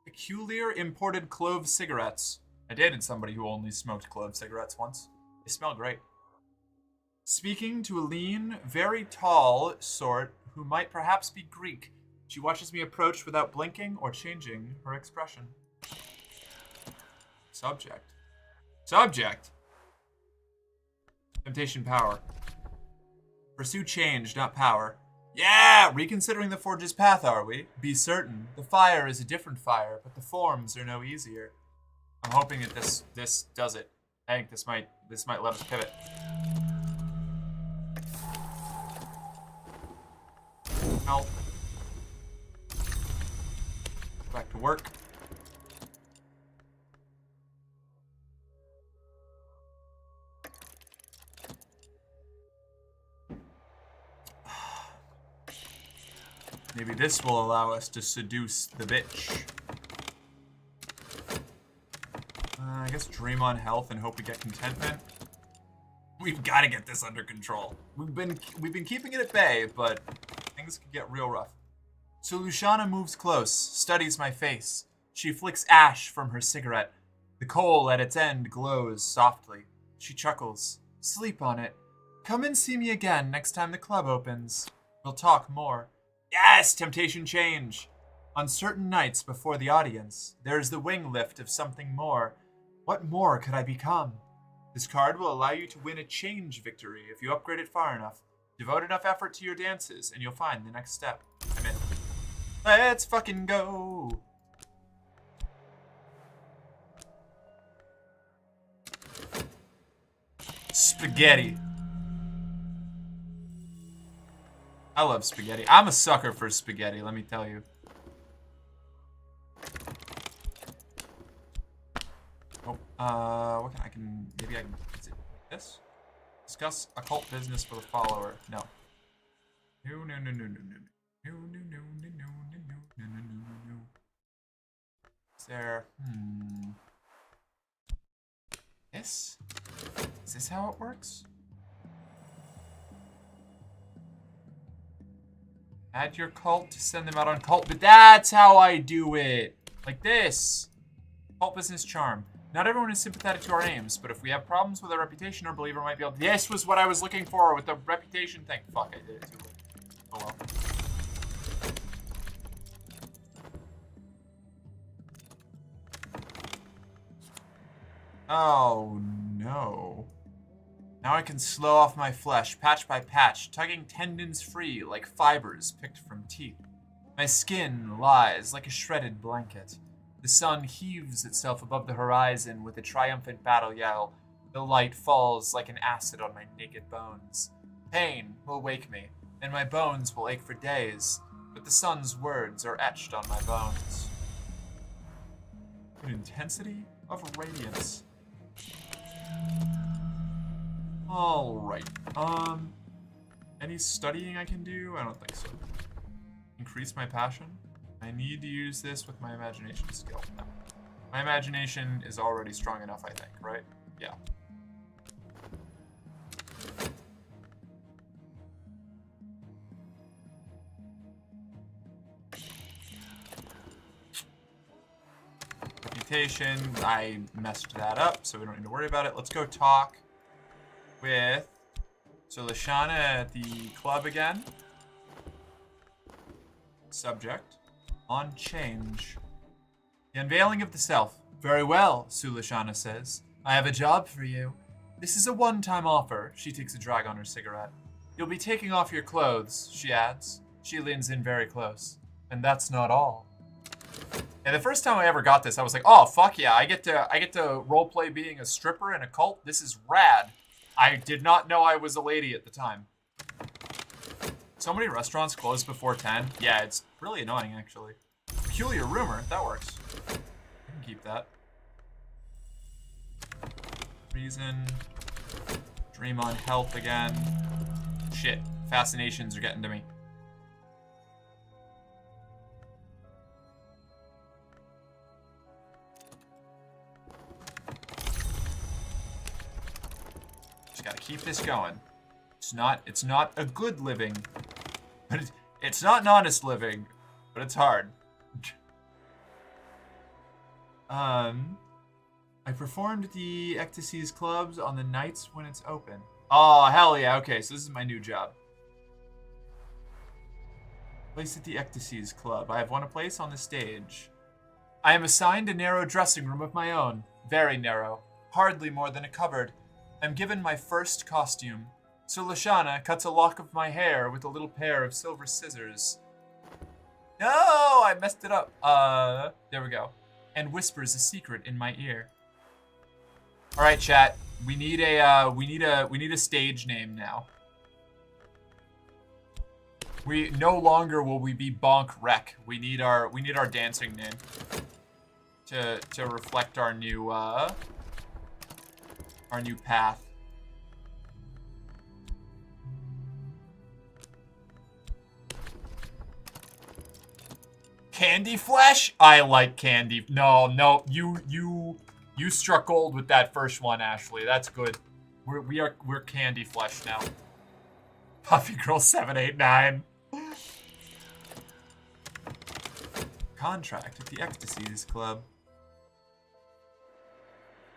peculiar imported clove cigarettes. I dated somebody who only smoked clove cigarettes once. They smell great. Speaking to a lean, very tall sort who might perhaps be Greek, she watches me approach without blinking or changing her expression. Subject. Temptation power. Pursue change, not power. Yeah! Reconsidering the Forge's path, are we? Be certain. The fire is a different fire, but the forms are no easier. I'm hoping that this does it. I think this might let us pivot. Help. Back to work. Maybe this will allow us to seduce the bitch. I guess dream on health and hope we get contentment. We've got to get this under control. We've been keeping it at bay, but things could get real rough. So Luciana moves close, studies my face. She flicks ash from her cigarette. The coal at its end glows softly. She chuckles. Sleep on it. Come and see me again next time the club opens. We'll talk more. Yes, temptation change. On certain nights before the audience, there is the wing lift of something more. What more could I become? This card will allow you to win a change victory if you upgrade it far enough. Devote enough effort to your dances, and you'll find the next step. I'm in. Let's fucking go. Spaghetti. I love spaghetti. I'm a sucker for spaghetti, let me tell you. Oh, what can maybe I can, is it this? Discuss occult business with a follower. No. No. Is there, This? Is this how it works? Add your cult to send them out on cult, but that's how I do it. Like this. Cult business charm. Not everyone is sympathetic to our aims, but if we have problems with our reputation, our believer might be able to... This was what I was looking for with the reputation thing. Fuck, I did it too late. Oh well. Oh no. Now I can slow off my flesh, patch by patch, tugging tendons free like fibers picked from teeth. My skin lies like a shredded blanket. The sun heaves itself above the horizon with a triumphant battle yell. The light falls like an acid on my naked bones. Pain will wake me, and my bones will ache for days, but the sun's words are etched on my bones. An intensity of radiance. Alright, any studying I can do? I don't think so. Increase my passion? I need to use this with my imagination skill. No. My imagination is already strong enough, I think, right? Yeah. Reputation, I messed that up, so we don't need to worry about it. Let's go talk with Lashana at the club again. Subject. On change. The unveiling of the self. Very well, Sulashana says. I have a job for you. This is a one-time offer. She takes a drag on her cigarette. You'll be taking off your clothes, she adds. She leans in very close. And that's not all. And the first time I ever got this, I was like, oh, fuck yeah, I get to roleplay being a stripper in a cult. This is rad. I did not know I was a lady at the time. So many restaurants close before 10. Yeah, it's really annoying, actually. Peculiar rumor. That works. I can keep that. Reason. Dream on health again. Shit. Fascinations are getting to me. Just gotta keep this going. It's not a good living, but it's not an honest living, but it's hard. I performed the Ecstasies clubs on the nights when it's open. Oh, hell yeah. Okay, so this is my new job. Place at the Ecstasies club. I have won a place on the stage. I am assigned a narrow dressing room of my own. Very narrow. Hardly more than a cupboard. I'm given my first costume. So Lashana cuts a lock of my hair with a little pair of silver scissors. No, I messed it up. There we go. And whispers a secret in my ear. All right, chat. We need a stage name now. We no longer will we be Bonk Wreck. We need our dancing name to reflect our new path. Candy Flesh? I like candy. No, you struck gold with that first one, Ashley. That's good. We're Candy Flesh now. Puffy Girl 789. Contract at the Ecstasies Club.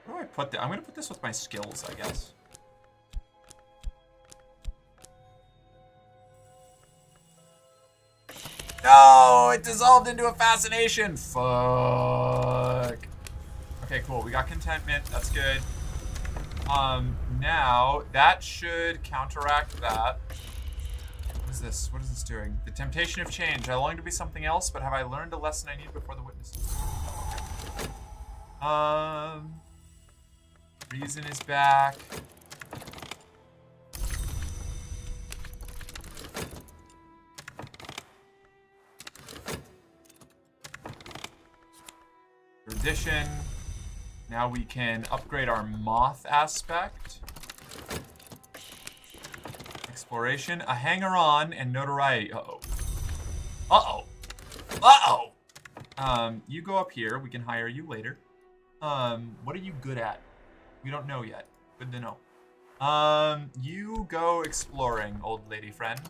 Where do I put that? I'm gonna put this with my skills, I guess. No, it dissolved into a fascination. Fuck. Okay, cool. We got contentment. That's good. Now that should counteract that. What is this? What is this doing? The temptation of change. I long to be something else, but have I learned a lesson I need before the witnesses? Okay. Reason is back. Tradition. Now we can upgrade our moth aspect. Exploration, a hanger-on, and notoriety. Uh-oh. Uh-oh. Uh-oh. You go up here. We can hire you later. What are you good at? We don't know yet. Good to know. You go exploring, old lady friend.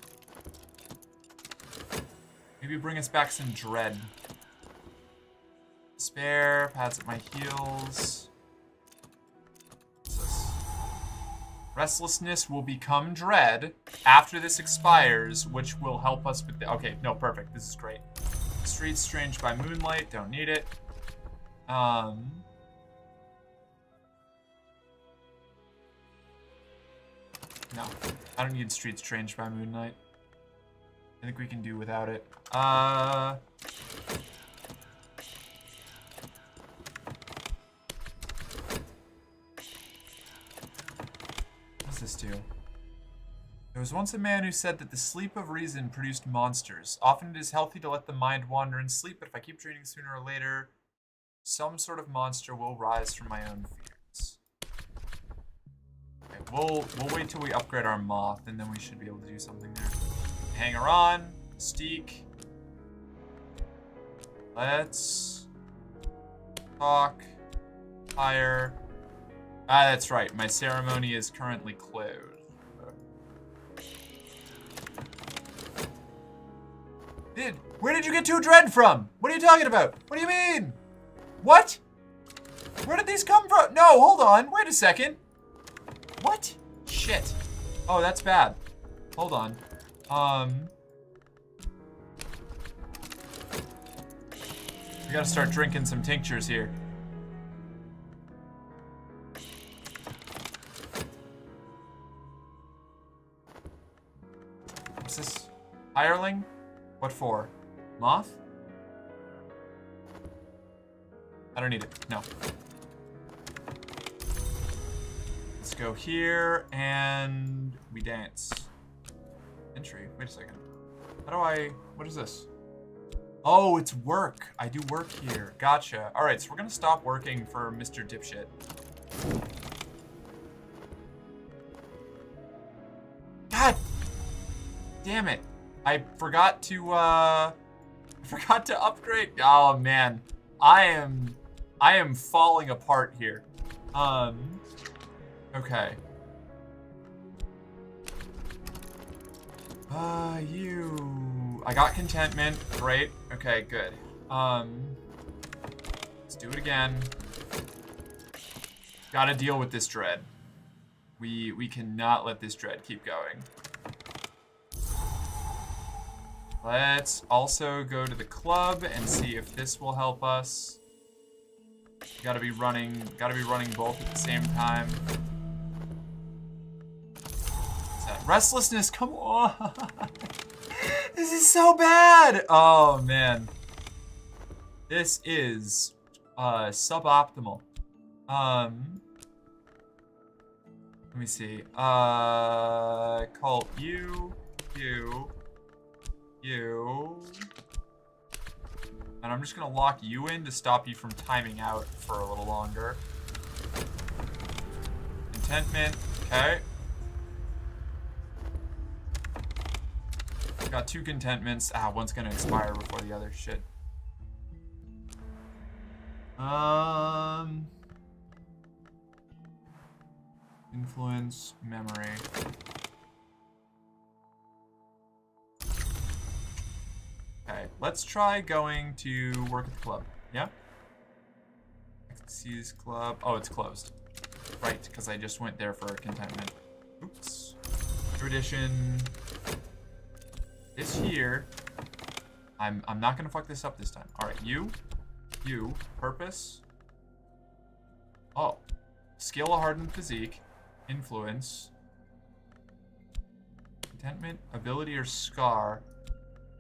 Maybe bring us back some dread. Despair, pads at my heels. What's this? Restlessness will become dread after this expires, which will help us with the... Okay, no, perfect. This is great. Streets strange by moonlight. Don't need it. No, I don't need Streets strange by moonlight. I think we can do without it. What's this do? There was once a man who said that the sleep of reason produced monsters. Often it is healthy to let the mind wander in sleep, but if I keep dreaming sooner or later, some sort of monster will rise from my own fears. Okay, we'll wait till we upgrade our moth, and then we should be able to do something there. Hanger on, Mystique. Let's talk. Hire. Ah, that's right. My ceremony is currently closed. Where did you get 2 dread from? What are you talking about? What do you mean? What? Where did these come from? No, hold on. Wait a second. What? Shit. Oh, that's bad. Hold on. We gotta start drinking some tinctures here. What's this? Hireling? What for? Moth? I don't need it. No. Let's go here and we dance. Entry. Wait a second. How do I... What is this? Oh, it's work. I do work here. Gotcha. Alright, so we're gonna stop working for Mr. Dipshit. God damn it. I forgot to upgrade. Oh man. I am falling apart here. Okay. I got contentment. Great. Okay, good. Let's do it again. Gotta deal with this dread. We cannot let this dread keep going. Let's also go to the club and see if this will help us. Gotta be running both at the same time. What's that? Restlessness, come on! This is so bad! Oh man. This is suboptimal. Let me see. Cult, you. And I'm just gonna lock you in to stop you from timing out for a little longer. Contentment, okay. Got 2 contentments. Ah, one's gonna expire before the other. Shit. Influence, memory. Okay, let's try going to work at the club. Yeah? Ecstasy's club. Oh, it's closed. Right, because I just went there for a contentment. Oops. Tradition. This here. I'm not gonna fuck this up this time. Alright, you. Purpose. Oh. Skill, a hardened physique. Influence. Contentment, ability, or scar.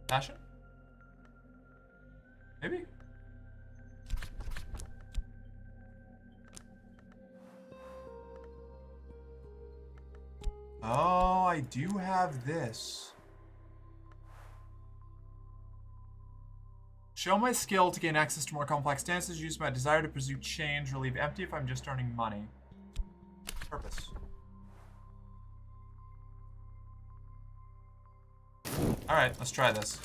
Passion? Maybe? Oh, I do have this. Show my skill to gain access to more complex dances. Use my desire to pursue change or leave empty if I'm just earning money. Purpose. Alright, let's try this.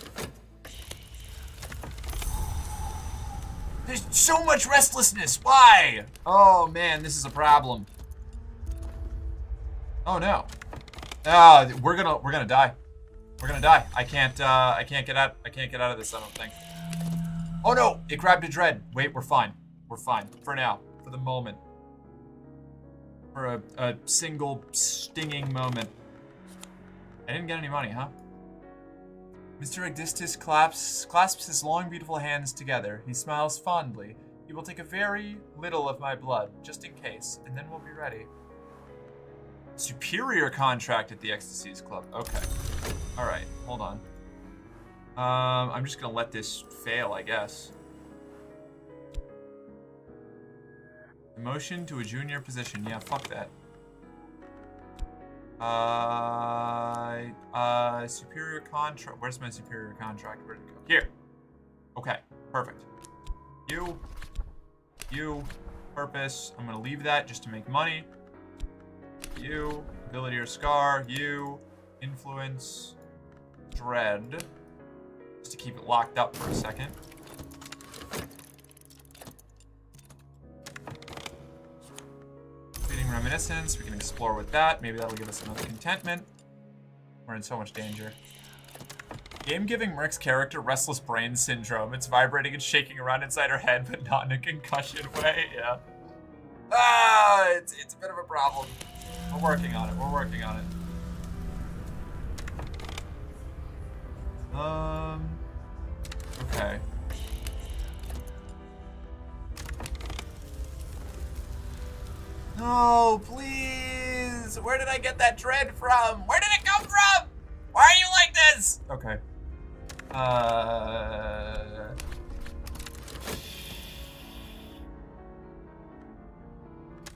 There's so much restlessness. Why? Oh man, this is a problem. Oh no. We're gonna die. We're gonna die. I can't get out. I can't get out of this, I don't think. Oh no! It grabbed a dread. Wait, we're fine. We're fine. For now. For the moment. For a single stinging moment. I didn't get any money, huh? Mr. Agdistis clasps his long, beautiful hands together. He smiles fondly. He will take a very little of my blood, just in case, and then we'll be ready. Superior contract at the Ecstasy's Club. Okay. Alright, hold on. I'm just gonna let this fail, I guess. Promotion to a junior position. Yeah, fuck that. Superior contract. Where's my superior contract? Where'd it go? Here. Okay, perfect. You, purpose. I'm gonna leave that just to make money. You, ability or scar. You, influence, dread. Just to keep it locked up for a second. Fleeting reminiscence. We can explore with that. Maybe that'll give us another contentment. We're in so much danger. Game giving Merc's character restless brain syndrome. It's vibrating and shaking around inside her head, but not in a concussion way. Yeah. It's a bit of a problem. We're working on it. We're working on it. Okay. No, please! Where did I get that dread from? Where did it come from? Why are you like this? Okay.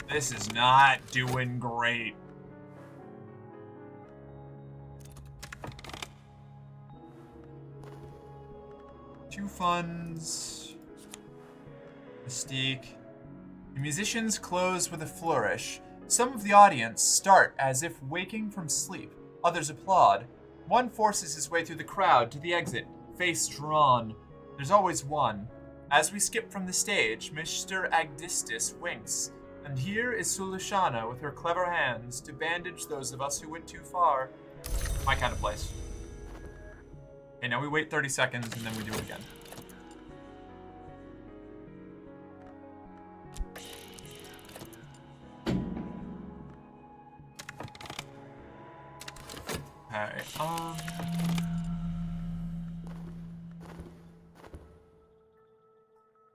This is not doing great. Two funds. Mystique. The musicians close with a flourish. Some of the audience start as if waking from sleep. Others applaud. One forces his way through the crowd to the exit, face drawn. There's always one. As we skip from the stage, Mr. Agdistis winks. And here is Sulashana with her clever hands to bandage those of us who went too far. My kind of place. Okay, now we wait 30 seconds and then we do it again. Okay, what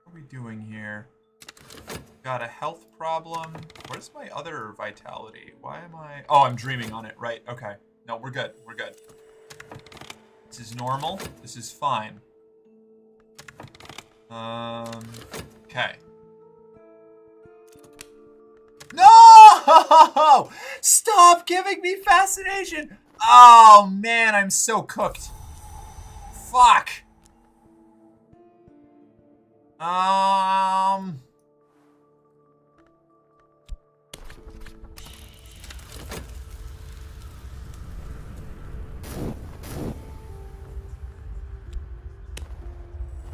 are we doing here? Got a health problem. Where's my other vitality? Why am I... Oh, I'm dreaming on it. Right, okay. No, we're good. We're good. This is normal. This is fine. Okay. No! No! Stop giving me fascination! Oh, man, I'm so cooked. Fuck.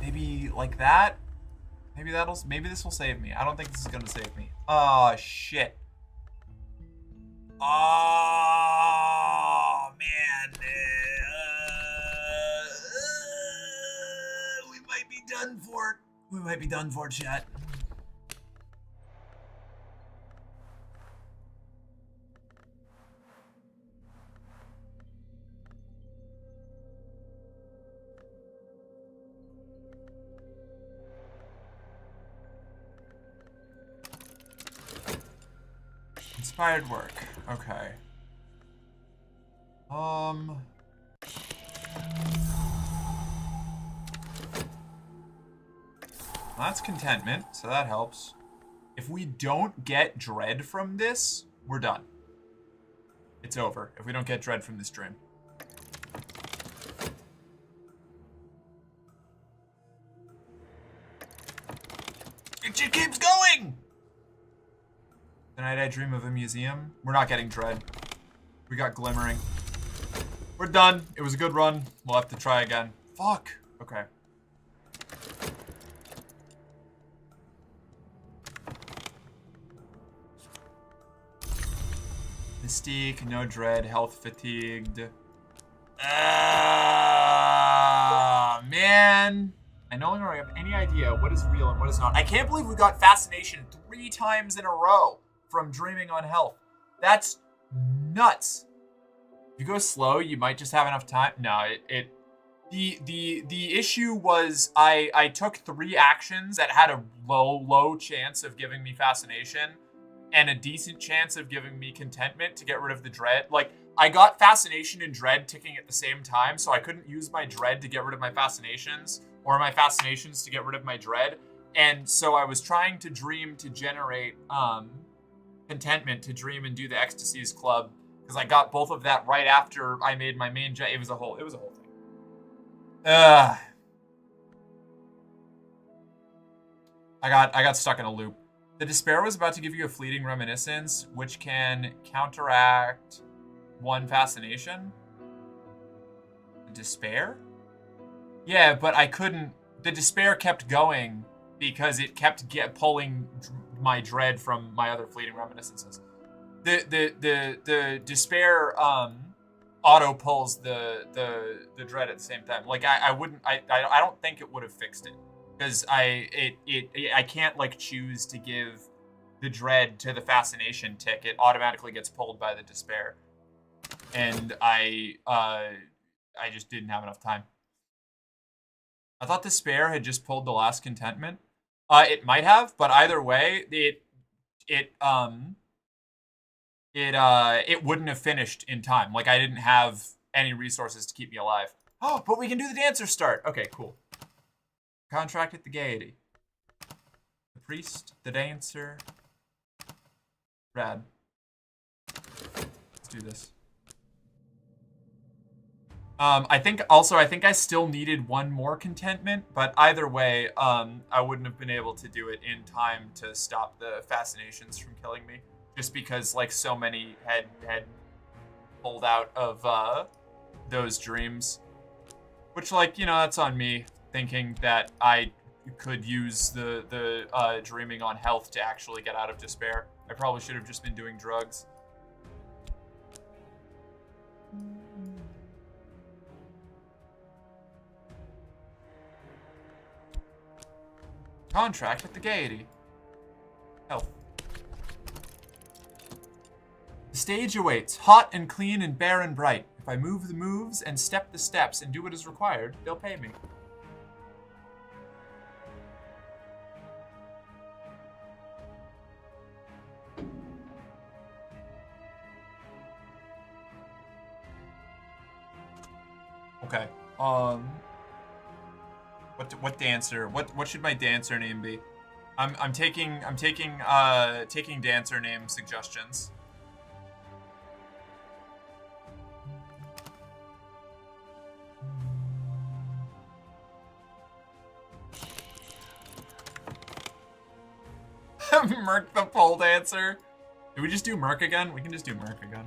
Maybe like that? Maybe this will save me. I don't think this is gonna save me. Oh, shit. Oh, man. We might be done for it. We might be done for it, chat. Inspired work. Okay. That's contentment, so that helps. If we don't get dread from this, we're done. It's over if we don't get dread from this dream. It just keeps going! Tonight I dream of a museum. We're not getting dread. We got glimmering. We're done. It was a good run. We'll have to try again. Fuck. Okay. Mystique, no dread, health fatigued. Man. I no longer have any idea what is real and what is not. I can't believe we got fascination 3 times in a row from dreaming on health. That's nuts. If you go slow, you might just have enough time. No, the issue was I took 3 actions that had a low chance of giving me fascination and a decent chance of giving me contentment to get rid of the dread. Like, I got fascination and dread ticking at the same time, so I couldn't use my dread to get rid of my fascinations or my fascinations to get rid of my dread. And so I was trying to dream to generate contentment to dream and do the Ecstasies Club, because I got both of that right after I made my main it was a whole thing. I got stuck in a loop. The despair was about to give you a fleeting reminiscence, which can counteract 1 fascination. Despair? Yeah, but I couldn't. The despair kept going because it kept pulling my dread from my other fleeting reminiscences. The despair auto pulls the dread at the same time. Like I don't think it would have fixed it, because I can't like choose to give the dread to the fascination tick. It automatically gets pulled by the despair, and I just didn't have enough time. I thought despair had just pulled the last contentment. It might have, but either way, it wouldn't have finished in time. Like, I didn't have any resources to keep me alive. Oh, but we can do the dancer start. Okay, cool. Contract at the Gaiety. The priest, the dancer. Rad. Let's do this. I think I still needed 1 more contentment, but either way, I wouldn't have been able to do it in time to stop the fascinations from killing me. Just because, like, so many had pulled out of those dreams. Which, like, you know, that's on me, thinking that I could use the dreaming on health to actually get out of despair. I probably should have just been doing drugs. Contract at the Gaiety. Health. The stage awaits, hot and clean and bare and bright. If I move the moves and step the steps and do what is required, they'll pay me. Okay. What dancer? What should my dancer name be? I'm taking dancer name suggestions. Merc the pole dancer. Do we just do Merc again? We can just do Merc again.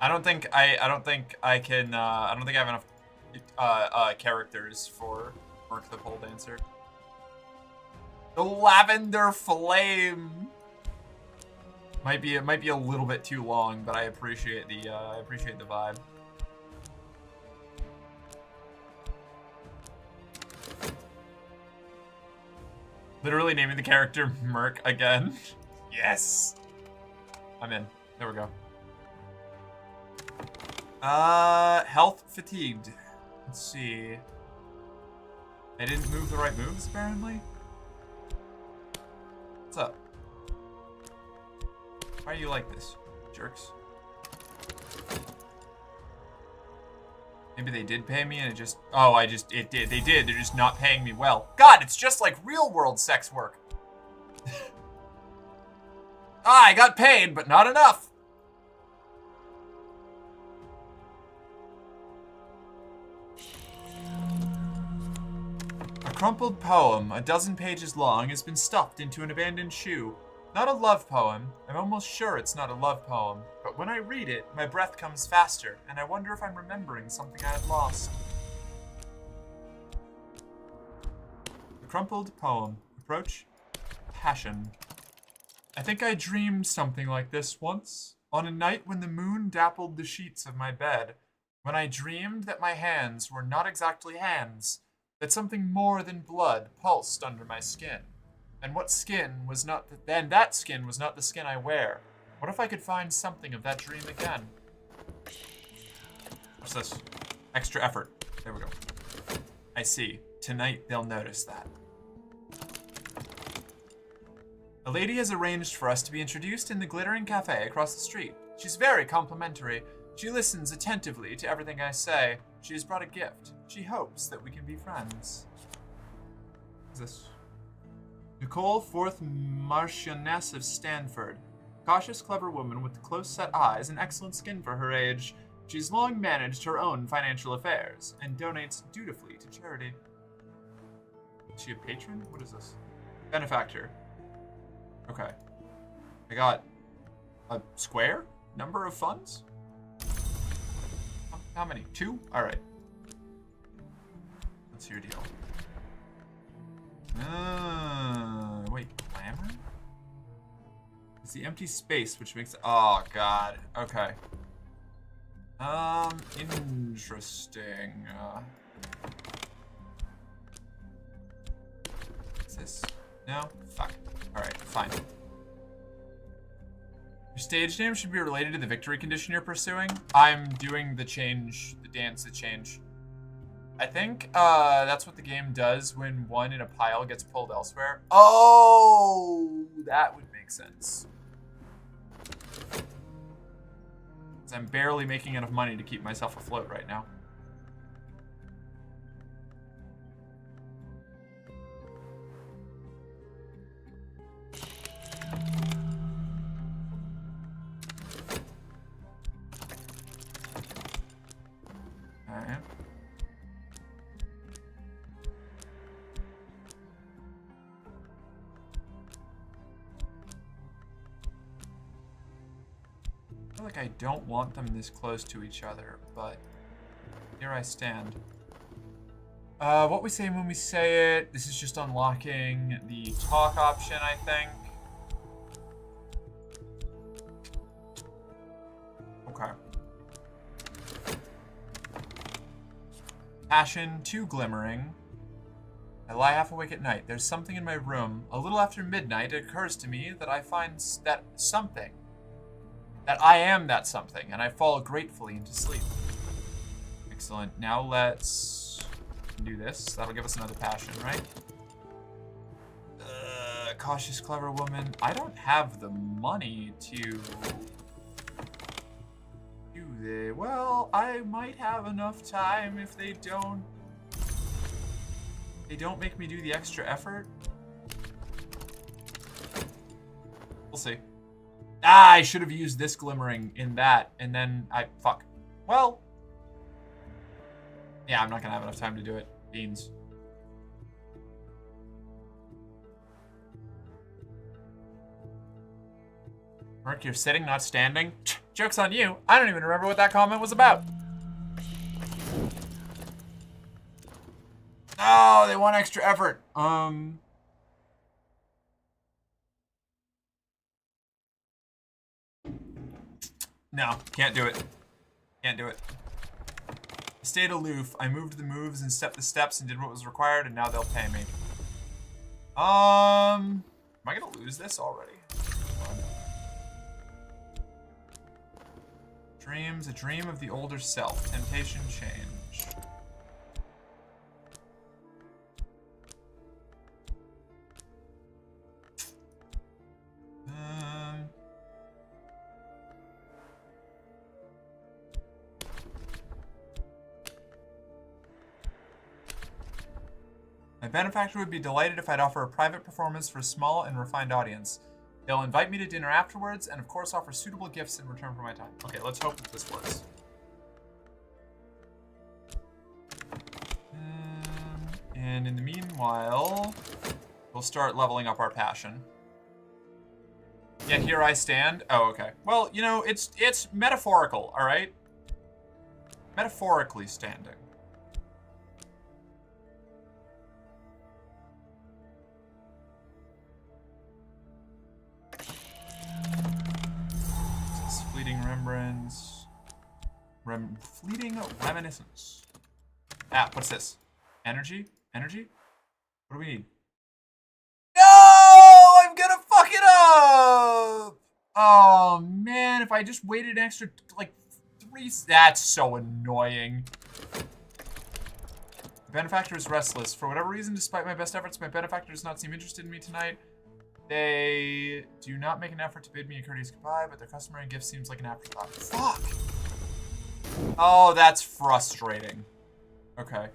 I don't think I can. I don't think I have enough characters for Merc the pole dancer. The lavender flame. Might be a little bit too long, but I appreciate the vibe. Literally naming the character Merc again. Yes. I'm in. There we go. Health fatigued. Let's see. I didn't move the right moves, apparently. What's up? Why are you like this, jerks? Maybe they did pay me and it just... Oh, it did. They did. They're just not paying me well. God, it's just like real world sex work. I got paid, but not enough. A crumpled poem, a dozen pages long, has been stuffed into an abandoned shoe. Not a love poem. I'm almost sure it's not a love poem. But when I read it, my breath comes faster, and I wonder if I'm remembering something I had lost. A crumpled poem. Approach. Passion. I think I dreamed something like this once, on a night when the moon dappled the sheets of my bed, when I dreamed that my hands were not exactly hands, that something more than blood pulsed under my skin. And what skin was not that skin was not the skin I wear. What if I could find something of that dream again? What's this? Extra effort. There we go. I see. Tonight they'll notice that. A lady has arranged for us to be introduced in the glittering cafe across the street. She's very complimentary. She listens attentively to everything I say. She has brought a gift. She hopes that we can be friends. What's this? Nicole, 4th Marchioness of Stanford. Cautious, clever woman with close-set eyes and excellent skin for her age. She's long managed her own financial affairs and donates dutifully to charity. Is she a patron? What is this? Benefactor. Okay. I got a square number of funds? How many? 2? Alright. What's your deal? Wait, glamour? It's the empty space which makes it... Oh, God. Okay. Interesting. What's this? No? Fuck. Alright, fine. Your stage name should be related to the victory condition you're pursuing. I'm doing the change, the dance, the change. I think that's what the game does when one in a pile gets pulled elsewhere. Oh, that would make sense. 'Cause I'm barely making enough money to keep myself afloat right now. Alright. I feel like I don't want them this close to each other, but here I stand. What we say when we say it. This is just unlocking the talk option, I think. Okay. Passion, 2 glimmering. I lie half awake at night. There's something in my room. A little after midnight, it occurs to me that I find that something. That I am that something, and I fall gratefully into sleep. Excellent. Now let's do this. That'll give us another passion, right? Cautious, clever woman. I don't have the money to do this. Well, I might have enough time if they don't make me do the extra effort. We'll see. Ah, I should have used this glimmering in that, and then fuck. Well, yeah, I'm not gonna have enough time to do it. Beans. Merc, you're sitting, not standing? Joke's on you. I don't even remember what that comment was about. Oh, they want extra effort. No, can't do it. Can't do it. I stayed aloof. I moved the moves and stepped the steps and did what was required, and now they'll pay me. Am I gonna lose this already? Dreams, a dream of the older self. Temptation, change. My benefactor would be delighted if I'd offer a private performance for a small and refined audience. They'll invite me to dinner afterwards, and of course offer suitable gifts in return for my time. Okay, let's hope that this works. And in the meanwhile, we'll start leveling up our passion. Yeah, here I stand. Oh, okay. Well, you know, it's metaphorical, all right? Metaphorically standing. Fleeting remembrance. Fleeting reminiscence. Ah, what's this? Energy? Energy? What do we need? No! I'm gonna fuck it up! Oh, man. If I just waited an extra, like, 3... That's so annoying. The benefactor is restless. For whatever reason, despite my best efforts, my benefactor does not seem interested in me tonight. They do not make an effort to bid me a courteous goodbye, but their customary gift seems like an afterthought. Fuck! Oh, that's frustrating. Okay.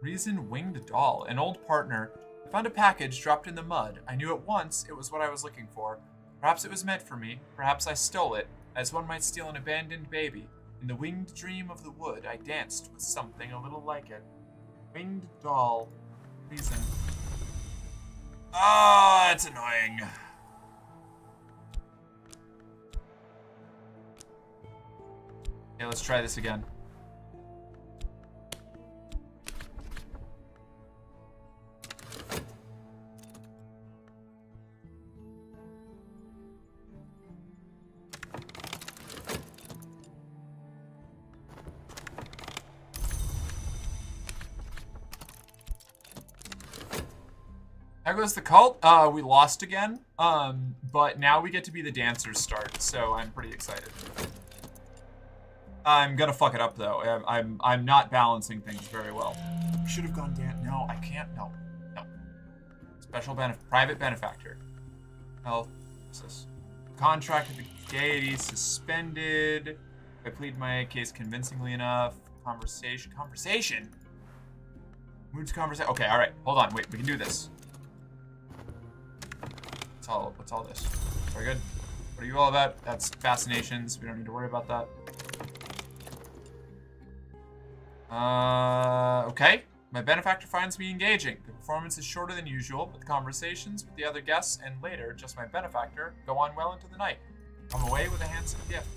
Reason winged doll. An old partner. I found a package dropped in the mud. I knew at once it was what I was looking for. Perhaps it was meant for me. Perhaps I stole it, as one might steal an abandoned baby. In the winged dream of the wood, I danced with something a little like it. Winged doll. Reason. Oh, that's annoying. Okay, let's try this again. How goes the cult? We lost again. But now we get to be the dancers start, so I'm pretty excited. I'm gonna fuck it up though. I'm not balancing things very well. Should have gone dance. No, I can't. No. Special private benefactor. Health. What's this? Contract with the Gaiety suspended. I plead my case convincingly enough. Conversation. Moods conversation. Okay, all right. Hold on. Wait, we can do this. What's all this? Very good. What are you all about? That's fascinations. We don't need to worry about that. Okay. My benefactor finds me engaging. The performance is shorter than usual, but the conversations with the other guests and later, just my benefactor, go on well into the night. Come away with a handsome gift.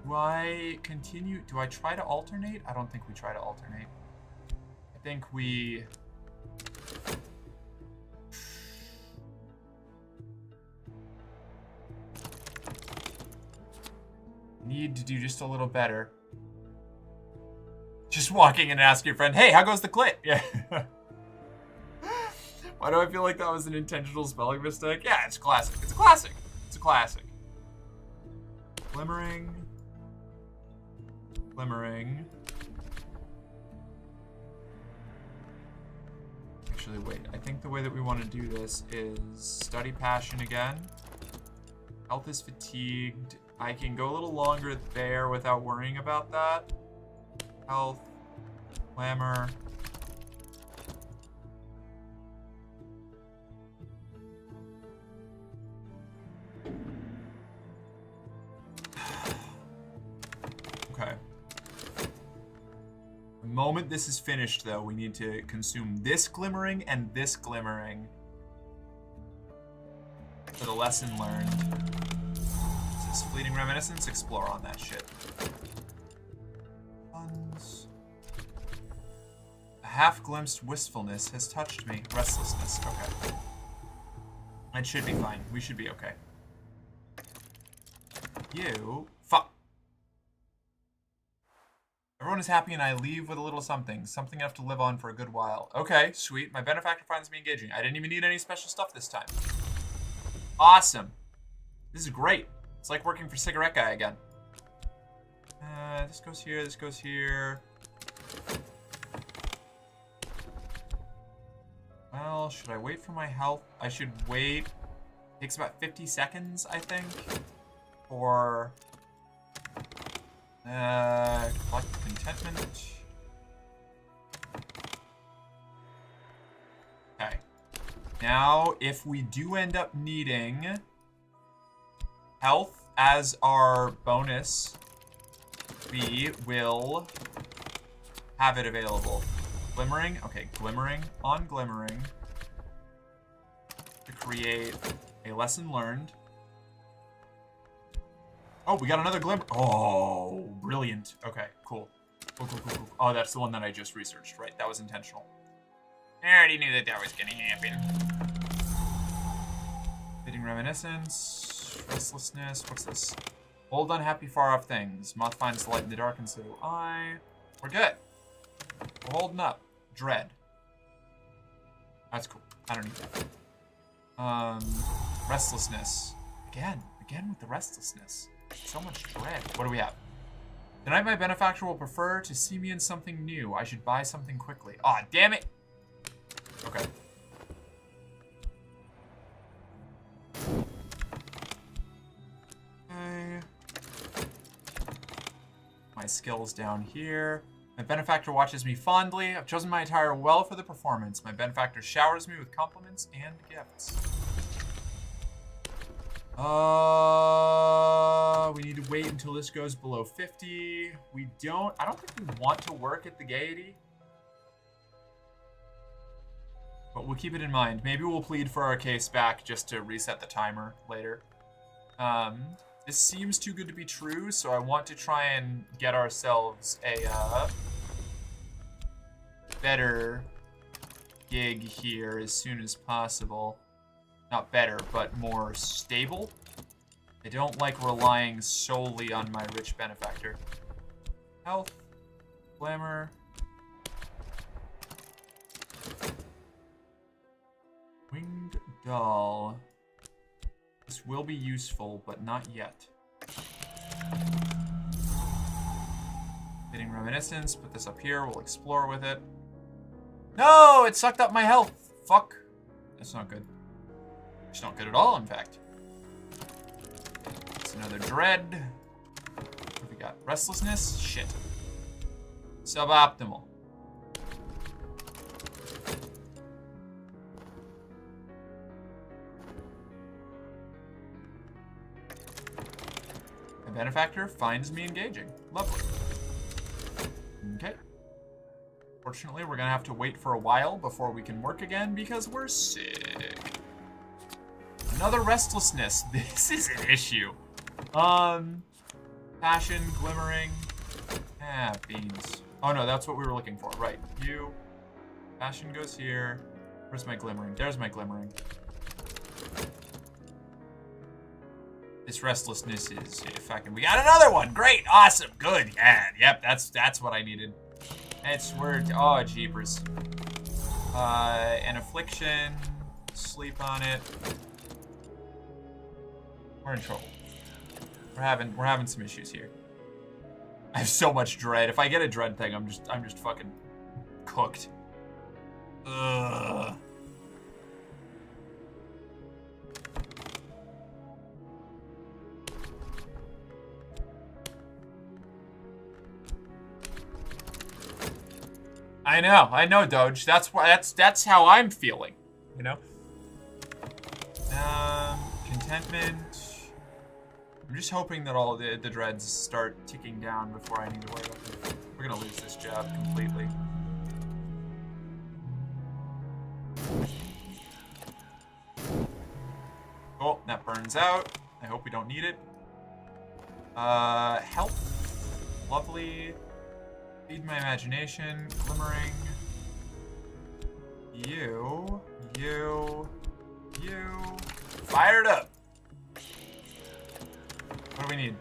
Do I continue? Do I try to alternate? I don't think we try to alternate. I think we... need to do just a little better. Just walking in and asking your friend, hey, how goes the clit? Yeah. Why do I feel like that was an intentional spelling mistake? Yeah, it's classic. It's a classic. It's a classic. Glimmering. Glimmering. Actually, wait. I think the way that we want to do this is study passion again. Health is fatigued. I can go a little longer there without worrying about that. Health. Glamour. Okay. The moment this is finished, though, we need to consume this glimmering and this glimmering. So the lesson learned. Is this fleeting reminiscence? Explore on that shit. Funds. A half-glimpsed wistfulness has touched me. Restlessness. Okay. It should be fine. We should be okay. You... Fuck. Everyone is happy and I leave with a little something. Something enough to live on for a good while. Okay, sweet. My benefactor finds me engaging. I didn't even need any special stuff this time. Awesome. This is great. It's like working for Cigarette Guy again. This goes here, this goes here. Well, should I wait for my health? I should wait. It takes about 50 seconds, I think. For... collect contentment. Okay. Now, if we do end up needing health as our bonus, we will have it available. Glimmering, okay, glimmering on glimmering to create a lesson learned. Oh, we got another glimmer. Oh, brilliant. Okay, cool. Cool. Oh, that's the one that I just researched, right? That was intentional. I already knew that was gonna happen. Fleeting reminiscence, restlessness. What's this? Old unhappy far off things. Moth finds the light in the dark and so do I. We're good. We're holding up. Dread. That's cool. I don't need that. Restlessness. Again with the restlessness. So much dread. What do we have? Tonight my benefactor will prefer to see me in something new. I should buy something quickly. Aw, damn it! Okay. Okay. My skills down here. My benefactor watches me fondly. I've chosen my attire well for the performance. My benefactor showers me with compliments and gifts. We need to wait until this goes below 50. I don't think we want to work at the Gaiety. But we'll keep it in mind. Maybe we'll plead for our case back just to reset the timer later. This seems too good to be true, so I want to try and get ourselves a, better gig here as soon as possible. Not better, but more stable. I don't like relying solely on my rich benefactor. Health. Glamour. Winged doll. This will be useful, but not yet. Fitting reminiscence. Put this up here. We'll explore with it. No! It sucked up my health. Fuck. That's not good. It's not good at all, in fact. It's another dread. What have we got? Restlessness? Shit. Suboptimal. A benefactor finds me engaging. Lovely. Okay. Fortunately, we're gonna have to wait for a while before we can work again because we're sick. Another restlessness. This is an issue. Passion, glimmering. Ah, beans. Oh no, that's what we were looking for. Right. You. Passion goes here. Where's my glimmering? There's my glimmering. This restlessness is fucking. We got another one. Great. Awesome. Good. Yeah. Yep. That's what I needed. It's word. Oh, jeepers. An affliction. Sleep on it. We're in trouble. We're having some issues here. I have so much dread. If I get a dread thing, I'm just fucking cooked. Ugh. I know, Doge. That's how I'm feeling, you know. Contentment. I'm just hoping that all the dreads start ticking down before I need to worry about them. We're gonna lose this job completely. Oh, that burns out. I hope we don't need it. Health. Lovely. Feed my imagination. Glimmering. You. Fired up. What do we need?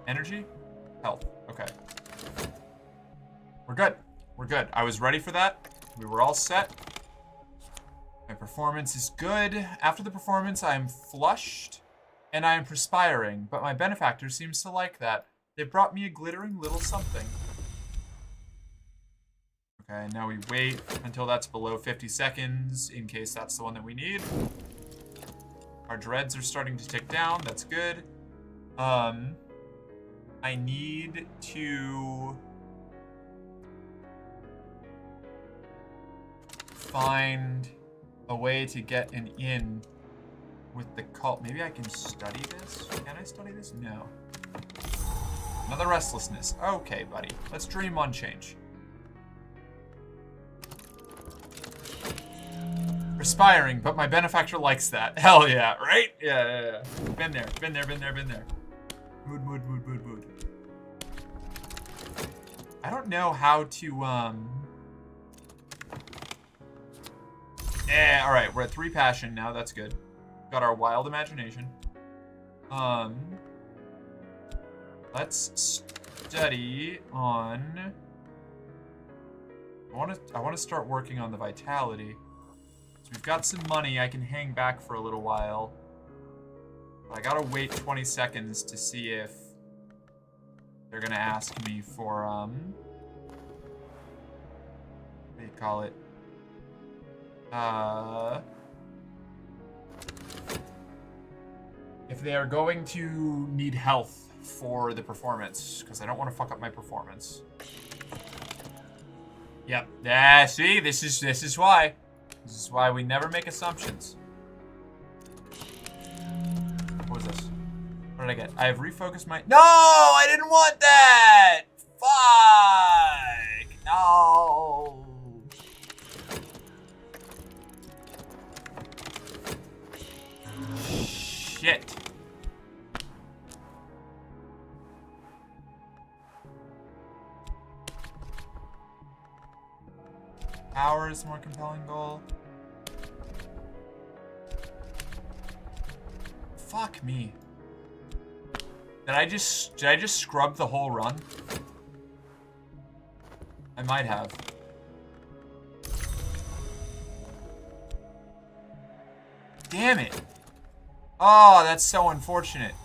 Energy? Health. Okay. We're good. We're good. I was ready for that. We were all set. My performance is good. After the performance, I am flushed and I am perspiring, but my benefactor seems to like that. They brought me a glittering little something. Okay, now we wait until that's below 50 seconds in case that's the one that we need. Our dreads are starting to tick down. That's good. I need to find a way to get an in with the cult. Maybe I can study this? Can I study this? No. Another restlessness. Okay, buddy. Let's dream on change. Perspiring, but my benefactor likes that. Hell yeah, right? Yeah. Been there. Mood. I don't know how to, alright, we're at 3 passion now, that's good. Got our wild imagination. Let's study on... I wanna start working on the vitality. So we've got some money, I can hang back for a little while. But I gotta wait 20 seconds to see if they're gonna ask me for, what do you call it? If they are going to need health for the performance, because I don't want to fuck up my performance. Yep. Yeah, see, this is why. This is why we never make assumptions. What was this? What did I get? I have refocused my... No! I didn't want that! Fuck! No! Shit. Power is a more compelling goal. Fuck me. Did I just scrub the whole run? I might have. Damn it. Oh, that's so unfortunate.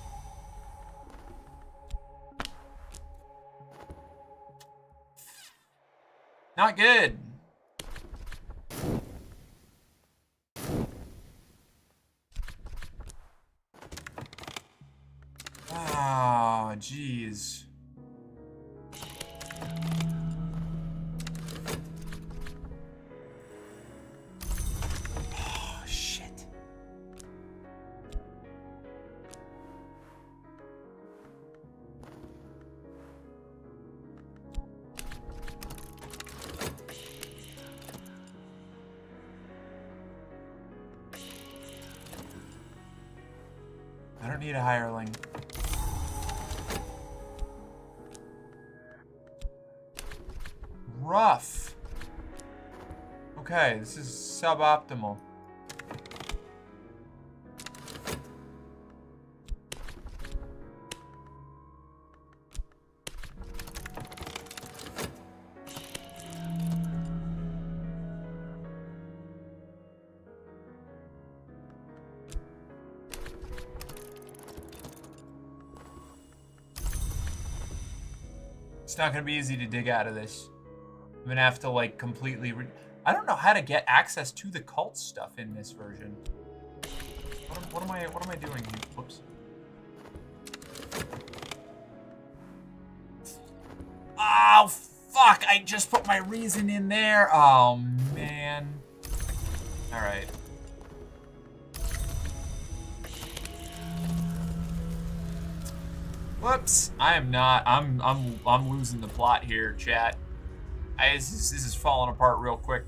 Not good. Oh, jeez. Oh, shit. I don't need a hireling. Rough. Okay, this is suboptimal. It's not gonna be easy to dig out of this. I'm gonna have to like completely I don't know how to get access to the cult stuff in this version. What am I doing here? Whoops. Oh fuck, I just put my reason in there. Oh man. Alright. Whoops. I'm losing the plot here, chat. This is falling apart real quick.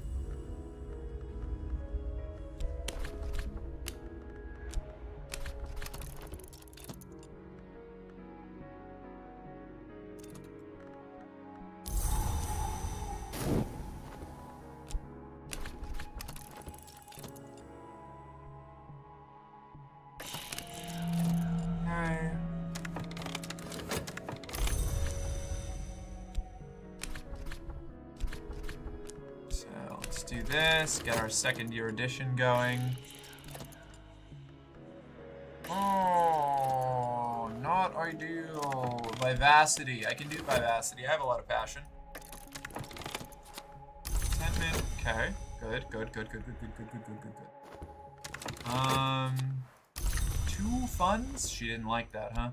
do this. Get our second year edition going. Oh, not ideal. Vivacity. I can do vivacity. I have a lot of passion. Contentment. Okay. Good. 2 funds? She didn't like that, huh?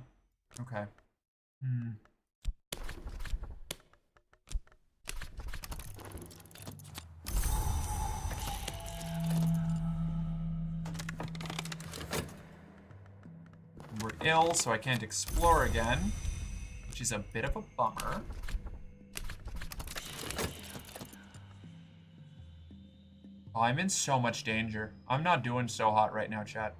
Okay. We're ill, so I can't explore again, which is a bit of a bummer. Oh, I'm in so much danger. I'm not doing so hot right now, chat.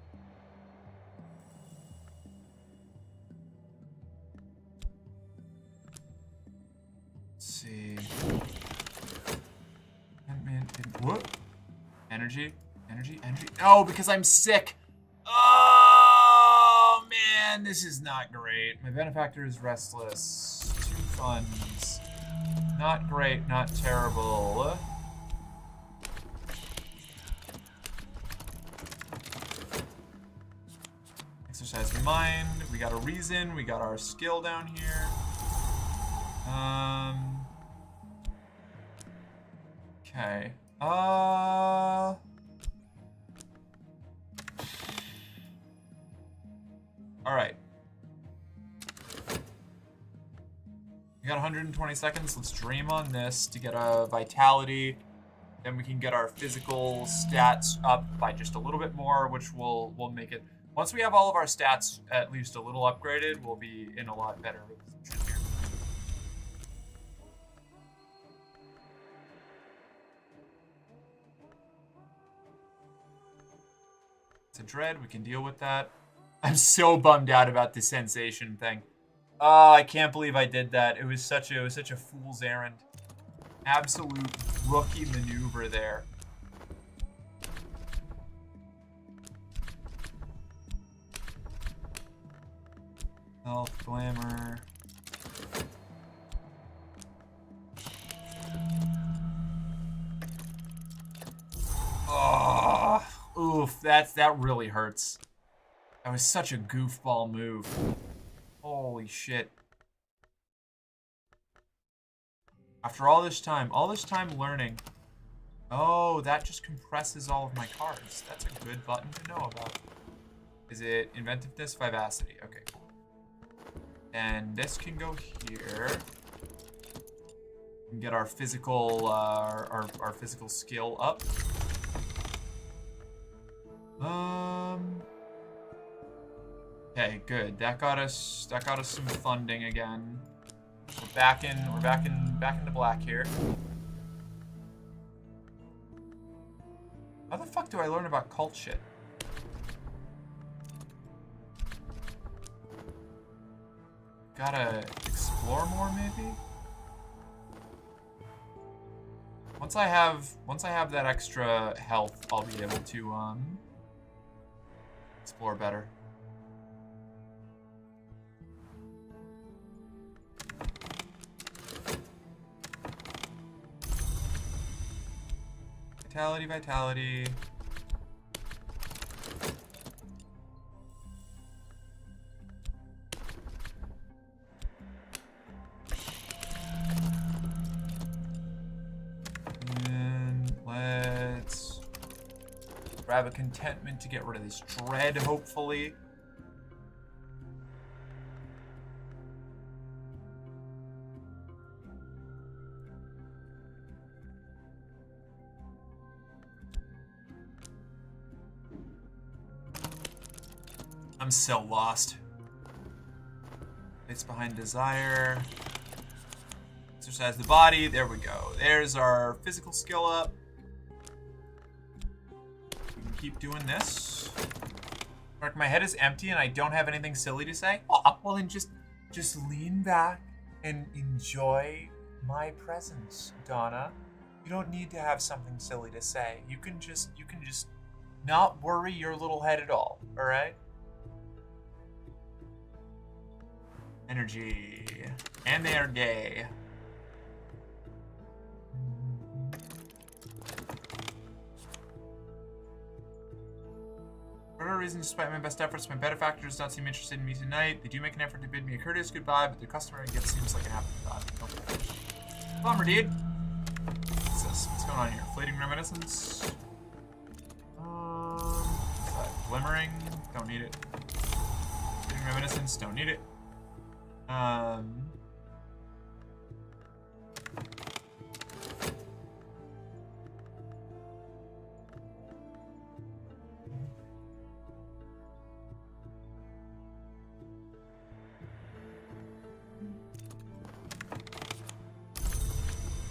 Let's see. Whoop. Energy. No, because I'm sick. Oh, man, this is not great. My benefactor is restless. 2 funds. Not great, not terrible. Exercise the mind. We got a reason. We got our skill down here. Okay. All right. We got 120 seconds. Let's dream on this to get a vitality. Then we can get our physical stats up by just a little bit more, which will make it. Once we have all of our stats at least a little upgraded, we'll be in a lot better position here. It's a dread. We can deal with that. I'm so bummed out about the sensation thing. Oh, I can't believe I did that. It was such a fool's errand. Absolute rookie maneuver there. Health, glamour. Oh, oof, that really hurts. That was such a goofball move. Holy shit. After all this time learning. Oh, that just compresses all of my cards. That's a good button to know about. Is it inventiveness, vivacity? Okay, cool. And this can go here. We can get our physical our physical skill up. Okay, good. That got us some funding again. We're back in the black here. How the fuck do I learn about cult shit? Gotta explore more, maybe? Once I have that extra health, I'll be able to explore better. Vitality. And let's grab a contentment to get rid of this dread, hopefully. I'm so lost. It's behind desire. Exercise the body. There we go. There's our physical skill up. We can keep doing this. Mark, my head is empty and I don't have anything silly to say. Oh, well, then just lean back and enjoy my presence, Donna. You don't need to have something silly to say. You can just not worry your little head at all right? Energy. And they are gay. isn't despite my best efforts. My benefactors don't seem interested in me tonight. They do make an effort to bid me a courteous goodbye, but the customer gift seems like an afterthought. Okay. Bummer, dude. What's this? What's going on here? Fleeting reminiscence. What's that? Glimmering. Don't need it. Fleeting reminiscence. Don't need it.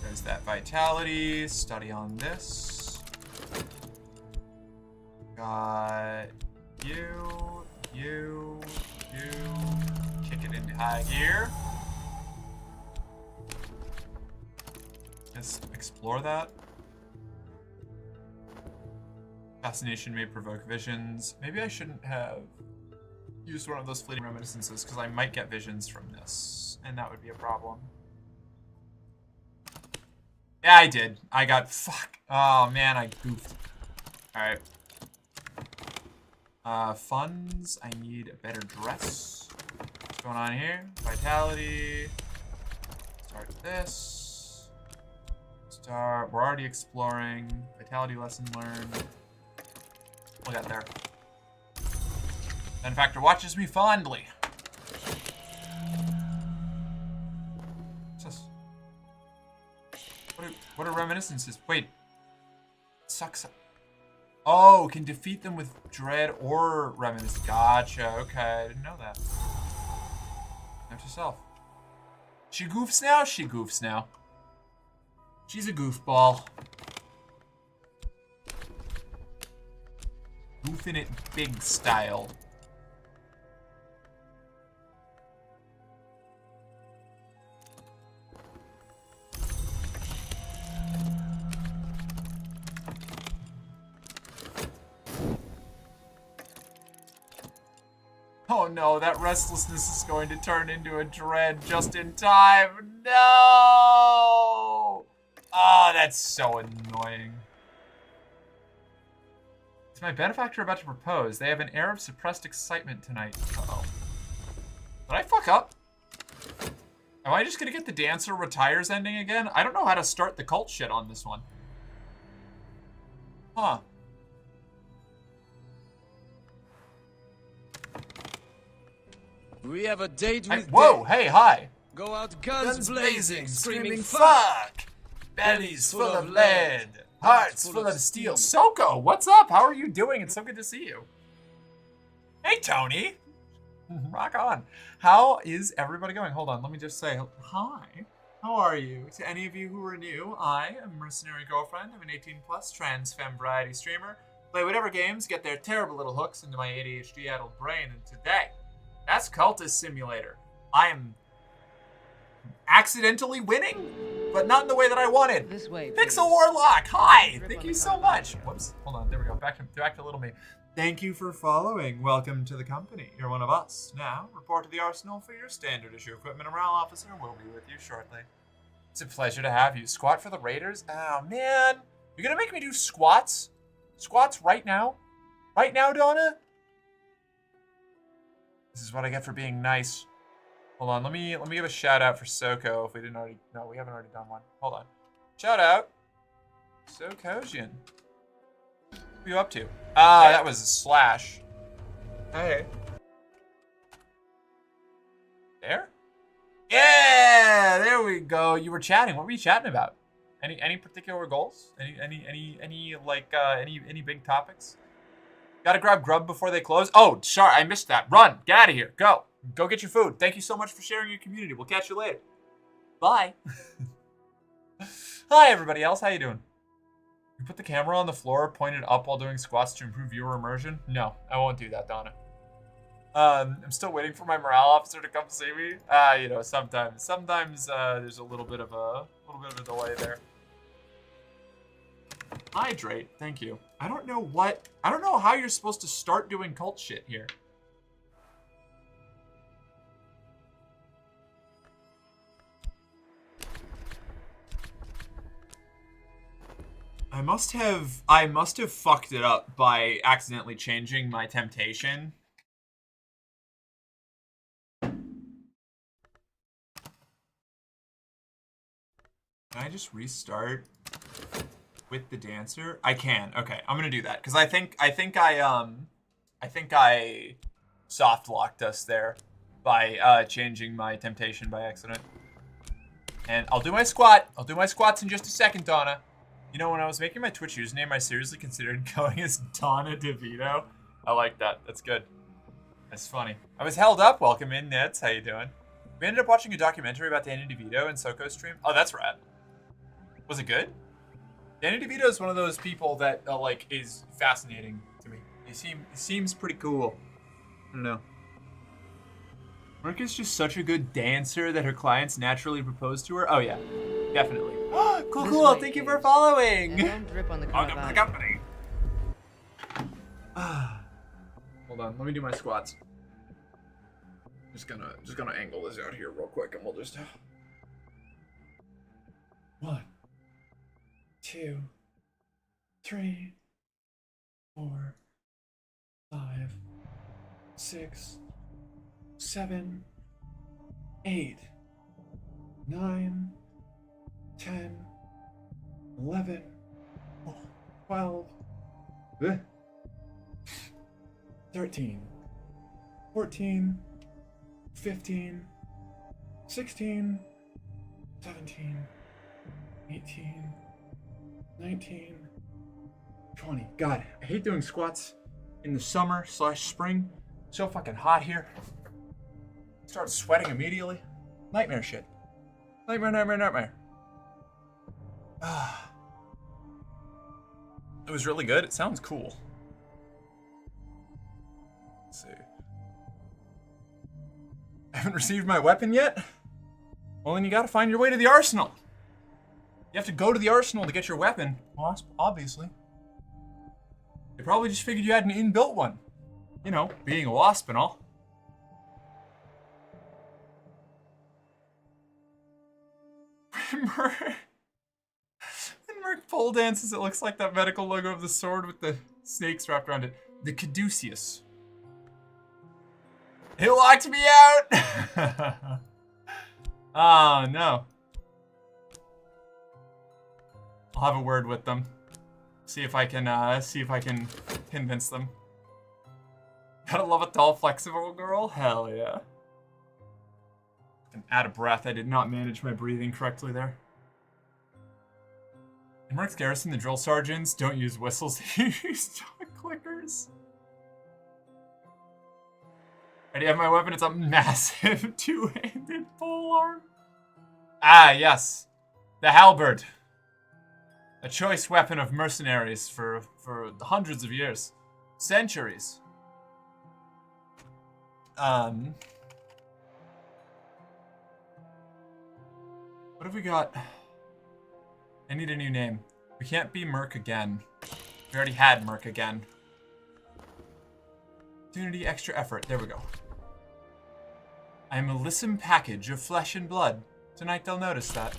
There's that vitality. Study on this. Got you. Kick it into high gear. Let's explore that. Fascination may provoke visions. Maybe I shouldn't have used one of those fleeting reminiscences because I might get visions from this, and that would be a problem. Yeah, I did. I got fuck. Oh man, I goofed. All right. Funds. I need a better dress. What's going on here? Vitality. Start this. Start. We're already exploring. Vitality lesson learned. Look at there. Benefactor watches me fondly. What's this? What are reminiscences? Wait. Sucks. Oh, can defeat them with dread or reminiscence. Gotcha. Okay, I didn't know that. Note to self. She goofs now? She goofs now. She's a goofball. Goofing it big style. Oh no, that restlessness is going to turn into a dread just in time. No! Oh, that's so annoying. Is my benefactor about to propose? They have an air of suppressed excitement tonight. Uh-oh. Did I fuck up? Am I just gonna get the dancer retires ending again? I don't know how to start the cult shit on this one. Huh. We have a date with Whoa, hey, hi. Go out guns blazing, screaming fuck. Bellies full of lead. Hearts full of steel. Soko, what's up? How are you doing? It's so good to see you. Hey, Tony. Rock on. How is everybody going? Hold on, let me just say hi. How are you? To any of you who are new, I am Mercenary Girlfriend. I'm an 18+ trans femme variety streamer. Play whatever games get their terrible little hooks into my ADHD-addled brain, and today, that's Cultist Simulator. I am accidentally winning, but not in the way that I wanted. This way, Pixel Warlock, hi! Thank you so much. Whoops, hold on, there we go. Back to little me. Thank you for following. Welcome to the company. You're one of us. Now, report to the arsenal for your standard issue equipment. A morale officer will be with you shortly. It's a pleasure to have you. Squat for the Raiders? Oh, man. You're gonna make me do squats? Squats right now? Right now, Donna? This is what I get for being nice. Hold on, let me give a shout out for Soko if we didn't already. No, we haven't already done one. Hold on. Shout out. Sokojian. What are you up to? Ah, that was a slash. Hey. There? Yeah, there we go. You were chatting. What were you chatting about? Any particular goals? Any big topics? Gotta grab grub before they close. Oh, sorry, I missed that. Run, get out of here. Go get your food. Thank you so much for sharing your community. We'll catch you later. Bye. Hi, everybody else. How you doing? You put the camera on the floor, pointed up while doing squats to improve viewer immersion? No, I won't do that, Donna. I'm still waiting for my morale officer to come see me. You know, sometimes there's a little bit of a delay there. Hydrate, thank you. I don't know how you're supposed to start doing cult shit here. I must have fucked it up by accidentally changing my temptation. Can I just restart with the dancer? I can. Okay, I'm gonna do that because I think I soft locked us there by changing my temptation by accident. And I'll do my squat. I'll do my squats in just a second, Donna. You know, when I was making my Twitch username, I seriously considered going as Donna DeVito. I like that. That's good. That's funny. I was held up. Welcome in, Nets. How you doing? We ended up watching a documentary about Danny DeVito and Soko stream. Oh, that's rad. Was it good? Danny DeVito is one of those people that like is fascinating to me. He seems pretty cool. I don't know. Merc is just such a good dancer that her clients naturally propose to her. Oh yeah, definitely. Cool. Thank you for following. And don't drip on the Welcome to the company. company. Hold on, let me do my squats. Just gonna angle this out here real quick, and we'll just. 1, 2, 3, 4, 5, 6, 7, 8, 9, 10, 11, 12, 13, 14, 15, 16, 17, 18, 19, 20. God, I hate doing squats in the summer/spring. So fucking hot here. Start sweating immediately. Nightmare shit. Nightmare. It was really good. It sounds cool. Let's see. I haven't received my weapon yet? Well, then you gotta find your way to the arsenal. You have to go to the arsenal to get your weapon. Well, obviously. They probably just figured you had an inbuilt one. You know, being a wasp and all. When Merc pole dances, it looks like that medical logo of the sword with the snakes wrapped around it. The Caduceus. It locked me out! Oh, no. I'll have a word with them. See if I can convince them. Gotta love a tall, flexible girl? Hell yeah. I'm out of breath. I did not manage my breathing correctly there. In Merc's Garrison, the drill sergeants don't use whistles, they use clickers. I already have my weapon. It's a massive two-handed polearm. Ah, yes. The halberd. A choice weapon of mercenaries for hundreds of years. Centuries. What have we got? I need a new name. We can't be Merc again. We already had Merc again. Opportunity, extra effort. There we go. I am a lissome package of flesh and blood. Tonight they'll notice that.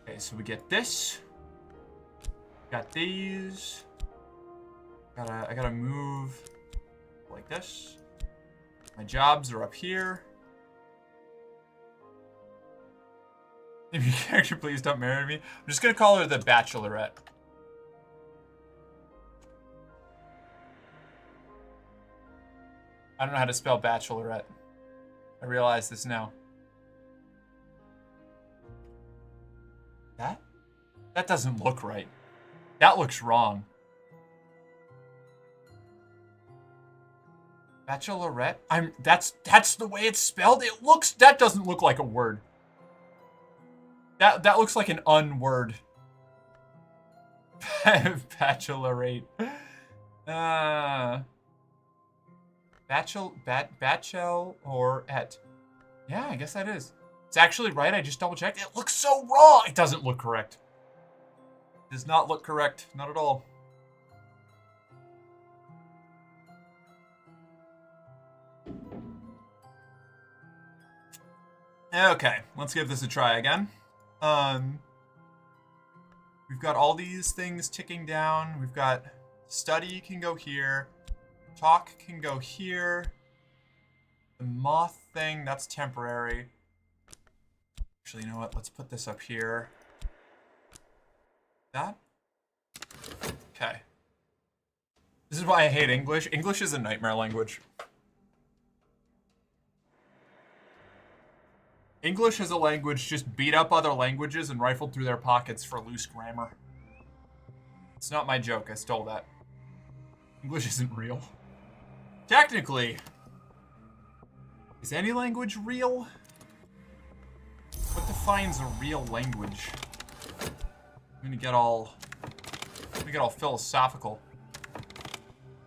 Okay, so we get this. Got these. I gotta move like this. My jobs are up here. If your character, please don't marry me. I'm just gonna call her the Bachelorette. I don't know how to spell Bachelorette. I realize this now. That doesn't look right. That looks wrong. Bachelorette? That's the way it's spelled? That doesn't look like a word. That looks like an unword. Bachelorette. Bachelorette. Yeah, I guess that is. It's actually right. I just double checked. It looks so wrong. It doesn't look correct. It does not look correct. Not at all. Okay, let's give this a try again. We've got all these things ticking down. We've got study can go here. Talk can go here. The moth thing, that's temporary. Actually, you know what? Let's put this up here. That? Okay. This is why I hate English. English is a nightmare language. English as a language just beat up other languages and rifled through their pockets for loose grammar. It's not my joke, I stole that. English isn't real. Technically, is any language real? What defines a real language? I'm gonna get all philosophical.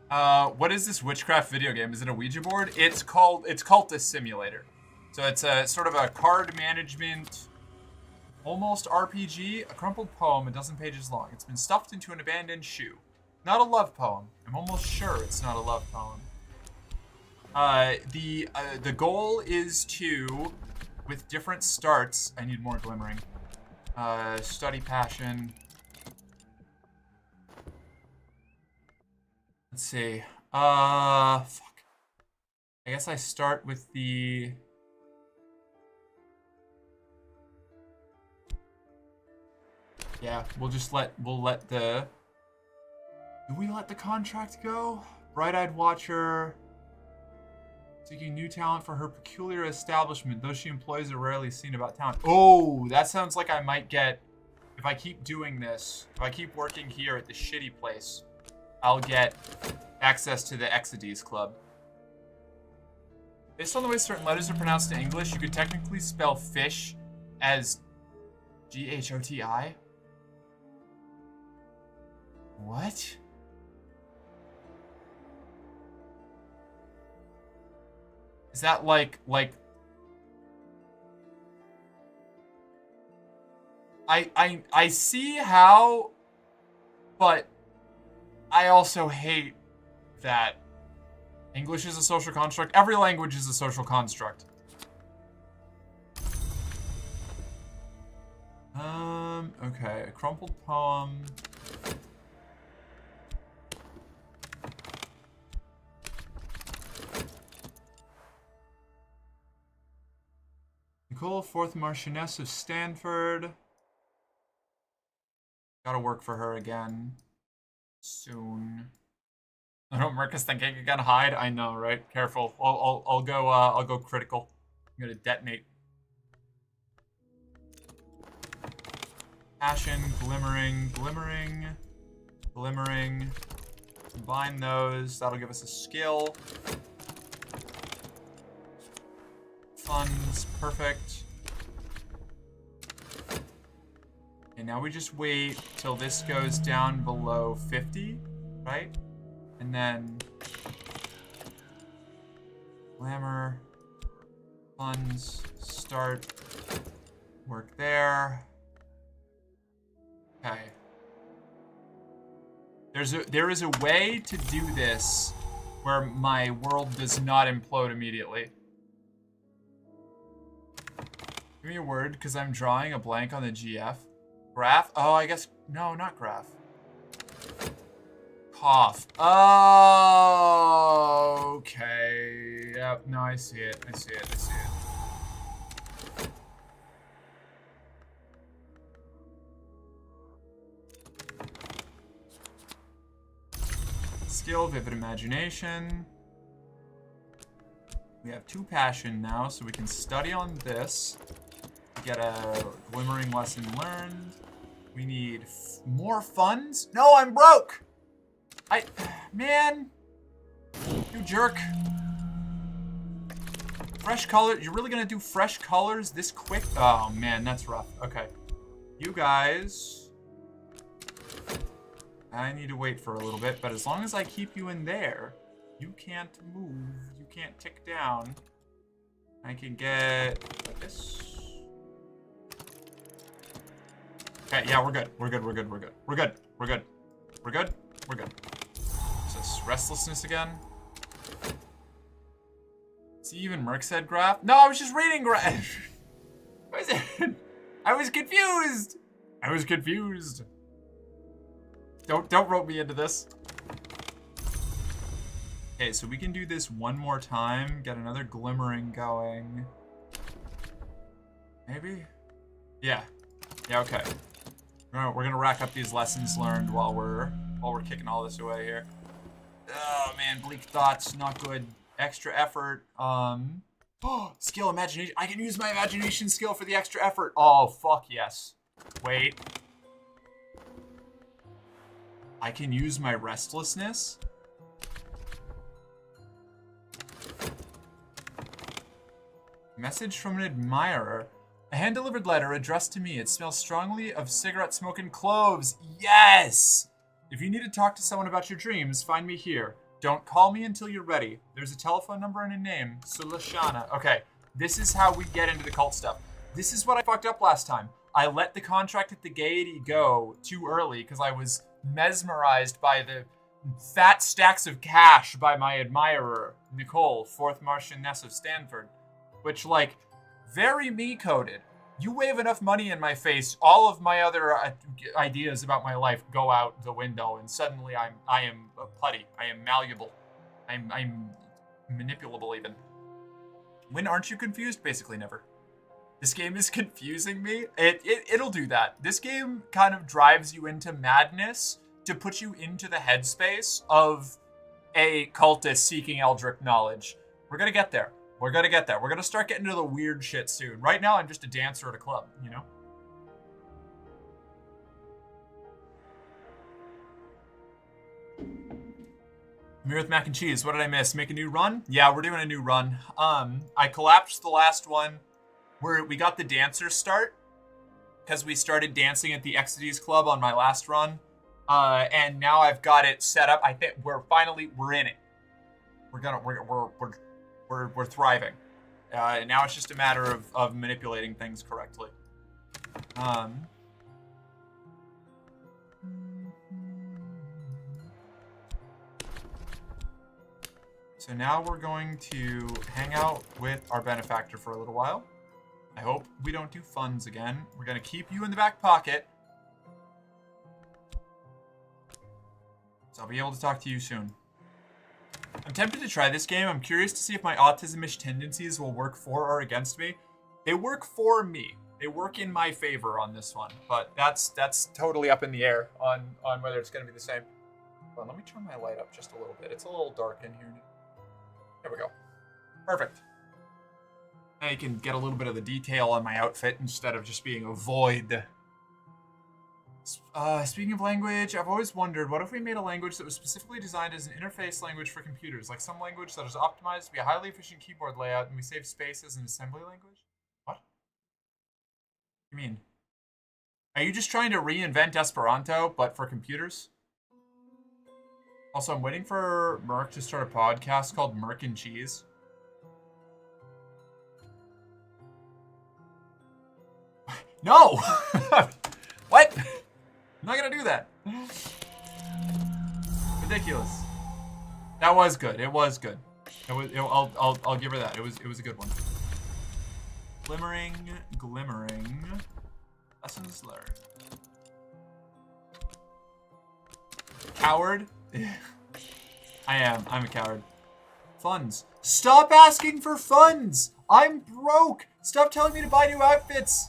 What is this witchcraft video game? Is it a Ouija board? It's Cultist Simulator. So it's a sort of a card management, almost RPG, a crumpled poem, a dozen pages long. It's been stuffed into an abandoned shoe. Not a love poem. I'm almost sure it's not a love poem. The goal is to, with different starts, I need more glimmering. Study passion. Let's see. Fuck. I guess I start with the... Yeah, we'll let the... Do we let the contract go? Bright-eyed watcher. Seeking new talent for her peculiar establishment. Those she employs are rarely seen about town. Oh, that sounds like I might get... If I keep doing this, if I keep working here at the shitty place, I'll get access to the Exodies Club. Based on the way certain letters are pronounced in English, you could technically spell fish as G-H-O-T-I? What? Is that like... I see how, but I also hate that English is a social construct. Every language is a social construct. Okay, a crumpled poem. Nicole, 4th Marchioness of Stanford. Gotta work for her again. Soon. I don't Marcus thinking you can hide. I know, right? Careful. I'll go critical. I'm gonna detonate. Passion, glimmering, glimmering, glimmering. Combine those. That'll give us a skill. Funds, perfect. And now we just wait till this goes down below 50, right? And then glamour, funds, start, work there. Okay. There is a way to do this where my world does not implode immediately. Give me a word, because I'm drawing a blank on the GF. Graph? Oh, I guess... No, not graph. Cough. Oh, okay. Yep, no, I see it. I see it. I see it. Skill, vivid imagination. We have 2 passion now, so we can study on this. Get a glimmering lesson learned. We need more funds. No, I'm broke. Man, you jerk. Fresh color. You're really gonna do fresh colors this quick? Oh man, that's rough. Okay, you guys. I need to wait for a little bit, but as long as I keep you in there, you can't move. You can't tick down. I can get this. Okay, yeah, we're good. We're good, we're good, we're good. We're good, we're good. We're good, we're good. Is this restlessness again? See, even Merc said graph? No, I was just reading graph. What is it? I was confused. I was confused. Don't rope me into this. Okay, so we can do this one more time. Get another glimmering going. Maybe? Yeah. Yeah, okay. We're gonna rack up these lessons learned while we're kicking all this away here. Oh man, bleak thoughts, not good. Extra effort. Skill, imagination. I can use my imagination skill for the extra effort. Oh, fuck yes. Wait. I can use my restlessness? Message from an admirer. A hand-delivered letter addressed to me. It smells strongly of cigarette smoke and cloves. Yes! If you need to talk to someone about your dreams, find me here. Don't call me until you're ready. There's a telephone number and a name. Sulashana. Okay, this is how we get into the cult stuff. This is what I fucked up last time. I let the contract at the Gaiety go too early because I was mesmerized by the fat stacks of cash by my admirer, Nicole, 4th Marchioness of Stanford. Which, like, very me-coded. You wave enough money in my face, all of my other ideas about my life go out the window, and suddenly I am putty. I am malleable. I'm manipulable even. When aren't you confused? Basically never. This game is confusing me. It'll do that. This game kind of drives you into madness to put you into the headspace of a cultist seeking Eldritch knowledge. We're gonna get there. We're gonna get there. We're gonna start getting into the weird shit soon. Right now, I'm just a dancer at a club, you know? Mirror with mac and cheese. What did I miss? Make a new run? Yeah, we're doing a new run. I collapsed the last one where we got the dancers start because we started dancing at the Exities Club on my last run. And now I've got it set up. I think we're in it. We're thriving. Now it's just a matter of manipulating things correctly. So now we're going to hang out with our benefactor for a little while. I hope we don't do funds again. We're going to keep you in the back pocket. So I'll be able to talk to you soon. I'm tempted to try this game. I'm curious to see if my autism-ish tendencies will work for or against me. They work for me. They work in my favor on this one, but that's totally up in the air on whether it's going to be the same. Hold on, let me turn my light up just a little bit. It's a little dark in here. There we go. Perfect. Now you can get a little bit of the detail on my outfit instead of just being a void. Speaking of language, I've always wondered, what if we made a language that was specifically designed as an interface language for computers, like some language that is optimized to be a highly efficient keyboard layout, and we save space as an assembly language? What? What do you mean? Are you just trying to reinvent Esperanto, but for computers? Also, I'm waiting for Merc to start a podcast called Merc and Cheese. No! What? I'm not gonna do that. Ridiculous. That was good. It was good. I'll give her that. It was a good one. Glimmering. Lessons learned. Coward? I am. I'm a coward. Funds. Stop asking for funds! I'm broke! Stop telling me to buy new outfits!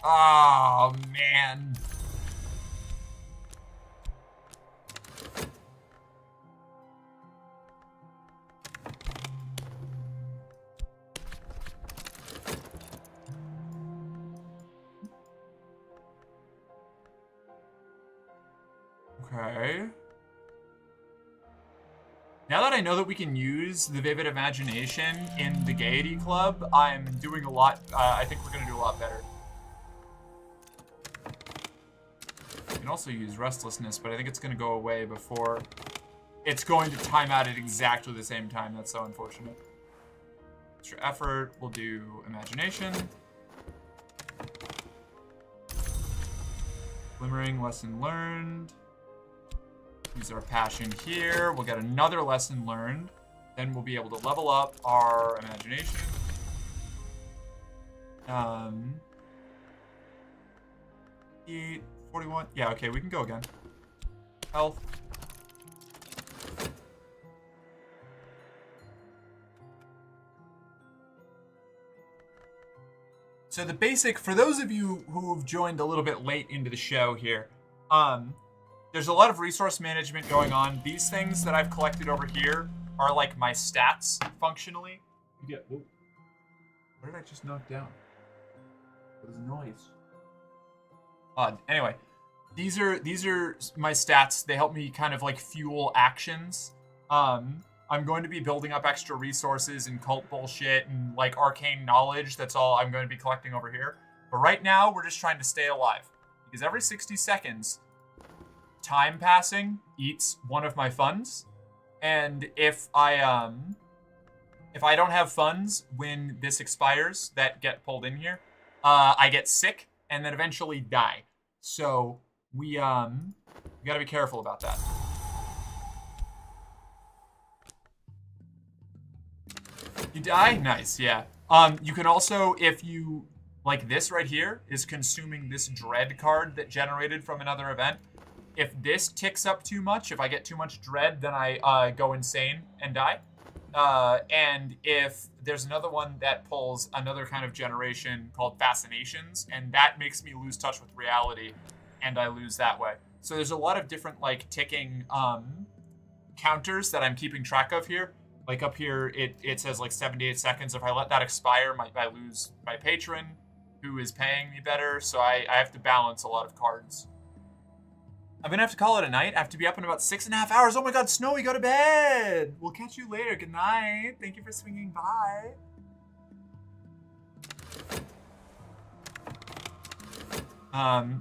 Oh, man. Okay. Now that I know that we can use the vivid imagination in the Gaiety Club, I'm doing a lot, I think we're gonna do a lot better. You can also use restlessness, but I think it's gonna go away before it's going to time out at exactly the same time. That's so unfortunate. Extra effort, we'll do imagination. Glimmering, lesson learned. Use our passion here. We'll get another lesson learned. Then we'll be able to level up our imagination. 8, 41. Yeah, okay, we can go again. Health. So the basic, for those of you who've joined a little bit late into the show here, there's a lot of resource management going on. These things that I've collected over here are like my stats functionally. You get, whoa. What did I just knock down? What is the noise? Anyway, these are my stats. They help me kind of like fuel actions. I'm going to be building up extra resources and cult bullshit and like arcane knowledge. That's all I'm going to be collecting over here. But right now, we're just trying to stay alive. Because every 60 seconds, time passing eats one of my funds. And if I don't have funds when this expires that get pulled in here, I get sick and then eventually die. So we gotta be careful about that. You die? Nice, yeah. You can also, if you, like this right here, is consuming this dread card that generated from another event. If this ticks up too much, if I get too much dread, then I go insane and die. And if there's another one that pulls another kind of generation called Fascinations, and that makes me lose touch with reality, and I lose that way. So there's a lot of different, like, ticking counters that I'm keeping track of here. Like up here, it says like 78 seconds. If I let that expire, I lose my patron, who is paying me better. So I have to balance a lot of cards. I'm gonna have to call it a night. I have to be up in about 6.5 hours. Oh my God, Snowy, go to bed. We'll catch you later. Good night. Thank you for swinging by.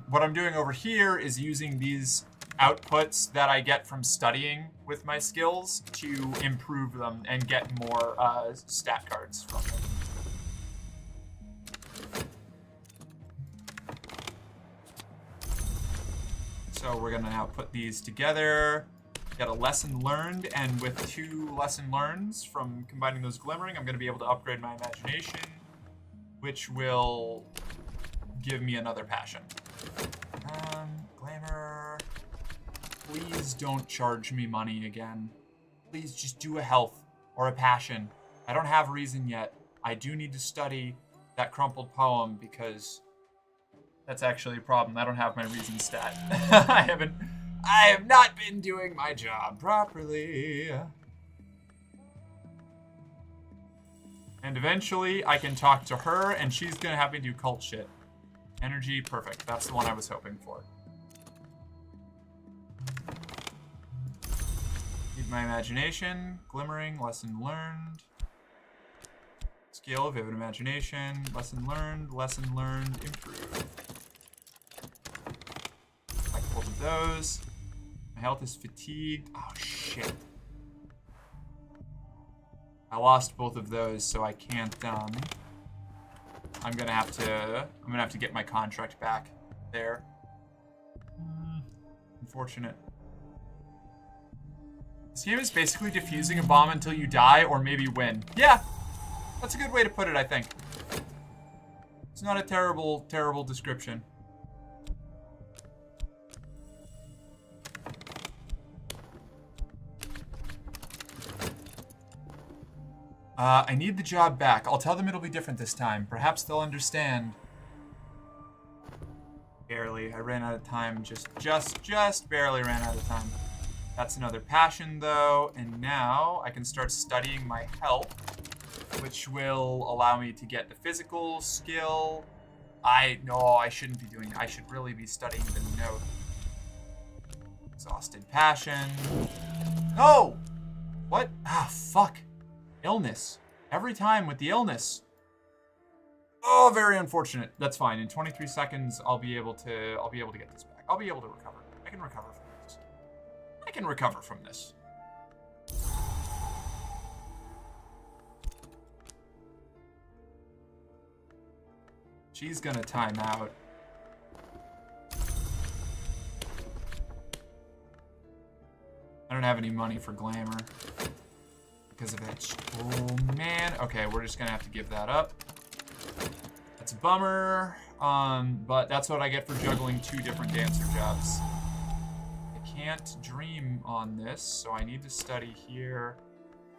What I'm doing over here is using these outputs that I get from studying with my skills to improve them and get more stat cards from them. So we're gonna now put these together. Got a lesson learned, and with 2 lesson learns from combining those glimmering, I'm gonna be able to upgrade my imagination, which will give me another passion. Glamour. Please don't charge me money again. Please just do a health or a passion. I don't have reason yet. I do need to study that crumpled poem because that's actually a problem. I don't have my reason stat. I have not been doing my job properly. And eventually I can talk to her and she's gonna have me do cult shit. Energy, perfect. That's the one I was hoping for. Need my imagination, glimmering, lesson learned. Skill, vivid imagination, lesson learned, improve. Like both of those. My health is fatigued. Oh shit. I lost both of those, so I can't, I'm gonna have to get my contract back there. Unfortunate. This game is basically defusing a bomb until you die or maybe win. Yeah, that's a good way to put it, I think. It's not a terrible, terrible description. I need the job back. I'll tell them it'll be different this time. Perhaps they'll understand. Barely. I ran out of time. Just barely ran out of time. That's another passion, though. And now I can start studying my health, which will allow me to get the physical skill. No, I shouldn't be doing. I should really be studying the note. Exhausted passion. No! What? Ah, fuck. Illness. Every time with the illness. Oh, very unfortunate. That's fine. In 23 seconds, I'll be able to get this back. I'll be able to recover. I can recover from this. I can recover from this. She's gonna time out. I don't have any money for glamour because of it. Oh man. Okay, we're just gonna have to give that up. That's a bummer. But that's what I get for juggling 2 different dancer jobs. I can't dream on this, so I need to study here.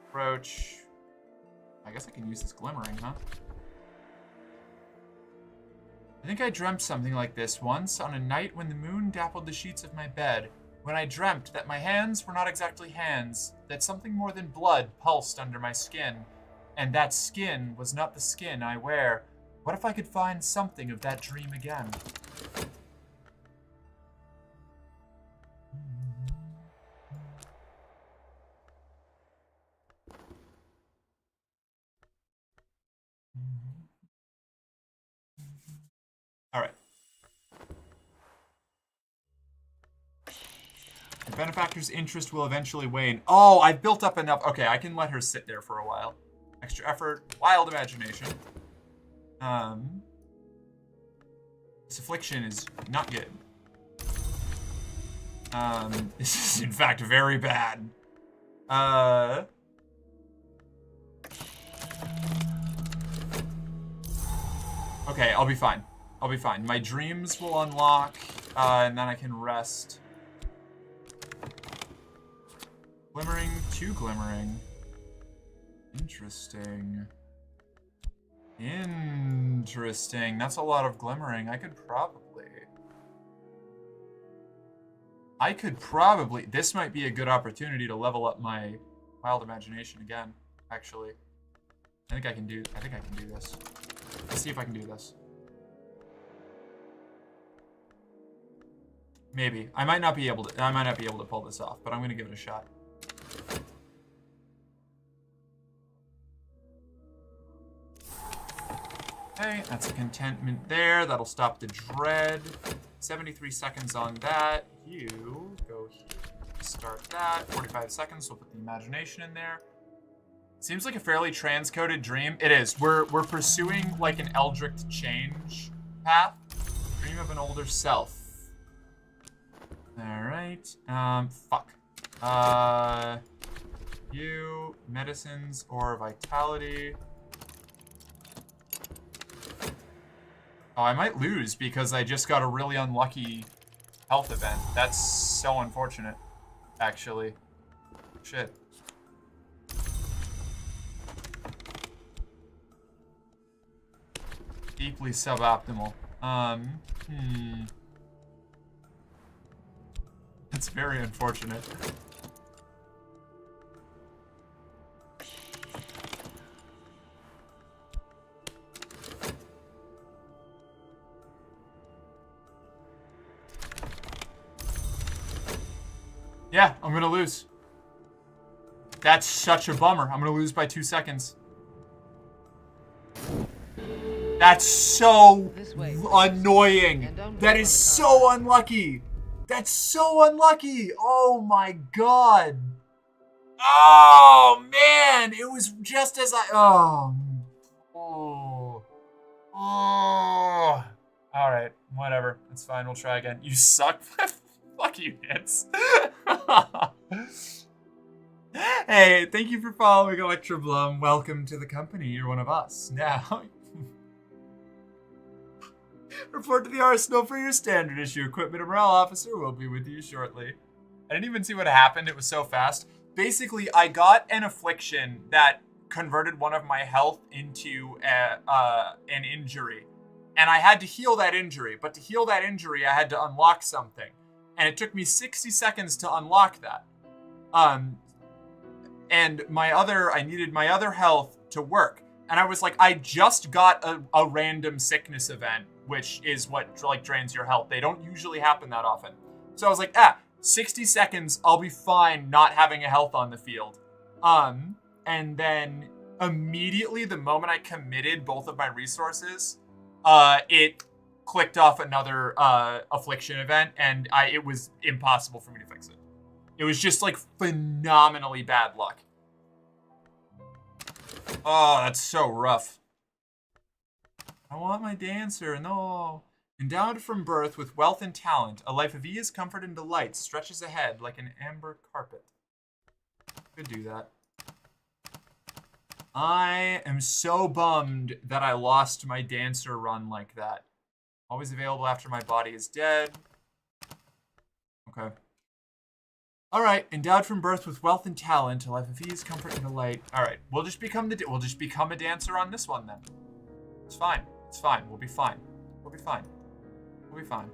Approach. I guess I can use this glimmering, huh? I think I dreamt something like this once on a night when the moon dappled the sheets of my bed. When I dreamt that my hands were not exactly hands, that something more than blood pulsed under my skin, and that skin was not the skin I wear. What if I could find something of that dream again? All right. The benefactor's interest will eventually wane. Oh, I've built up enough. Okay, I can let her sit there for a while. Extra effort, wild imagination. This affliction is not good. This is in fact very bad. Okay, I'll be fine. I'll be fine. My dreams will unlock, and then I can rest. Glimmering, 2 glimmering. Interesting. Interesting. That's a lot of glimmering. I could probably... This might be a good opportunity to level up my wild imagination again, actually. I think I can do this. Let's see if I can do this. Maybe. I might not be able to pull this off, but I'm gonna give it a shot. Okay, that's a contentment there. That'll stop the dread. 73 seconds on that. You go here. Start that. 45 seconds. We'll put the imagination in there. Seems like a fairly transcoded dream. It is. We're pursuing like an Eldritch change path. Dream of an older self. All right. Fuck. You medicines or vitality. Oh, I might lose because I just got a really unlucky health event. That's so unfortunate, actually. Shit. Deeply suboptimal. That's very unfortunate. Yeah, I'm gonna lose. That's such a bummer. I'm gonna lose by 2 seconds. That's so annoying. That is so unlucky. That's so unlucky. Oh my god. Oh man, it was just as I. Oh. All right, whatever. It's fine. We'll try again. You suck. Fuck you, Nance. Hey, thank you for following Electra Blum. Welcome to the company. You're one of us. Now, report to the arsenal for your standard issue. Equipment and morale officer will be with you shortly. I didn't even see what happened. It was so fast. Basically, I got an affliction that converted one of my health into an injury. And I had to heal that injury. But to heal that injury, I had to unlock something. And it took me 60 seconds to unlock that. And I needed my other health to work. And I was like, I just got a random sickness event, which is what like drains your health. They don't usually happen that often. So I was like, 60 seconds, I'll be fine not having a health on the field. And then immediately, the moment I committed both of my resources, it clicked off another affliction event, and it was impossible for me to fix it. It was just like phenomenally bad luck. Oh, that's so rough. I want my dancer, no. Endowed from birth with wealth and talent, a life of ease, comfort, and delight stretches ahead like an amber carpet. Could do that. I am so bummed that I lost my dancer run like that. Always available after my body is dead. Okay. All right, endowed from birth with wealth and talent, a life of ease, comfort, and delight. All right, we'll just become a dancer on this one then. It's fine. It's fine. We'll be fine. We'll be fine. We'll be fine.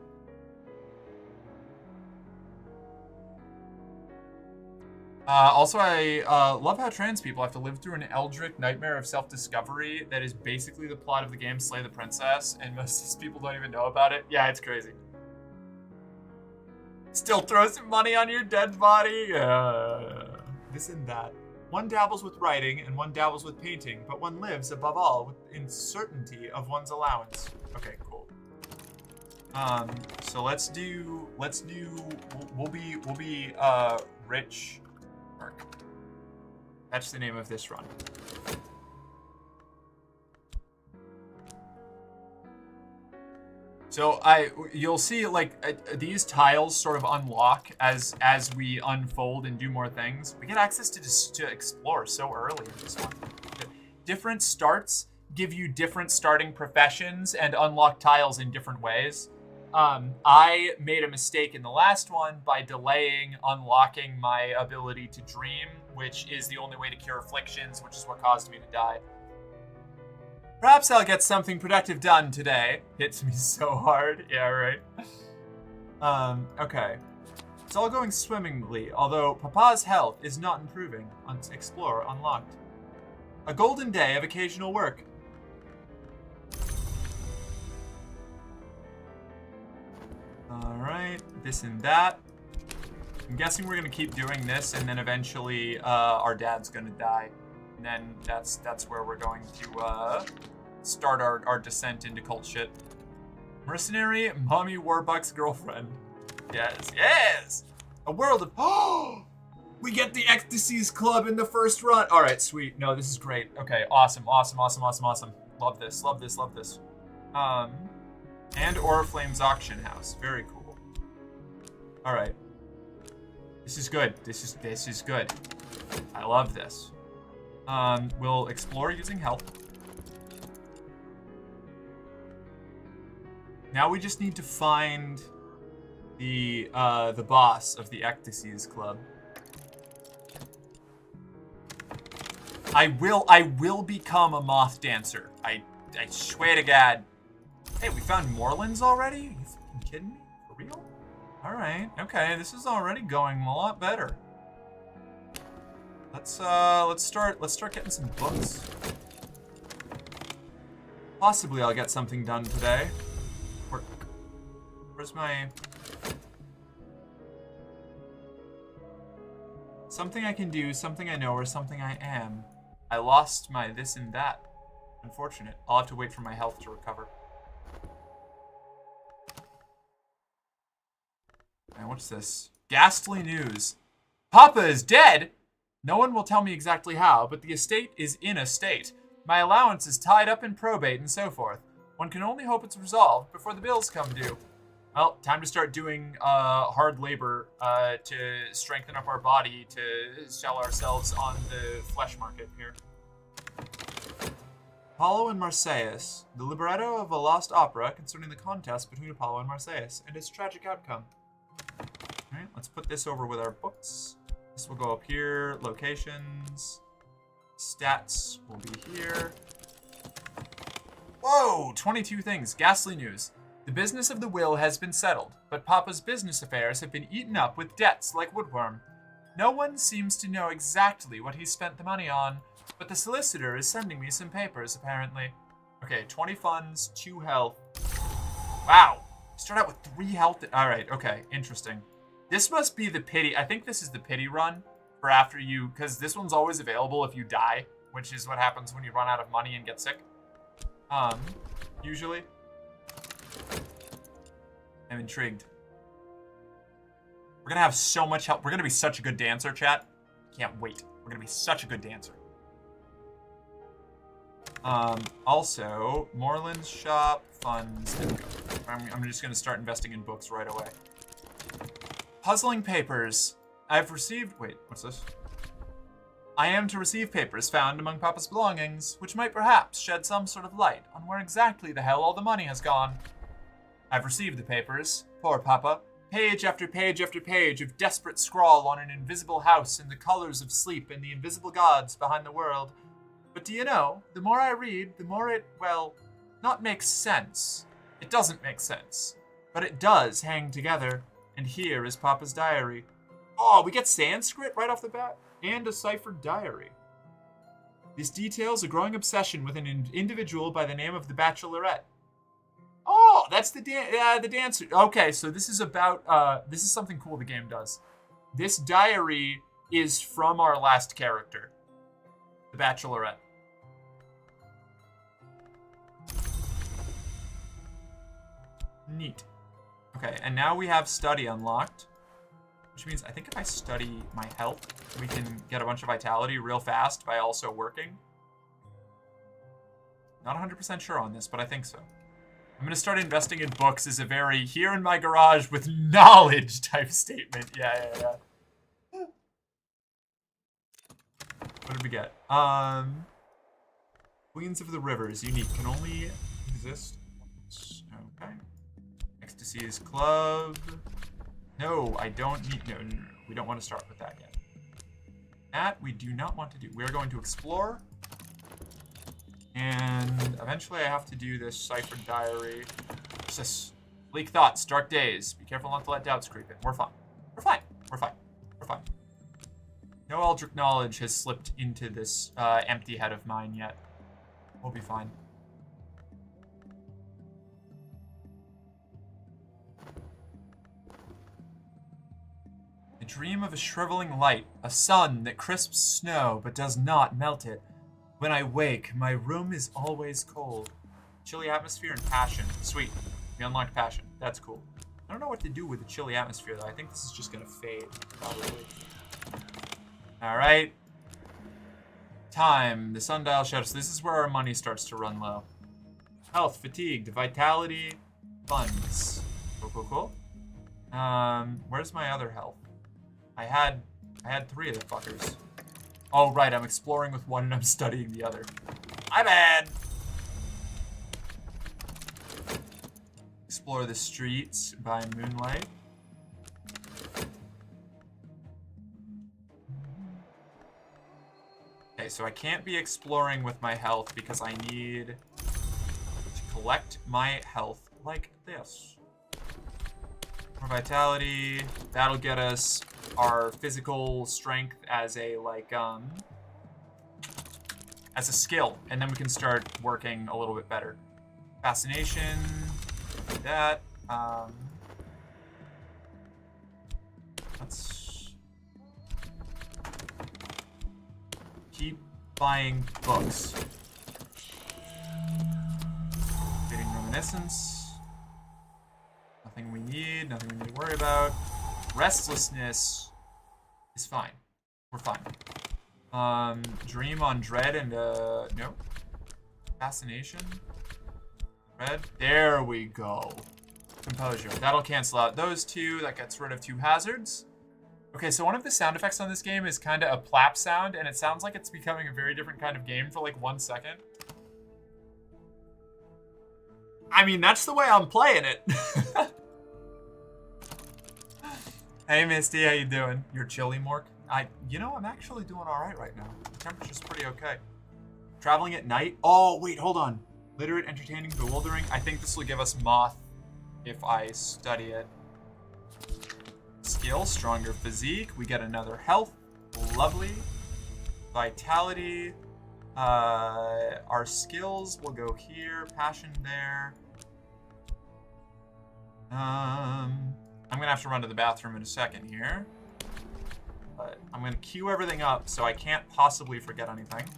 Also, I love how trans people have to live through an eldritch nightmare of self-discovery that is basically the plot of the game Slay the Princess, and most of these people don't even know about it. Yeah, it's crazy. Still throw some money on your dead body? This and that. One dabbles with writing and one dabbles with painting, but one lives, above all, in certainty of one's allowance. Okay, cool. So we'll be rich. That's the name of this run. So you'll see like these tiles sort of unlock as we unfold and do more things. We get access to explore so early in this one. Different starts give you different starting professions and unlock tiles in different ways. I made a mistake in the last one by delaying unlocking my ability to dream, which is the only way to cure afflictions, which is what caused me to die. Perhaps I'll get something productive done today. Hits me so hard. Yeah, right. Okay. It's all going swimmingly, although Papa's health is not improving. Explore unlocked. A golden day of occasional work. Alright, this and that. I'm guessing we're gonna keep doing this, and then eventually our dad's gonna die. And then that's where we're going to start our descent into cult shit. Mercenary, Mommy Warbucks girlfriend. Yes! A world of... Oh! We get the Ecstasies Club in the first run! Alright, sweet. No, this is great. Okay, awesome. Love this. And Oriflame's Auction House. Very cool. Alright. This is good. This is good. I love this. We'll explore using health. Now we just need to find the boss of the Ecstasies Club. I will become a moth dancer. I swear to God. Hey, we found Moorlands already? Are you fucking kidding me? For real? Alright, okay, this is already going a lot better. Let's start getting some books. Possibly I'll get something done today. Where's my... Something I can do, something I know, or something I am. I lost my this and that. Unfortunate. I'll have to wait for my health to recover. And what's this? Ghastly news. Papa is dead! No one will tell me exactly how, but the estate is in a state. My allowance is tied up in probate and so forth. One can only hope it's resolved before the bills come due. Well, time to start doing hard labor to strengthen up our body to sell ourselves on the flesh market here. Apollo and Marsyas, the libretto of a lost opera concerning the contest between Apollo and Marsyas and its tragic outcome. Alright, let's put this over with our books. This will go up here. Locations. Stats will be here. Whoa! 22 things. Ghastly news. The business of the will has been settled, but Papa's business affairs have been eaten up with debts like woodworm. No one seems to know exactly what he spent the money on, but the solicitor is sending me some papers, apparently. Okay, 20 funds, 2 health. Wow! Start out with 3 health. Alright, okay, interesting. This must be the pity. I think this is the pity run for after you, because this one's always available if you die, which is what happens when you run out of money and get sick. Usually. I'm intrigued. We're gonna have so much help. We're gonna be such a good dancer, chat. Can't wait. We're gonna be such a good dancer. Also, Moorland's shop, funds, and I'm just gonna start investing in books right away. Puzzling papers. I've received... Wait, what's this? I am to receive papers found among Papa's belongings, which might perhaps shed some sort of light on where exactly the hell all the money has gone. I've received the papers. Poor Papa. Page after page after page of desperate scrawl on an invisible house in the colors of sleep and the invisible gods behind the world. But do you know, the more I read, the more it, well, not makes sense. It doesn't make sense. But it does hang together. And here is Papa's diary. Oh, we get Sanskrit right off the bat? And a ciphered diary. This details a growing obsession with an individual by the name of the Bachelorette. Oh, that's the dancer. Okay, so this is about, this is something cool the game does. This diary is from our last character, the Bachelorette. Neat. Okay, and now we have study unlocked, which means I think if I study my health, we can get a bunch of vitality real fast by also working. Not 100% sure on this, but I think so. I'm going to start investing in books as a very here in my garage with knowledge type statement. Yeah. What did we get? Queens of the Rivers, unique, can only exist once. Okay. Ecstasy's Club. No, I don't need, no, we don't want to start with that yet. That we do not want to do. We're going to explore. And eventually I have to do this ciphered diary. What's this? Bleak thoughts, dark days. Be careful not to let doubts creep in. We're fine. We're fine. We're fine. We're fine. No Eldritch knowledge has slipped into this empty head of mine yet. We'll be fine. I dream of a shriveling light, a sun that crisps snow but does not melt it. When I wake, my room is always cold. Chilly atmosphere and passion. Sweet. We unlocked passion. That's cool. I don't know what to do with the chilly atmosphere, though. I think this is just going to fade, probably. Alright. Time. The sundial shows. This is where our money starts to run low. Health, fatigued, vitality, funds. Cool. Where's my other health? I had 3 of the fuckers. Oh, right, I'm exploring with one and I'm studying the other. My bad! Explore the streets by moonlight. Okay, so I can't be exploring with my health because I need to collect my health like this. More vitality, that'll get us our physical strength as a, like, as a skill, and then we can start working a little bit better. Fascination, like that. Let's keep buying books. Fading reminiscence. Nothing we need to worry about. Restlessness is fine. We're fine. Dream on dread and, no. Fascination. Dread. There we go. Composure. That'll cancel out those 2. That gets rid of 2 hazards. Okay, so one of the sound effects on this game is kind of a plap sound, and it sounds like it's becoming a very different kind of game for like 1 second. I mean, that's the way I'm playing it. Hey Misty, how you doing? You're chilly, Mork? You know, I'm actually doing all right now. The temperature's pretty okay. Traveling at night? Oh, wait, hold on. Literate, entertaining, bewildering. I think this will give us moth if I study it. Skill, stronger physique. We get another health. Lovely. Vitality. Our skills will go here. Passion there. I'm gonna have to run to the bathroom in a second here. But I'm gonna queue everything up so I can't possibly forget anything.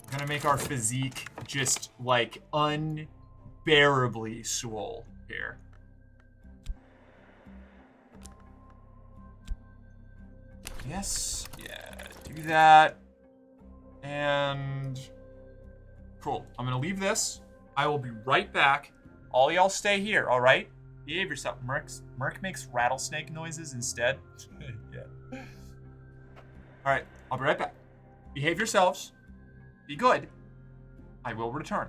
I'm gonna make our physique just, like, unbearably swole here. Yes, yeah, do that. And cool, I'm gonna leave this. I will be right back. All y'all stay here, all right? Behave yourself. Merc makes rattlesnake noises instead. Yeah. All right, I'll be right back. Behave yourselves. Be good. I will return.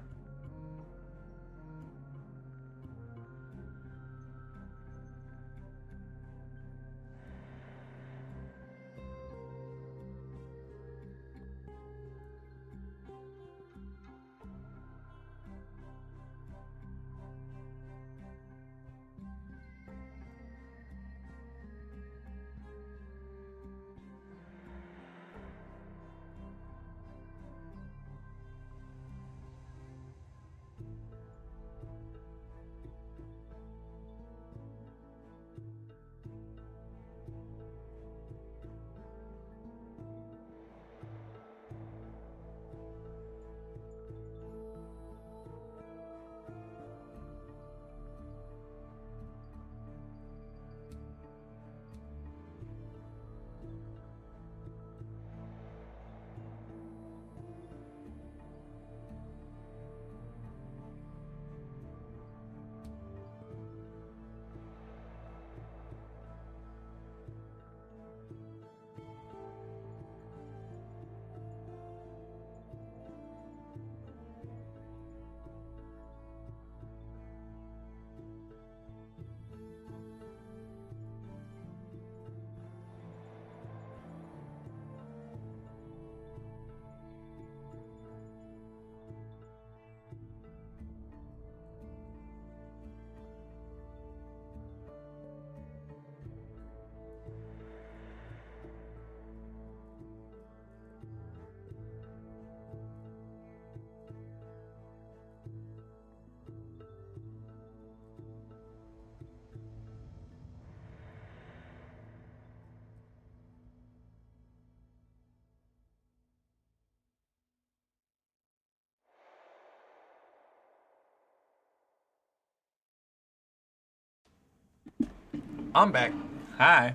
I'm back. Hi.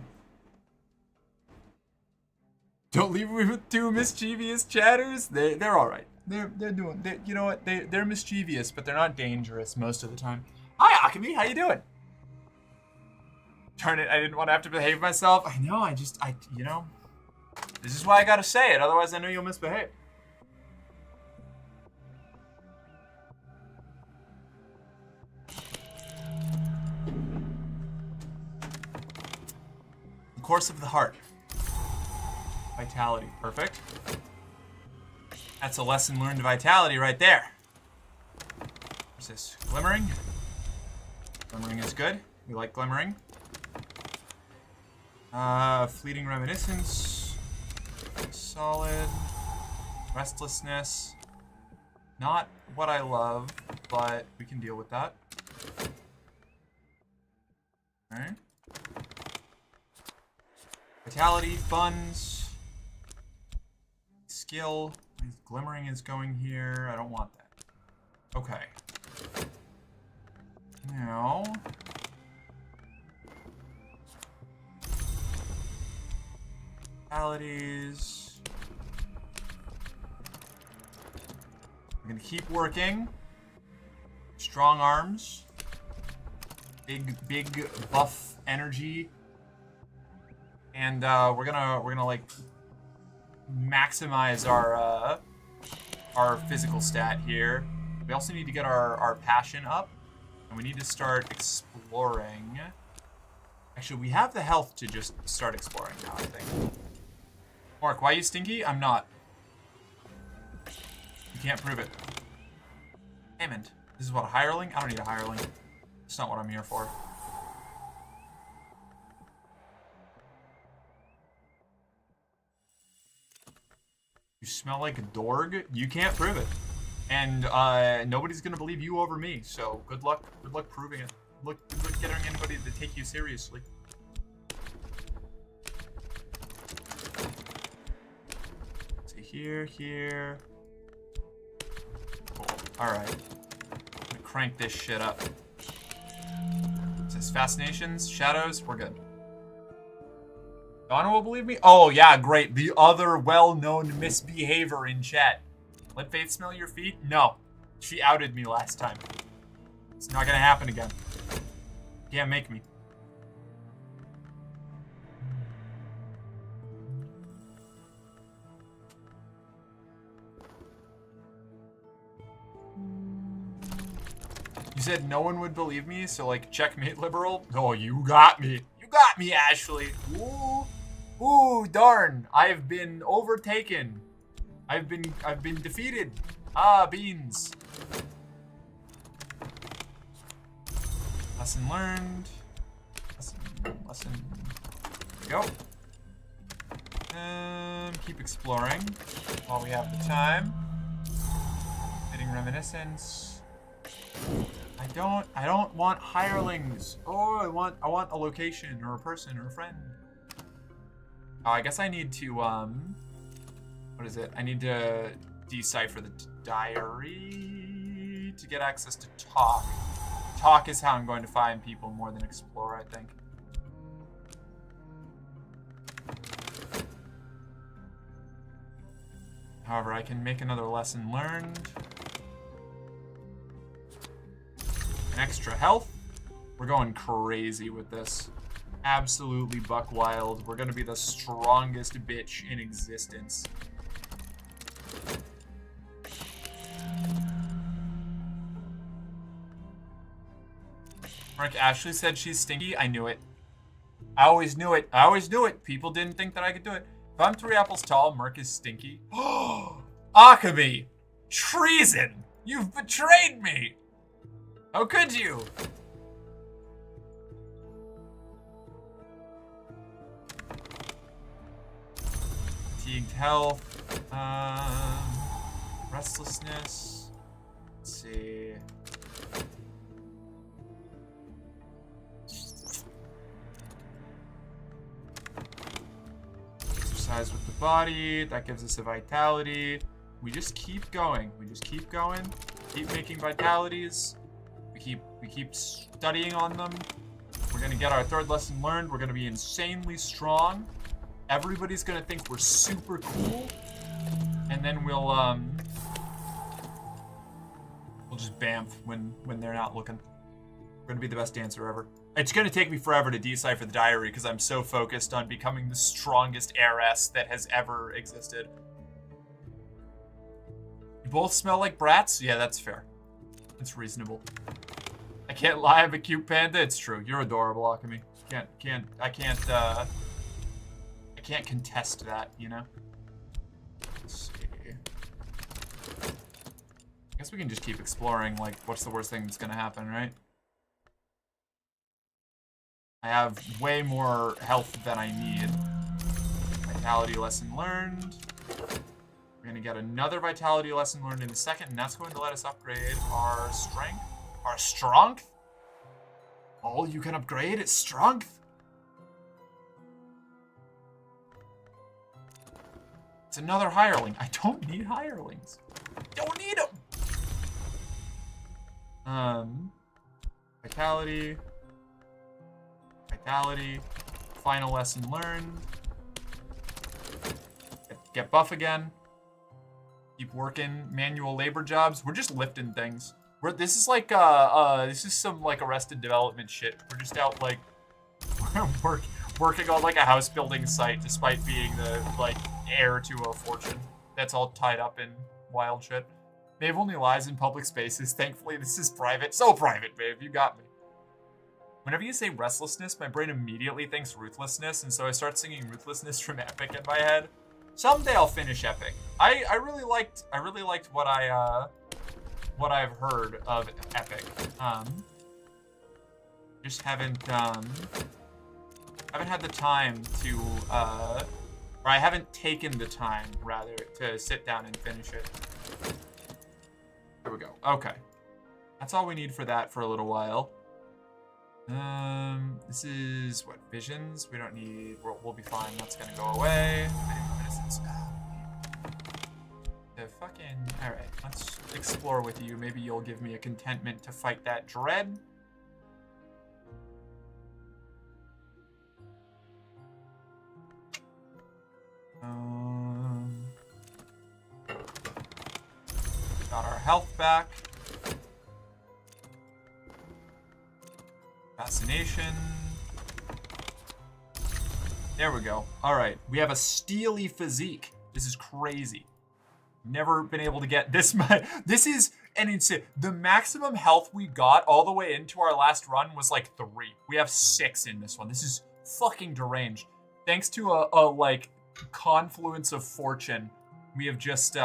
Don't leave me with two mischievous chatters. They're all right. They're you know what? They're mischievous, but they're not dangerous most of the time. Hi, Akemi. How you doing? Darn it! I didn't want to have to behave myself. I know. You know. This is why I gotta say it. Otherwise, I know you'll misbehave. The course of the heart. Vitality. Perfect. That's a lesson learned vitality right there. What's this? Glimmering? Glimmering is good. We like glimmering. Fleeting reminiscence. Solid. Restlessness. Not what I love, but we can deal with that. Alright. Vitality, funds. Skill. Glimmering is going here. I don't want that. Okay. Now. Vitalities. I'm gonna keep working. Strong arms. Big buff energy. And we're gonna like maximize our physical stat here. We also need to get our passion up, and we need to start exploring. Actually, we have the health to just start exploring now, I think. Mark, why are you stinky? I'm not. You can't prove it. Payment. This is what, a hireling? I don't need a hireling. That's not what I'm here for. You smell like a dorg? You can't prove it. And nobody's gonna believe you over me, so good luck proving it. Good luck getting anybody to take you seriously. See here. Cool. Alright. I'm gonna crank this shit up. It says fascinations, shadows, we're good. Donna will believe me? Oh, yeah, great. The other well-known misbehavior in chat. Let Faith smell your feet? No. She outed me last time. It's not gonna happen again. Can't make me. You said no one would believe me, so like checkmate liberal? Oh, you got me. You got me, Ashley. Ooh. Ooh, darn. I've been overtaken. I've been defeated. Ah, beans. Lesson learned. Lesson. There we go. Keep exploring while we have the time. Fitting reminiscence. I don't want hirelings. Oh, I want a location or a person or a friend. Oh, I guess I need to, what is it? I need to decipher the diary to get access to talk. Talk is how I'm going to find people more than explore, I think. However, I can make another lesson learned. An extra health. We're going crazy with this. Absolutely buck wild. We're gonna be the strongest bitch in existence. Mark, Ashley said she's stinky. I knew it. I always knew it. I always knew it. People didn't think that I could do it. If I'm 3 apples tall, Merc is stinky. Oh, Akemi! Treason! You've betrayed me! How could you? Fatigued health. Restlessness. Let's see. Exercise with the body. That gives us a vitality. We just keep going. We just keep going. Keep making vitalities. We keep studying on them. We're gonna get our 3rd lesson learned. We're gonna be insanely strong. Everybody's gonna think we're super cool. And then we'll just bamf when they're not looking. We're gonna be the best dancer ever. It's gonna take me forever to decipher the diary because I'm so focused on becoming the strongest heiress that has ever existed. You both smell like brats? Yeah, that's fair. It's reasonable. I can't lie, I'm a cute panda. It's true. You're adorable, Akemi. I can't contest that, you know? Let's see. I guess we can just keep exploring, like, what's the worst thing that's gonna happen, right? I have way more health than I need. Vitality lesson learned. We're gonna get another vitality lesson learned in a second, and that's going to let us upgrade our strength. Our strength? All you can upgrade is strength? It's another hireling. I don't need hirelings. Don't need them. Vitality. Vitality. Final lesson learned. Get buff again. Keep working manual labor jobs. We're just lifting things. This is like this is some like Arrested Development shit. We're just out like working on like a house building site despite being the like heir to a fortune. That's all tied up in wild shit. Maeve only lies in public spaces. Thankfully, this is private. So private, Maeve. You got me. Whenever you say restlessness, my brain immediately thinks ruthlessness, and so I start singing Ruthlessness from Epic in my head. Someday I'll finish Epic. I really liked what I've heard of Epic. Just haven't had the time to or I haven't taken the time rather to sit down and finish it. There we go. Okay. That's all we need for that for a little while. This is what, visions? We don't need, we'll be fine. That's gonna go away. The fucking, all right, let's explore with you. Maybe you'll give me a contentment to fight that dread. Got our health back. Fascination. There we go. All right, we have a steely physique. This is crazy. Never been able to get this much. This is an insane. The maximum health we got all the way into our last run was like 3. We have 6 in this one. This is fucking deranged. Thanks to a like confluence of fortune, we have just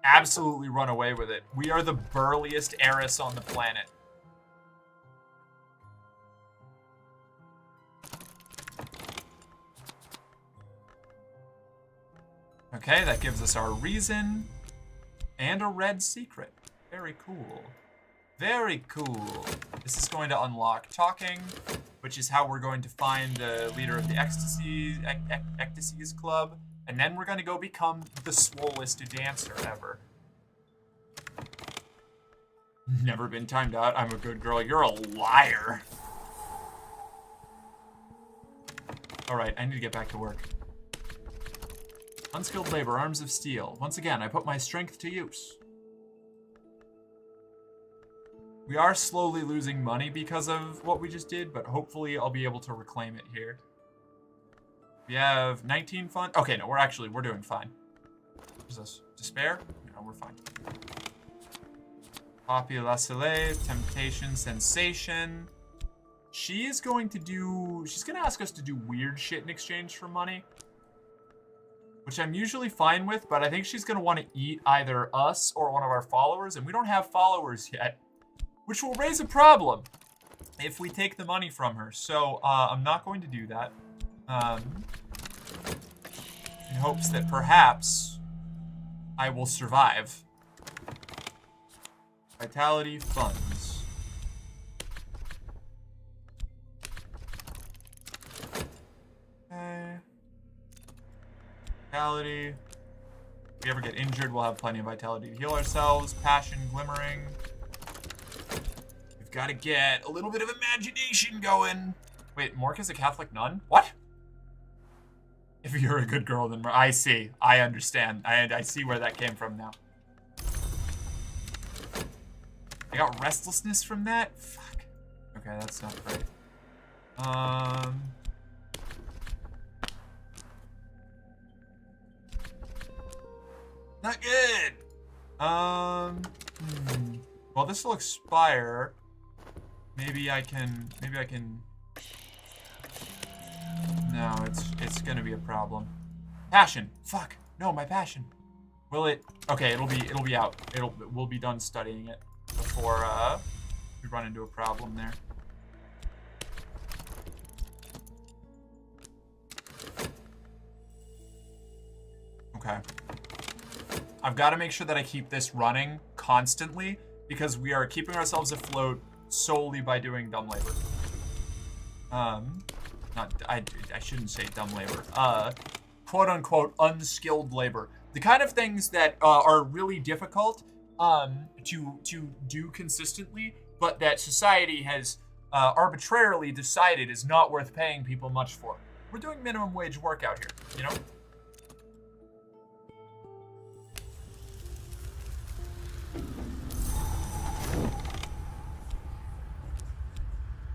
absolutely run away with it. We are the burliest heiress on the planet. Okay, that gives us our reason and a red secret. Very cool. Very cool. This is going to unlock talking, which is how we're going to find the leader of the Ecstasies Club, and then we're going to go become the swollest dancer ever. Never been timed out. I'm a good girl. You're a liar. All right, I need to get back to work. Unskilled labor, arms of steel. Once again, I put my strength to use. We are slowly losing money because of what we just did, but hopefully I'll be able to reclaim it here. We have 19 fun. Okay, no, we're doing fine. What is this? Despair? No, we're fine. Poppy La Soleil, Temptation, Sensation. She's gonna ask us to do weird shit in exchange for money, which I'm usually fine with, but I think she's gonna want to eat either us or one of our followers, and we don't have followers yet, which will raise a problem if we take the money from her. So I'm not going to do that, in hopes that perhaps I will survive. Vitality funds. Okay. Vitality. If we ever get injured, we'll have plenty of vitality to heal ourselves. Passion, glimmering. We've got to get a little bit of imagination going. Wait, Mork is a Catholic nun? What? If you're a good girl, then I see. I understand. I see where that came from now. I got restlessness from that? Fuck. Okay, that's not great. Not good. Well, this will expire. Maybe I can. No, it's gonna be a problem. Passion. Fuck. No, my passion. Will it? Okay, it'll be out. We'll be done studying it before we run into a problem there. Okay. I've got to make sure that I keep this running constantly because we are keeping ourselves afloat solely by doing dumb labor. I shouldn't say dumb labor. Quote unquote unskilled labor. The kind of things that are really difficult to do consistently, but that society has arbitrarily decided is not worth paying people much for. We're doing minimum wage work out here, you know?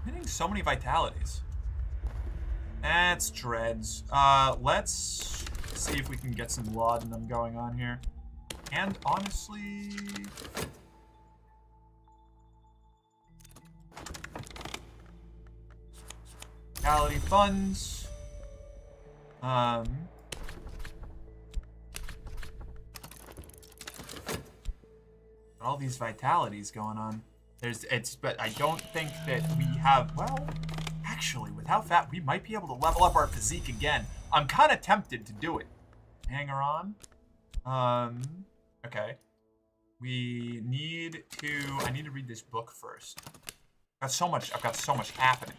Hitting so many vitalities. That's dreads. Let's see if we can get some laudanum going on here. And honestly... Vitality funds. All these vitalities going on. But I don't think that we have, well, actually, with how fat, we might be able to level up our physique again. I'm kind of tempted to do it. Hanger on. Okay. I need to read this book first. I've got so much happening.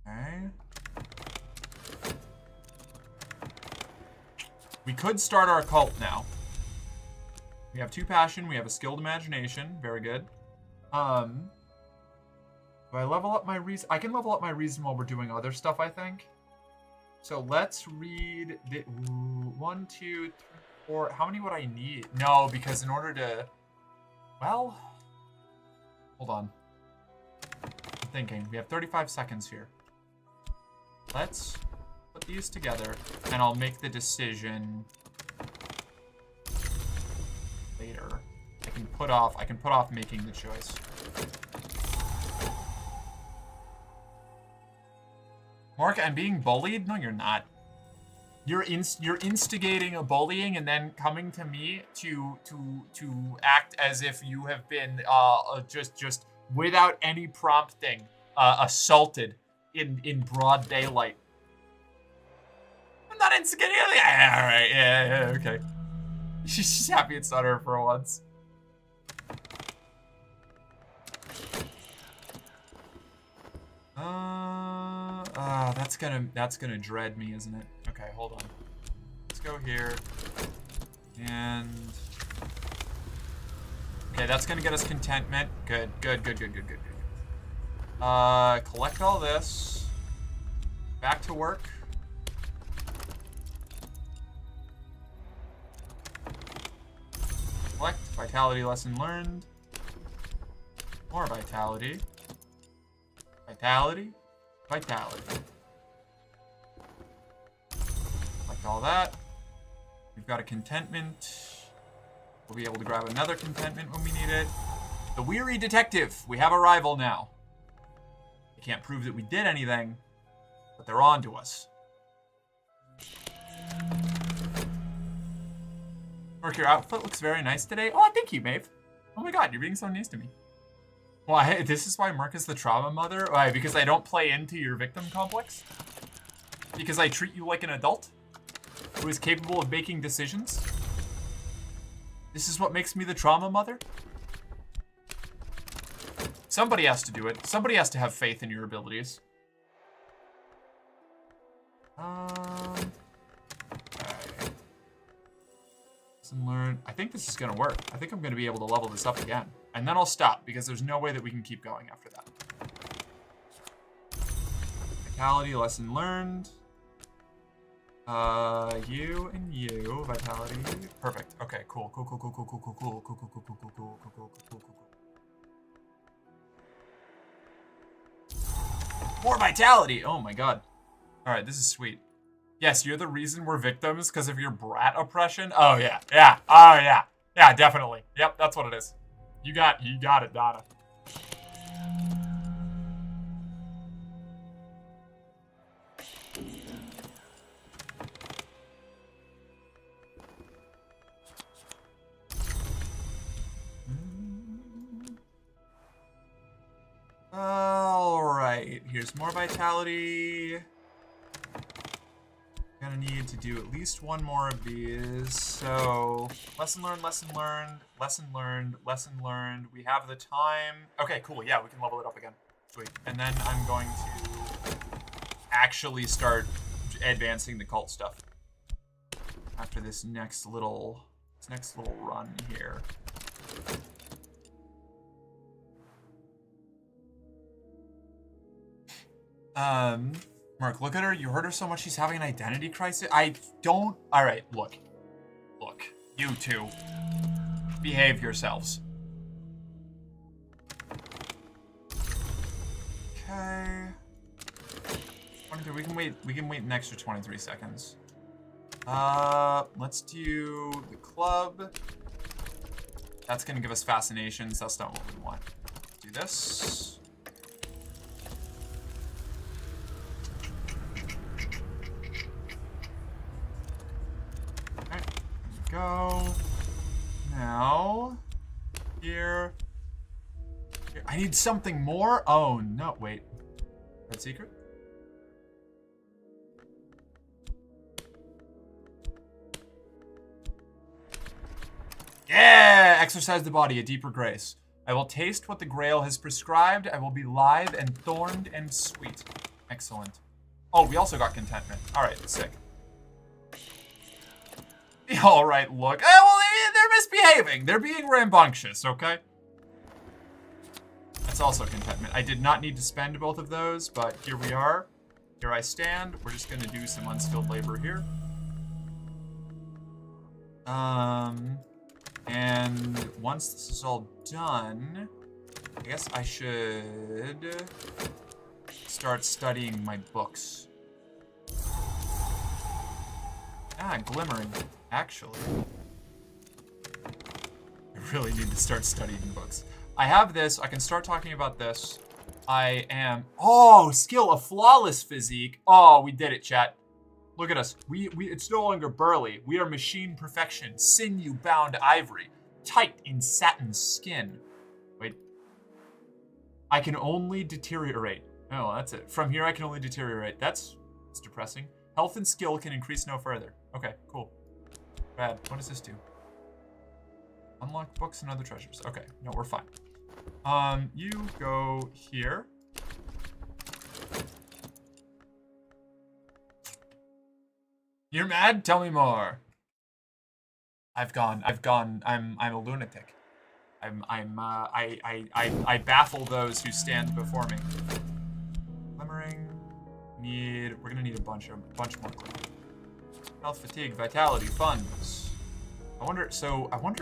Okay. We could start our cult now. We have 2 passion, we have a skilled imagination, very good. Do I level up my reason? I can level up my reason while we're doing other stuff, I think. So let's read the 1, 2, 3, 4. How many would I need? No, because in order to, well, hold on. I'm thinking. We have 35 seconds here. Let's put these together, and I'll make the decision later. I can put off making the choice. Mark, I'm being bullied? No, you're not. You're instigating a bullying and then coming to me to act as if you have been just without any prompting assaulted in broad daylight. I'm not instigating anything. All right, yeah, okay. She's happy it's not her for once. That's gonna dread me, isn't it? Okay, hold on. Let's go here. And okay, that's gonna get us contentment. Good. Collect all this. Back to work. Collect vitality lesson learned. More vitality. Vitality. Collect all that. We've got a contentment. We'll be able to grab another contentment when we need it. The Weary Detective. We have a rival now. They can't prove that we did anything, but they're on to us. Mark, your outfit looks very nice today. Oh, thank you, Maeve. Oh my god, you're being so nice to me. Why? This is why Mark is the trauma mother? Why? Because I don't play into your victim complex? Because I treat you like an adult who is capable of making decisions? This is what makes me the trauma mother? Somebody has to do it. Somebody has to have faith in your abilities. Okay. Lesson learned. I think this is gonna work. I think I'm gonna be able to level this up again. And then I'll stop, because there's no way that we can keep going after that. Vitality, lesson learned. You and you, vitality. Perfect. Okay, cool. Cool. More vitality! Oh my god. Alright, this is sweet. Yes, you're the reason we're victims because of your brat oppression? Oh yeah. Yeah. Oh yeah. Yeah, definitely. Yep, that's what it is. You got it, Donna. Alright, here's more vitality. Gonna need to do at least one more of these. So, lesson learned, lesson learned, lesson learned, lesson learned. We have the time. Okay, cool. Yeah, we can level it up again. Sweet. And then I'm going to actually start advancing the cult stuff after this next little run here. Mark, look at her. You hurt her so much she's having an identity crisis. I don't... Alright, look. Look. You two. Behave yourselves. Okay. 23. We can wait an extra 23 seconds. Let's do the club. That's gonna give us fascinations. That's not what we want. Do this. Go. Now, here. I need something more. Oh, no, wait. Red secret? Yeah! Exercise the body, a deeper grace. I will taste what the Grail has prescribed. I will be lithe and thorned and sweet. Excellent. Oh, we also got contentment. All right, sick. All right, look. Well, they're misbehaving. They're being rambunctious, okay? That's also contentment. I did not need to spend both of those, but here we are. Here I stand. We're just going to do some unskilled labor here. And once this is all done, I guess I should start studying my books. Ah, glimmering. Actually, I really need to start studying books. I have this. I can start talking about this. I am... Oh, skill, a flawless physique. Oh, we did it, chat. Look at us. It's no longer burly. We are machine perfection. Sinew-bound ivory. Tight in satin skin. Wait. I can only deteriorate. Oh, that's it. From here, I can only deteriorate. That's depressing. Health and skill can increase no further. Okay, cool. Bad. What does this do? Unlock books and other treasures. Okay, no, we're fine. You go here. You're mad? Tell me more. I'm a lunatic. I baffle those who stand before me. Glimmering. We're gonna need a bunch more glimmering. Health, fatigue, vitality, funds. I wonder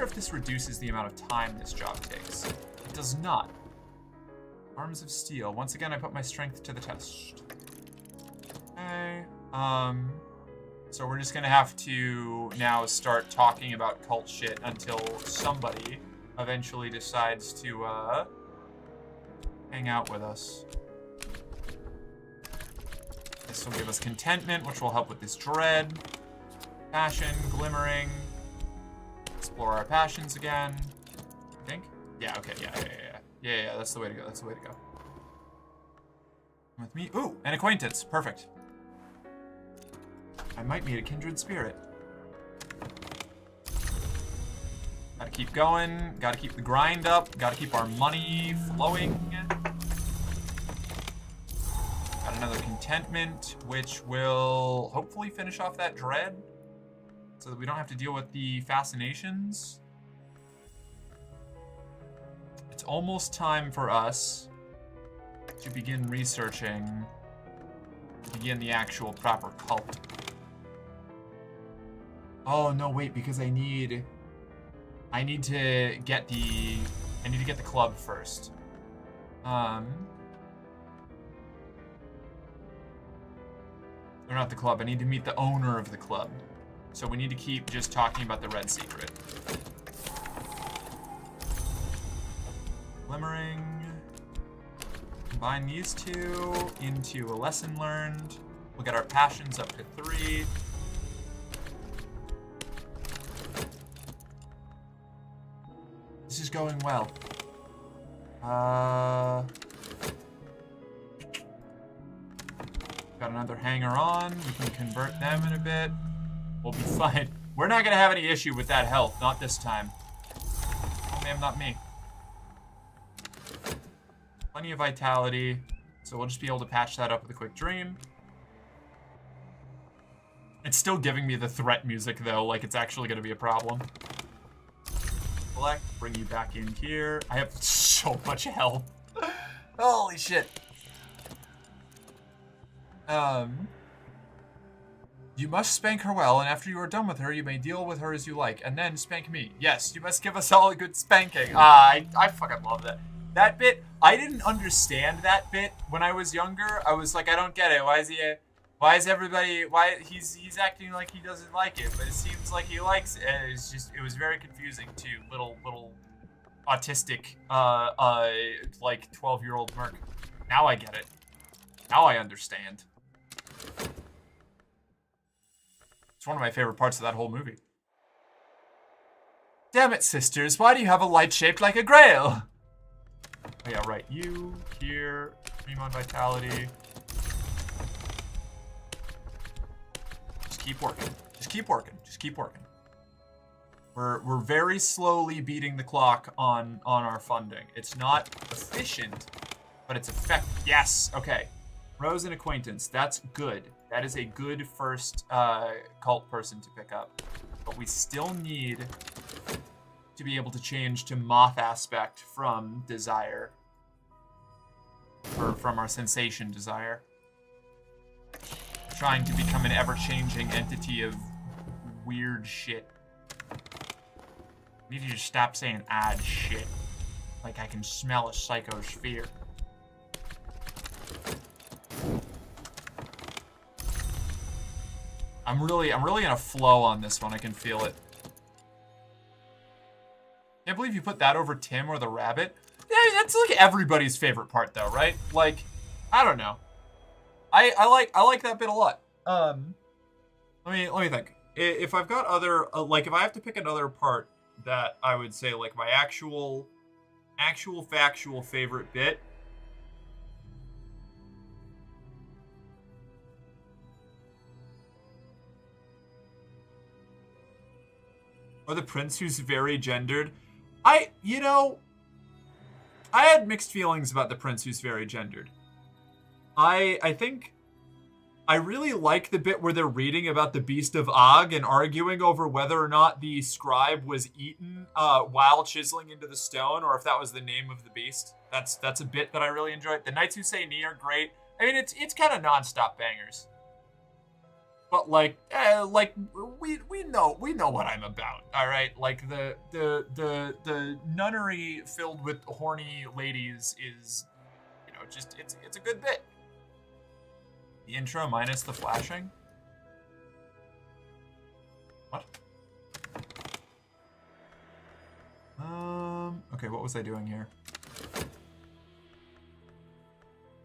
if this reduces the amount of time this job takes. It does not. Arms of steel. Once again, I put my strength to the test. Okay. So we're just gonna have to now start talking about cult shit until somebody eventually decides to hang out with us. This will give us contentment, which will help with this dread. Passion, glimmering. Explore our passions again. I think? Yeah, okay, yeah, that's the way to go, that's the way to go. Come with me. Ooh, an acquaintance, perfect. I might meet a kindred spirit. Gotta keep going, gotta keep the grind up, gotta keep our money flowing. Got another contentment, which will hopefully finish off that dread. so that we don't have to deal with the fascinations. It's almost time for us to begin researching, to begin the actual proper cult. Oh no, wait, because I need to get the club first. Or not the club, I need to meet the owner of the club. So we need to keep just talking about the red secret. Glimmering. Combine these two into a lesson learned. We'll get our passions up to 3. This is going well. Got another hanger on. We can convert them in a bit. We'll be fine. We're not gonna have any issue with that health. Not this time. Oh, ma'am, not me. Plenty of vitality. So we'll just be able to patch that up with a quick dream. It's still giving me the threat music, though. Like, it's actually gonna be a problem. Collect. Bring you back in here. I have so much health. Holy shit. You must spank her well, and after you are done with her, you may deal with her as you like, and then spank me. Yes, you must give us all a good spanking. I fucking love that. That bit, I didn't understand that bit when I was younger. I was like, I don't get it. Why is he's acting like he doesn't like it, but it seems like he likes it. And it was very confusing to little autistic, like 12-year-old Merc. Now I get it. Now I understand. It's one of my favorite parts of that whole movie. Damn it, sisters. Why do you have a light shaped like a grail? Oh yeah, right. You, here, Dream on Vitality. Just keep working. Just keep working. Just keep working. We're very slowly beating the clock on our funding. It's not efficient, but it's effective. Yes, okay. Rose and Acquaintance, that's good. That is a good first cult person to pick up. But we still need to be able to change to Moth Aspect from Desire. Or from our Sensation Desire. Trying to become an ever-changing entity of weird shit. We need to just stop saying odd shit. Like I can smell a psychosphere. I'm really in a flow on this one. I can feel it. Can't believe you put that over Tim or the rabbit. Yeah, that's like everybody's favorite part, though, right? Like, I don't know. I like that bit a lot. Let me think. If I've got other like, if I have to pick another part that I would say like my actual factual favorite bit. Or the prince who's very gendered. I had mixed feelings about the prince who's very gendered. I think I really like the bit where they're reading about the beast of Og and arguing over whether or not the scribe was eaten while chiseling into the stone, or if that was the name of the beast. That's a bit that I really enjoyed. The Knights Who Say Knee are great. I mean, it's kind of nonstop bangers. But we know what I'm about, all right? Like the nunnery filled with horny ladies is, just it's a good bit. The intro minus the flashing. What? Okay, what was I doing here?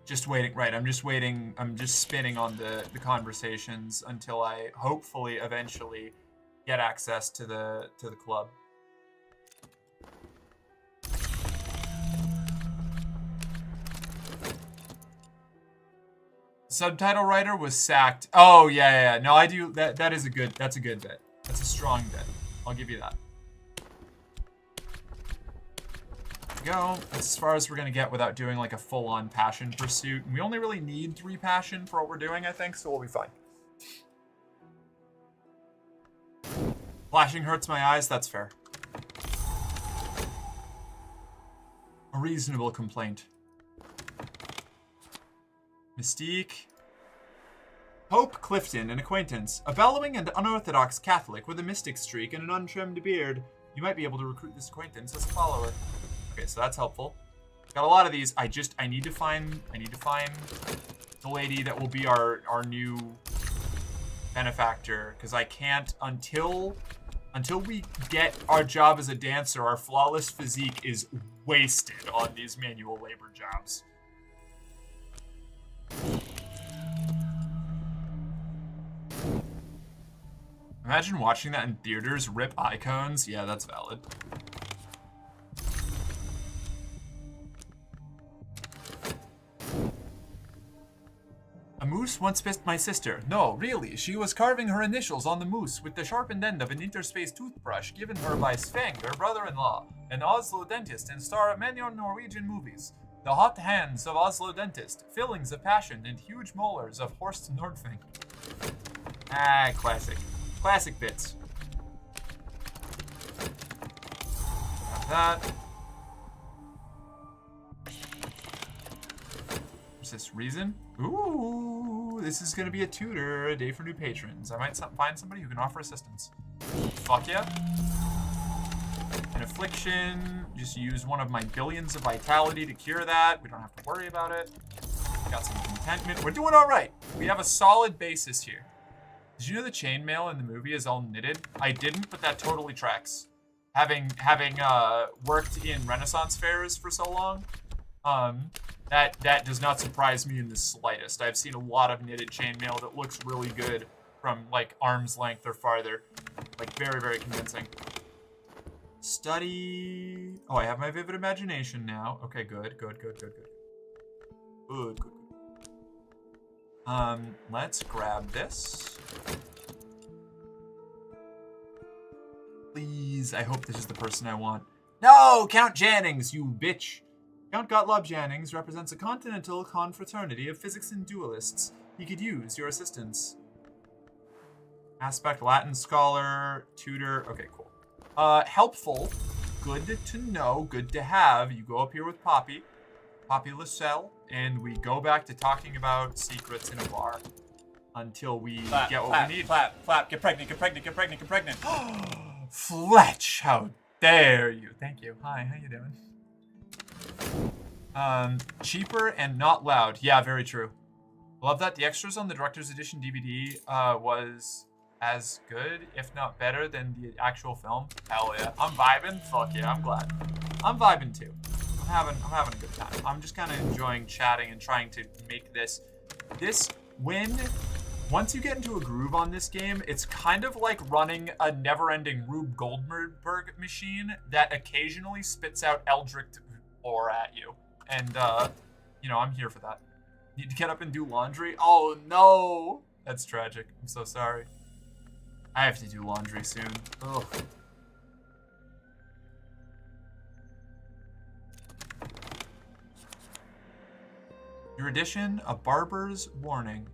Just waiting, right, I'm just waiting, I'm just spinning on the conversations until I hopefully eventually get access to the club. Subtitle writer was sacked. Oh, yeah. No, I do, that's a good bit. That's a strong bit. I'll give you that. Go. That's as far as we're gonna get without doing like a full-on passion pursuit. And we only really need 3 passion for what we're doing, I think, so we'll be fine. Flashing hurts my eyes, that's fair. A reasonable complaint. Mystique. Pope Clifton, an acquaintance. A bellowing and unorthodox Catholic with a mystic streak and an untrimmed beard. You might be able to recruit this acquaintance as a follower. Okay, so that's helpful. Got a lot of these. I need to find the lady that will be our new benefactor, because I can't until we get our job as a dancer, our flawless physique is wasted on these manual labor jobs. Imagine watching that in theaters, rip icons. Yeah, that's valid. A moose once bit my sister. No, really, she was carving her initials on the moose with the sharpened end of an interspace toothbrush given her by Sveng, her brother-in-law, an Oslo dentist and star of many Norwegian movies. The hot hands of Oslo dentist, fillings of passion, and huge molars of Horst Nordfing. Ah, classic. Classic bits. Got that. What's this? Reason? Ooh, this is gonna be a tutor, a day for new patrons. I might find somebody who can offer assistance. Fuck yeah. An affliction. Just use one of my billions of vitality to cure that. We don't have to worry about it. Got some contentment. We're doing all right. We have a solid basis here. Did you know the chainmail in the movie is all knitted? I didn't, but that totally tracks. Having worked in Renaissance fairs for so long, that does not surprise me in the slightest. I've seen a lot of knitted chainmail that looks really good from like arm's length or farther. Like very, very convincing. Study. Oh, I have my vivid imagination now. Okay, good. Good. Let's grab this. Please, I hope this is the person I want. No, Count Jannings, you bitch. Count Gottlob Jannings represents a continental confraternity of physics and duelists. He could use your assistance. Aspect Latin scholar, tutor. Okay, cool. Helpful. Good to know, good to have. You go up here with Poppy Lascelle, and we go back to talking about secrets in a bar until we get what we need. Flap, get pregnant. Fletch, how dare you? Thank you. Hi, how you doing? Cheaper and not loud. Yeah, very true. Love that. The extras on the Director's Edition DVD was as good, if not better, than the actual film. Hell yeah. I'm vibing. Fuck yeah, I'm glad. I'm vibing too. I'm having a good time. I'm just kind of enjoying chatting and trying to make this once you get into a groove on this game, it's kind of like running a never-ending Rube Goldberg machine that occasionally spits out Eldritch ore at you. And, you know, I'm here for that. Need to get up and do laundry? Oh, no! That's tragic. I'm so sorry. I have to do laundry soon. Ugh. Your edition, A Barber's Warning.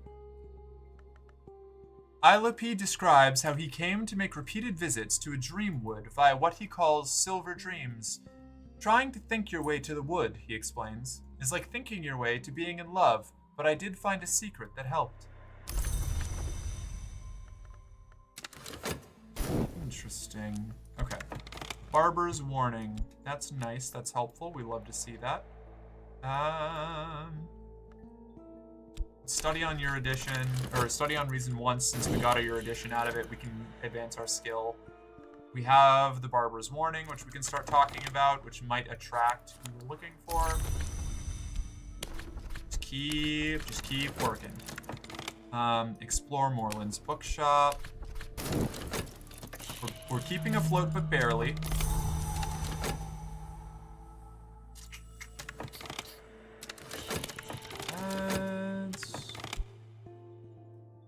Isla P. describes how he came to make repeated visits to a dream wood via what he calls silver dreams. Trying to think your way to the wood, he explains, is like thinking your way to being in love, but I did find a secret that helped. Interesting. Okay. Barber's Warning. That's nice. That's helpful. We love to see that. Study on your edition, or study on reason once. Since we got your edition out of it, we can advance our skill. We have the Barber's Warning, which we can start talking about, which might attract who we're looking for. Just keep working. Explore Moreland's bookshop. We're keeping afloat, but barely.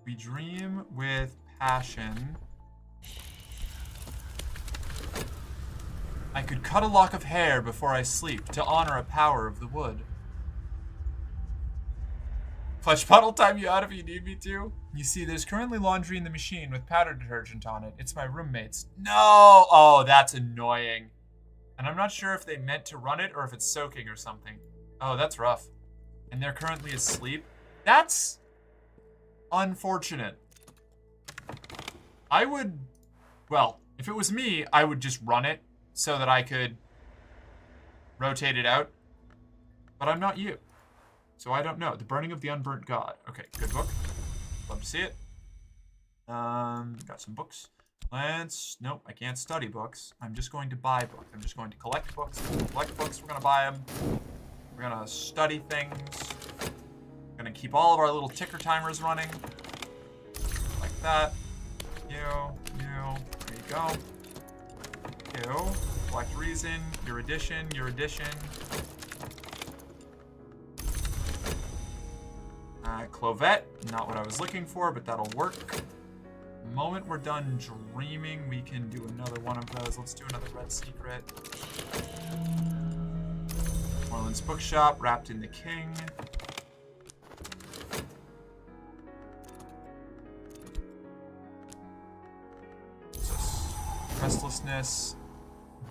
We dream with passion. I could cut a lock of hair before I sleep to honor a power of the wood. Flush puddle time you out if you need me to. You see, there's currently laundry in the machine with powder detergent on it. It's my roommate's. No! Oh, that's annoying. And I'm not sure if they meant to run it or if it's soaking or something. Oh, that's rough. And they're currently asleep. That's unfortunate. I would, well, if it was me, I would just run it so that I could rotate it out. But I'm not you. So I don't know. The Burning of the Unburnt God. Okay, good book. Love to see it. Got some books. Nope, I can't study books. I'm just going to buy books. I'm just going to collect books. Collect books, we're gonna buy them. We're gonna study things. We're gonna keep all of our little ticker timers running. Like that. There you go. Collect reason, your addition. Clovette, not what I was looking for, but that'll work. The moment we're done dreaming, we can do another one of those. Let's do another red secret. Orland's Bookshop, Wrapped in the King. Restlessness,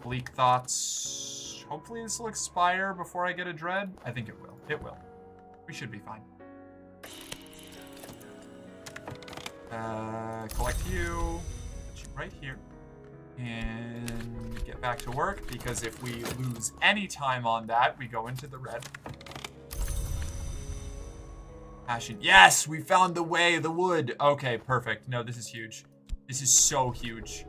Bleak Thoughts. Hopefully this will expire before I get a dread. I think it will. It will. We should be fine. Collect you. Put you right here. And get back to work, because if we lose any time on that, we go into the red. Passion. Yes! We found the way, the wood. Okay, perfect. No, this is huge. This is so huge.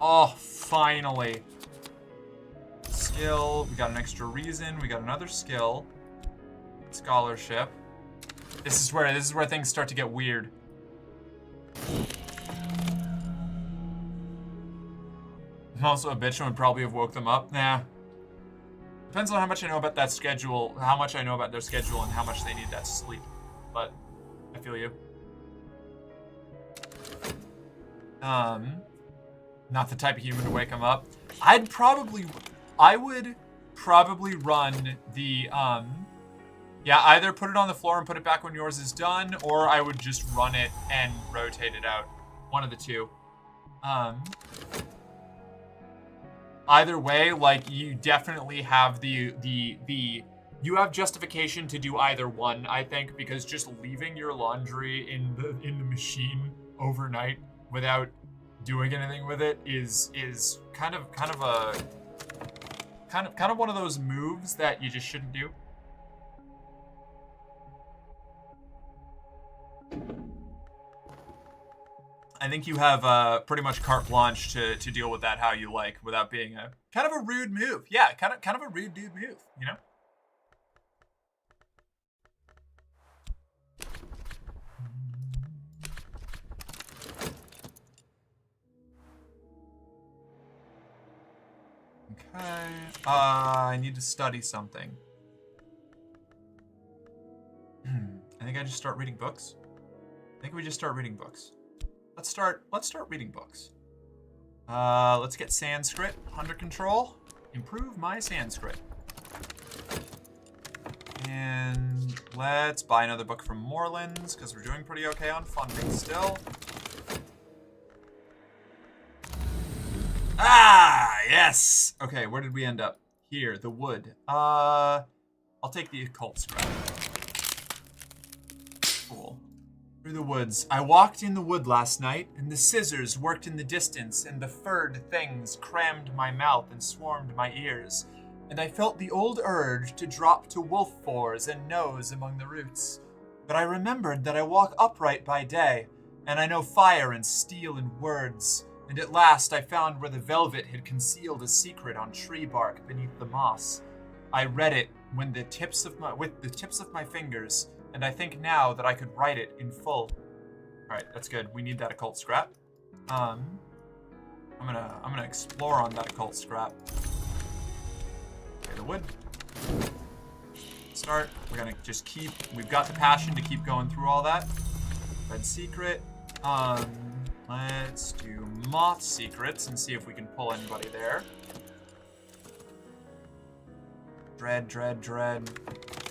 Oh, finally. Skill. We got an extra reason. We got another skill. Scholarship. This is where things start to get weird. I'm also a bitch and would probably have woke them up. Nah. Depends on how much I know about that schedule, how much I know about their schedule, and how much they need that sleep. But I feel you. Not the type of human to wake them up. I would probably run the, yeah, either put it on the floor and put it back when yours is done, or I would just run it and rotate it out. One of the two. Either way, like, you definitely have you have justification to do either one, I think, because just leaving your laundry in the machine overnight without doing anything with it is kind of one of those moves that you just shouldn't do. I think you have pretty much carte blanche to deal with that how you like, without being a kind of a rude move. Yeah, kind of a rude dude move, you know? Okay. I need to study something. I think I just start reading books. I think we just start reading books. Let's start reading books. Let's get Sanskrit under control. Improve my Sanskrit. And let's buy another book from Moreland's, because we're doing pretty okay on funding still. Ah, yes! Okay, where did we end up? Here, the wood. I'll take the occult scrap. Cool. Through the woods. I walked in the wood last night, and the scissors worked in the distance, and the furred things crammed my mouth and swarmed my ears, and I felt the old urge to drop to wolf fours and nose among the roots. But I remembered that I walk upright by day, and I know fire and steel and words, and at last I found where the velvet had concealed a secret on tree bark beneath the moss. I read it with the tips of my fingers, and I think now that I could write it in full. Alright, that's good. We need that occult scrap. I'm gonna explore on that occult scrap. Okay, the wood. Start. We're gonna just we've got the passion to keep going through all that. Red secret. Let's do moth secrets and see if we can pull anybody there. Dread.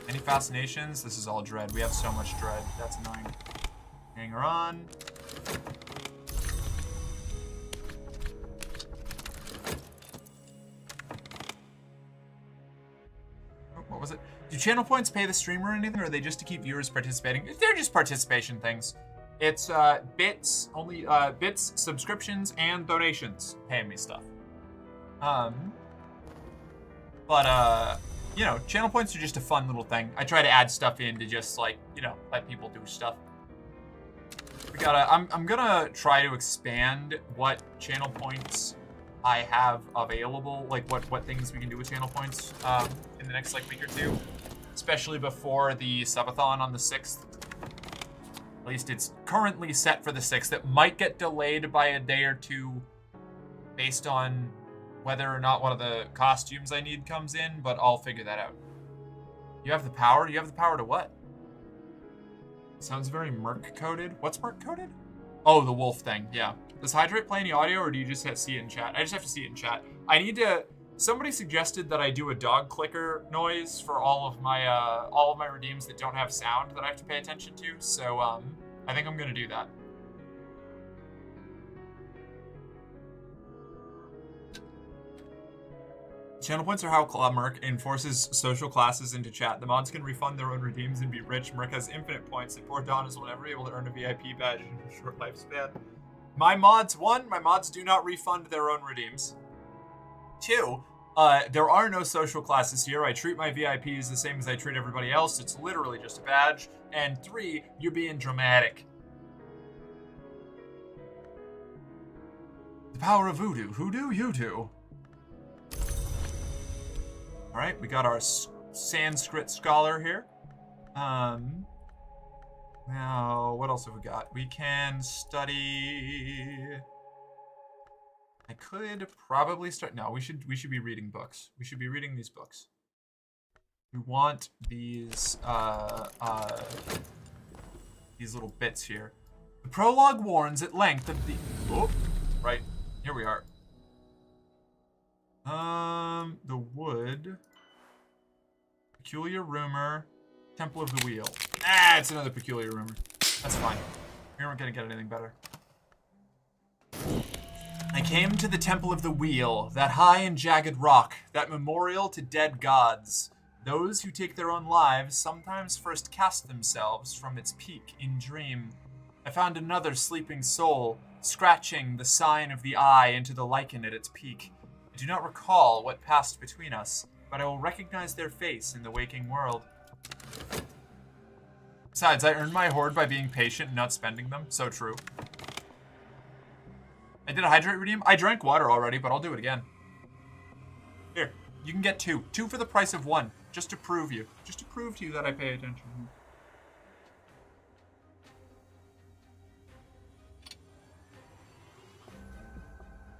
Any fascinations? This is all dread. We have so much dread. That's annoying. Hanger on. Oh, what was it? Do channel points pay the streamer or anything, or are they just to keep viewers participating? They're just participation things. It's bits, only bits, subscriptions, and donations paying me stuff. You know, channel points are just a fun little thing. I try to add stuff in to just, like, you know, let people do stuff. We gotta, I'm gonna try to expand what channel points I have available, like what things we can do with channel points in the next, like, week or two. Especially before the subathon on the 6th. At least it's currently set for the 6th. It might get delayed by a day or two based on whether or not one of the costumes I need comes in, but I'll figure that out. You have the power? You have the power to what? Sounds very Merc-coded. What's Merc-coded? Oh, the wolf thing, yeah. Does Hydrate play any audio, or do you just see it in chat? I just have to see it in chat. I need to... Somebody suggested that I do a dog clicker noise for all of my redeems that don't have sound that I have to pay attention to, so I think I'm gonna do that. Channel points are how Merc enforces social classes into chat. The mods can refund their own redeems and be rich. Merc has infinite points, and poor Dawnus will never be able to earn a VIP badge in a short lifespan. My mods do not refund their own redeems. 2, there are no social classes here. I treat my VIPs the same as I treat everybody else. It's literally just a badge. And 3, you're being dramatic. The power of voodoo. Hoodoo, you do. All right, we got our Sanskrit scholar here. Now, what else have we got? We can study... I could probably start... No, we should be reading books. We should be reading these books. We want these little bits here. The prologue warns at length of the... Oh, right. Here we are. The wood. Peculiar rumor. Temple of the Wheel. Ah, it's another peculiar rumor. That's fine. We aren't gonna get anything better. I came to the Temple of the Wheel, that high and jagged rock, that memorial to dead gods. Those who take their own lives sometimes first cast themselves from its peak in dream. I found another sleeping soul, scratching the sign of the eye into the lichen at its peak. I do not recall what passed between us, but I will recognize their face in the waking world. Besides, I earned my hoard by being patient and not spending them. So true. I did a hydrate redeem. I drank water already, but I'll do it again. Here, you can get 2. 2 for the price of 1, just to prove to you that I pay attention.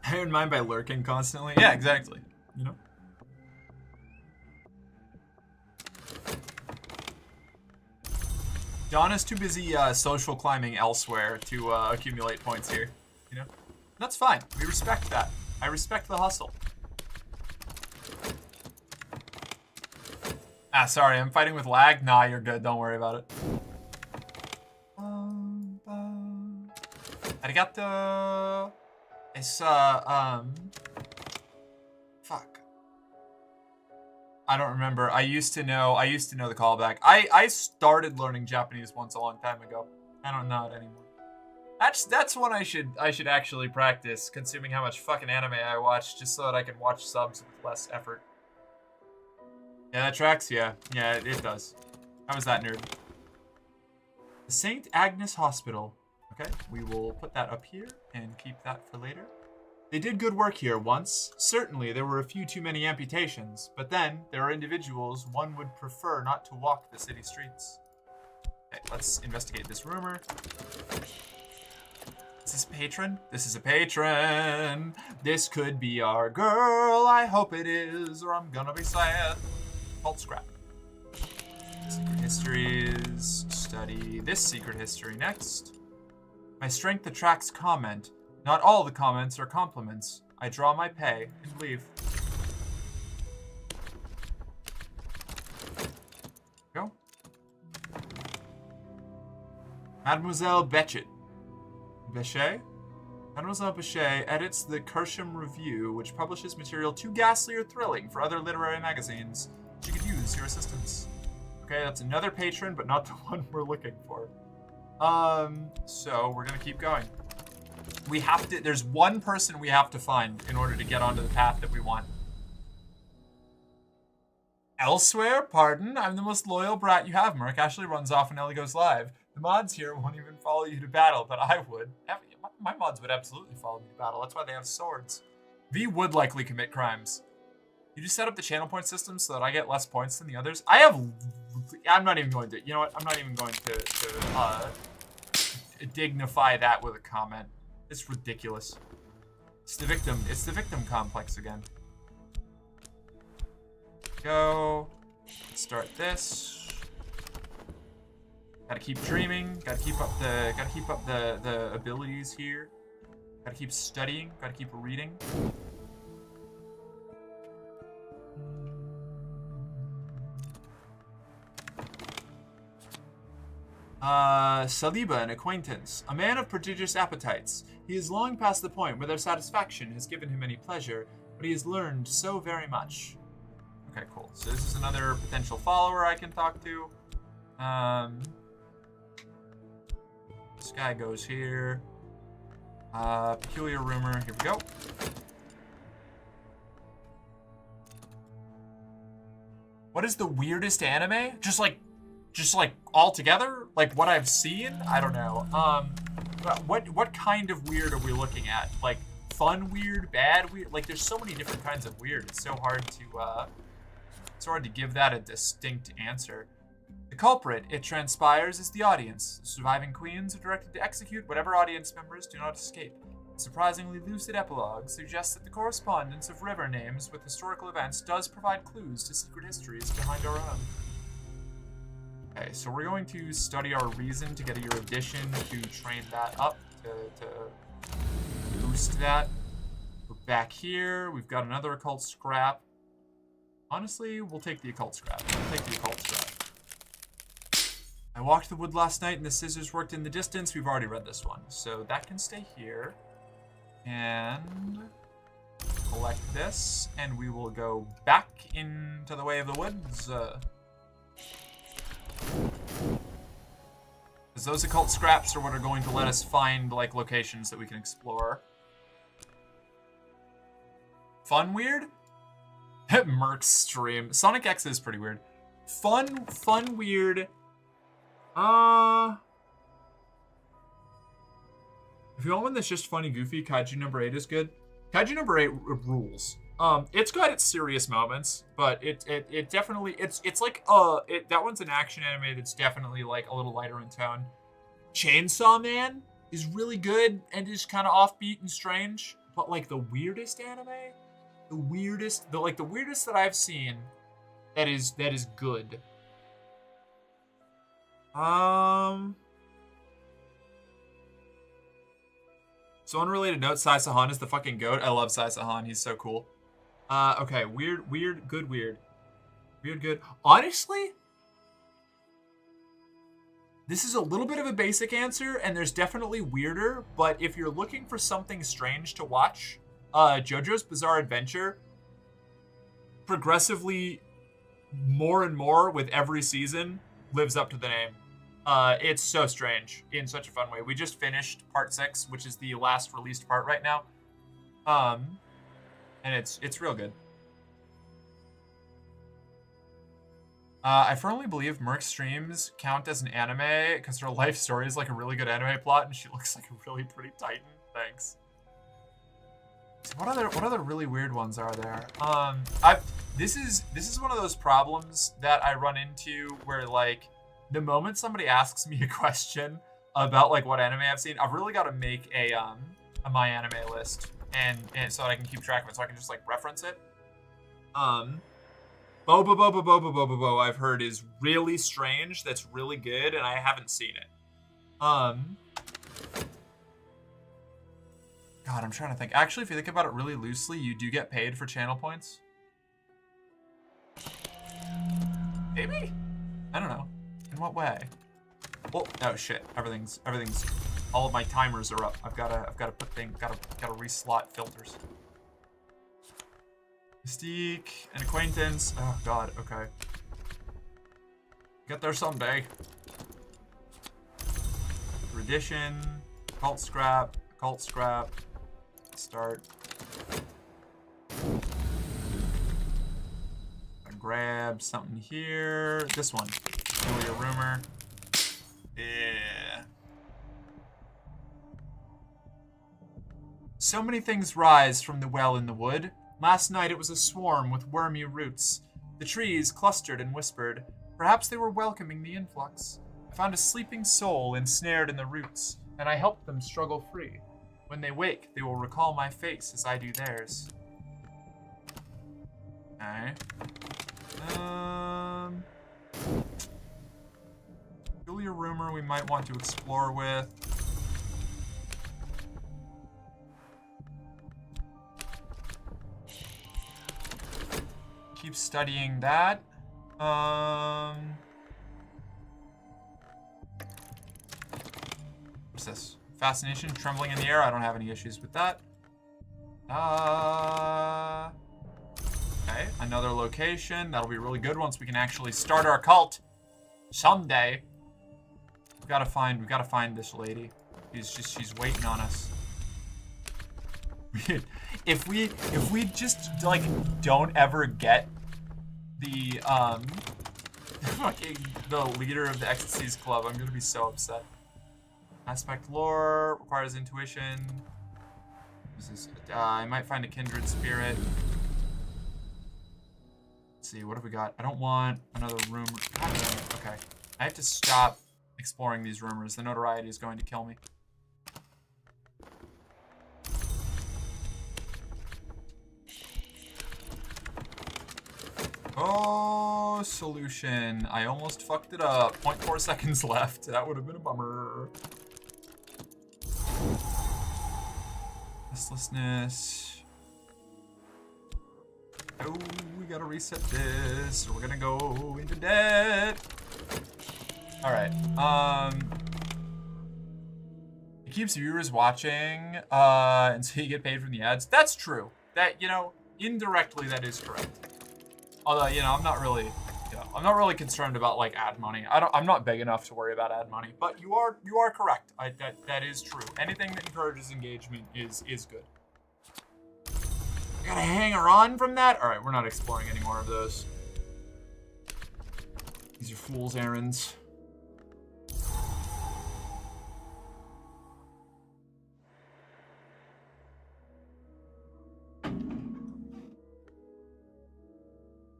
I earn mine by lurking constantly. Yeah, exactly. You know? Dawn is too busy social climbing elsewhere to accumulate points here. You know? That's fine. We respect that. I respect the hustle. Ah, sorry. I'm fighting with lag. Nah, you're good. Don't worry about it. Arigato. It's, fuck. I don't remember. I used to know the callback. I started learning Japanese once a long time ago. I don't know it anymore. That's one I should actually practice, consuming how much fucking anime I watch, just so that I can watch subs with less effort. Yeah, that tracks? Yeah. Yeah, it does. How was that, nerd? The St. Agnes Hospital. Okay, we will put that up here and keep that for later. They did good work here once. Certainly, there were a few too many amputations, but then there are individuals one would prefer not to walk the city streets. Okay, let's investigate this rumor. Is this a patron? This is a patron. This could be our girl. I hope it is, or I'm gonna be sad. Cult scrap. Secret histories. Study this secret history next. My strength attracts comment. Not all the comments are compliments. I draw my pay and leave. Go. Mademoiselle Bechet. Mademoiselle Bechet edits the Kersham Review, which publishes material too ghastly or thrilling for other literary magazines. She could use your assistance. Okay, that's another patron, but not the one we're looking for. So we're gonna keep going. We have to, there's one person we have to find in order to get onto the path that we want. Elsewhere? Pardon? I'm the most loyal brat you have, Merc. Ashley runs off when Ellie goes live. The mods here won't even follow you to battle, but I would. My mods would absolutely follow me to battle. That's why they have swords. V would likely commit crimes. You just set up the channel point system so that I get less points than the others. I'm not even going to, you know what? I'm not even going to dignify that with a comment. It's ridiculous. It's the victim complex again. Go. Let's start this. Gotta keep dreaming. Gotta keep up the abilities here. Gotta keep studying. Gotta keep reading. Saliba, an acquaintance. A man of prodigious appetites. He is long past the point where their satisfaction has given him any pleasure, but he has learned so very much. Okay, cool. So this is another potential follower I can talk to. This guy goes here. Peculiar rumor. Here we go. What is the weirdest anime? Just like all together? Like what I've seen? I don't know. What kind of weird are we looking at? Like fun weird, bad weird? Like there's so many different kinds of weird. It's so hard to give that a distinct answer. The culprit, it transpires, is the audience. The surviving queens are directed to execute whatever audience members do not escape. A surprisingly lucid epilogue suggests that the correspondence of river names with historical events does provide clues to secret histories behind our own. Okay, so we're going to study our reason to get a erudition to train that up, to boost that. We're back here. We've got another occult scrap. Honestly, we'll take the occult scrap. I walked the wood last night and the scissors worked in the distance. We've already read this one, so that can stay here. And collect this, and we will go back into the way of the woods. Because those occult scraps are what are going to let us find, like, locations that we can explore. Fun weird? Merc's stream. Sonic X is pretty weird. Fun weird. If you want one that's just funny, goofy, Kaiju number 8 is good. Kaiju number 8 rules. It's got its serious moments, but it definitely, it's like, that one's an action anime that's definitely like a little lighter in tone. Chainsaw Man is really good and is kind of offbeat and strange, but like the weirdest anime, the weirdest that I've seen that is good. So unrelated note, Sai Sahan is the fucking goat. I love Sai Sahan. He's so cool. Okay, weird, good, weird. Weird, good. Honestly, this is a little bit of a basic answer, and there's definitely weirder, but if you're looking for something strange to watch, JoJo's Bizarre Adventure, progressively more and more with every season, lives up to the name. It's so strange in such a fun way. We just finished part 6, which is the last released part right now. And it's real good. I firmly believe Merc's streams count as an anime because her life story is like a really good anime plot and she looks like a really pretty titan. Thanks. So what other really weird ones are there? This is one of those problems that I run into where like the moment somebody asks me a question about like what anime I've seen, I've really got to make a my anime list and so that I can keep track of it, so I can just like reference it. Bobo I've heard is really strange. That's really good, and I haven't seen it. God, I'm trying to think. Actually, if you think about it really loosely, you do get paid for channel points. Maybe? I don't know. In what way? Oh shit! Everything's. All of my timers are up. I've gotta gotta reslot filters. Mystique and acquaintance. Oh god. Okay. Get there someday. Tradition. Cult scrap. Start. I grab something here. This one. Familiar rumor. Yeah. So many things rise from the well in the wood. Last night it was a swarm with wormy roots. The trees clustered and whispered. Perhaps they were welcoming the influx. I found a sleeping soul ensnared in the roots, and I helped them struggle free. When they wake, they will recall my face as I do theirs. Okay. Peculiar rumor we might want to explore with. Keep studying that. What's this? Fascination, trembling in the air. I don't have any issues with that. Okay, another location. That'll be really good once we can actually start our cult. Someday. We gotta find this lady. She's waiting on us. If we just like don't ever get the fucking the leader of the Ecstasies Club, I'm gonna be so upset. Aspect lore requires intuition. This is I might find a kindred spirit. Let's see, what have we got? I don't want another rumor. God damn it. Okay, I have to stop exploring these rumors. The notoriety is going to kill me. Oh, solution. I almost fucked it up. 0.4 seconds left. That would have been a bummer. Restlessness. Oh, we gotta reset this, or we're gonna go into debt. Alright, it keeps viewers watching, and so you get paid from the ads. That's true. That, you know, indirectly that is correct. Although, you know, I'm not really concerned about like ad money. I'm not big enough to worry about ad money. But you are correct. That is true. Anything that encourages engagement is good. I gotta hang on from that. All right, we're not exploring any more of those. These are fool's errands.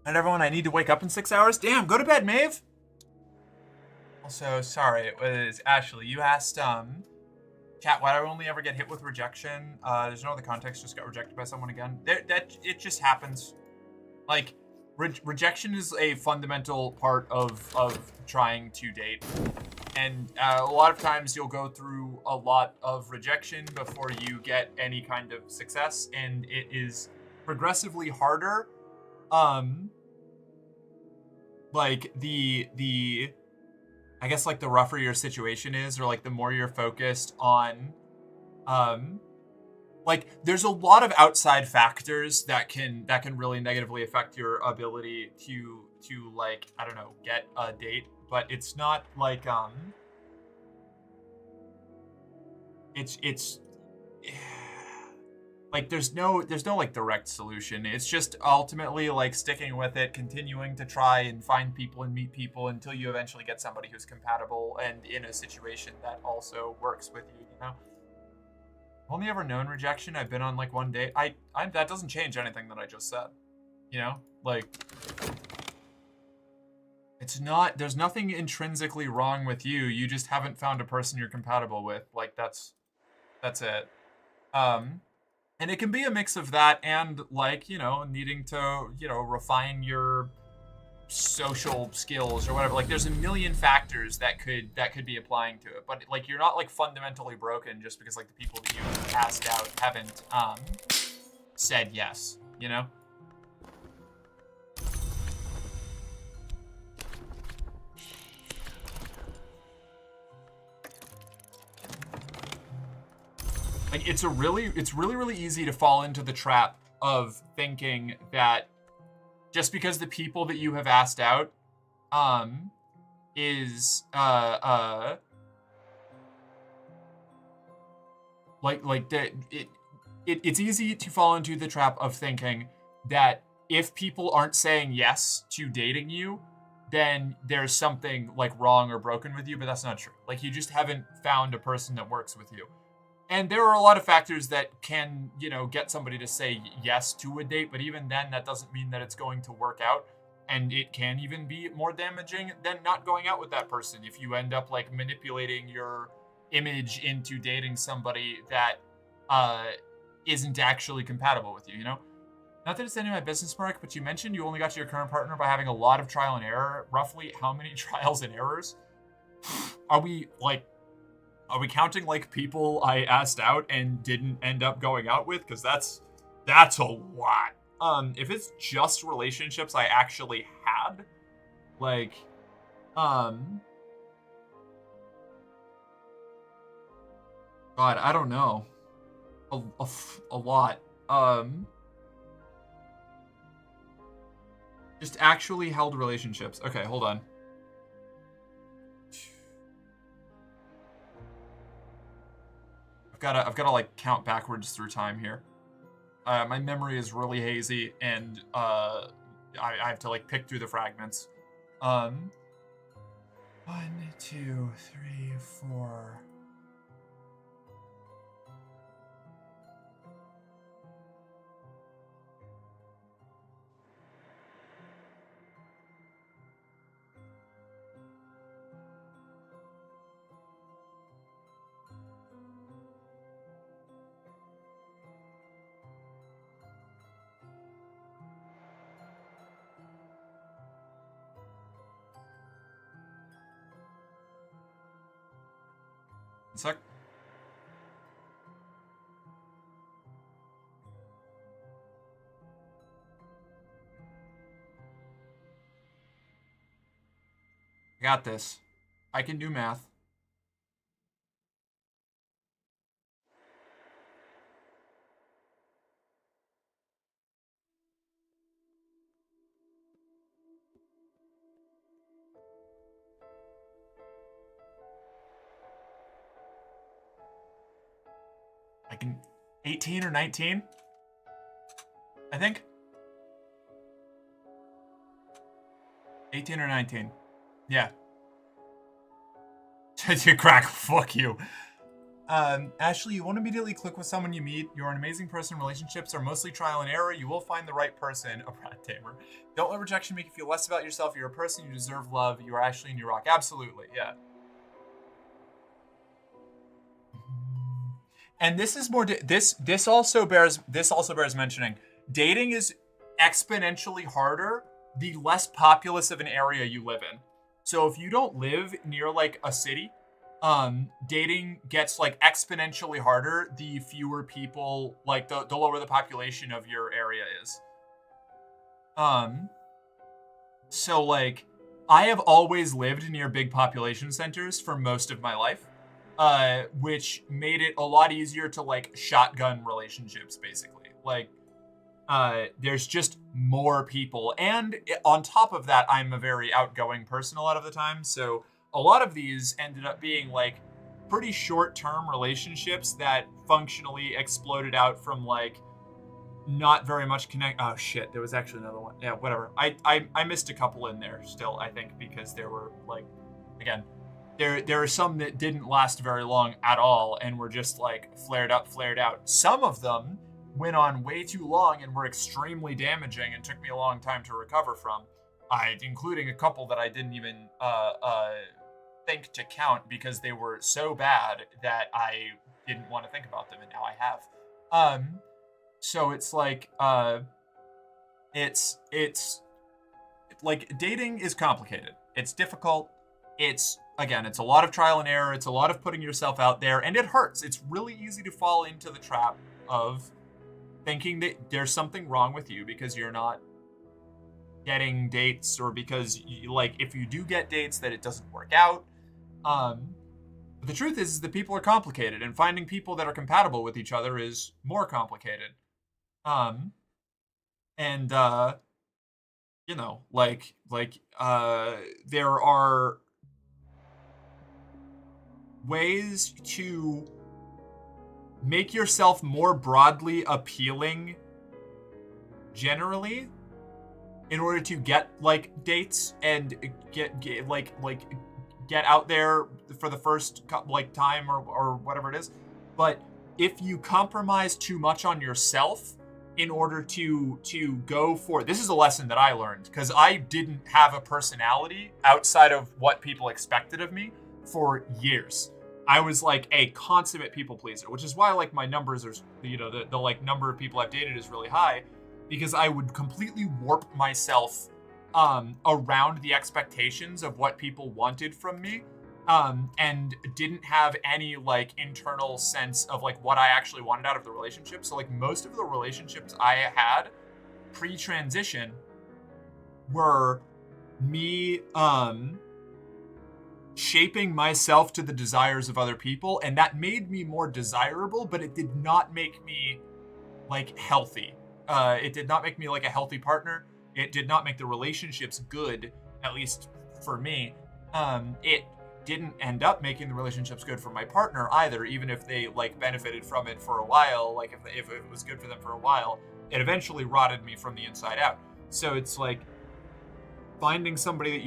And everyone, I need to wake up in 6 hours. Damn, go to bed, Maeve. Also, sorry, it was Ashley. You asked, chat, why do I only ever get hit with rejection? There's no other context, just got rejected by someone again. It just happens. Like, rejection is a fundamental part of trying to date. And a lot of times you'll go through a lot of rejection before you get any kind of success, and it is progressively harder. Like I guess like the rougher your situation is, or like the more you're focused on, like there's a lot of outside factors that can really negatively affect your ability to like, I don't know, get a date, but it's not like, it's like there's no like direct solution. It's just ultimately like sticking with it, continuing to try and find people and meet people until you eventually get somebody who's compatible and in a situation that also works with you, you know? I've only ever known rejection. I've been on like one date. I that doesn't change anything that I just said. You know? Like, it's not, there's nothing intrinsically wrong with you. You just haven't found a person you're compatible with. Like, that's it. And it can be a mix of that and, like, you know, needing to, you know, refine your social skills or whatever. Like, there's a million factors that could be applying to it. But, like, you're not, like, fundamentally broken just because, like, the people that you asked out haven't said yes, you know? Like, it's really easy to fall into the trap of thinking that just because the people that you have asked out, is, like that it's easy to fall into the trap of thinking that if people aren't saying yes to dating you, then there's something like wrong or broken with you, but that's not true. Like, you just haven't found a person that works with you. And there are a lot of factors that can, get somebody to say yes to a date, but even then, that doesn't mean that it's going to work out. And it can even be more damaging than not going out with that person if you end up, like, manipulating your image into dating somebody that isn't actually compatible with you, Not that it's any of my business, Mark, but you mentioned you only got to your current partner by having a lot of trial and error. Roughly how many trials and errors? Are we counting, like, people I asked out and didn't end up going out with? Because that's a lot. If it's just relationships I actually had, like, God, I don't know. A lot. Just actually held relationships. Okay, hold on. I've gotta like count backwards through time here. My memory is really hazy, and I have to like pick through the fragments. 1, 2, 3, 4. Sec. I got this. I can do math. I can 18 or 19, I think. 18 or 19. Yeah. You crack. Fuck you. Ashley, you won't immediately click with someone you meet. You're an amazing person. Relationships are mostly trial and error. You will find the right person. A brat tamer. Don't let rejection make you feel less about yourself. You're a person. You deserve love. You are Ashley and you rock. Absolutely. Yeah. And this is more. This also bears mentioning. Dating is exponentially harder the less populous of an area you live in. So if you don't live near like a city, dating gets like exponentially harder the fewer people, like the lower the population of your area is. So like I have always lived near big population centers for most of my life. Which made it a lot easier to like shotgun relationships, basically. Like, there's just more people. And on top of that, I'm a very outgoing person a lot of the time. So a lot of these ended up being like pretty short-term relationships that functionally exploded out from like not very much Oh shit, there was actually another one. Yeah, whatever. I missed a couple in there still, I think, because there were like, again, There are some that didn't last very long at all and were just like flared up, flared out. Some of them went on way too long and were extremely damaging and took me a long time to recover from. Including a couple that I didn't even think to count because they were so bad that I didn't want to think about them, and now I have. So it's like it's like dating is complicated. It's difficult. It's a lot of trial and error. It's a lot of putting yourself out there, and it hurts. It's really easy to fall into the trap of thinking that there's something wrong with you because you're not getting dates, or because, if you do get dates, that it doesn't work out. But the truth is that people are complicated, and finding people that are compatible with each other is more complicated. And you know, there are ways to make yourself more broadly appealing generally in order to get like dates and get out there for the first like time or whatever it is. But if you compromise too much on yourself in order to go for, this is a lesson that I learned because I didn't have a personality outside of what people expected of me for years. I was like a consummate people pleaser, which is why like my numbers are, you know, the like number of people I've dated is really high, because I would completely warp myself around the expectations of what people wanted from me, and didn't have any like internal sense of like what I actually wanted out of the relationship. So like most of the relationships I had pre-transition were me shaping myself to the desires of other people, and that made me more desirable, but it did not make me like healthy. It did not make me like a healthy partner. It did not make the relationships good, at least for me. It didn't end up making the relationships good for my partner either, even if they like benefited from it for a while. Like if it was good for them for a while, it eventually rotted me from the inside out. So it's like finding somebody that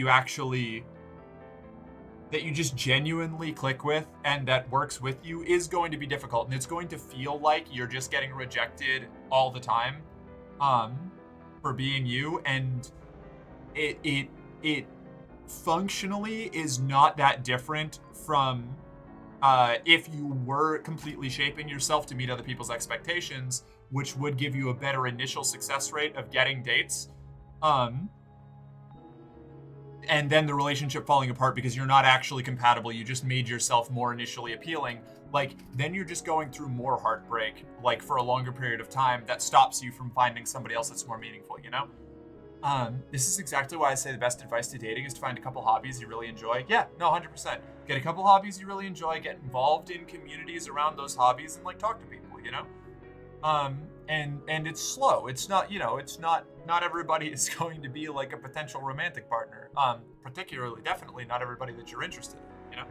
you just genuinely click with and that works with you is going to be difficult, and it's going to feel like you're just getting rejected all the time for being you, and it functionally is not that different from if you were completely shaping yourself to meet other people's expectations, which would give you a better initial success rate of getting dates, and then the relationship falling apart because you're not actually compatible. You just made yourself more initially appealing. Like, then you're just going through more heartbreak, like, for a longer period of time that stops you from finding somebody else that's more meaningful, you know? This is exactly why I say the best advice to dating is to find a couple hobbies you really enjoy. Yeah, no, 100%. Get a couple hobbies you really enjoy, get involved in communities around those hobbies, and, like, talk to people, you know? And it's slow. It's not, you know, it's not everybody is going to be like a potential romantic partner. Particularly, definitely not everybody that you're interested in, you know?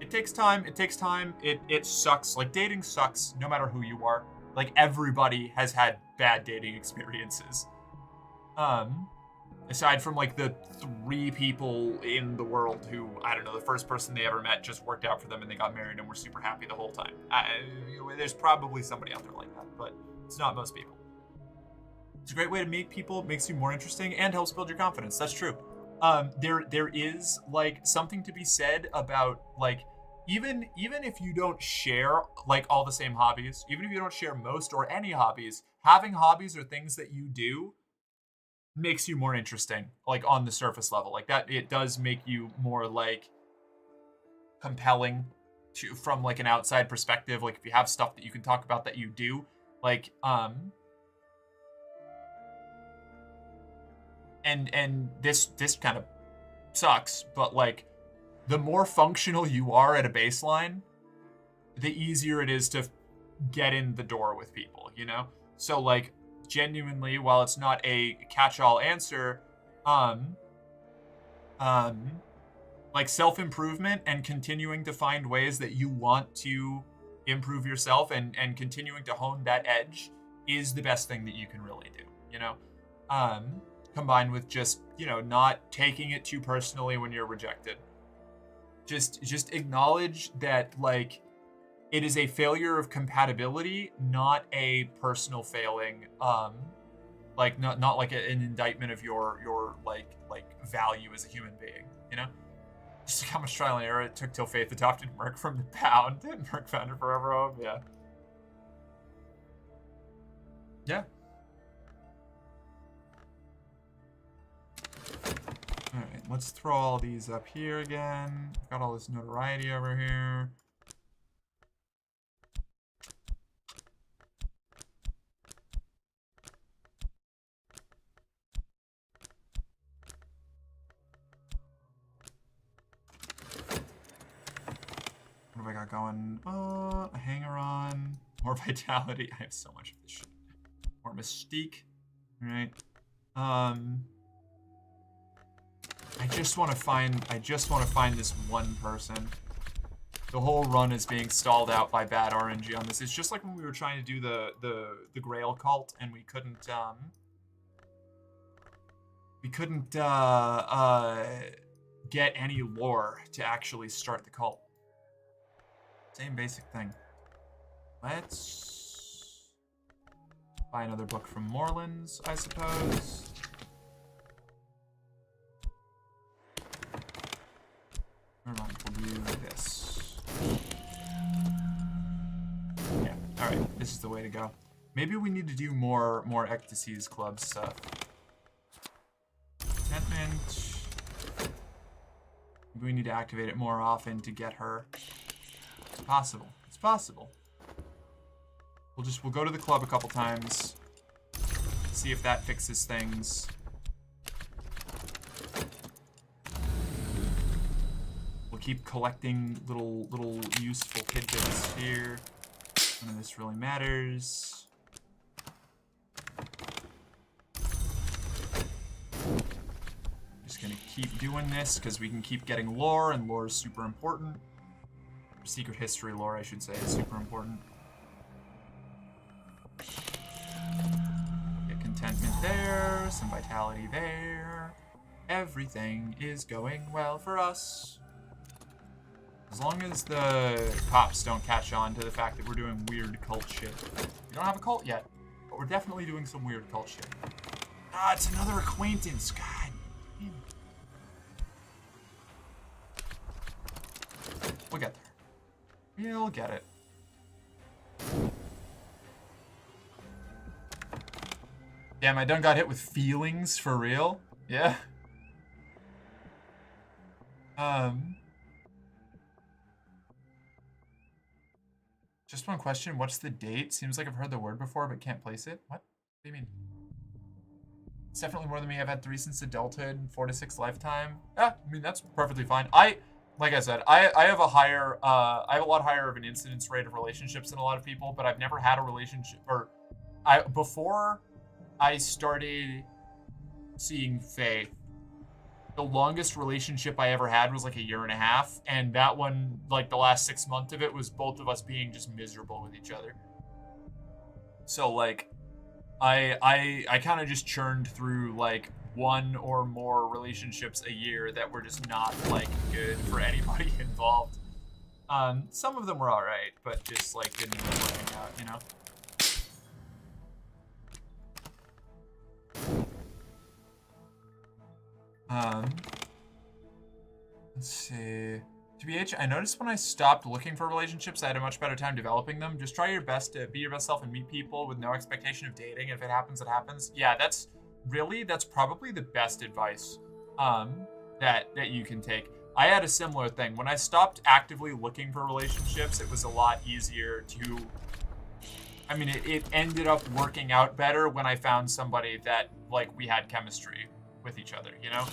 It takes time. It sucks. Like, dating sucks no matter who you are. Like, everybody has had bad dating experiences. Aside from like the 3 people in the world who, I don't know, the first person they ever met just worked out for them and they got married and were super happy the whole time. There's probably somebody out there like that, but it's not most people. It's a great way to meet people, makes you more interesting, and helps build your confidence. That's true. There is like something to be said about like, even if you don't share like all the same hobbies, even if you don't share most or any hobbies, having hobbies or things that you do makes you more interesting, like on the surface level. Like that, it does make you more like compelling from like an outside perspective. Like if you have stuff that you can talk about that you do, like and this kind of sucks, but like the more functional you are at a baseline, the easier it is to get in the door with people, you know? So like genuinely, while it's not a catch-all answer, like self-improvement and continuing to find ways that you want to improve yourself and continuing to hone that edge is the best thing that you can really do, you know? Combined with just, you know, not taking it too personally when you're rejected. Just acknowledge that, like, it is a failure of compatibility, not a personal failing. Like not like an indictment of your like value as a human being, you know? Just like how much trial and error it took till Faith adopted Merc from the Pound and Merc found her forever home. Yeah. Yeah. All right, let's throw all these up here again. Got all this notoriety over here. have I got going? A hanger-on. More vitality. I have so much of this shit. More mystique. Right. I just want to find this one person. The whole run is being stalled out by bad RNG on this. It's just like when we were trying to do the Grail cult and we couldn't get any lore to actually start the cult. Same basic thing. Let's buy another book from Morelands, I suppose. Never mind, we'll do this. Yeah, alright, this is the way to go. Maybe we need to do more Ecstasies Club stuff. Contentment. Maybe we need to activate it more often to get her. It's possible. It's possible. We'll go to the club a couple times. See if that fixes things. We'll keep collecting little useful tidbits here. None of this really matters. Just gonna keep doing this because we can keep getting lore, and lore is super important. Secret history lore, I should say, is super important. Get contentment there, some vitality there. Everything is going well for us. As long as the cops don't catch on to the fact that we're doing weird cult shit. We don't have a cult yet, but we're definitely doing some weird cult shit. Ah, it's another acquaintance. God damn it. We'll get there. We'll get it. Damn, I done got hit with feelings for real. Yeah. Just one question. What's the date? Seems like I've heard the word before, but can't place it. What? What do you mean? It's definitely more than me. I've had 3 since adulthood, 4 to 6 lifetime. Yeah, I mean, that's perfectly fine. Like I said, I have a higher, I have a lot higher of an incidence rate of relationships than a lot of people, but I've never had a relationship, before I started seeing Faye, the longest relationship I ever had was like 1.5 years, and that one, like the last 6 months of it was both of us being just miserable with each other. So like, I kind of just churned through like 1 or more relationships a year that were just not like good for anybody involved. Some of them were all right, but just like didn't end up working out, you know? Let's see. TBH, I noticed when I stopped looking for relationships, I had a much better time developing them. Just try your best to be your best self and meet people with no expectation of dating. If it happens, it happens. Yeah, that's probably the best advice that you can take. I had a similar thing. When I stopped actively looking for relationships, it was a lot easier to... I mean, it ended up working out better when I found somebody that, like, we had chemistry with each other, you know?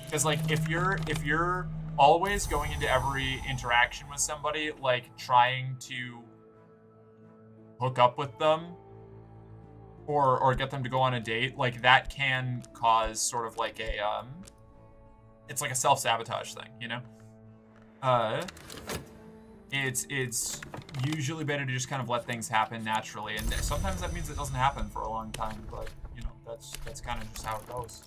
Because, like, if you're always going into every interaction with somebody, like, trying to hook up with them or get them to go on a date, like, that can cause sort of like a, it's like a self-sabotage thing, you know? It's usually better to just kind of let things happen naturally, and sometimes that means it doesn't happen for a long time, but, you know, that's kind of just how it goes.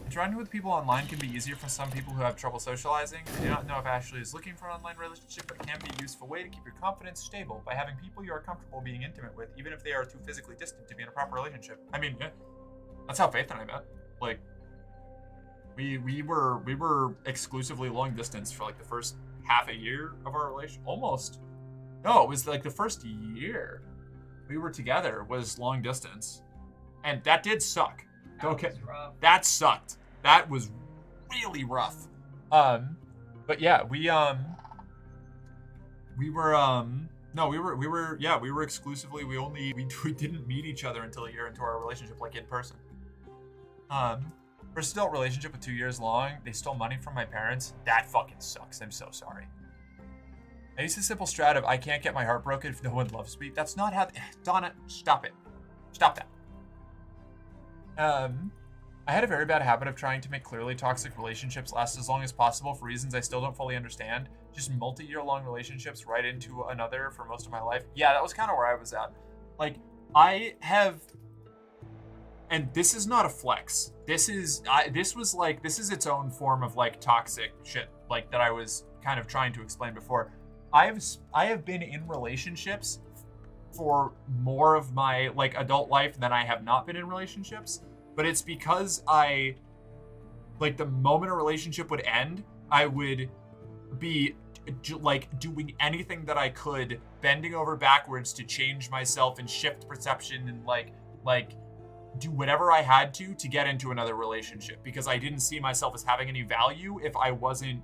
Interacting with people online can be easier for some people who have trouble socializing. I do not know if Ashley is looking for an online relationship, but it can be a useful way to keep your confidence stable by having people you are comfortable being intimate with, even if they are too physically distant to be in a proper relationship. I mean, yeah, that's how Faith and I met. Like, we were exclusively long distance for like the first half a year of our relation. Almost. No, it was like the first year we were together was long distance, and that did suck. Okay, that sucked. That was really rough. But yeah, we were exclusively, we didn't meet each other until a year into our relationship, like in person. First adult relationship with 2 years long, they stole money from my parents. That fucking sucks. I'm so sorry. I use the simple strat of I can't get my heart broken if no one loves me. That's not how... Donna, stop it. Stop that. I had a very bad habit of trying to make clearly toxic relationships last as long as possible for reasons I still don't fully understand. Just multi-year long relationships right into another for most of my life. Yeah, that was kind of where I was at. Like, I have... And this is not a flex. This is its own form of, like, toxic shit, like, that I was kind of trying to explain before. I have been in relationships for more of my, like, adult life than I have not been in relationships. But it's because the moment a relationship would end, I would be, like, doing anything that I could, bending over backwards to change myself and shift perception and, like, do whatever I had to get into another relationship. Because I didn't see myself as having any value if I wasn't,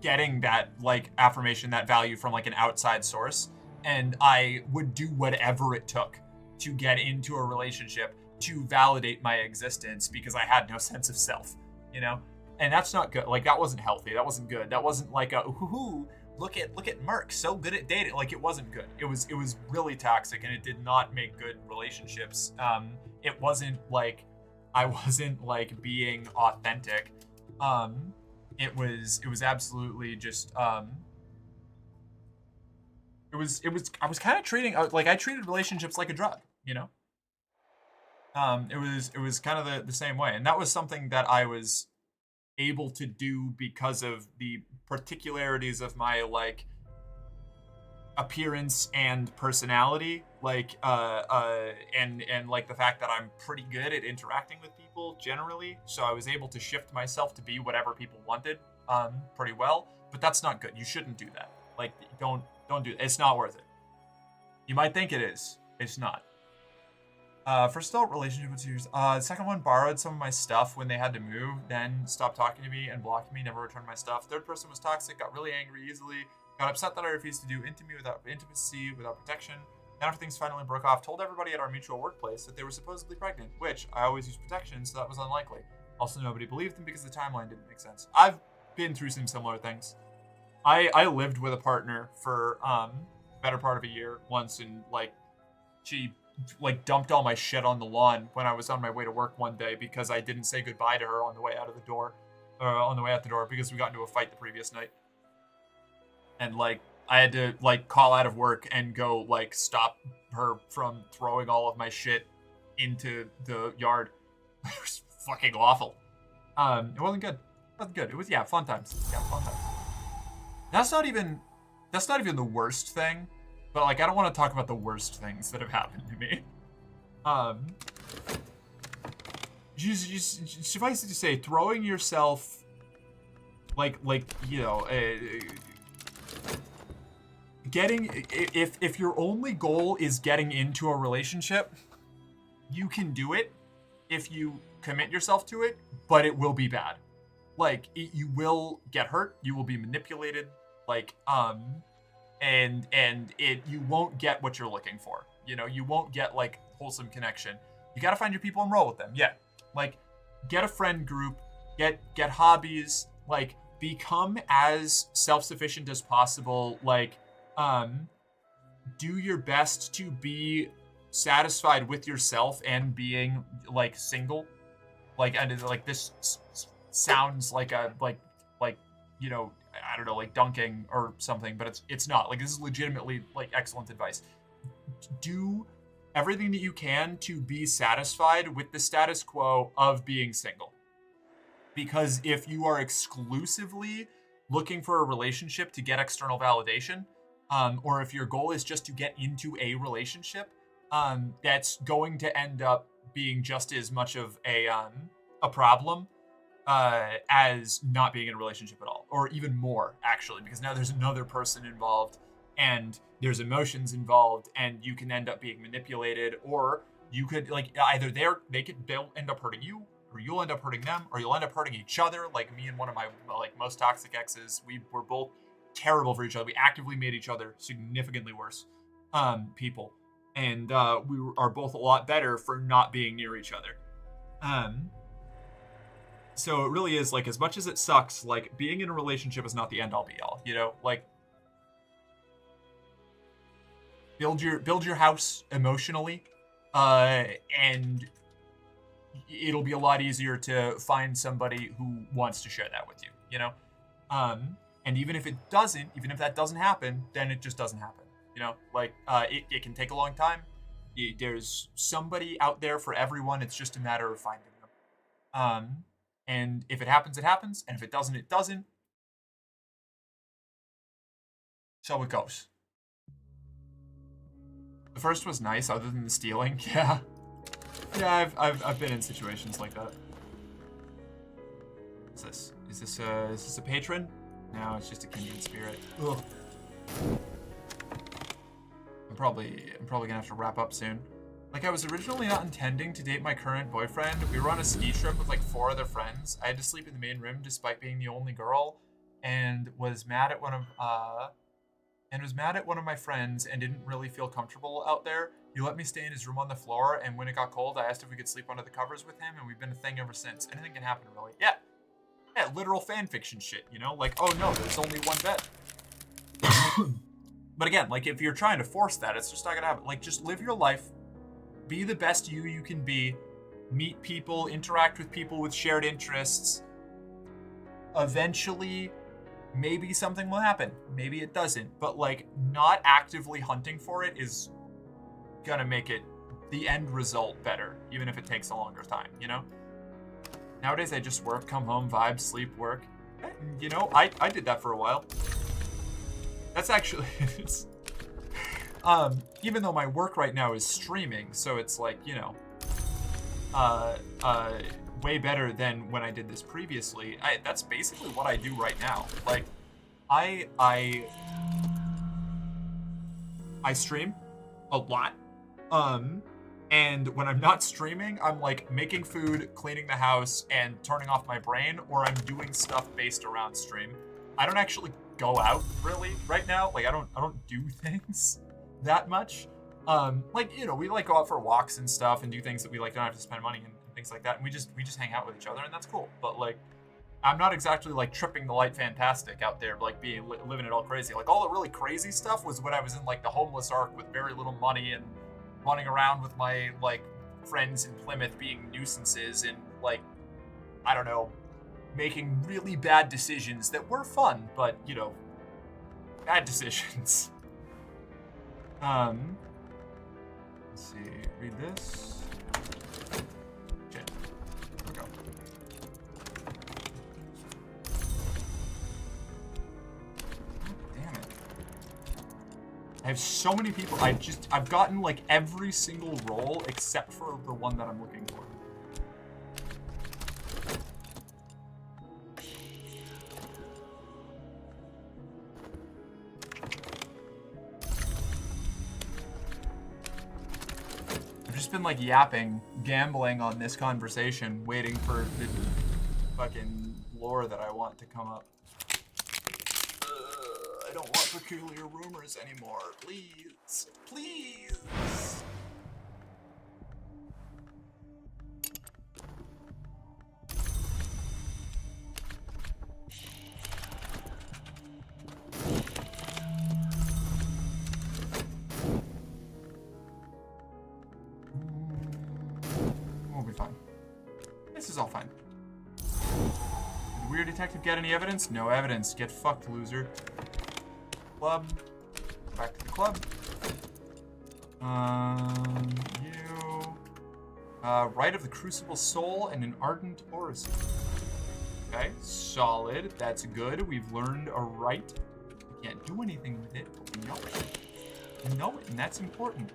getting that, like, affirmation, that value from, like, an outside source. And I would do whatever it took to get into a relationship to validate my existence because I had no sense of self, you know? And that's not good. Like, that wasn't healthy. That wasn't good. That wasn't like a, ooh, look at Merc, so good at dating. Like, it wasn't good. It was really toxic, and it did not make good relationships. It wasn't like, I wasn't, like, being authentic. It was absolutely just, I was kind of treating, like, I treated relationships like a drug, you know? It was kind of the same way. And that was something that I was able to do because of the particularities of my, like, appearance and personality, like, and like the fact that I'm pretty good at interacting with people generally. So I was able to shift myself to be whatever people wanted, pretty well. But that's not good. You shouldn't do that. Like, don't do it. It's not worth it. You might think it is. It's not. First adult relationship was years. The second one borrowed some of my stuff when they had to move, then stopped talking to me and blocked me, never returned my stuff. Third person was toxic, got really angry easily, got upset that I refused to do intimacy without protection. Then after things finally broke off, told everybody at our mutual workplace that they were supposedly pregnant, which I always used protection, so that was unlikely. Also, nobody believed them because the timeline didn't make sense. I've been through some similar things. I lived with a partner for better part of a year once, and, like, she, like, dumped all my shit on the lawn when I was on my way to work one day because I didn't say goodbye to her on the way out of the door, on the way out the door, because we got into a fight the previous night. And, like, I had to, like, call out of work and go, like, stop her from throwing all of my shit into the yard. It was fucking awful. It wasn't good. It wasn't good. It was, yeah, fun times. Yeah, fun times. That's not even the worst thing, but, like, I don't want to talk about the worst things that have happened to me. Suffice it to say, throwing yourself, like, you know, if your only goal is getting into a relationship, you can do it if you commit yourself to it, but it will be bad. Like, you will get hurt, you will be manipulated, like, and you won't get what you're looking for. You know, you won't get, like, wholesome connection. You gotta find your people and roll with them. Yeah, like, get a friend group, get hobbies, like, become as self-sufficient as possible. Like, do your best to be satisfied with yourself and being, like, single. Like, and like, this sounds like a, like, you know, I don't know, like dunking or something, but it's not. Like, this is legitimately, like, excellent advice. Do everything that you can to be satisfied with the status quo of being single. Because if you are exclusively looking for a relationship to get external validation, or if your goal is just to get into a relationship, that's going to end up being just as much of a problem as not being in a relationship at all, or even more, actually, because now there's another person involved and there's emotions involved, and you can end up being manipulated, or you could, like, either they'll end up hurting you, or you'll end up hurting them, or you'll end up hurting each other. Like, me and one of my, like, most toxic exes, we were both terrible for each other. We actively made each other significantly worse people, and we are both a lot better for not being near each other. So it really is, like, as much as it sucks, like, being in a relationship is not the end-all be-all, you know? Like, build your house emotionally, and it'll be a lot easier to find somebody who wants to share that with you, you know? And even if that doesn't happen, then it just doesn't happen, you know? Like, it can take a long time. There's somebody out there for everyone. It's just a matter of finding them. And if it happens, it happens. And if it doesn't, it doesn't. So it goes. The first was nice, other than the stealing. Yeah. Yeah, I've been in situations like that. What's this? Is this a patron? No, it's just a kindred spirit. Ugh. I'm probably gonna have to wrap up soon. Like, I was originally not intending to date my current boyfriend. We were on a ski trip with like 4 other friends. I had to sleep in the main room despite being the only girl, and was mad at one of my friends and didn't really feel comfortable out there. He let me stay in his room on the floor, and when it got cold, I asked if we could sleep under the covers with him, and we've been a thing ever since. Anything can happen, really. Yeah, literal fan fiction shit, you know? Like, oh no, there's only one bed. But again, like, if you're trying to force that, it's just not gonna happen. Like, just live your life. Be the best you can be. Meet people, interact with people with shared interests. Eventually, maybe something will happen. Maybe it doesn't. But, like, not actively hunting for it is gonna make it, the end result, better. Even if it takes a longer time, you know? Nowadays, I just work, come home, vibe, sleep, work. You know, I did that for a while. That's actually... it's... even though my work right now is streaming, so it's like, you know, way better than when I did this previously. That's basically what I do right now. Like, I stream a lot, and when I'm not streaming, I'm like making food, cleaning the house, and turning off my brain, or I'm doing stuff based around stream. I don't actually go out really right now. Like, I don't do things that much. Like, you know, we like go out for walks and stuff and do things that we like don't have to spend money and things like that, and we just hang out with each other, and that's cool. But like, I'm not exactly like tripping the light fantastic out there, like living it all crazy. Like, all the really crazy stuff was when I was in like the homeless ark with very little money and running around with my like friends in Plymouth being nuisances and like, I don't know, making really bad decisions that were fun, but you know, bad decisions. Let's see, read this. Okay, here we go. Damn it. I have so many people, I've gotten like every single role except for the one that I'm looking for. Been like yapping, gambling on this conversation, waiting for the fucking lore that I want to come up. I don't want peculiar rumors anymore. Please. Please. This is all fine. Did the weird detective get any evidence? No evidence. Get fucked, loser. Club. Back to the club. You. Rite of the Crucible Soul and an Ardent Orison. Okay, solid. That's good. We've learned a rite. We can't do anything with it, but we know it. We know it, and that's important.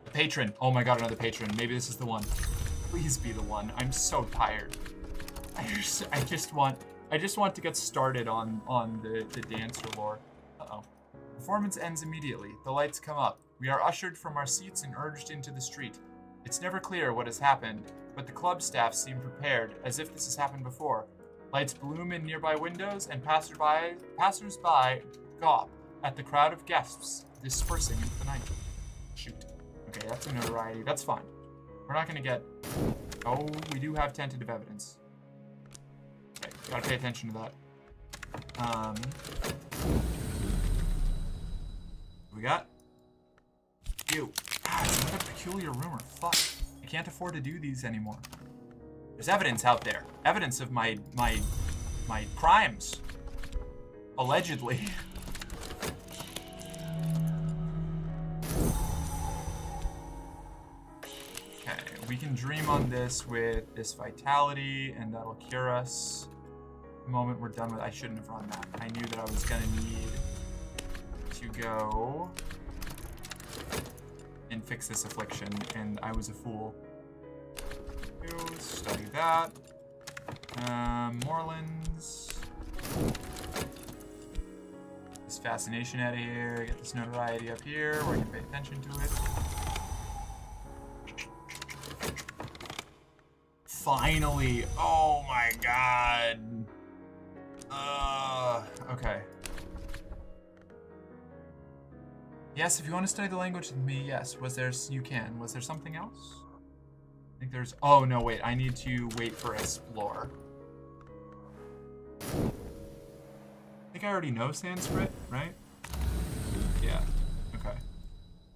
A patron. Oh my god, another patron. Maybe this is the one. Please be the one. I'm so tired. I just want to get started on the dancer lore. Uh-oh. Performance ends immediately. The lights come up. We are ushered from our seats and urged into the street. It's never clear what has happened, but the club staff seem prepared, as if this has happened before. Lights bloom in nearby windows, and passers-by gawp at the crowd of guests dispersing into the night. Shoot. Okay, that's a notoriety. That's fine. We're not gonna get... Oh, we do have tentative evidence. Gotta pay attention to that. What we got? Ew. Ah, what a peculiar rumor. Fuck. I can't afford to do these anymore. There's evidence out there. Evidence of my crimes. Allegedly. Okay, we can dream on this with this vitality, and that'll cure us. The moment we're done with, I shouldn't have run that. I knew that I was gonna need to go and fix this affliction, and I was a fool. Study that. Morelands. This fascination out of here. Get this notoriety up here where I can pay attention to it. Finally! Oh my god! Okay. Yes, if you want to study the language with me, yes. You can. Was there something else? I think there's, oh no, wait, I need to wait for explore. I think I already know Sanskrit, right? Yeah, okay.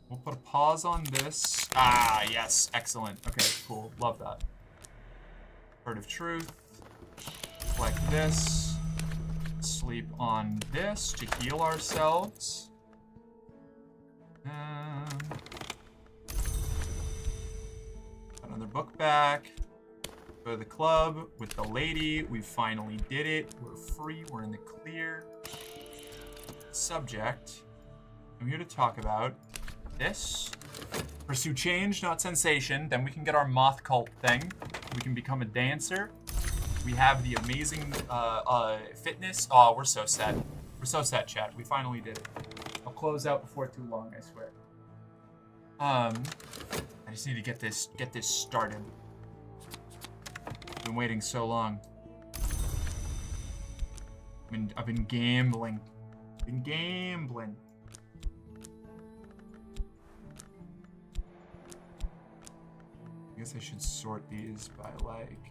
We'll put a pause on this. Ah, yes, excellent. Okay, cool, love that. Word of truth. Collect this. Sleep on this to heal ourselves. Another book back. Go to the club with the lady. We finally did it. We're free. We're in the clear. Subject. I'm here to talk about this. Pursue change, not sensation. Then we can get our moth cult thing. We can become a dancer. We have the amazing fitness. Oh, we're so set. We're so set, chat. We finally did it. I'll close out before too long, I swear. I just need to get this started. I've been waiting so long. I've been gambling. I guess I should sort these by like.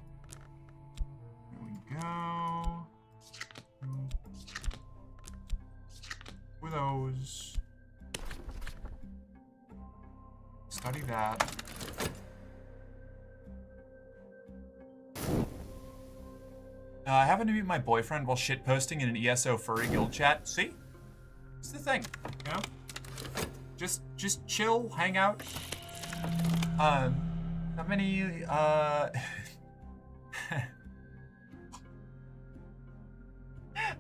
Here we go. Who are those? Study that. I happened to meet my boyfriend while shitposting in an ESO furry guild chat. See? It's the thing, you know? Just chill, hang out. Not many, I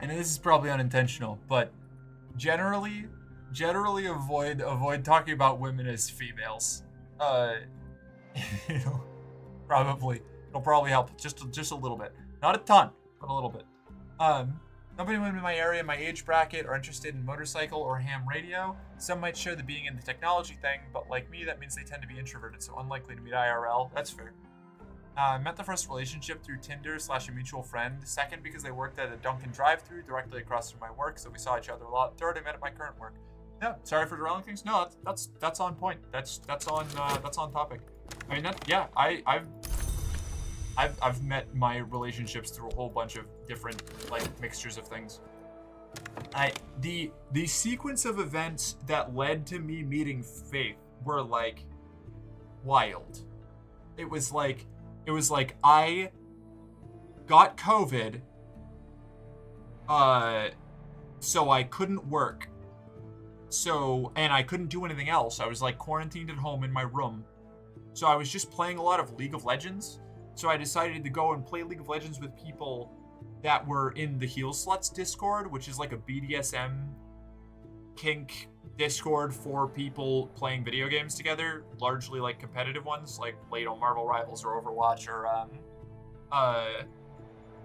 know this is probably unintentional, but generally avoid talking about women as females. It'll probably help just a little bit. Not a ton, but a little bit. Not many women in my area, my age bracket, are interested in motorcycle or ham radio. Some might share the being in the technology thing, but like me, that means they tend to be introverted, so unlikely to meet IRL. That's fair. I met the first relationship through Tinder / a mutual friend. Second, because they worked at a Dunkin' drive-thru directly across from my work, so we saw each other a lot. Third, I met at my current work. Yeah, sorry for derailing things. No, that's on point. That's on topic. I mean, I've met my relationships through a whole bunch of different like mixtures of things. The sequence of events that led to me meeting Faith were like wild. It was like I got COVID, so I couldn't work. And I couldn't do anything else. I was like quarantined at home in my room. So I was just playing a lot of League of Legends. So I decided to go and play League of Legends with people that were in the Heel Sluts Discord, which is like a BDSM kink Discord for people playing video games together, largely like competitive ones, like played on Marvel Rivals or Overwatch or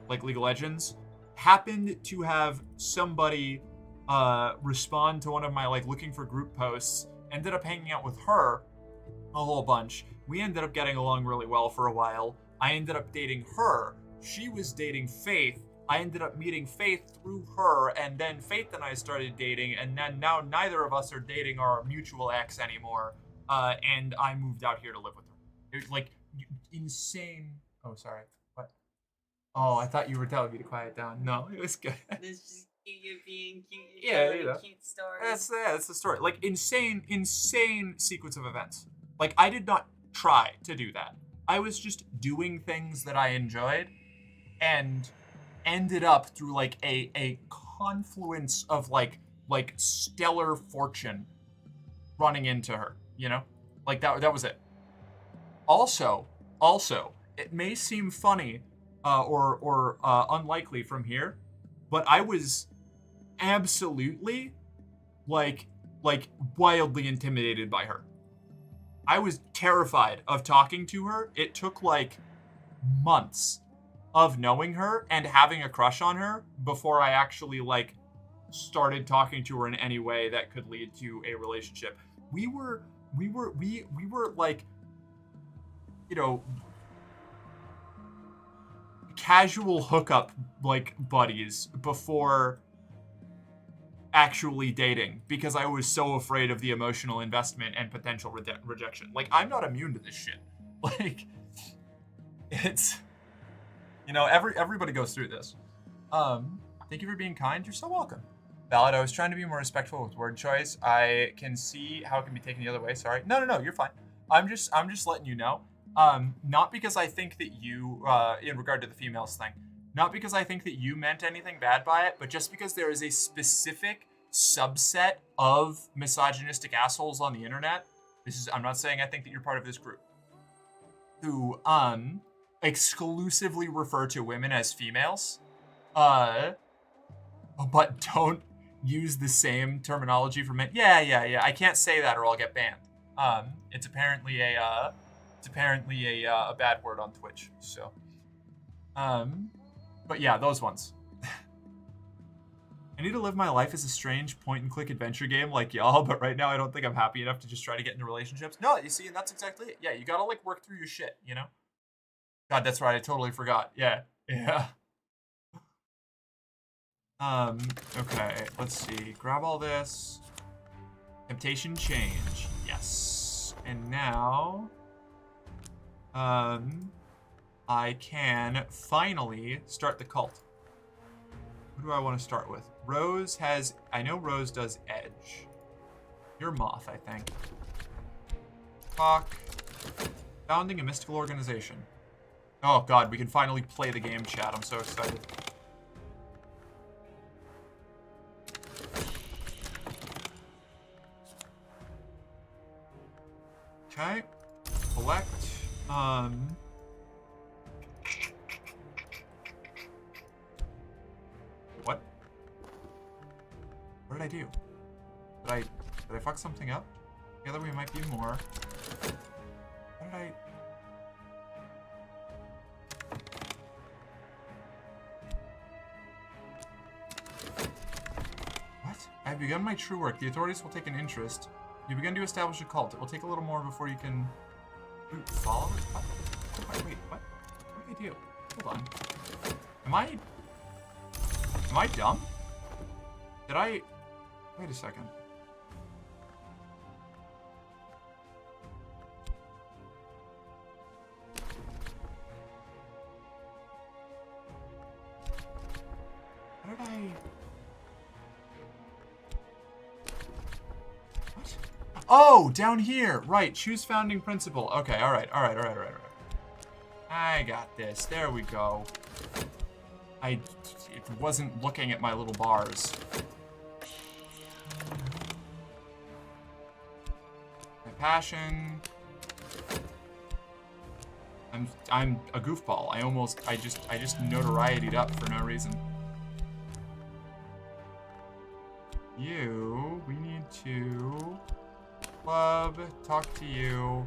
like League of Legends. Happened to have somebody respond to one of my like looking for group posts. Ended up hanging out with her a whole bunch. We ended up getting along really well for a while. I ended up dating her. She was dating Faith. I ended up meeting Faith through her, and then Faith and I started dating, and then now neither of us are dating our mutual ex anymore, and I moved out here to live with her. It was like insane. Oh, sorry. What? Oh, I thought you were telling me to quiet down. No, it was good. This just you being cute. Yeah, telling you know. a cute story. That's the story. Like insane sequence of events. Like I did not try to do that. I was just doing things that I enjoyed, and ended up through like a confluence of like stellar fortune running into her. You know, like that was it. Also, it may seem funny or unlikely from here, but I was absolutely like wildly intimidated by her. I was terrified of talking to her. It took like months of knowing her and having a crush on her before I actually like started talking to her in any way that could lead to a relationship. We were like, you know, casual hookup like buddies before actually dating because I was so afraid of the emotional investment and potential rejection. Like, I'm not immune to this shit. Like, it's, you know, everybody goes through this. Thank you for being kind. You're so welcome. Valid, I was trying to be more respectful with word choice. I can see how it can be taken the other way. Sorry. No, you're fine. I'm just letting you know. Not because I think that you, in regard to the females thing, not because I think that you meant anything bad by it, but just because there is a specific subset of misogynistic assholes on the internet. I'm not saying I think that you're part of this group, who, exclusively refer to women as females, but don't use the same terminology for men. Yeah. I can't say that or I'll get banned. It's apparently a bad word on Twitch. So, but yeah, those ones. I need to live my life as a strange point-and-click adventure game like y'all, but right now I don't think I'm happy enough to just try to get into relationships. No, you see, and that's exactly it. Yeah, you gotta like work through your shit, you know? God, that's right. I totally forgot. Yeah. Okay, let's see. Grab all this. Temptation change. Yes. And now, I can finally start the cult. Who do I want to start with? Rose has, I know Rose does edge. You're Moth, I think. Talk. Founding a mystical organization. Oh god, we can finally play the game, chat. I'm so excited. Okay. Collect. What? What did I do? Did I fuck something up? Together we might be more. What did I... What? I've begun my true work. The authorities will take an interest. You begin to establish a cult. It will take a little more before you can... Followers? Wait, what? What did I do? Hold on. Am I dumb? Did I... Wait a second. How did I... What? Oh, down here. Right, choose founding principle. Okay, all right. I got this. There we go. I wasn't looking at my little bars. My passion. I'm a goofball. I just notorietied up for no reason. We need to club, talk to you.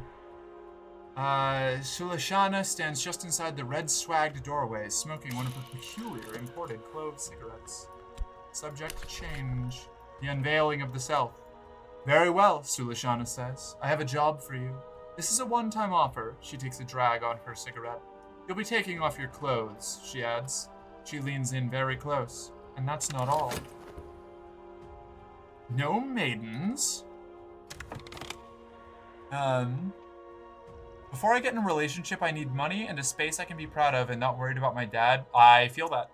Sulashana stands just inside the red swagged doorway, smoking one of her peculiar imported clove cigarettes. Subject change. The unveiling of the self. Very well, Sulashana says. I have a job for you. This is a one-time offer. She takes a drag on her cigarette. You'll be taking off your clothes, she adds. She leans in very close. And that's not all. No maidens. Before I get in a relationship, I need money and a space I can be proud of and not worried about my dad. I feel that.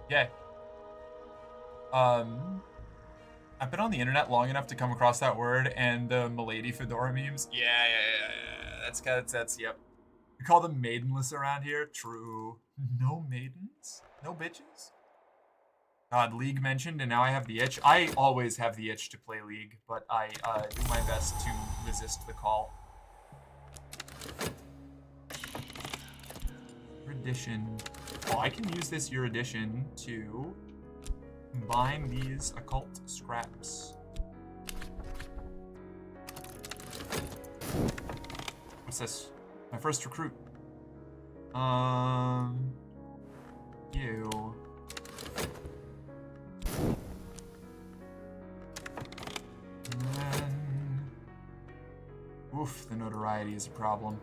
Yay. I've been on the internet long enough to come across that word and the Milady Fedora memes. Yeah. That's, yep. We call them maidenless around here. True. No maidens? No bitches? God, League mentioned, and now I have the itch. I always have the itch to play League, but I do my best to resist the call. Erudition. Oh, I can use this erudition to combine these occult scraps. What's this? My first recruit. You. And then... Oof, the notoriety is a problem.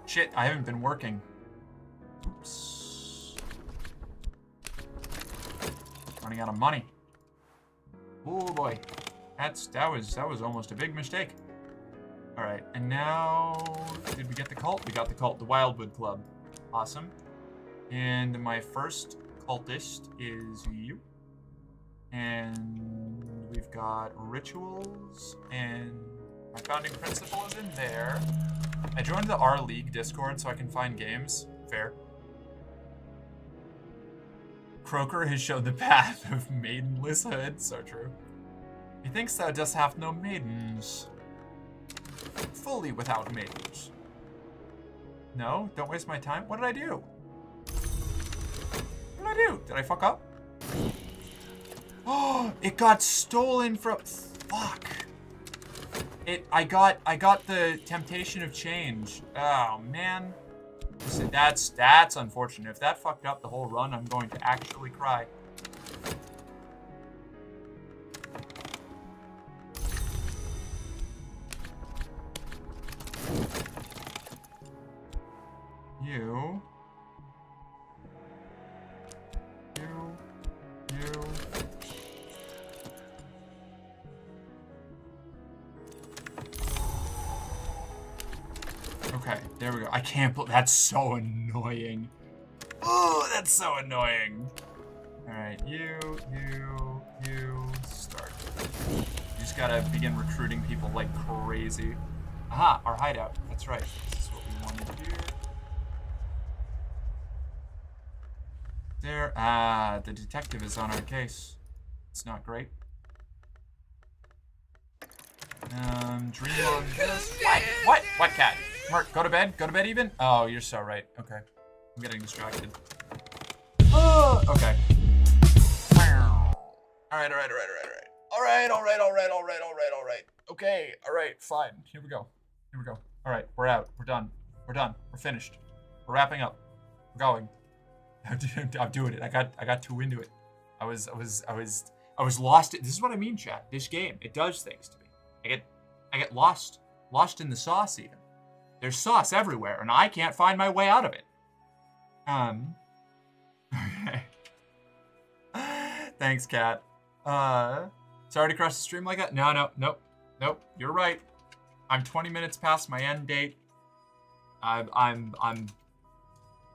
Shit, I haven't been working. Oops. Running out of money. Oh boy. That was almost a big mistake. Alright, and now did we get the cult? We got the cult, the Wildwood Club. Awesome. And my first cultist is you. And we've got rituals, and my founding principle is in there. I joined the R League Discord so I can find games. Fair. Croaker has shown the path of maidenlesshood. So true. He thinks thou dost have no maidens. Fully without maidens. No, don't waste my time. What did I do? What did I do? Did I fuck up? Oh, it got stolen from... Fuck. I got the temptation of change. Oh, man. Listen, that's unfortunate. If that fucked up the whole run, I'm going to actually cry. You. Okay, there we go. I can't believe that's so annoying. Oh, that's so annoying. Alright, you, start. You just gotta begin recruiting people like crazy. Aha, our hideout. That's right. This is what we wanted here. There. Ah, the detective is on our case. It's not great. Dream on this. What? What cat? Mark, go to bed? Go to bed even? Oh, you're so right. Okay. I'm getting distracted. Oh, okay. Alright. Okay, alright, fine. Here we go. Alright, we're out. We're done. We're finished. We're wrapping up. We're going. I'm doing it. I got too into it. I was lost. This is what I mean, chat. This game, it does things to me. I get lost in the sauce even. There's sauce everywhere, and I can't find my way out of it. Okay. Thanks, Kat. Sorry to crush the stream like that. Nope. You're right. I'm 20 minutes past my end date. I'm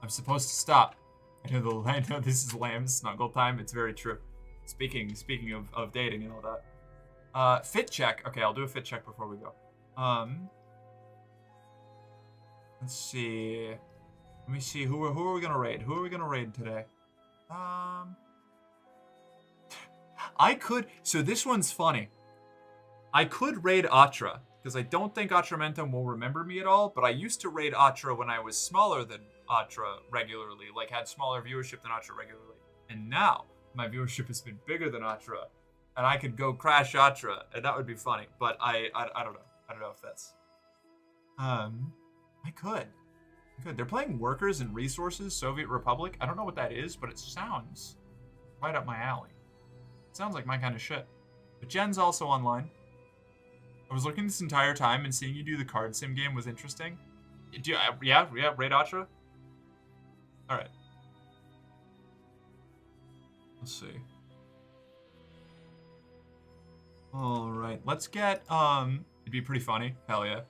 supposed to stop. I know this is Lamb's snuggle time. It's very true. Speaking of dating and all that. Fit check. Okay, I'll do a fit check before we go. Let's see. Let me see. Who are we gonna raid? Who are we gonna raid today? I could. So this one's funny. I could raid Atra because I don't think Atramentum will remember me at all. But I used to raid Atra when I was smaller than Atra regularly, like had smaller viewership than Atra regularly. And now my viewership has been bigger than Atra, and I could go crash Atra, and that would be funny. But I don't know. I don't know if that's. I could. They're playing Workers and Resources, Soviet Republic. I don't know what that is, but it sounds right up my alley. It sounds like my kind of shit. But Jen's also online. I was looking this entire time, and seeing you do the card sim game was interesting. Yeah, raid Atra? Alright. Let's see. All right, let's get it'd be pretty funny. Hell yeah.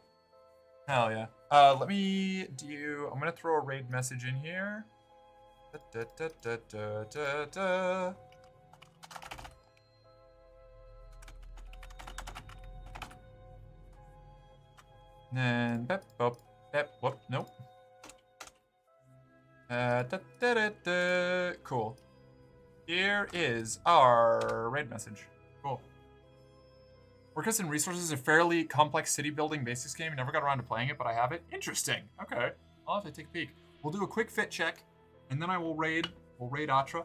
Hell yeah. Let me do. I'm gonna throw a raid message in here. Da, da, da, da, da, da. And whoop, nope. Da, da, da, da. Cool. Here is our raid message. Cool. Workers and Resources is a fairly complex city building basics game. I never got around to playing it, but I have it. Interesting. Okay. I'll have to take a peek. We'll do a quick fit check, and then I will raid. We'll raid Atra.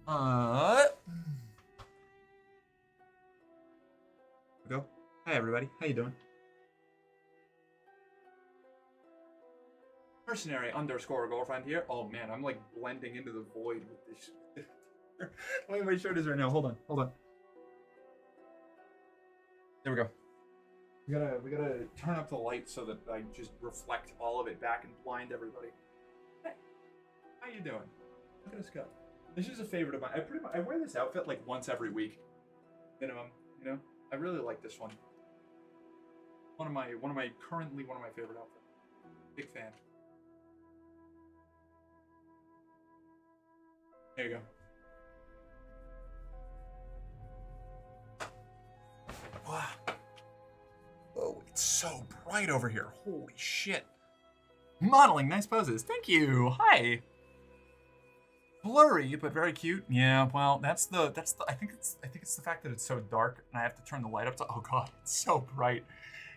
Go. Hi everybody. How you doing? Mercenary _ girlfriend here. Oh man, I'm like blending into the void with this shit. The way my shirt is right now. Hold on. There we go. We gotta turn up the light so that I just reflect all of it back and blind everybody. Hey, how you doing? Look at us go. This is a favorite of mine. I wear this outfit like once every week, minimum. You know, I really like this one. One of my favorite outfits. Big fan. There you go. Wow. Oh, it's so bright over here. Holy shit. Modeling, nice poses. Thank you. Hi. Blurry, but very cute. Yeah, well, that's the I think it's the fact that it's so dark and I have to turn the light up to, oh god, it's so bright.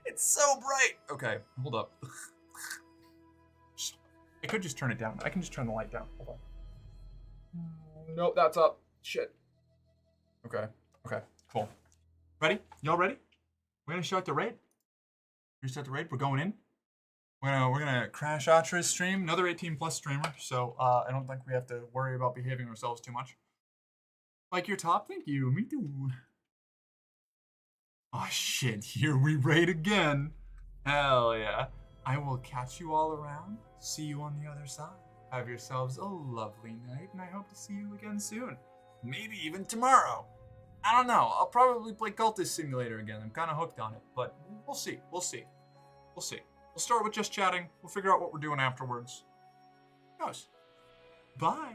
It's so bright. Okay, hold up. I could just turn it down. I can just turn the light down. Hold on. Nope, that's up. Shit. Okay, cool. Ready? Y'all ready? We're gonna start the raid. We're going in. We're gonna crash Atra's stream. Another 18+ streamer, so I don't think we have to worry about behaving ourselves too much. Like your top? Thank you. Me too. Oh shit! Here we raid again. Hell yeah! I will catch you all around. See you on the other side. Have yourselves a lovely night, and I hope to see you again soon. Maybe even tomorrow. I don't know. I'll probably play Cultist Simulator again. I'm kind of hooked on it, but we'll see. We'll start with just chatting. We'll figure out what we're doing afterwards. Who knows? Bye.